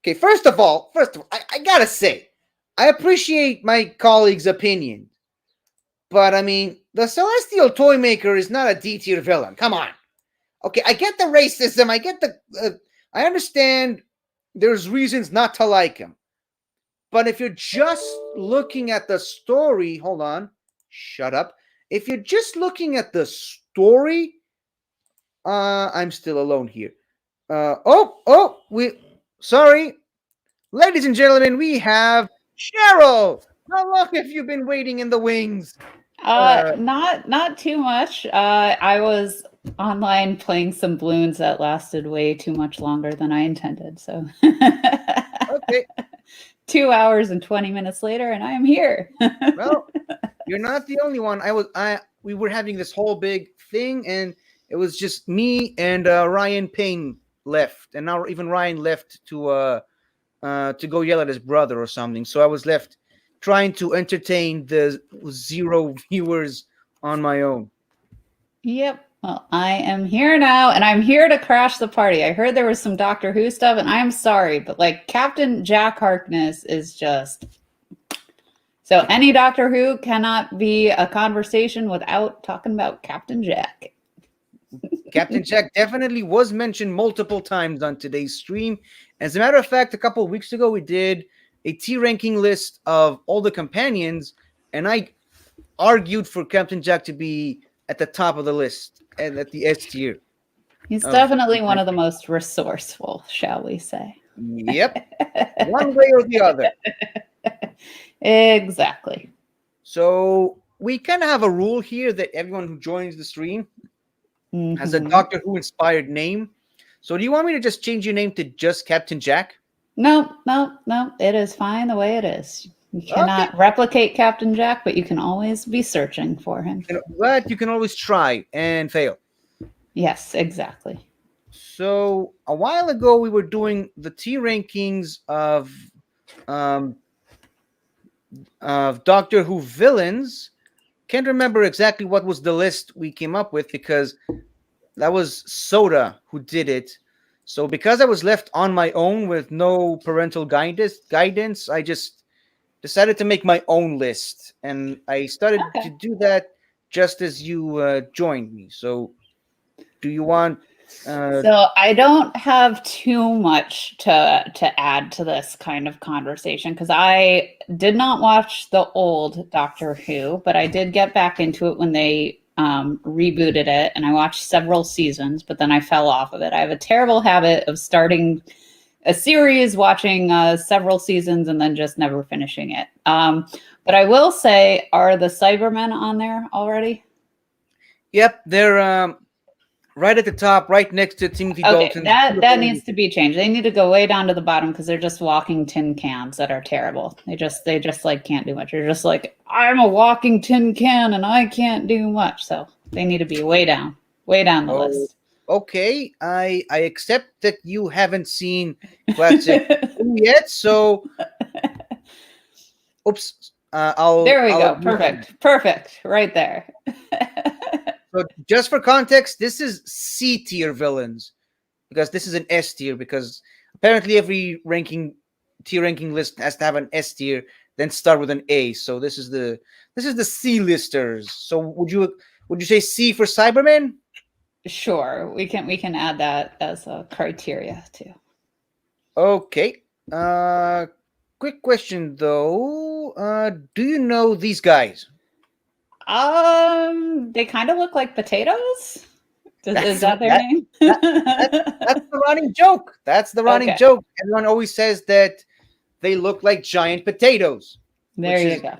Okay, first of all, I gotta say, I appreciate my colleague's opinion. But I mean, the Celestial Toymaker is not a D tier villain. Come on. Okay, I get the racism. I understand there's reasons not to like him. But if you're just looking at the story, hold on, shut up. If you're just looking at the story, I'm still alone here. Sorry. Ladies and gentlemen, we have Cheryl. How long have you been waiting in the wings? Not too much. I was online playing some balloons that lasted way too much longer than I intended. So Okay. 2 hours and 20 minutes later, and I am here. Well, you're not the only one. We were having this whole big thing, and it was just me and Ryan Payne left, and now even Ryan left to to go yell at his brother or something. So I was left trying to entertain the 0 viewers on my own. Yep. Well, I am here now, and I'm here to crash the party. I heard there was some Doctor Who stuff, and I'm sorry, but like Captain Jack Harkness is just so any Doctor Who cannot be a conversation without talking about Captain Jack. Captain Jack definitely was mentioned multiple times on today's stream. As a matter of fact, a couple of weeks ago, we did a T ranking list of all the companions, and I argued for Captain Jack to be at the top of the list and at the S tier. He's definitely one of the most resourceful, shall we say. Yep. One way or the other. Exactly. So we kind of have a rule here that everyone who joins the stream has a Doctor Who inspired name. So do you want me to just change your name to just Captain Jack? No. It is fine the way it is. You cannot replicate Captain Jack, but you can always be searching for him. But you can always try and fail. Yes, exactly. So a while ago, we were doing the T rankings of Doctor Who villains. Can't remember exactly what was the list we came up with because that was Soda who did it. So because I was left on my own with no parental guidance, I just decided to make my own list, and I started to do that just as you joined me. So do you want so I don't have too much to add to this kind of conversation because I did not watch the old Doctor Who, but I did get back into it when they rebooted it, and I watched several seasons, but then I fell off of it. I have a terrible habit of starting a series, watching several seasons, and then just never finishing it. But I will say, are the Cybermen on there already? Yep, they're right at the top, right next to Timothy Dalton. That needs to be changed. They need to go way down to the bottom because they're just walking tin cans that are terrible. They just like can't do much. They're just like, I'm a walking tin can and I can't do much. So they need to be way down the list. Okay, I accept that you haven't seen classic yet. So, oops. There we go. Perfect. Right there. So just for context, this is C tier villains because this is an S tier because apparently every tier ranking list has to have an S tier, then start with an A. So this is the C listers. So would you say C for Cybermen? Sure, we can add that as a criteria too. Okay. Quick question though. Do you know these guys? They kind of look like potatoes. Is that their name? That's the running joke. That's the running joke. Everyone always says that they look like giant potatoes. There you go.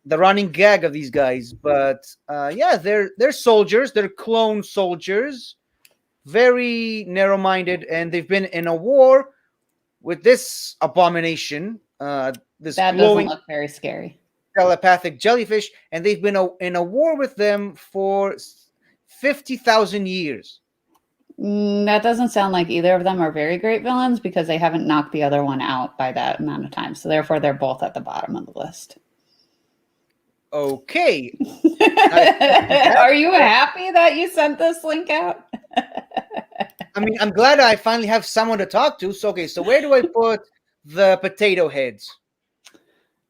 The running gag of these guys. But yeah, they're soldiers. They're clone soldiers. Very narrow-minded, and they've been in a war with this abomination. This that glowing, doesn't look very scary. Telepathic jellyfish, and they've been in a war with them for 50,000 years. That doesn't sound like either of them are very great villains because they haven't knocked the other one out by that amount of time. So therefore, they're both at the bottom of the list. Okay. Are you happy that you sent this link out? I mean, I'm glad I finally have someone to talk to. So, okay, so where do I put the potato heads?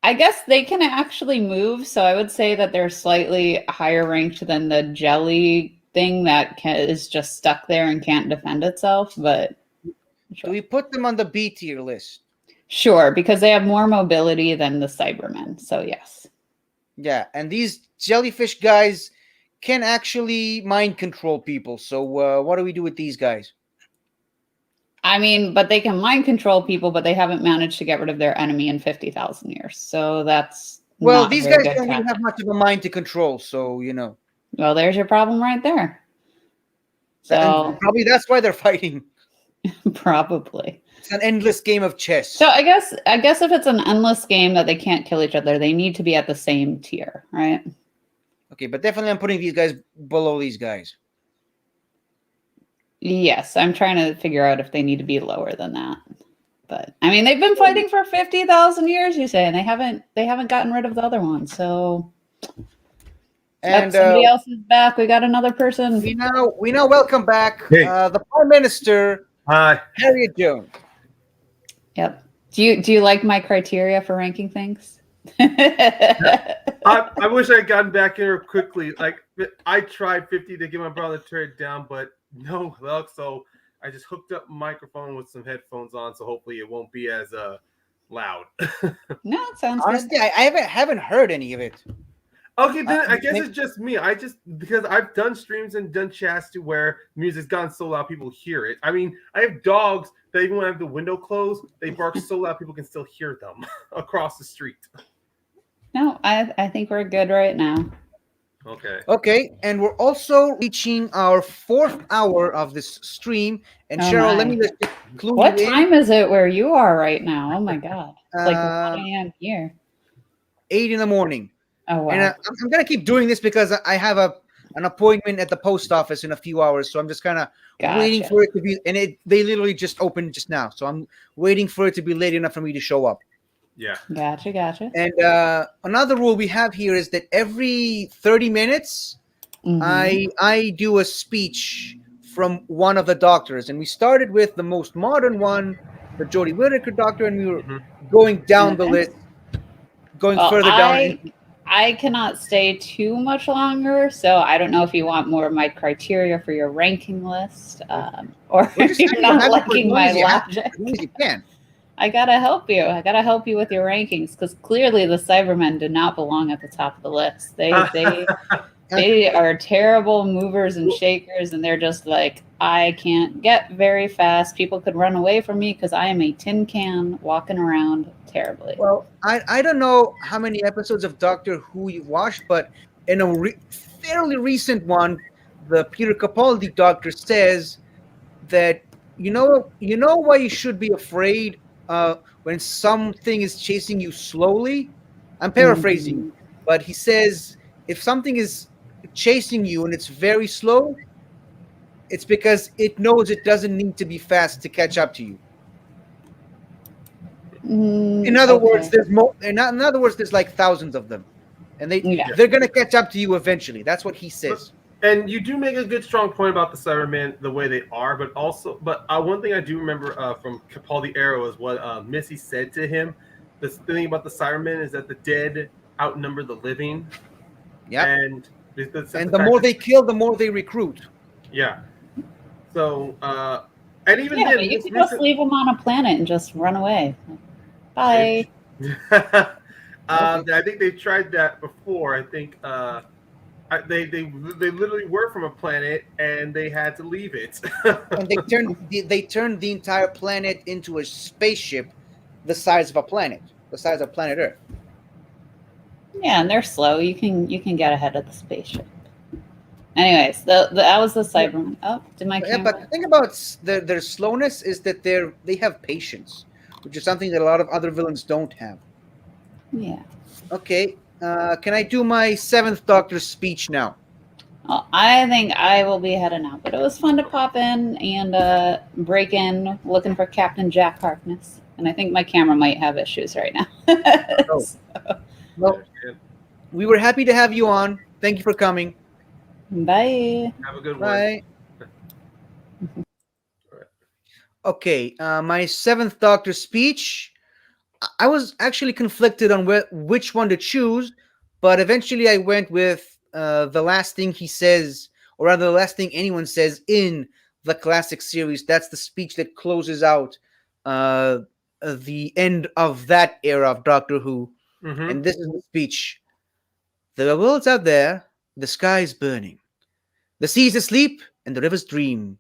I guess they can actually move, so I would say that they're slightly higher ranked than the jelly thing that is just stuck there and can't defend itself. But sure. Do we put them on the B tier list? Sure, because they have more mobility than the Cybermen. So yes. Yeah, and these jellyfish guys can actually mind control people. So what do we do with these guys? I mean, but they can mind control people, but they haven't managed to get rid of their enemy in 50,000 years. So that's these guys don't really have much of a mind to control. So, you know. Well, there's your problem right there. So and probably that's why they're fighting. Probably. It's an endless game of chess. So I guess if it's an endless game that they can't kill each other, they need to be at the same tier, right? Okay, but definitely I'm putting these guys below these guys. Yes, I'm trying to figure out if they need to be lower than that. But I mean, they've been fighting for 50,000 years. You say, and they haven't gotten rid of the other one. So, And somebody else is back. We got another person. we now welcome back Hey. the Prime Minister, Hi. Harriet Jones. Yep. Do you like my criteria for ranking things? I wish I had gotten back in here quickly. Like I tried 50 to get my brother to tear it down, but no luck. So I just hooked up a microphone with some headphones on, so hopefully it won't be as loud. No, it sounds Honestly, good. I haven't heard any of it. Okay, then I guess maybe- it's just me. Because I've done streams and done chats to where music's gone so loud people hear it. I mean, I have dogs that even when I have the window closed, they bark so loud people can still hear them across the street. No, I think we're good right now. Okay. Okay, and we're also reaching our 4th hour of this stream. And Oh Cheryl, my. let me just clue What you in. time is it where you are right now? Oh my god. It's like 1 Uh, a.m. here. 8 in the morning. Oh wow. And I'm gonna keep doing this because I have an appointment at the post office in a few hours, so I'm just kind of waiting Gotcha. for it to be. And they literally just opened just now, so I'm waiting for it to be late enough for me to show up. Yeah. Gotcha. And another rule we have here is that every 30 minutes, Mhm. I do a speech from one of the doctors, and we started with the most modern one, the Jodie Whittaker doctor, and we were going down the Okay. list, going Well, further down. I cannot stay too much longer, so I don't know if you want more of my criteria for your ranking list, or We're just you're saying not you have it for liking as long my as you have- logic. as long as you can. I gotta help you. I gotta help you with your rankings because clearly the Cybermen do not belong at the top of the list. They are terrible movers and shakers, and they're just like, I can't get very fast. People could run away from me because I am a tin can walking around terribly. Well, I don't know how many episodes of Doctor Who you've watched, but in a fairly recent one, the Peter Capaldi doctor says that you know why you should be afraid when something is chasing you slowly. I'm paraphrasing, but he says if something is chasing you and it's very slow, it's because it knows it doesn't need to be fast to catch up to you. In other words, there's more. In other words, there's like thousands of them, and they're gonna catch up to you eventually. That's what he says. And you do make a good, strong point about the Cybermen, the way they are, but one thing I do remember from Capaldi era was what Missy said to him. The thing about the Cybermen is that the dead outnumber the living. Yeah. And the more they kill, the more they recruit. Yeah. So, and even yeah, then, but you can just leave them on a planet and just run away. Bye. I think they tried that before. I think they literally were from a planet and they had to leave it. And they turned the entire planet into a spaceship the size of a planet, the size of planet Earth. Yeah, and they're slow. You can get ahead of the spaceship. Anyways, that was the Cybermen. Oh, did my camera? But the thing about their slowness is that they have patience, which is something that a lot of other villains don't have. Yeah. Okay. Can I do my 7th Doctor speech now? Well, I think I will be heading out, but it was fun to pop in and break in looking for Captain Jack Harkness. And I think my camera might have issues right now. Well, we were happy to have you on. Thank you for coming. Bye. Have a good one. Bye. Okay, my 7th Doctor speech. I was actually conflicted on which one to choose, but eventually I went with the last thing he says, or rather the last thing anyone says in the classic series. That's the speech that closes out the end of that era of Doctor Who. Mm-hmm. And this is the speech. The world's out there, the sky's burning. The sea's asleep and the rivers dream.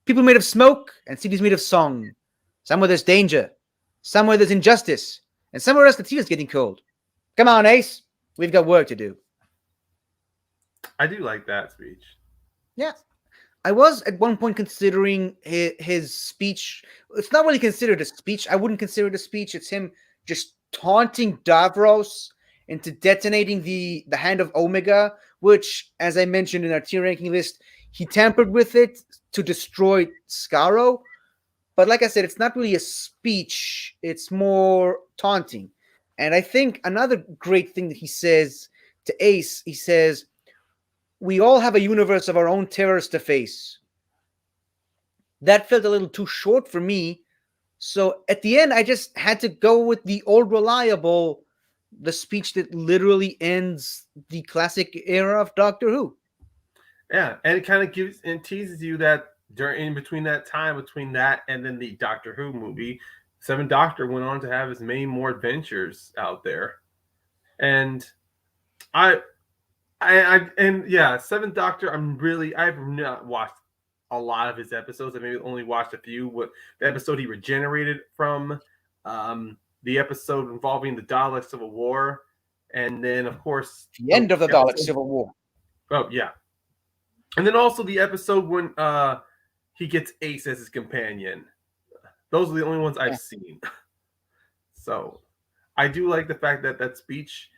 People made of smoke and cities made of song. Somewhere there's danger. Somewhere there's injustice. And somewhere else the tea is getting cold. Come on, Ace. We've got work to do. I do like that speech. Yeah. I was at one point considering his speech. It's not really considered a speech. I wouldn't consider it a speech. It's him just taunting Davros into detonating the Hand of Omega, which, as I mentioned in our tier ranking list, he tampered with it to destroy Skaro. But like I said, it's not really a speech, it's more taunting. And I think another great thing that he says to Ace, he says, "We all have a universe of our own terrors to face." That felt a little too short for me. So at the end, I just had to go with the old reliable, the speech that literally ends the classic era of Doctor Who. Yeah, and it kind of gives and teases you that during in between that time between that and then the Doctor Who movie, Seven Doctor went on to have his many more adventures out there, and I, and yeah, Seventh Doctor. I've not watched a lot of his episodes. I maybe only watched a few. What the episode he regenerated from, the episode involving the Dalek Civil War, and then of course The end of the Dalek Civil War. Oh yeah, and then also the episode when he gets Ace as his companion. Those are the only ones I've seen. So I do like the fact that that speech,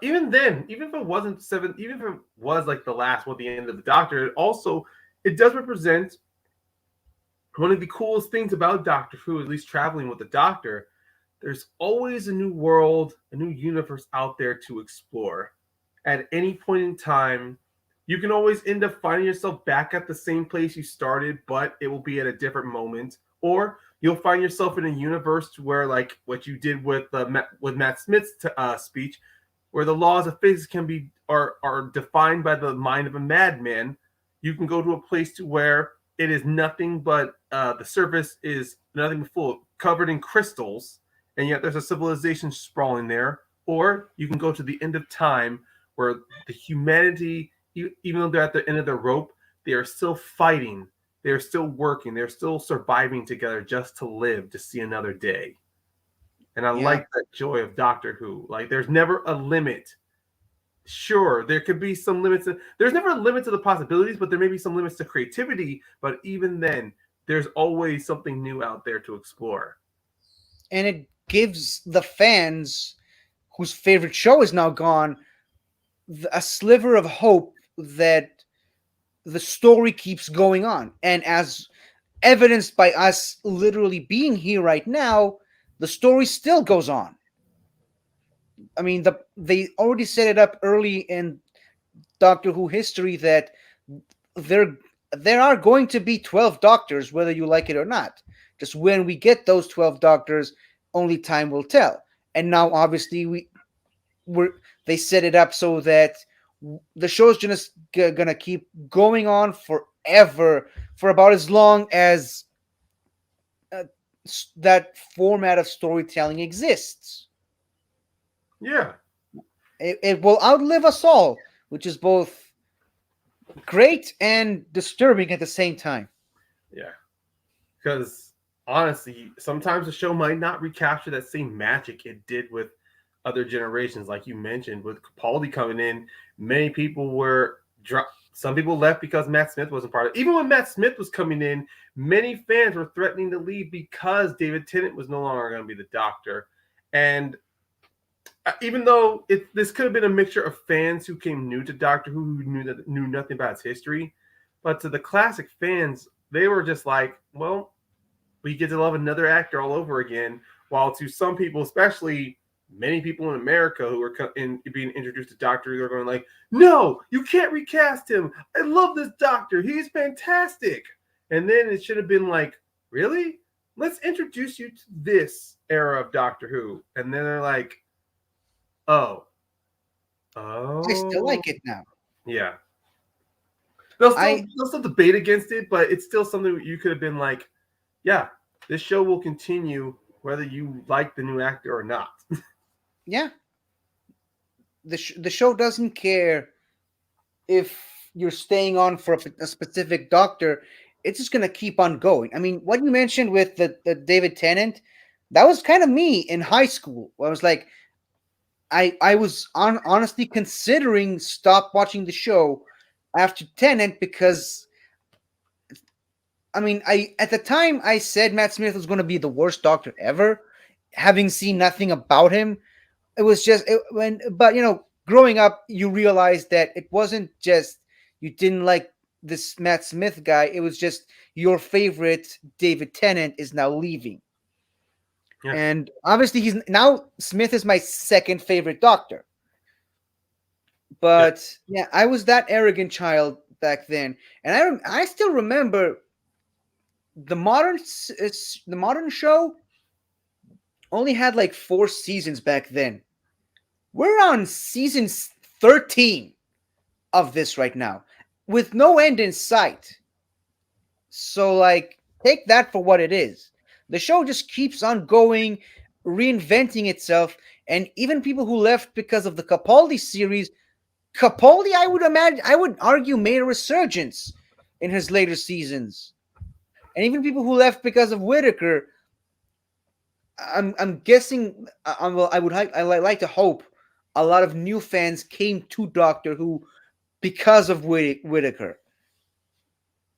even then, even if it wasn't seven, even if it was like the last one, the end of the Doctor, it does represent one of the coolest things about Doctor Who, at least traveling with the Doctor. There's always a new world, a new universe out there to explore. At any point in time, you can always end up finding yourself back at the same place you started, but it will be at a different moment. Or you'll find yourself in a universe where, like what you did with Matt Smith's speech, where the laws of physics are defined by the mind of a madman. You can go to a place to where it is nothing but the surface is nothing but covered in crystals, and yet there's a civilization sprawling there. Or you can go to the end of time where the humanity, even though they're at the end of the rope, they are still fighting. They're still working. They're still surviving together just to live to see another day. And I like that joy of Doctor Who. Like, there's never a limit. Sure, there could be some limits. There's never a limit to the possibilities, but there may be some limits to creativity. But even then, there's always something new out there to explore. And it gives the fans whose favorite show is now gone a sliver of hope that the story keeps going on. And as evidenced by us literally being here right now, the story still goes on. I mean, they already set it up early in Doctor Who history that there are going to be 12 Doctors, whether you like it or not. Just when we get those 12 Doctors, only time will tell. And now, obviously, they set it up so that the show's just gonna keep going on forever, for about as long as that format of storytelling exists. Yeah. It will outlive us all, which is both great and disturbing at the same time. Yeah. Because honestly, sometimes the show might not recapture that same magic it did with other generations. Like you mentioned, with Capaldi coming in, many people were some people left because Matt Smith wasn't part of it. Even when Matt Smith was coming in, many fans were threatening to leave because David Tennant was no longer going to be the Doctor. And even though this could have been a mixture of fans who came new to Doctor Who, who knew nothing about its history, but to the classic fans, they were just like, well, we get to love another actor all over again. While to some people, especially many people in America who are being introduced to Doctor Who, are going like, no, you can't recast him. I love this Doctor. He's fantastic. And then it should have been like, really? Let's introduce you to this era of Doctor Who. And then they're like, oh. I still like it now. Yeah. They'll still debate against it, but it's still something you could have been like, yeah, this show will continue whether you like the new actor or not. Yeah. The show doesn't care if you're staying on for a specific Doctor. It's just going to keep on going. I mean, what you mentioned with the David Tennant, that was kind of me in high school. I was like, I was honestly considering stop watching the show after Tennant because, I mean, at the time I said Matt Smith was going to be the worst Doctor ever, having seen nothing about him. It was just but growing up, you realize that it wasn't just you didn't like this Matt Smith guy. It was just your favorite David Tennant is now leaving. Yeah. And obviously he's now Smith is my second favorite Doctor. But yeah, I was that arrogant child back then, and I still remember the modern show only had like 4 seasons back then. We're on season 13 of this right now, with no end in sight. So like, take that for what it is. The show just keeps on going, reinventing itself, and even people who left because of the Capaldi series, Capaldi, I would argue, made a resurgence in his later seasons. And even people who left because of Whitaker, I'm guessing, I like to hope a lot of new fans came to Doctor Who because of Whitaker.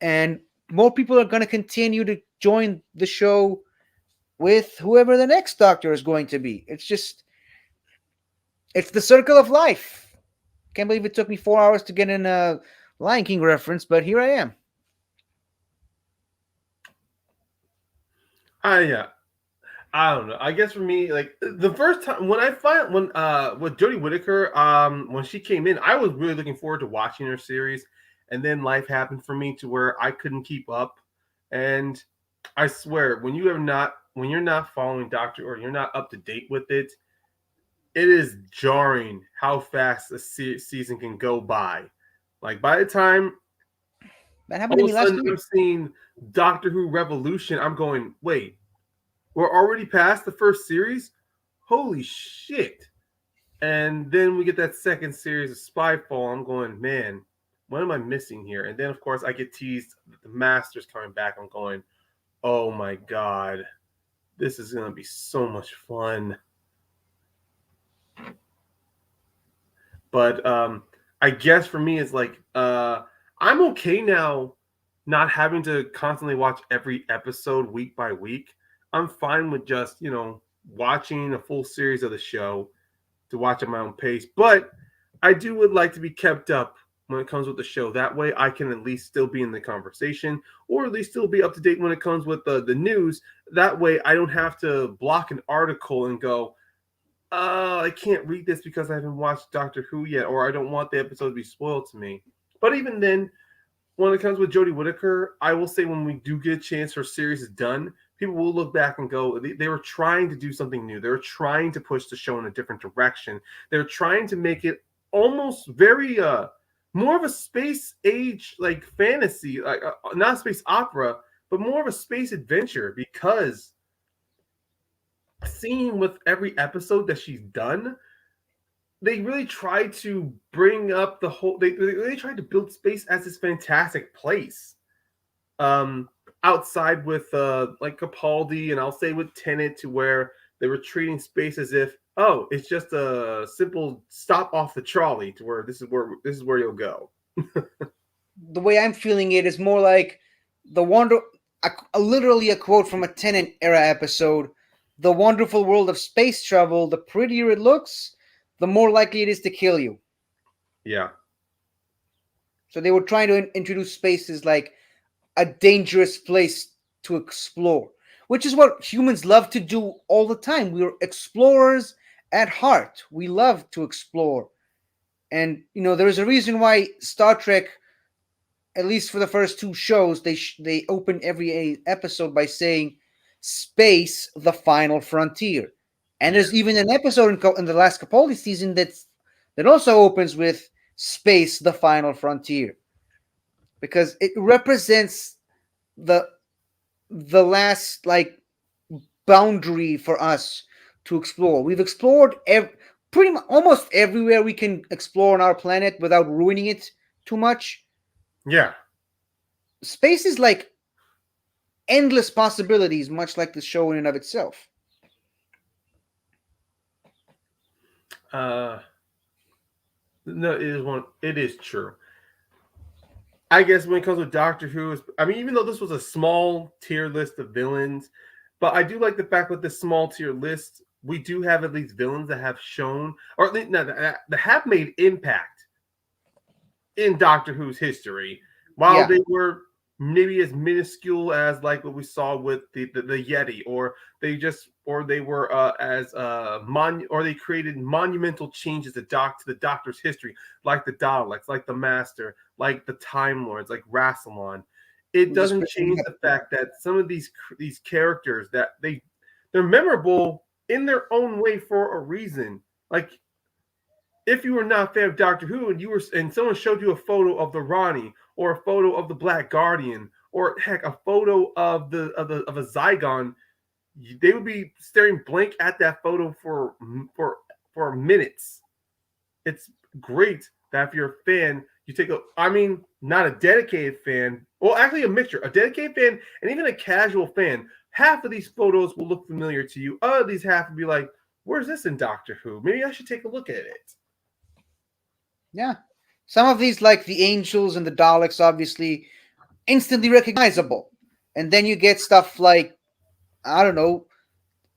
And more people are going to continue to join the show with whoever the next Doctor is going to be. It's the circle of life. Can't believe it took me 4 hours to get in a Lion King reference, but here I am. I don't know. I guess for me, like the first time with Jodie Whittaker, when she came in, I was really looking forward to watching her series, and then life happened for me to where I couldn't keep up. And I swear, when you're not following Doctor or you're not up to date with it, it is jarring how fast a season can go by. Like by the time that happened to me last week, I'm seeing Doctor Who Revolution, I'm going, wait, we're already past the first series? Holy shit. And then we get that second series of Spyfall. I'm going, man, what am I missing here? And then, of course, I get teased that the Master's coming back. I'm going, oh my God, this is going to be so much fun. But I guess for me, it's like, I'm okay now not having to constantly watch every episode week by week. I'm fine with just, watching a full series of the show to watch at my own pace. But I would like to be kept up when it comes with the show. That way I can at least still be in the conversation, or at least still be up to date when it comes with the news. That way I don't have to block an article and go, I can't read this because I haven't watched Doctor Who yet, or I don't want the episode to be spoiled to me. But even then, when it comes with Jodie Whittaker, I will say when we do get a chance her series is done, people will look back and go, they were trying to do something new. They were trying to push the show in a different direction. They're trying to make it almost very more of a space age like fantasy, like not a space opera, but more of a space adventure, because seeing with every episode that she's done, they really tried to bring up the whole. They really tried to build space as this fantastic place. Outside with like Capaldi, and I'll say with Tennant, to where they were treating space as if, oh, it's just a simple stop off the trolley to where this is where you'll go. The way I'm feeling it is more like literally a quote from a Tennant era episode. The wonderful world of space travel, the prettier it looks, the more likely it is to kill you. Yeah. So they were trying to introduce space as like a dangerous place to explore, which is what humans love to do all the time. We're explorers at heart. We love to explore. And, there's a reason why Star Trek, at least for the first 2 shows, they open every episode by saying, space, the final frontier. And there's even an episode in the last Capaldi season that also opens with space, the final frontier, because it represents the last like boundary for us to explore. We've explored pretty much almost everywhere we can explore on our planet without ruining it too much. Yeah. Space is like endless possibilities, much like the show in and of itself. No, it is true. I guess when it comes with Doctor Who, even though this was a small tier list of villains, but I do like the fact with this small tier list, we do have at least villains that have shown, or at least that have made impact in Doctor Who's history. while they were maybe as minuscule as like what we saw with the Yeti, or they were or they created monumental changes to the Doctor's history, like the Daleks, like the Master, like the Time Lords, like Rassilon. It doesn't change the fact that some of these characters, that they're memorable in their own way for a reason. Like, if you were not a fan of Doctor Who and someone showed you a photo of the Ronnie, or a photo of the Black Guardian, or heck, a photo of a Zygon, they would be staring blank at that photo for minutes. It's great that if you're a fan, you take not a dedicated fan, well, actually a mixture, a dedicated fan and even a casual fan. Half of these photos will look familiar to you. Other these half will be like, where's this in Doctor Who? Maybe I should take a look at it. Yeah. Some of these, like the Angels and the Daleks, obviously instantly recognizable. And then you get stuff like, I don't know,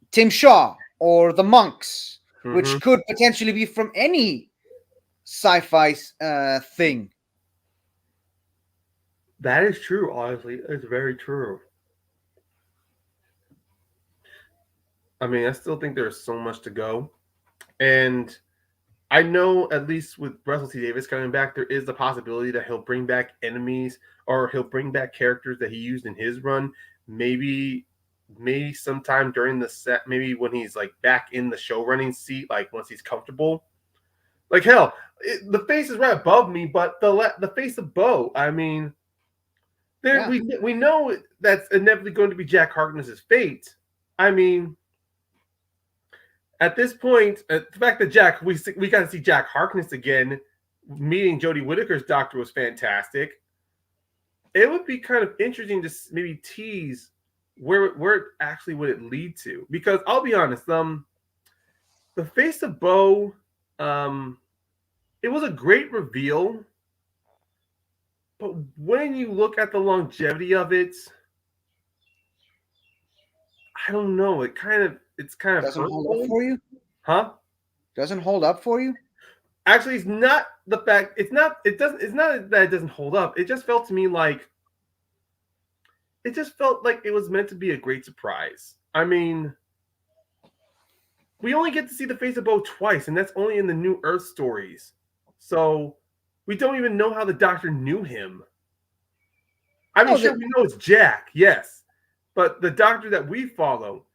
Tim Shaw or the Monks, which could potentially be from any sci-fi thing. That is true, honestly. It's very true. I mean, I still think there's so much to go. And I know, at least with Russell T Davies coming back, there is the possibility that he'll bring back enemies, or he'll bring back characters that he used in his run. Maybe sometime during the set, maybe when he's like back in the show running seat, like once he's comfortable. Like, hell, the face is right above me, but the face of Bo, I mean, we know that's inevitably going to be Jack Harkness's fate. I mean, at this point, the fact that we got to see Jack Harkness again, meeting Jodie Whittaker's Doctor was fantastic. It would be kind of interesting to maybe tease where it actually would it lead to, because I'll be honest, the face of Bo, it was a great reveal, but when you look at the longevity of it, I don't know. It's kind of doesn't hold up for you, huh? Doesn't hold up for you. Actually, it's not the fact. It's not that it doesn't hold up. It just felt to me like it was meant to be a great surprise. I mean, we only get to see the face of Bo twice, and that's only in the New Earth stories. So we don't even know how the Doctor knew him. I mean, sure, we know it's Jack, yes, but the Doctor that we follow,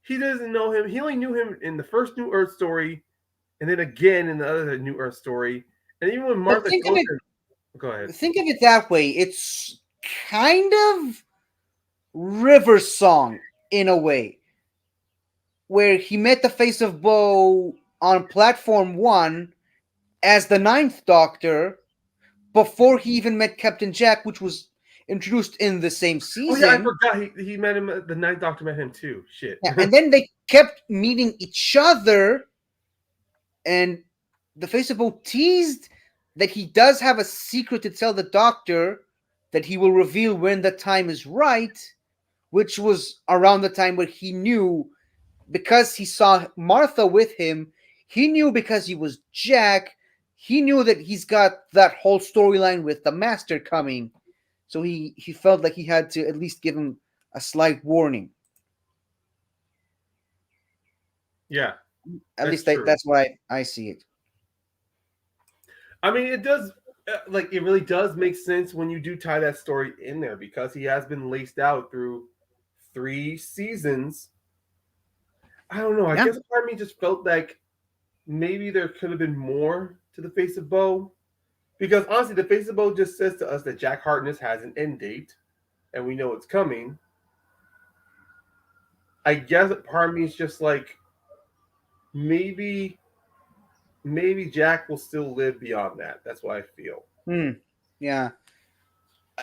he doesn't know him. He only knew him in the first New Earth story, and then again in the other New Earth story. And even when Martha goes go ahead. Think of it that way. It's kind of River Song in a way, where he met the face of Bo on Platform 1 as the Ninth Doctor before he even met Captain Jack, which was introduced in the same season. Oh yeah, I forgot he met him. The Ninth Doctor met him too. Shit. Yeah, and then they kept meeting each other, and the face of Bo teased that he does have a secret to tell the Doctor that he will reveal when the time is right, which was around the time where he knew, because he saw Martha with him, he knew because he was Jack, he knew that he's got that whole storyline with the Master coming. So he felt like he had to at least give him a slight warning. Yeah. At least that's why I see it. I mean, it does, it really does make sense when you do tie that story in there, because he has been laced out through 3 seasons. I don't know. I guess part of me just felt like maybe there could have been more to the face of Bo, because honestly, the face of Bo just says to us that Jack Harkness has an end date, and we know it's coming. I guess part of me is just like, maybe Jack will still live beyond that. That's what I feel. Yeah.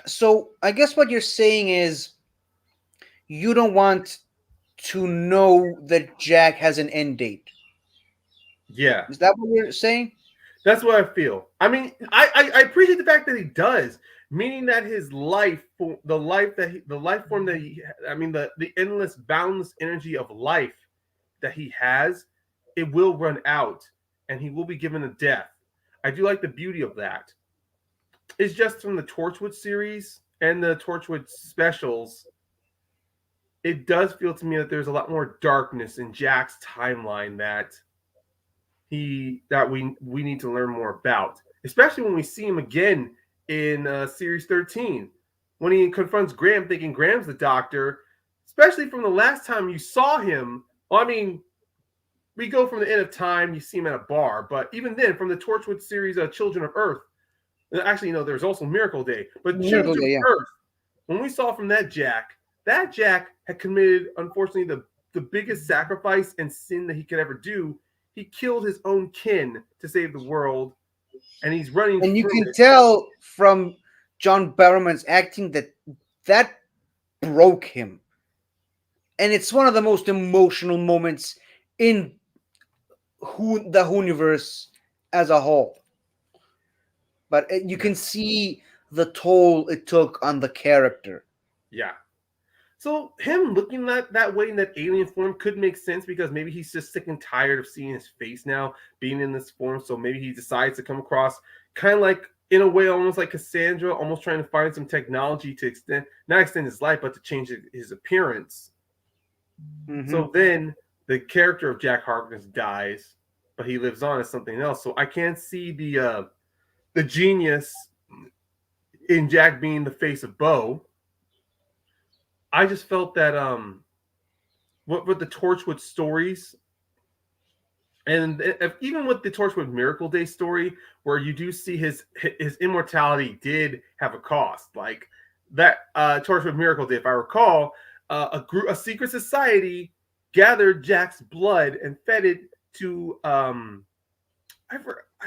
So I guess what you're saying is you don't want to know that Jack has an end date. Yeah. Is that what you're saying? That's what I feel. I mean, I appreciate the fact that he does, meaning that his life, the life form that he, I mean, the endless, boundless energy of life that he has, it will run out, and he will be given a death. I do like the beauty of that. is just from the Torchwood series and the Torchwood specials. It does feel to me that there's a lot more darkness in Jack's timeline that we need to learn more about, especially when we see him again in series 13 when he confronts Graham, thinking Graham's the Doctor. Especially from the last time you saw him. Well, I mean, we go from the end of time, you see him at a bar, but even then, from the Torchwood series, Children of Earth. Actually, there's also Miracle Day, but Children of Earth. When we saw from that Jack had committed, unfortunately, the biggest sacrifice and sin that he could ever do. He killed his own kin to save the world, and he's running. And you can tell from John Barrowman's acting that broke him. And it's one of the most emotional moments in the universe as a whole. But you can see the toll it took on the character. Yeah. So him looking that way in that alien form could make sense because maybe he's just sick and tired of seeing his face now being in this form. So maybe he decides to come across kind of like, in a way, almost like Cassandra, almost trying to find some technology to not extend his life, but to change his appearance. Mm-hmm. So then the character of Jack Harkness dies, but he lives on as something else. So I can't see the genius in Jack being the face of Bo. I just felt that what with the Torchwood stories, and even with the Torchwood Miracle Day story, where you do see his immortality did have a cost, like that Torchwood Miracle Day, if I recall, a secret society gathered Jack's blood and fed it to I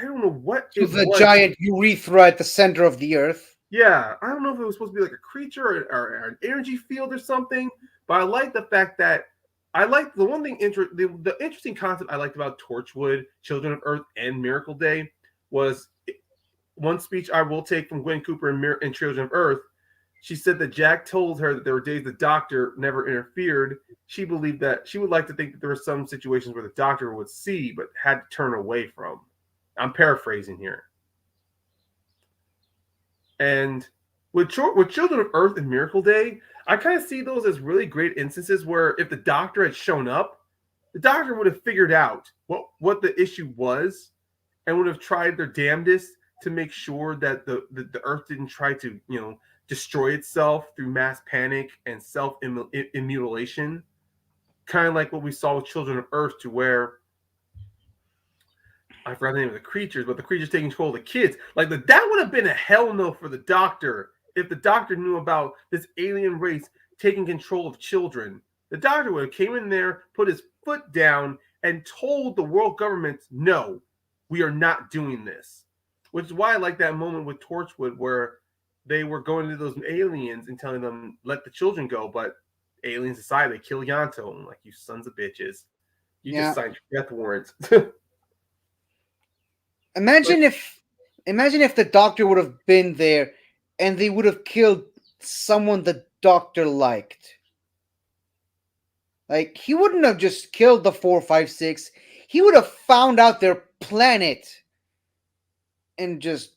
don't know what to the giant urethra at the center of the earth. Yeah, I don't know if it was supposed to be like a creature or an energy field or something, but I like the fact that the one thing the interesting concept I liked about Torchwood, Children of Earth, and Miracle Day was one speech I will take from Gwen Cooper in Children of Earth. She said that Jack told her that there were days the Doctor never interfered. She believed that she would like to think that there were some situations where the Doctor would see but had to turn away from. I'm paraphrasing here. And with Children of Earth and Miracle Day, I kind of see those as really great instances where if the Doctor had shown up, the Doctor would have figured out what the issue was and would have tried their damnedest to make sure that the Earth didn't try to, destroy itself through mass panic and self-immolation. Kind of like what we saw with Children of Earth, to where I forgot the name of the creatures, but the creatures taking control of the kids. Like that would have been a hell no for the Doctor if the Doctor knew about this alien race taking control of children. The Doctor would have came in there, put his foot down, and told the world government, no, we are not doing this. Which is why I like that moment with Torchwood where they were going to those aliens and telling them, let the children go, but aliens decide they kill Yanto. I'm like, you sons of bitches. You just signed your death warrants. Imagine if the Doctor would have been there and they would have killed someone the Doctor liked. Like, he wouldn't have just killed the 456. He would have found out their planet and just...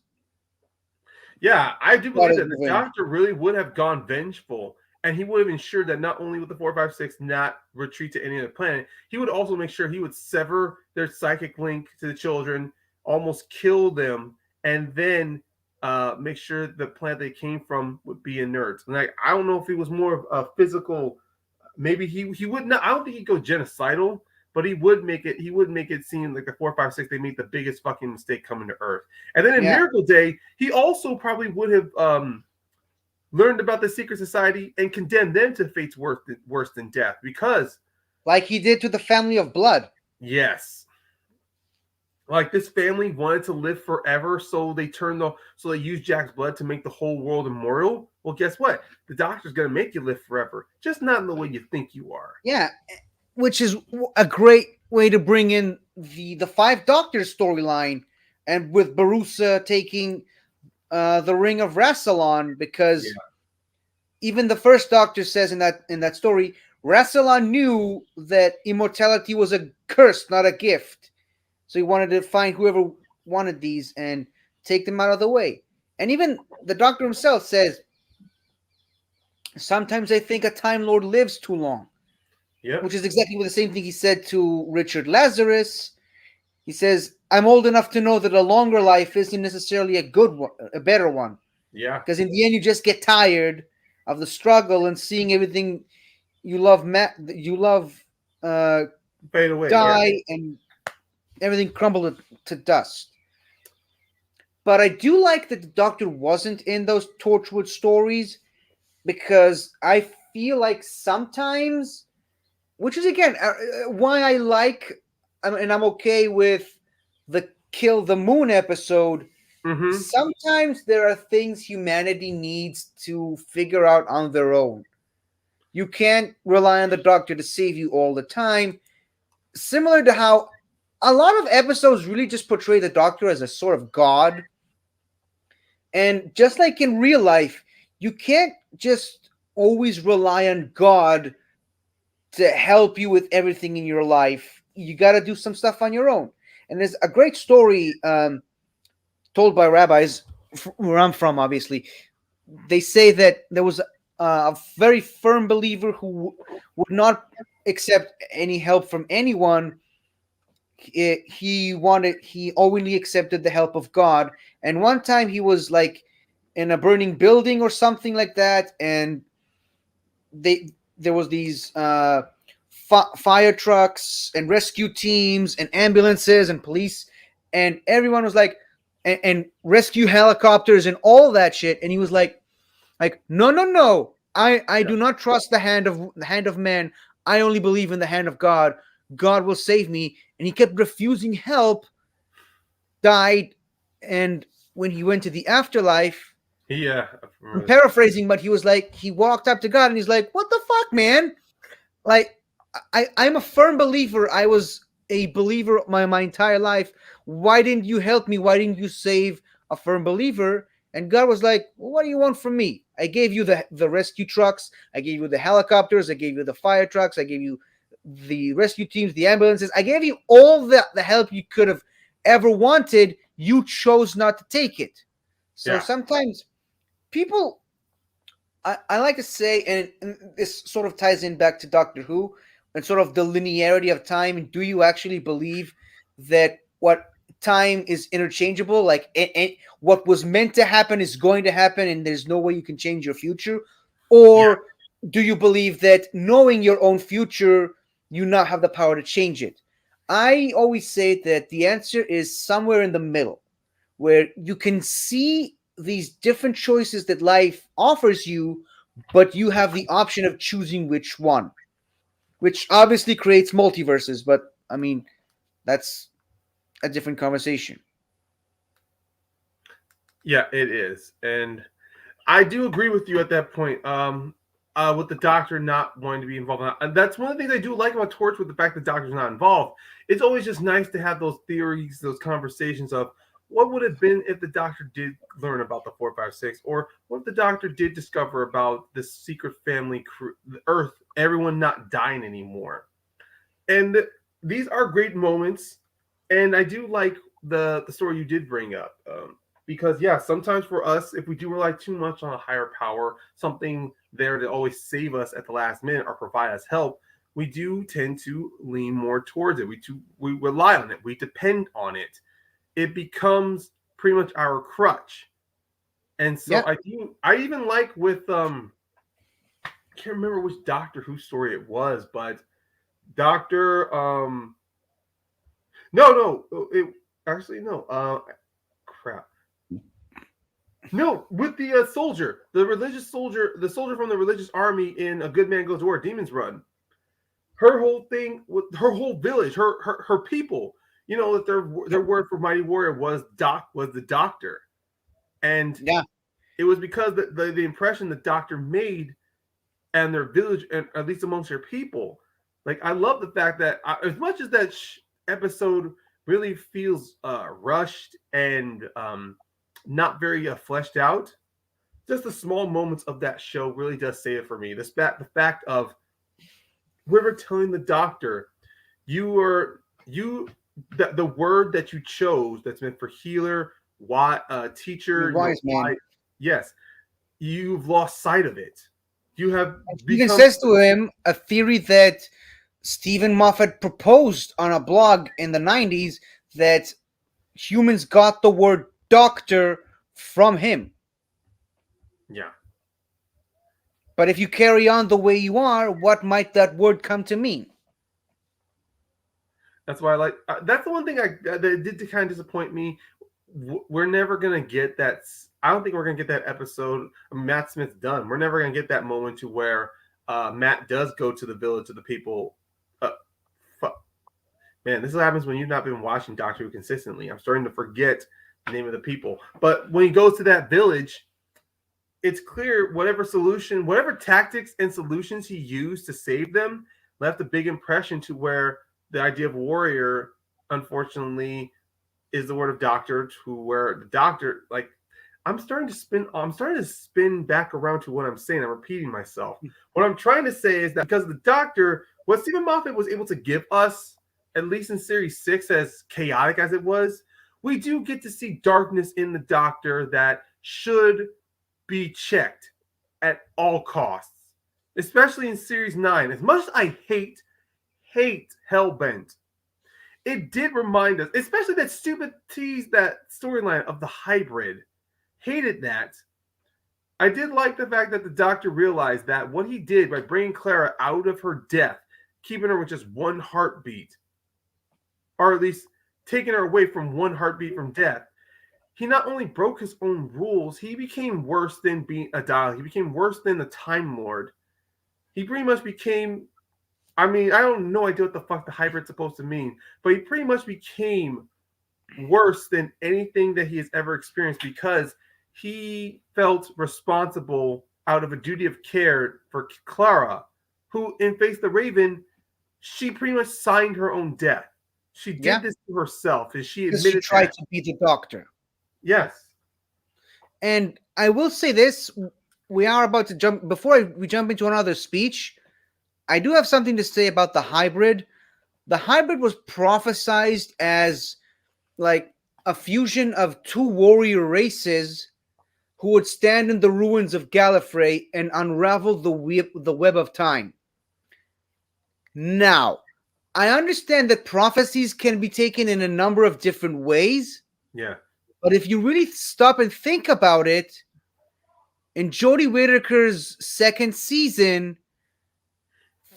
Yeah, I do believe that the Doctor really would have gone vengeful, and he would have ensured that not only would the 456 not retreat to any other planet, he would also make sure he would sever their psychic link to the children, almost kill them, and then make sure the planet they came from would be inert. And I don't know if he was more of a physical. Maybe he would not. I don't think he'd go genocidal, but he would make it seem like the 456 they made the biggest fucking mistake coming to Earth. And then in Miracle Day, he also probably would have learned about the secret society and condemned them to fates worse than death, because, like he did to the family of Blood. Yes. Like, this family wanted to live forever, so they used Jack's blood to make the whole world immortal. Well, guess what? The Doctor's going to make you live forever, just not in the way you think you are. Yeah, which is a great way to bring in the Five Doctors storyline, and with Barusa taking the Ring of Rassilon, because even the first Doctor says in that story, Rassilon knew that immortality was a curse, not a gift. So he wanted to find whoever wanted these and take them out of the way. And even the Doctor himself says, sometimes I think a Time Lord lives too long. Yep. Which is exactly what the same thing he said to Richard Lazarus. He says, I'm old enough to know that a longer life isn't necessarily a good one, a better one. Yeah. Because in the end, you just get tired of the struggle and seeing everything you love, uh, Fade away. die Yeah. and everything crumble to dust. But I do like that the Doctor wasn't in those Torchwood stories because I feel like sometimes, which is again why I like, and I'm okay with the Kill the Moon episode. Mm-hmm. Sometimes there are things humanity needs to figure out on their own. You can't rely on the Doctor to save you all the time. Similar to how a lot of episodes really just portray the Doctor as a sort of god. And just like in real life, you can't just always rely on God to help you with everything in your life. You got to do some stuff on your own. And there's a great story told by rabbis where I'm from, obviously. They say that there was a very firm believer who would not accept any help from anyone. He only accepted the help of God. And one time he was like in a burning building or something like that, and there was these fire trucks and rescue teams and ambulances and police, and everyone was like, and rescue helicopters and all that shit. And he was like, no, no, no. I do not trust the hand of man. I only believe in the hand of God. God will save me. And he kept refusing help, died, and when he went to the afterlife, Yeah. I'm paraphrasing, but he was like, he walked up to God and he's like, what the fuck, man? Like, I'm a firm believer. I was a believer my entire life. Why didn't you help me? Why didn't you save a firm believer? And God was like, well, what do you want from me? I gave you the rescue trucks. I gave you the helicopters. I gave you the fire trucks. I gave you the rescue teams, the ambulances. I gave you all the help you could have ever wanted. You chose not to take it. So sometimes people, I like to say, and this sort of ties in back to Doctor Who and sort of the linearity of time. Do you actually believe that what time is interchangeable? Like, what was meant to happen is going to happen, and there's no way you can change your future? Or do you believe that knowing your own future, you not have the power to change it? I always say that the answer is somewhere in the middle, where you can see these different choices that life offers you, but you have the option of choosing which one, which obviously creates multiverses. But I mean, that's a different conversation. Yeah, it is. And I do agree with you at that point. With the Doctor not wanting to be involved, and that's one of the things I do like about Torch. With the fact that the Doctor's not involved, it's always just nice to have those theories, those conversations of what would have been if the Doctor did learn about the 456, or what if the Doctor did discover about this secret family, the Earth, everyone not dying anymore. And these are great moments, and I do like the story you did bring up. Because sometimes for us, if we do rely too much on a higher power, something there to always save us at the last minute or provide us help, we do tend to lean more towards it. We rely on it. We depend on it. It becomes pretty much our crutch. And so I even like with I can't remember which Doctor Who story it was, but Doctor no, it actually no. Crap. No, with the soldier, the religious soldier, the soldier from the religious army in A Good Man Goes to War, Demons Run. Her whole thing, with her whole village, her people, you know, that their word for mighty warrior was the doctor, and it was because the impression the doctor made and their village, and at least amongst their people. Like, I love the fact that as much as that episode really feels rushed and not very fleshed out, just the small moments of that show really does say it for me. The fact of River telling the doctor, the word that you chose that's meant for healer teacher, wise man. yes, you've lost sight of it. You have Even become says to him a theory that Stephen Moffat proposed on a blog in the 90s that humans got the word doctor from him. yeah. But if you carry on the way you are, what might that word come to mean? That's why I like. That's the one thing that did to kind of disappoint me. We're never gonna get that. I don't think we're gonna get that episode. Matt Smith's done. We're never gonna get that moment to where Matt does go to the village of the people. Man, this is what happens when you've not been watching Doctor Who consistently. I'm starting to forget the name of the people. But when he goes to that village, it's clear whatever solution, whatever tactics and solutions he used to save them left a big impression to where the idea of warrior, unfortunately, is the word of doctor, to where the doctor, like, I'm starting to spin back around to what I'm saying. I'm repeating myself. What I'm trying to say is that because the doctor, what Stephen Moffat was able to give us, at least in series 6, as chaotic as it was, we do get to see darkness in the doctor that should be checked at all costs, especially in series 9. As much as I hate Hellbent, it did remind us, especially that stupid tease, that storyline of the hybrid. Hated that. I did like the fact that the doctor realized that what he did by bringing Clara out of her death, keeping her with just one heartbeat, or at least taking her away from one heartbeat from death, he not only broke his own rules, he became worse than being a Dalek. He became worse than the Time Lord. He pretty much became, I mean, I don't know idea what the fuck the hybrid's supposed to mean, but he pretty much became worse than anything that he has ever experienced because he felt responsible out of a duty of care for Clara, who in Face the Raven, she pretty much signed her own death. She did this to herself, and she admitted she tried that. to be the doctor. Yes. And I will say this, we are about to jump, before we jump into another speech, I do have something to say about the hybrid. The hybrid was prophesized as like a fusion of two warrior races who would stand in the ruins of Gallifrey and unravel the web of time. Now, I understand that prophecies can be taken in a number of different ways. Yeah. But if you really stop and think about it, in Jodie Whittaker's second season,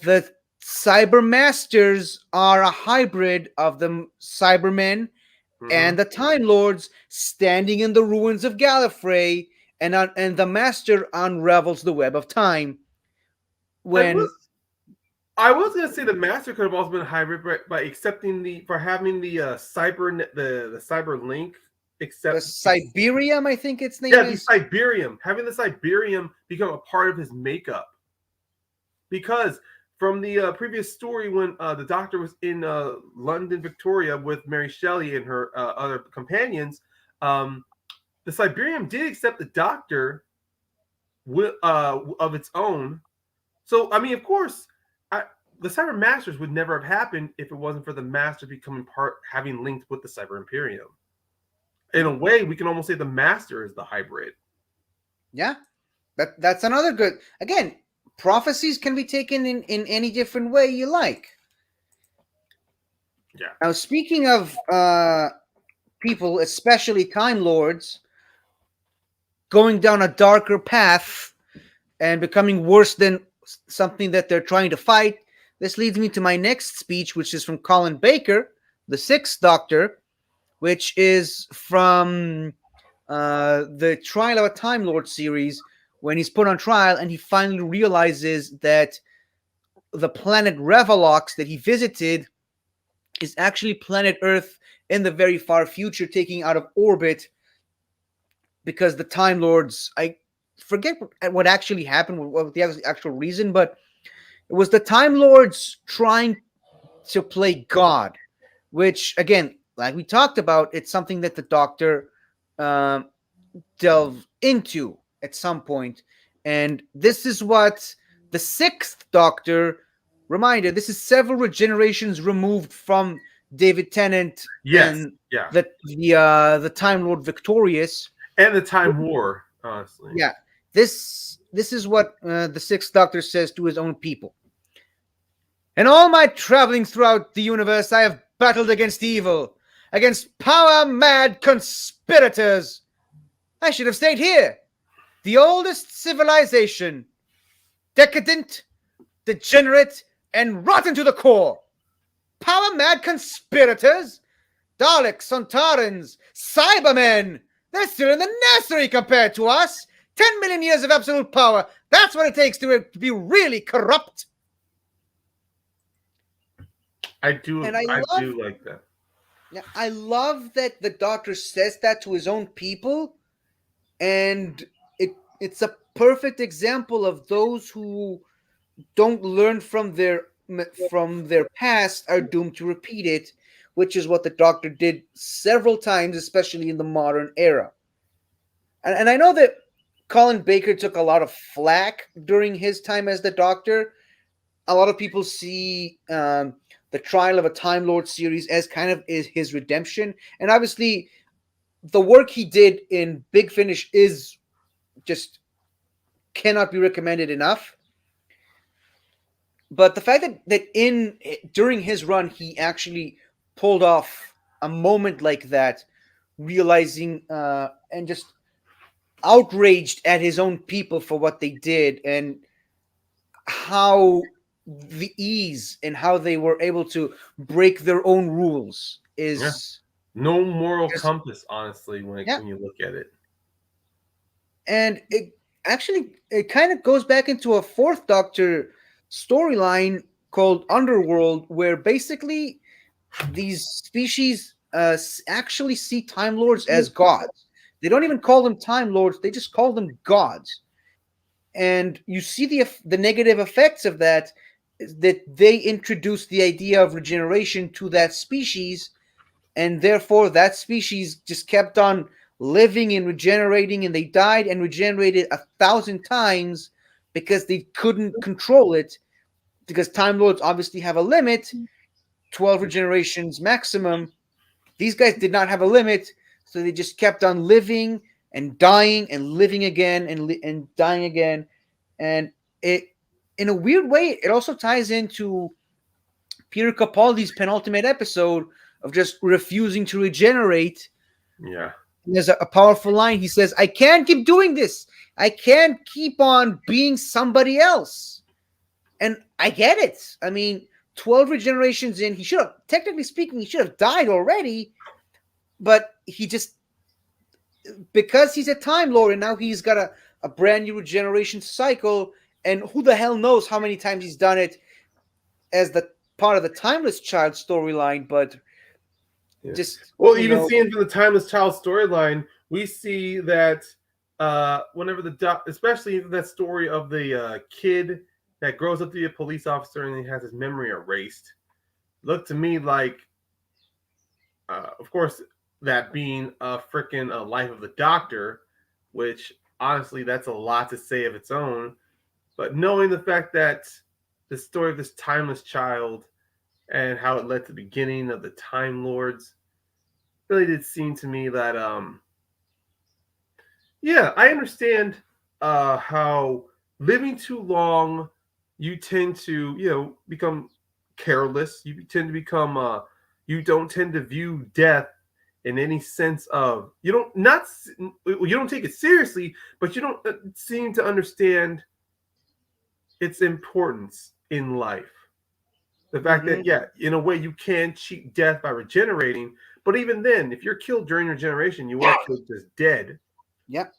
the Cyber Masters are a hybrid of the Cybermen and the Time Lords standing in the ruins of Gallifrey, and the Master unravels the web of time. When I was gonna say the Master could have also been a hybrid by accepting having the cyber link. Except the Siberium, I think its name is. The Siberium. Having the Siberium become a part of his makeup. Because from the previous story when the Doctor was in London, Victoria with Mary Shelley and her other companions, the Siberium did accept the Doctor of its own. So, I mean, of course, the Cyber Masters would never have happened if it wasn't for the Master becoming having linked with the Cyber Imperium. In a way, we can almost say the Master is the hybrid. Yeah, that's another good. Again, prophecies can be taken in any different way you like. Yeah. Now, speaking of people, especially Time Lords, going down a darker path and becoming worse than something that they're trying to fight, this leads me to my next speech, which is from Colin Baker, the Sixth Doctor, which is from the Trial of a Time Lord series, when he's put on trial and he finally realizes that the planet Revelox that he visited is actually planet Earth in the very far future, taking out of orbit because the Time Lords, I forget what actually happened, what the actual reason, but it was the Time Lords trying to play God, which, again, like we talked about, it's something that the Doctor delved into at some point. And this is what the Sixth Doctor, reminder, this is several generations removed from David Tennant and the Time Lord Victorious and the Time War. Honestly, yeah, this is what the Sixth Doctor says to his own people. In all my traveling throughout the universe, I have battled against evil, against power-mad conspirators. I should have stayed here, the oldest civilization, decadent, degenerate, and rotten to the core. Power-mad conspirators? Daleks, Sontarans, Cybermen! They're still in the nursery compared to us! 10 million years of absolute power! That's what it takes to be really corrupt! I do like that. Yeah, I love that the Doctor says that to his own people, and it's a perfect example of those who don't learn from their past are doomed to repeat it, which is what the Doctor did several times, especially in the modern era. And I know that Colin Baker took a lot of flack during his time as the Doctor. A lot of people see the Trial of a Time Lord series as kind of his redemption, and obviously the work he did in Big Finish is just cannot be recommended enough. But the fact that during his run he actually pulled off a moment like that, realizing and just outraged at his own people for what they did, and how the ease and how they were able to break their own rules is no moral compass, honestly, when you look at it. And it kind of goes back into a Fourth Doctor storyline called Underworld, where basically these species actually see Time Lords as gods. They don't even call them Time Lords; they just call them gods. And you see the negative effects of that they introduced the idea of regeneration to that species, and therefore that species just kept on living and regenerating, and they died and regenerated 1,000 times because they couldn't control it, because Time Lords obviously have a limit, 12 regenerations maximum. These guys did not have a limit, so they just kept on living and dying and living again and dying again. And it, in a weird way, it also ties into Peter Capaldi's penultimate episode of just refusing to regenerate. Yeah. And there's a powerful line. He says, I can't keep doing this. I can't keep on being somebody else. And I get it. I mean, 12 regenerations in, he should have, technically speaking, he should have died already. But he just, because he's a Time Lord and now he's got a brand new regeneration cycle, and who the hell knows how many times he's done it as the part of the Timeless Child storyline, but just even seeing from the Timeless Child storyline, we see that whenever especially that story of the kid that grows up to be a police officer and he has his memory erased, looked to me like, of course, that being a freaking Life of the Doctor, which honestly, that's a lot to say of its own. But knowing the fact that the story of this Timeless Child and how it led to the beginning of the Time Lords really did seem to me that, I understand how living too long, you tend to, become careless. You tend to become, you don't tend to view death in any sense of, you don't take it seriously, but you don't seem to understand its importance in life. The fact that, in a way, you can cheat death by regenerating, but even then, if you're killed during regeneration, you are killed just dead. Yep.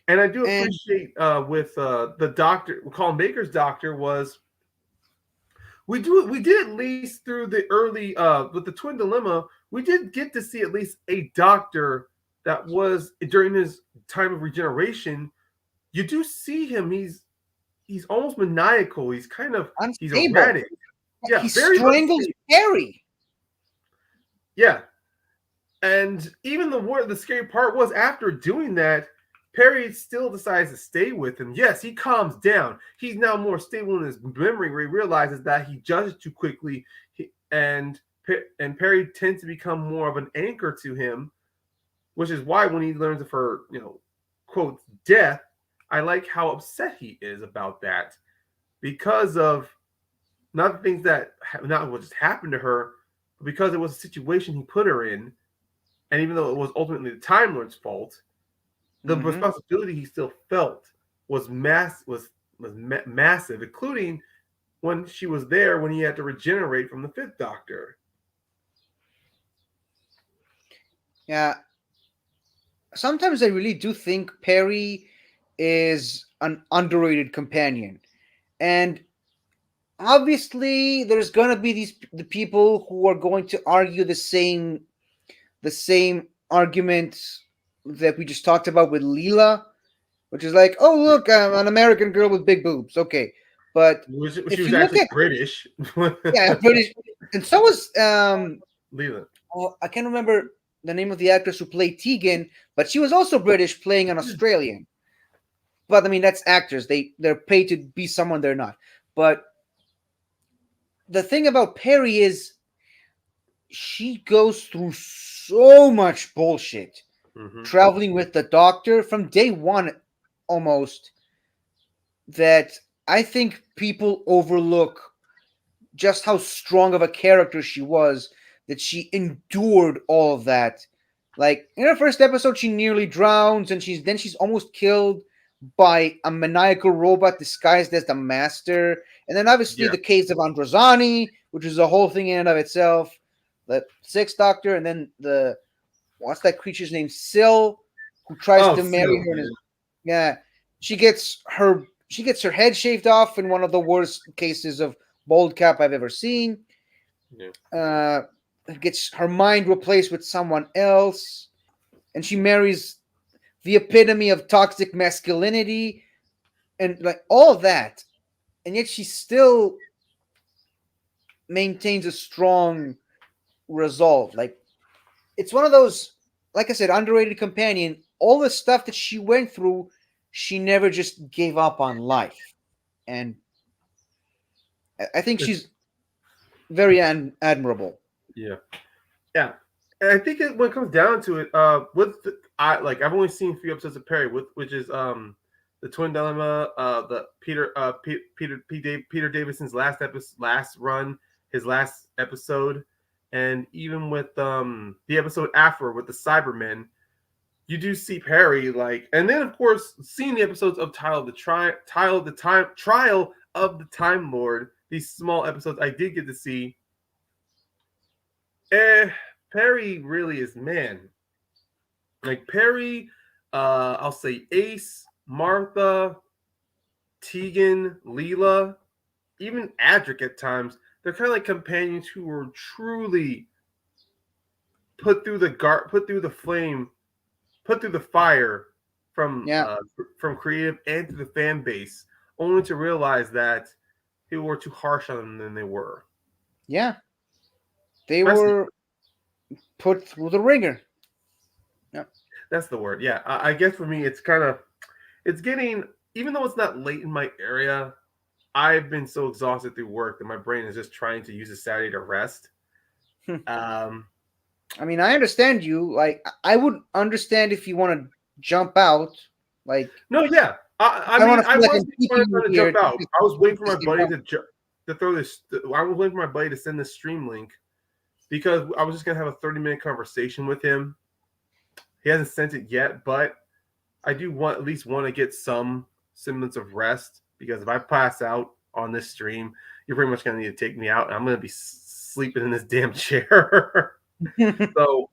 And I do appreciate with the Doctor, Colin Baker's Doctor, was we did at least through the early with the Twin Dilemma, we did get to see at least a Doctor that was during his time of regeneration. You do see him; he's almost maniacal. He's kind of he's erratic. Yeah, he strangles Perry. Yeah, and even the scary part was after doing that, Perry still decides to stay with him. Yes, he calms down. He's now more stable in his memory, where he realizes that he judges too quickly, and Perry tends to become more of an anchor to him, which is why when he learns of her, quote, death, I like how upset he is about that because of not the things that not what just happened to her, but because it was a situation he put her in, and even though it was ultimately the Time Lord's fault, the responsibility he still felt was massive, including when she was there when he had to regenerate from the Fifth Doctor. Yeah. Sometimes I really do think Perry is an underrated companion. And obviously there's going to be the people who are going to argue the same argument that we just talked about with Leela, which is like, oh look, I'm an American girl with big boobs. Okay. But she was actually British. Yeah, British. And so was Leela. Oh, I can't remember the name of the actress who played Tegan, but she was also British playing an Australian. But I mean, that's actors. They're paid to be someone they're not. But the thing about Perry is she goes through so much bullshit traveling with the Doctor from day one almost, that I think people overlook just how strong of a character she was, that she endured all of that. Like in her first episode, she nearly drowns, and she's almost killed by a maniacal robot disguised as the Master. And then obviously the Caves of Androzani, which is a whole thing in and of itself. The Sixth Doctor, and then what's that creature's name? Syl, who tries to marry her. Yeah, she gets her head shaved off in one of the worst cases of bald cap I've ever seen. Yeah. Gets her mind replaced with someone else, and she marries the epitome of toxic masculinity, and like all that, and yet she still maintains a strong resolve. Like it's one of those, like I said, underrated companion. All the stuff that she went through, she never just gave up on life, and I think she's very admirable. Yeah. And I think when it comes down to it, I've only seen a few episodes of Perry, which is the Twin Dilemma, the Peter Davison's last run, his last episode, and even with the episode after with the Cybermen, you do see Perry and then of course seeing the episodes of Trial of the Time Lord. These small episodes I did get to see. Perry really is man. Like Perry, I'll say Ace, Martha, Tegan, Leela, even Adric at times. They're kind of like companions who were truly put through the fire from creative and to the fan base, only to realize that people were too harsh on them than they were. Yeah. They were put through the ringer. Yeah. That's the word. Yeah. I guess for me, it's getting, even though it's not late in my area, I've been so exhausted through work that my brain is just trying to use a Saturday to rest. I mean, I understand you. Like, I would understand if you want to jump out. Like, no, yeah. I was jump out. I was waiting for my buddy to throw this. I was waiting for my buddy to send this stream link because I was just gonna have a 30-minute conversation with him. He hasn't sent it yet, but I do at least want to get some semblance of rest, because if I pass out on this stream, you're pretty much gonna need to take me out, and I'm gonna be sleeping in this damn chair. So,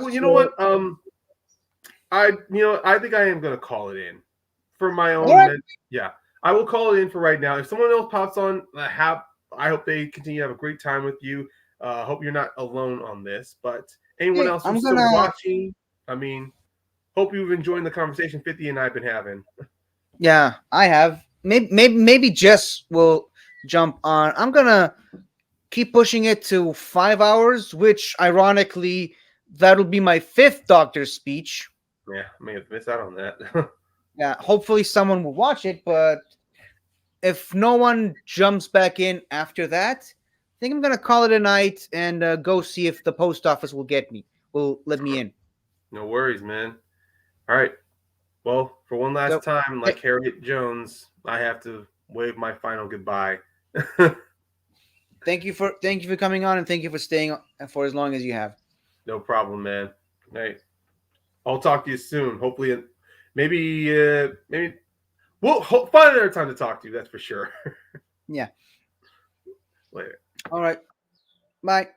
you know what? I think I am gonna call it in for my own. Right. Yeah, I will call it in for right now. If someone else pops on, I hope they continue to have a great time with you. Hope you're not alone on this, but anyone else who's still watching, I mean, hope you've enjoyed the conversation 50 and I've been having. Yeah, I have. Maybe Jess will jump on. I'm gonna keep pushing it to 5 hours, which ironically that'll be my 5th Doctor speech. Yeah, I may have missed out on that. Yeah, hopefully someone will watch it, but if no one jumps back in after that, think I'm gonna call it a night and go see if the post office will let me in. No worries, man. All right. Well, for one last So, time, like Harriet Jones, I have to wave my final goodbye. thank you for coming on, and thank you for staying for as long as you have. No problem, man. Hey, I'll talk to you soon. Hopefully, maybe we'll find another time to talk to you. That's for sure. Yeah. Later. All right. Bye.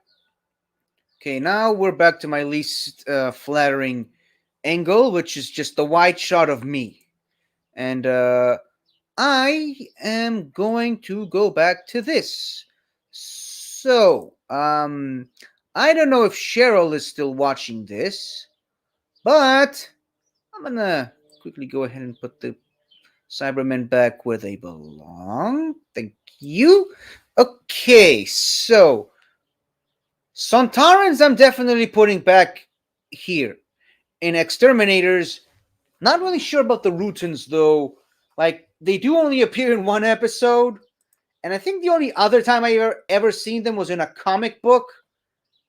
Okay, now we're back to my least flattering angle, which is just the wide shot of me. And I am going to go back to this. So, I don't know if Cheryl is still watching this, but I'm gonna quickly go ahead and put the Cybermen back where they belong. Thank you. Okay, so Sontarans I'm definitely putting back here. In Exterminators, not really sure about the Rutans though. Like, they do only appear in one episode, and I think the only other time I ever seen them was in a comic book,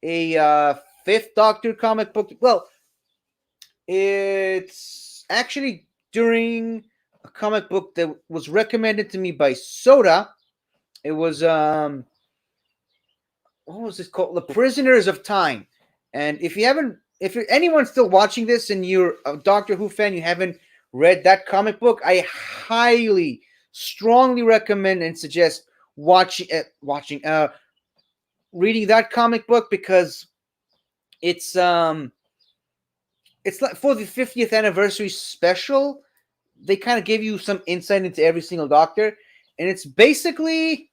a Fifth Doctor comic book. Well, it's actually during a comic book that was recommended to me by Soda. It was what was this called? The Prisoners of Time. And if you're anyone's still watching this and you're a Doctor Who fan, you haven't read that comic book, I highly, strongly recommend and suggest reading that comic book, because it's like for the 50th anniversary special. They kind of give you some insight into every single Doctor, and it's basically,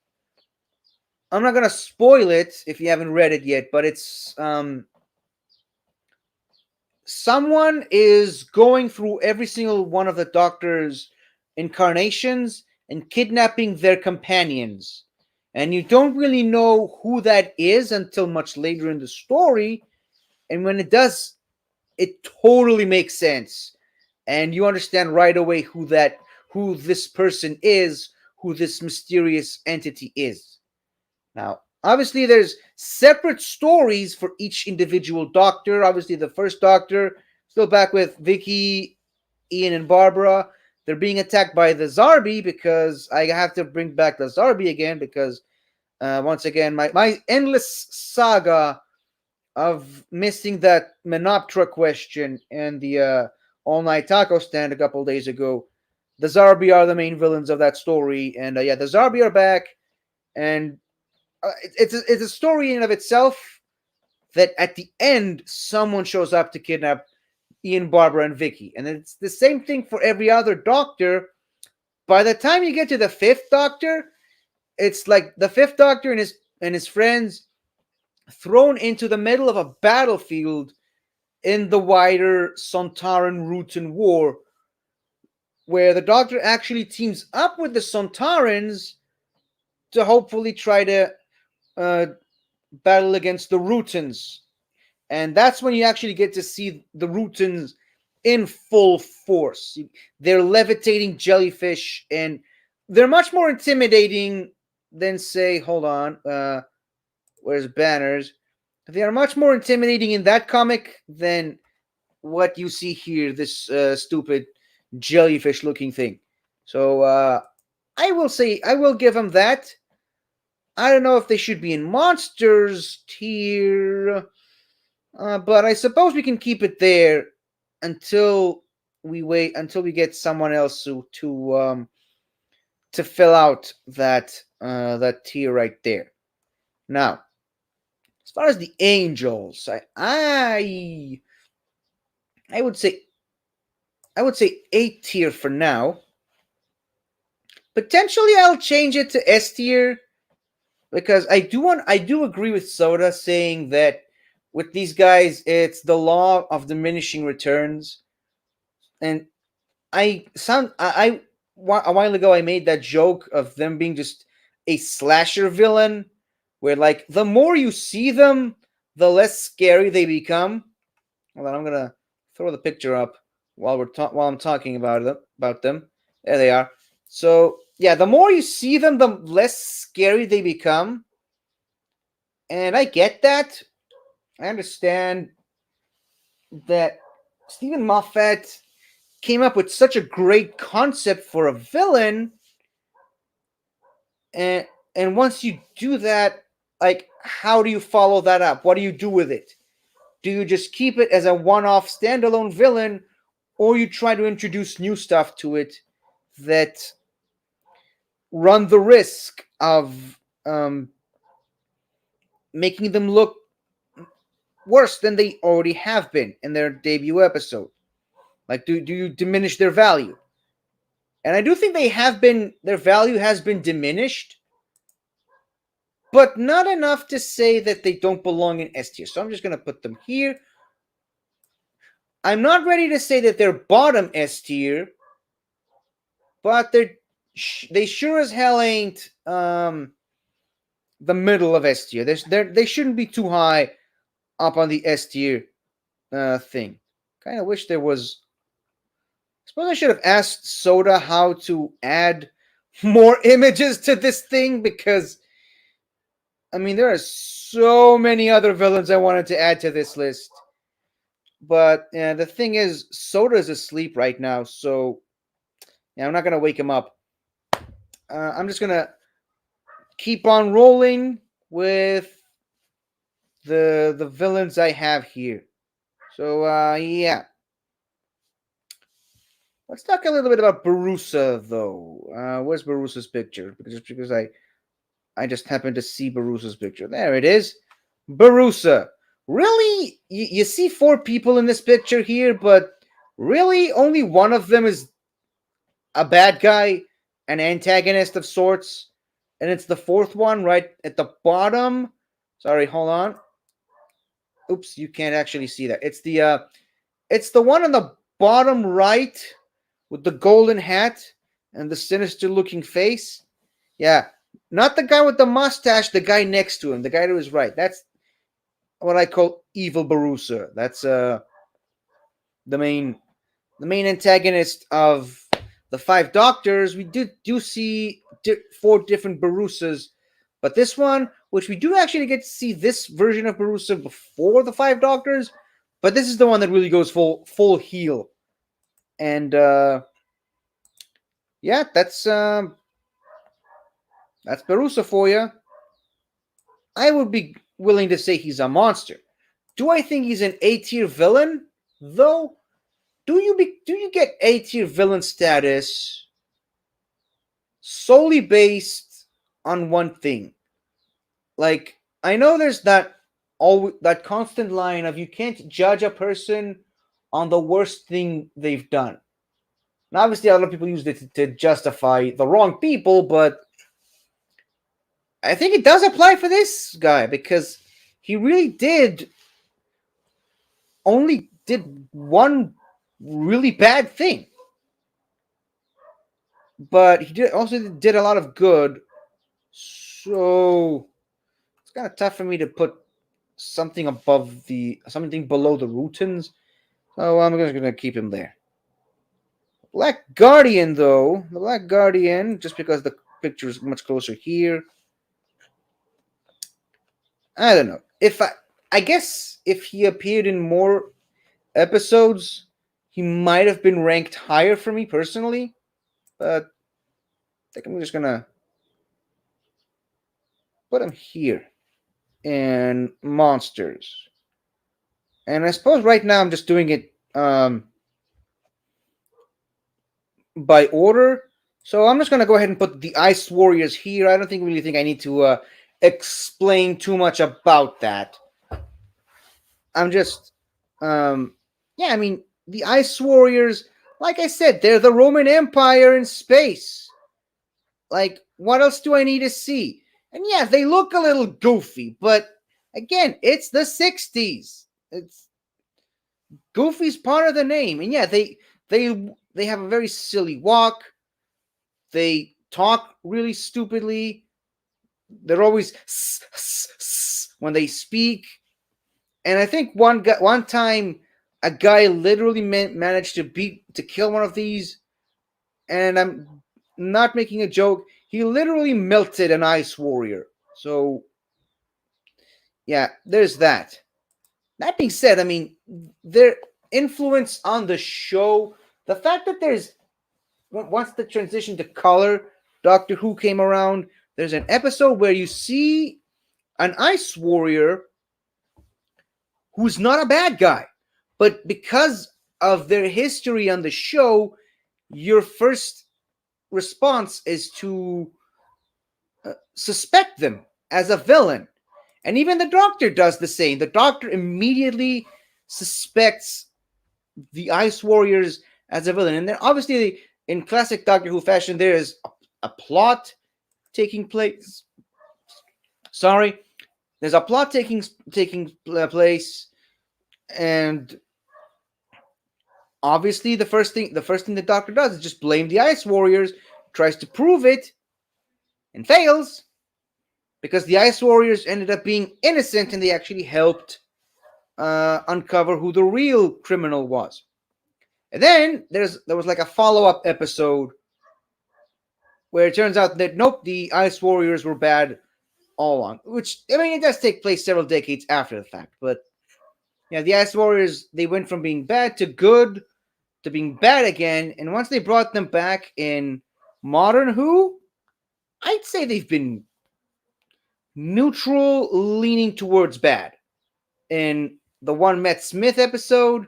I'm not gonna spoil it if you haven't read it yet, but it's someone is going through every single one of the Doctor's incarnations and kidnapping their companions. And you don't really know who that is until much later in the story. And when it does, it totally makes sense. And you understand right away who this person is, who this mysterious entity is. Now, obviously, there's separate stories for each individual Doctor. Obviously, the first Doctor, still back with Vicky, Ian, and Barbara. They're being attacked by the Zarbi, because I have to bring back the Zarbi again, because once again, my endless saga of missing that Menoptera question and the all-night taco stand a couple days ago. The Zarbi are the main villains of that story, and the Zarbi are back, and it's a story in and of itself that at the end someone shows up to kidnap Ian, Barbara, and Vicky, and it's the same thing for every other Doctor. By the time you get to the Fifth Doctor, it's like the Fifth Doctor and his friends thrown into the middle of a battlefield in the wider Sontaran Rutan War, where the Doctor actually teams up with the Sontarans to hopefully try to battle against the Rutans. And that's when you actually get to see the Rutans in full force. They're levitating jellyfish, and they're much more intimidating than, say, hold on, where's Banners? They are much more intimidating in that comic than what you see here, this stupid jellyfish-looking thing. So I will give them that. I don't know if they should be in monsters tier, but I suppose we can keep it there until we get someone else to fill out that tier right there. Now, as far as the angels, I would say A tier for now. Potentially, I'll change it to S tier, because I do agree with Soda saying that with these guys, it's the law of diminishing returns, and a while ago I made that joke of them being just a slasher villain, where like the more you see them, the less scary they become. Hold on, I'm gonna throw the picture up while I'm talking about them. There they are. So yeah, the more you see them, the less scary they become. And I get that. I understand that Stephen Moffat came up with such a great concept for a villain, and once you do that, like, how do you follow that up? What do you do with it? Do you just keep it as a one-off standalone villain, or you try to introduce new stuff to it that run the risk of making them look worse than they already have been in their debut episode? Like, do you diminish their value? And I do think their value has been diminished, but not enough to say that they don't belong in S tier. So I'm just going to put them here. I'm not ready to say that they're bottom S tier, but they sure as hell ain't the middle of S tier. They shouldn't be too high up on the S tier thing. Kind of wish there was. I suppose I should have asked Soda how to add more images to this thing, because I mean, there are so many other villains I wanted to add to this list. But the thing is, Soda's asleep right now, so I'm not going to wake him up. I'm just going to keep on rolling with the villains I have here. So, yeah. Let's talk a little bit about Barusa, though. Where's Barusa's picture? Because I just happened to see Barusa's picture. There it is. Barusa. Really? You see 4 people in this picture here, but really only one of them is a bad guy, an antagonist of sorts, and it's the 4th one right at the bottom. Sorry, hold on. Oops, you can't actually see that. It's the one on the bottom right with the golden hat and the sinister looking face. Yeah, not the guy with the mustache, the guy next to him, the guy to his right. That's what I call evil Barusa. That's the main antagonist of the 5 Doctors. We do see 4 different Barusas, but this one, which we do actually get to see this version of Barusa before the 5 Doctors, but this is the one that really goes full heel. And yeah, that's Barusa for you. I would be willing to say he's a monster. Do I think he's an A-tier villain, though? Do you get A-tier villain status solely based on one thing? Like, I know there's that constant line of you can't judge a person on the worst thing they've done. And obviously, a lot of people use it to justify the wrong people, but I think it does apply for this guy, because he really only did one really bad thing, but he also did a lot of good. So it's kind of tough for me to put something below the Rutans. So I'm just gonna keep him there. Black Guardian, though, the Black Guardian, just because the picture is much closer here. I don't know. I guess if he appeared in more episodes, he might have been ranked higher for me personally. But I think I'm just gonna put him here in monsters. And I suppose right now I'm just doing it by order. So I'm just gonna go ahead and put the Ice Warriors here. I don't really think I need to explain too much about that. I'm just yeah, I mean, the Ice Warriors, like I said, they're the Roman Empire in space. Like, what else do I need to see? And yeah, they look a little goofy, but again, it's the 60s. It's Goofy's part of the name. And yeah, they have a very silly walk. They talk really stupidly. They're always when they speak. And I think one time a guy literally managed to kill one of these, and I'm not making a joke. He literally melted an Ice Warrior. So yeah, there's that. That being said, I mean, their influence on the show, the fact that there's once the transition to color Doctor Who came around, there's an episode where you see an ice warrior who's not a bad guy, but because of their history on the show, your first response is to suspect them as a villain. And even the Doctor does the same. The Doctor immediately suspects the Ice Warriors as a villain. And then obviously, in classic Doctor Who fashion, there is a plot taking place. Sorry, there's a plot taking place, and obviously, the first thing the Doctor does is just blame the Ice Warriors. Tries to prove it, and fails, because the Ice Warriors ended up being innocent, and they actually helped uncover who the real criminal was. And then there was like a follow-up episode where it turns out that nope, the Ice Warriors were bad all along. Which, I mean, it does take place several decades after the fact, but yeah, the Ice Warriors, they went from being bad to good to being bad again, and once they brought them back in modern Who, I'd say they've been neutral, leaning towards bad. In the one Matt Smith episode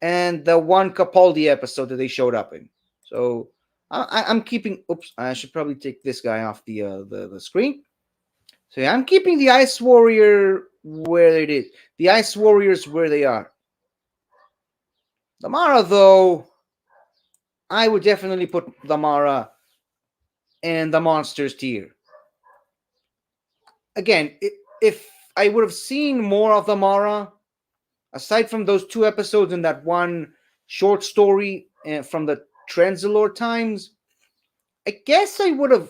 and the one Capaldi episode that they showed up in. So I'm keeping. Oops, I should probably take this guy off the screen. So yeah, I'm keeping the Ice Warrior where it is. The Ice Warriors where they are. Damara, though, I would definitely put Damara in the monsters tier. Again, if I would have seen more of Damara, aside from those 2 episodes and that one short story from the Trenzalore times, I guess I would have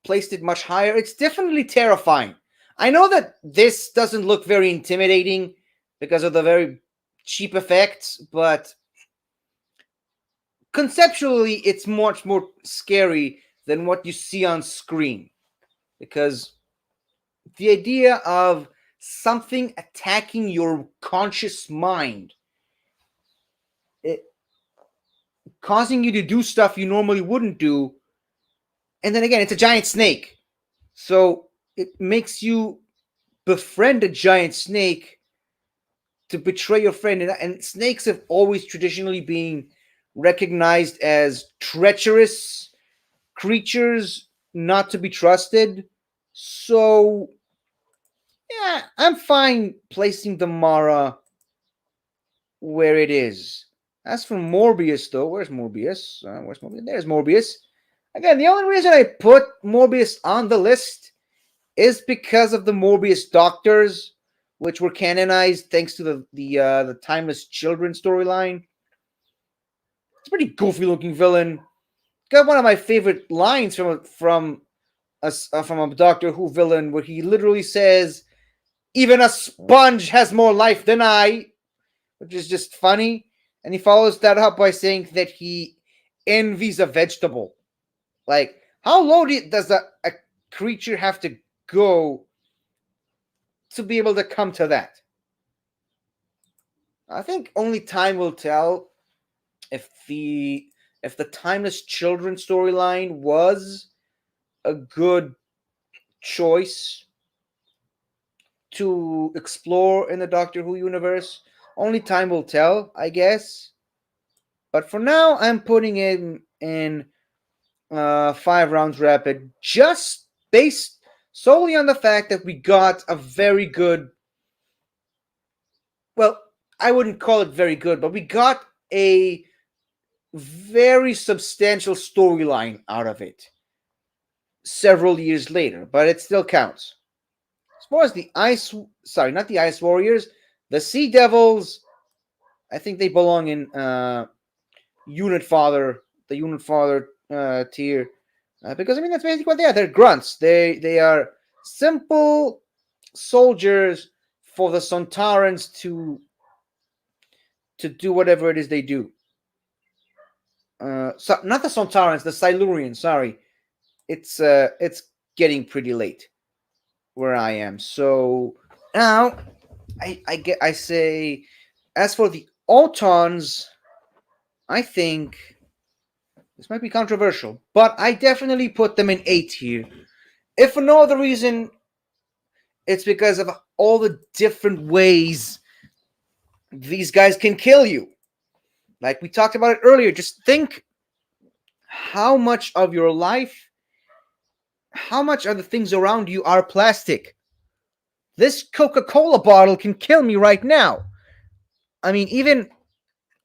placed it much higher. It's definitely terrifying. I know that this doesn't look very intimidating because of the very cheap effects, but conceptually, it's much more scary than what you see on screen. Because the idea of something attacking your conscious mind, causing you to do stuff you normally wouldn't do, and then again, it's a giant snake. So it makes you befriend a giant snake to betray your friend. And snakes have always traditionally been recognized as treacherous creatures, not to be trusted. So, yeah, I'm fine placing the Mara where it is. As for Morbius, though, where's Morbius? Where's Morbius? There's Morbius. Again, the only reason I put Morbius on the list is because of the Morbius Doctors, which were canonized thanks to the Timeless Children storyline. It's a pretty goofy looking villain. Got one of my favorite lines from a Doctor Who villain, where he literally says, "Even a sponge has more life than I," which is just funny. And he follows that up by saying that he envies a vegetable. Like, how low does a creature have to go to be able to come to that? I think only time will tell if the Timeless Children storyline was a good choice to explore in the Doctor Who universe. Only time will tell, I guess. But for now, I'm putting it in 5 rounds rapid, just based solely on the fact that we got a very good. Well, I wouldn't call it very good, but we got a very substantial storyline out of it several years later, but it still counts. As far as not the Ice Warriors, the Sea Devils, I think they belong in Unit Father, the Unit Father tier, because I mean that's basically what they are. They're grunts. They are simple soldiers for the Sontarans to do whatever it is they do. So not the Sontarans, the Silurians. Sorry, it's getting pretty late. where I am. So now I say, as for the Autons, I think this might be controversial, but I definitely put them in A tier. If for no other reason, it's because of all the different ways these guys can kill you. Like we talked about it earlier, just think how much of your life, how much of the things around you are plastic. This Coca-Cola bottle can kill me right now. I mean, even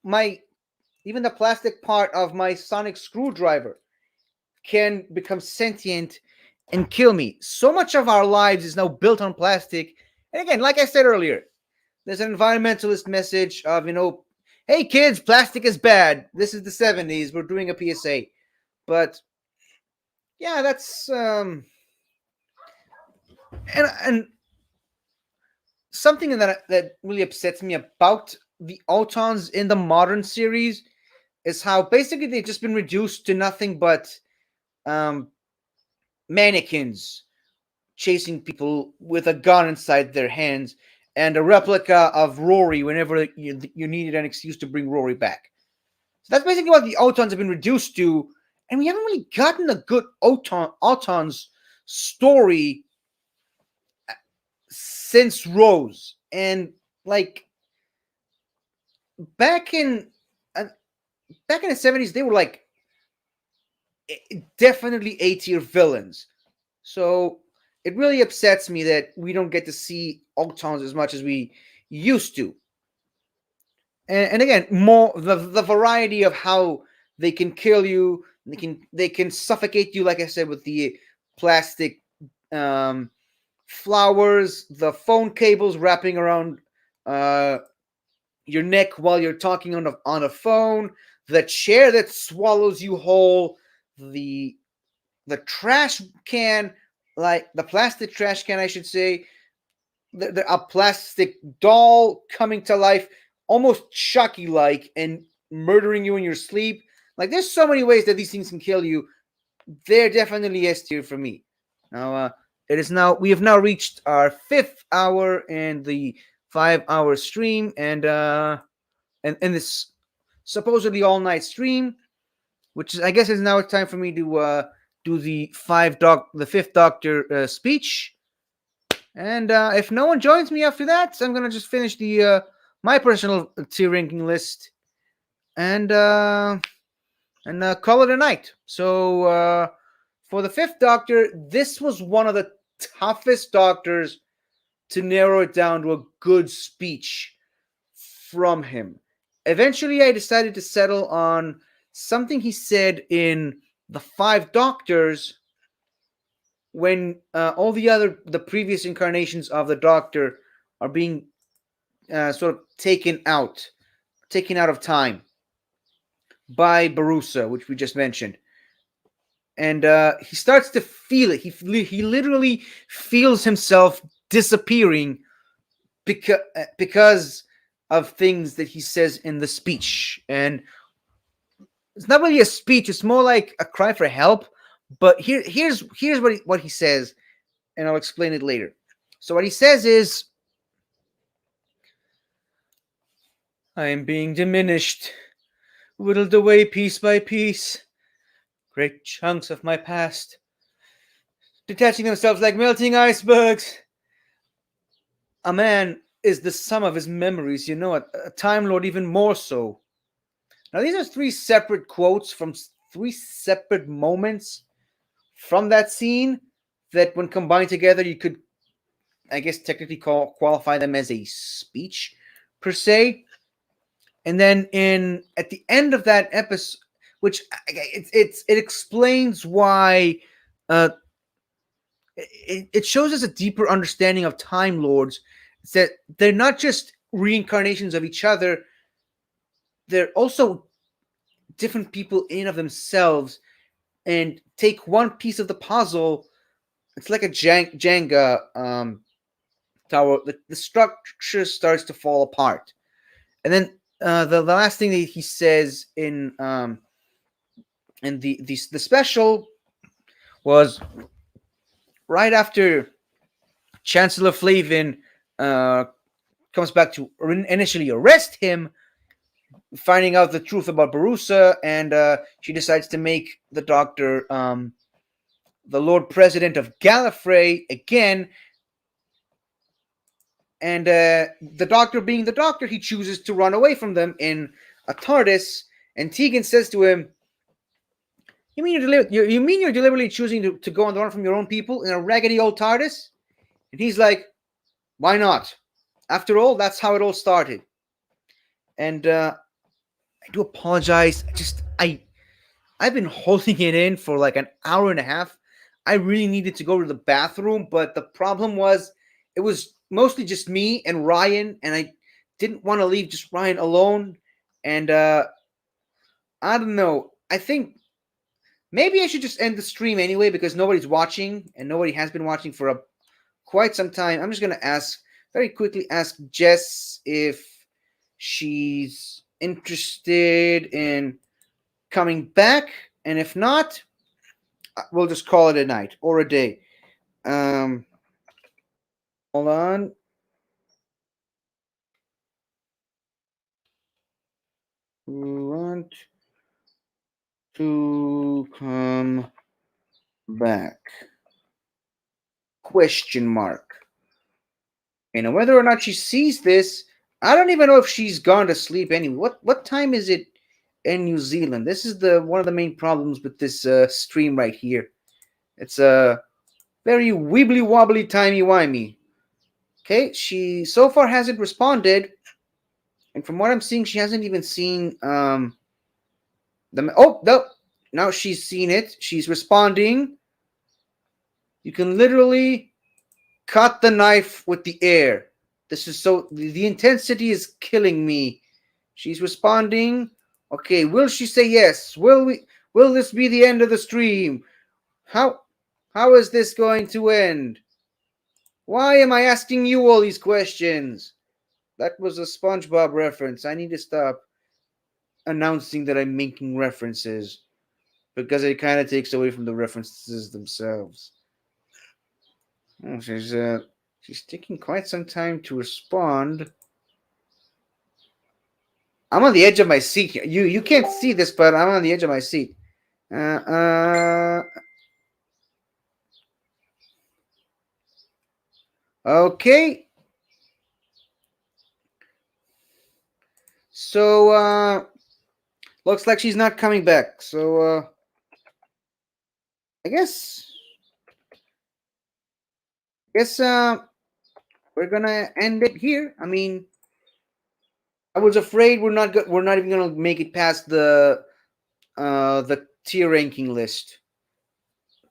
the plastic part of my sonic screwdriver can become sentient and kill me. So much of our lives is now built on plastic. And again, like I said earlier, there's an environmentalist message of, hey kids, plastic is bad. This is the 70s. We're doing a PSA. But yeah, that's and something that really upsets me about the Autons in the modern series is how basically they've just been reduced to nothing but mannequins chasing people with a gun inside their hands and a replica of Rory whenever you needed an excuse to bring Rory back. So that's basically what the Autons have been reduced to, and we haven't really gotten a good Autons story since Rose. And like back in the 70s, they were like definitely A-tier villains. So it really upsets me that we don't get to see Autons as much as we used to. And again, more the variety of how they can kill you, they can suffocate you, like I said, with the plastic flowers, the phone cables wrapping around your neck while you're talking on a phone, the chair that swallows you whole, the trash can, like the plastic trash can, I should say, a plastic doll coming to life, almost Chucky-like, and murdering you in your sleep. Like, there's so many ways that these things can kill you. They're definitely S tier for me. Now, we have now reached our 5th hour in the 5-hour stream, and this supposedly all-night stream, which is, I guess, is now time for me to do the 5th Doctor speech. And if no one joins me after that, I'm gonna just finish the my personal tier ranking list and call it a night. So for the 5th Doctor, this was one of the toughest Doctors to narrow it down to a good speech from him. Eventually, I decided to settle on something he said in the 5 Doctors when all the previous incarnations of the Doctor are being sort of taken out of time by Barusa, which we just mentioned. And he starts to feel it. He literally feels himself disappearing because of things that he says in the speech. And it's not really a speech; it's more like a cry for help. But here's what he says, and I'll explain it later. So what he says is, I am being diminished, whittled away piece by piece. Great chunks of my past, detaching themselves like melting icebergs. A man is the sum of his memories, a Time Lord even more so. Now, these are 3 separate quotes from 3 separate moments from that scene that, when combined together, you could, I guess, technically qualify them as a speech, per se. And then at the end of that episode, which it explains why it shows us a deeper understanding of Time Lords. It's that they're not just reincarnations of each other, they're also different people in of themselves, and take one piece of the puzzle. It's like a Jenga tower. The structure starts to fall apart. And then the last thing that he says in the special was right after Chancellor Flavin comes back to initially arrest him, finding out the truth about Barusa, and she decides to make the Doctor the Lord President of Gallifrey again. And the Doctor, being the Doctor, he chooses to run away from them in a TARDIS. And Tegan says to him, "You mean you're deliberately choosing to go on the run from your own people in a raggedy old TARDIS?" And he's like, "Why not? After all, that's how it all started." And I do apologize. I've been holding it in for like an hour and a half. I really needed to go to the bathroom, but the problem was it was mostly just me and Ryan, and I didn't want to leave just Ryan alone. And I don't know. I think maybe I should just end the stream anyway because nobody's watching and nobody has been watching for quite some time. I'm just gonna very quickly ask Jess if she's interested in coming back, and if not, we'll just call it a night or a day. Hold on. Want to come back? Question mark. And whether or not she sees this, I don't even know if she's gone to sleep anyway. What time is it in New Zealand? This is one of the main problems with this stream right here. It's a very wibbly wobbly timey wimey. Okay, she so far hasn't responded, and from what I'm seeing, she hasn't even seen oh no, now she's seen it. She's responding. You can literally cut the knife with the air. This is the intensity is killing me. She's responding. Okay, will she say yes? Will this be the end of the stream? How is this going to end? Why am I asking you all these questions? That was a SpongeBob reference. I need to stop announcing that I'm making references because it kind of takes away from the references themselves. Oh, she's taking quite some time to respond. I'm on the edge of my seat here. You can't see this, but I'm on the edge of my seat. Okay. So looks like she's not coming back. So I guess we're gonna end it here. I mean, I was afraid we're not even gonna make it past the tier ranking list.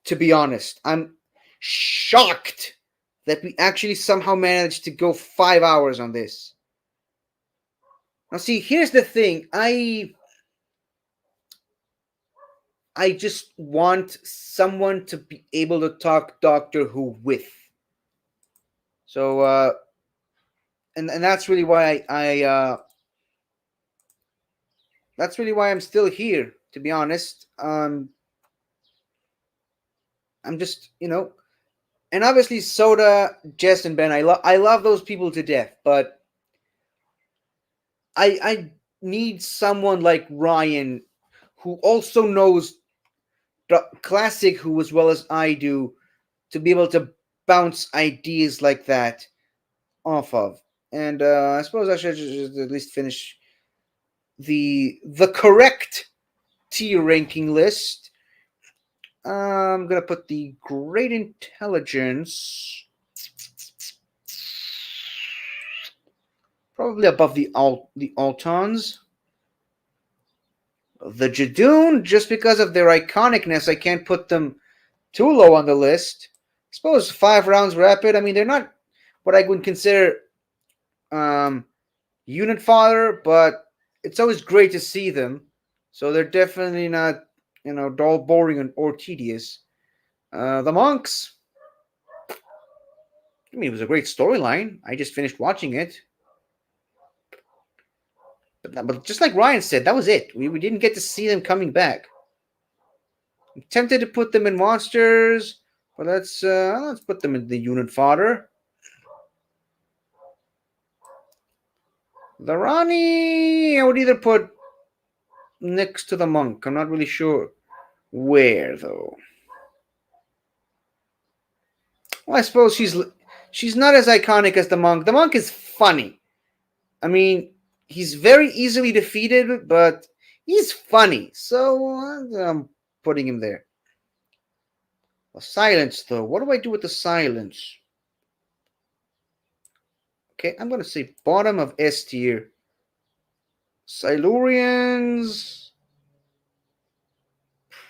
To be honest, I'm shocked that we actually somehow managed to go 5 hours on this. Now, see, here's the thing. I just want someone to be able to talk Doctor Who with. So, and that's really why that's really why I'm still here. To be honest, I'm just, and obviously Soda, Jess, and Ben. I love those people to death, but I need someone like Ryan, who also knows classic Who as well as I do, to be able to bounce ideas like that off of. And I suppose I should just at least finish the correct tier ranking list. I'm gonna put the great intelligence probably above the Altons. The Jadoon, just because of their iconicness, I can't put them too low on the list. I suppose 5 rounds rapid. I mean, they're not what I would consider unit fodder, but it's always great to see them. So they're definitely not, dull, boring, or tedious. The monks. I mean, it was a great storyline. I just finished watching it. But just like Ryan said, that was it. We didn't get to see them coming back. I'm tempted to put them in monsters, but let's put them in the unit fodder. The Ronnie, I would either put next to the monk. I'm not really sure where though. Well, I suppose she's not as iconic as the monk. The monk is funny. I mean, he's very easily defeated, but he's funny. So I'm putting him there. The silence, though. What do I do with the silence? Okay, I'm going to say bottom of S tier. Silurians.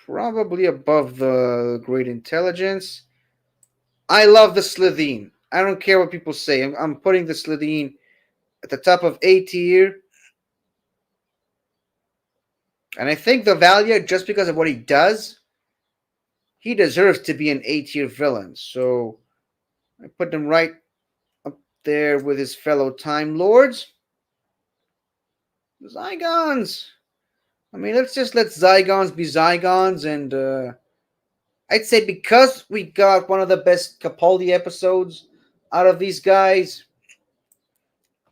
Probably above the Great Intelligence. I love the Slitheen. I don't care what people say. I'm putting the Slitheen at the top of A tier. And I think the Valia, just because of what he does, he deserves to be an A tier villain. So I put him right up there with his fellow Time Lords. Zygons. I mean, let's just let Zygons be Zygons. And I'd say because we got one of the best Capaldi episodes out of these guys,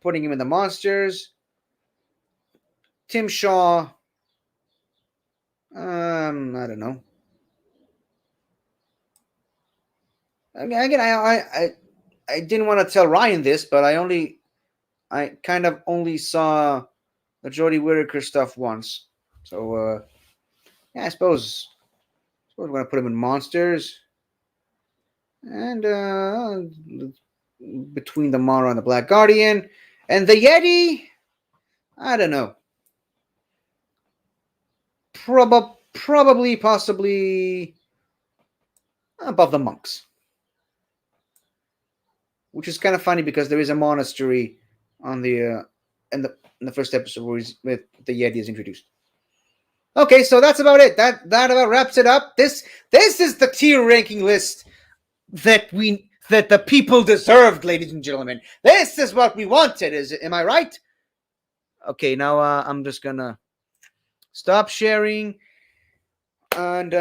putting him in the monsters. Tim Shaw. I don't know. Again, I didn't want to tell Ryan this, but I kind of only saw the Jodie Whittaker stuff once. So yeah, I suppose we're gonna put him in monsters. And between the Mara and the Black Guardian. And the Yeti, I don't know. Probably, possibly above the monks. Which is kind of funny because there is a monastery on the in the first episode where the Yeti is introduced. Okay, so that's about it. That about wraps it up. This is the tier ranking list that the people deserved, ladies and gentlemen. This is what we wanted. Am I right? Okay, now I'm just gonna stop sharing and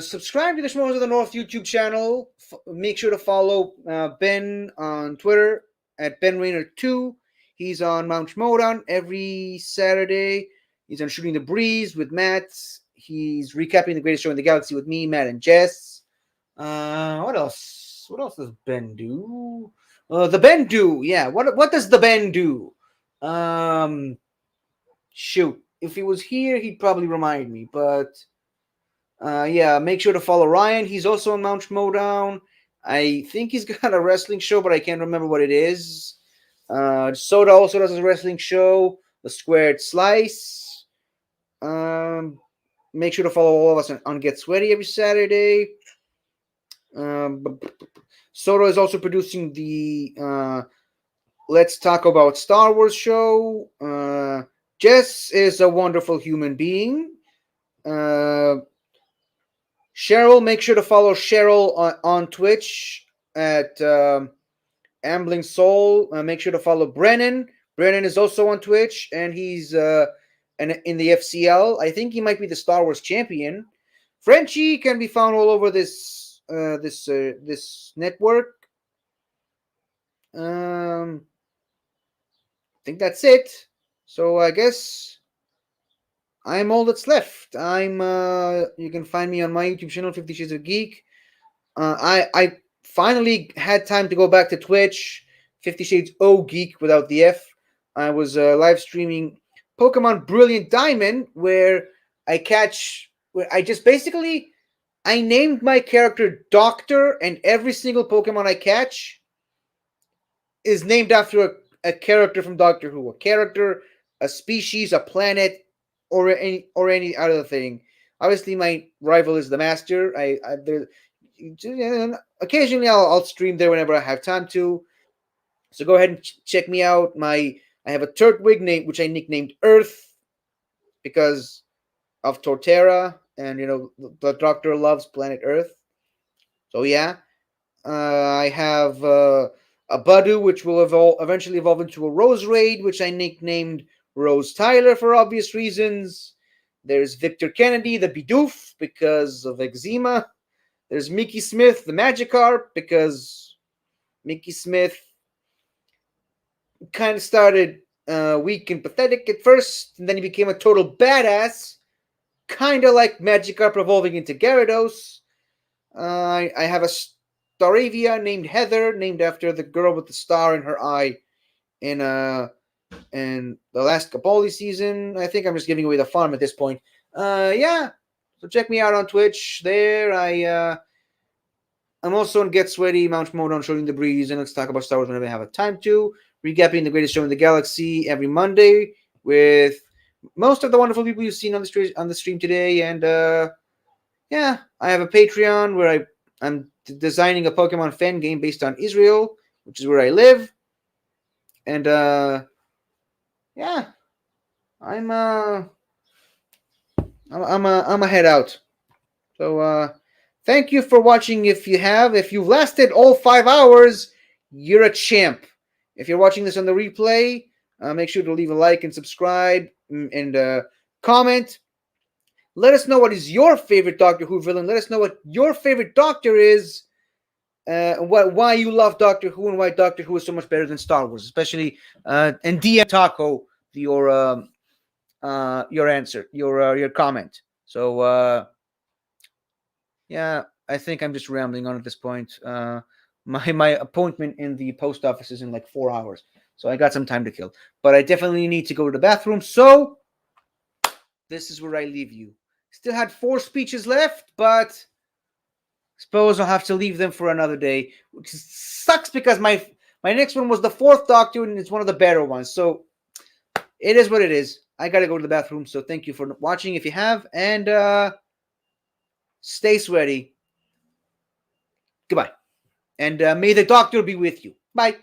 subscribe to the Schmoes of the North YouTube channel. Make sure to follow Ben on Twitter at BenRainer2. He's on Mount Schmodown every Saturday. He's on Shooting the Breeze with Matt. He's recapping the greatest show in the galaxy with me, Matt, and Jess. What else? What else does Ben do? The Ben do. Yeah. What does the Ben do? Shoot. If he was here, he'd probably remind me. But yeah, make sure to follow Ryan. He's also on Mount Schmodown. I think he's got a wrestling show, but I can't remember what it is. Soda also does a wrestling show, The Squared Slice. Make sure to follow all of us on Get Sweaty every Saturday. Soda is also producing the Let's Talk About Star Wars show. Jess is a wonderful human being. Cheryl, make sure to follow Cheryl on Twitch at Ambling Soul. Make sure to follow Brennan. Brennan is also on Twitch, and he's in the FCL. I think he might be the Star Wars champion. Frenchie can be found all over this network. I think that's it. So I guess I'm all that's left. You can find me on my YouTube channel, 50 Shades of Geek. I finally had time to go back to Twitch, 50 Shades O Geek without the F. I was live streaming Pokemon Brilliant Diamond, where I named my character Doctor, and every single Pokemon I catch is named after a character from Doctor Who. A character, a species, a planet, or any other thing. Obviously, my rival is the Master. Occasionally I'll stream there whenever I have time to. So go ahead and check me out. I have a Turtwig name which I nicknamed Earth because of Torterra, and the Doctor loves planet Earth. So yeah, I have a Badu which will eventually evolve into a Rose Raid, which I nicknamed Rose Tyler for obvious reasons. There's Victor Kennedy, the Bidoof, because of eczema. There's Mickey Smith, the Magikarp, because Mickey Smith kind of started weak and pathetic at first, and then he became a total badass, kind of like Magikarp evolving into Gyarados. I have a Staravia named Heather, named after the girl with the star in her eye in the last Capaldi season. I think I'm just giving away the farm at this point. Yeah. So check me out on Twitch. There, I'm also on Get Sweaty, Mount Mode on Shooting the Breeze, and let's talk about Star Wars whenever I have a time to. Recapping the greatest show in the galaxy every Monday with most of the wonderful people you've seen on the stream today. And yeah, I have a Patreon where I'm designing a Pokemon fan game based on Israel, which is where I live. And yeah, I'm a head out. So thank you for watching. If you've lasted all 5 hours, you're a champ. If you're watching this on the replay, make sure to leave a like and subscribe and comment. Let us know what is your favorite Doctor Who villain. Let us know what your favorite Doctor is. Why you love Doctor Who and why Doctor Who is so much better than Star Wars, especially and DM Taco your answer, your comment. So yeah, I think I'm just rambling on at this point. My appointment in the post office is in like 4 hours, so I got some time to kill. But I definitely need to go to the bathroom, so this is where I leave you. Still had 4 speeches left, but suppose I'll have to leave them for another day, which sucks because my next one was the 4th Doctor, and it's one of the better ones. So it is what it is. I gotta go to the bathroom, so thank you for watching if you have, and stay sweaty. Goodbye. And may the Doctor be with you. Bye.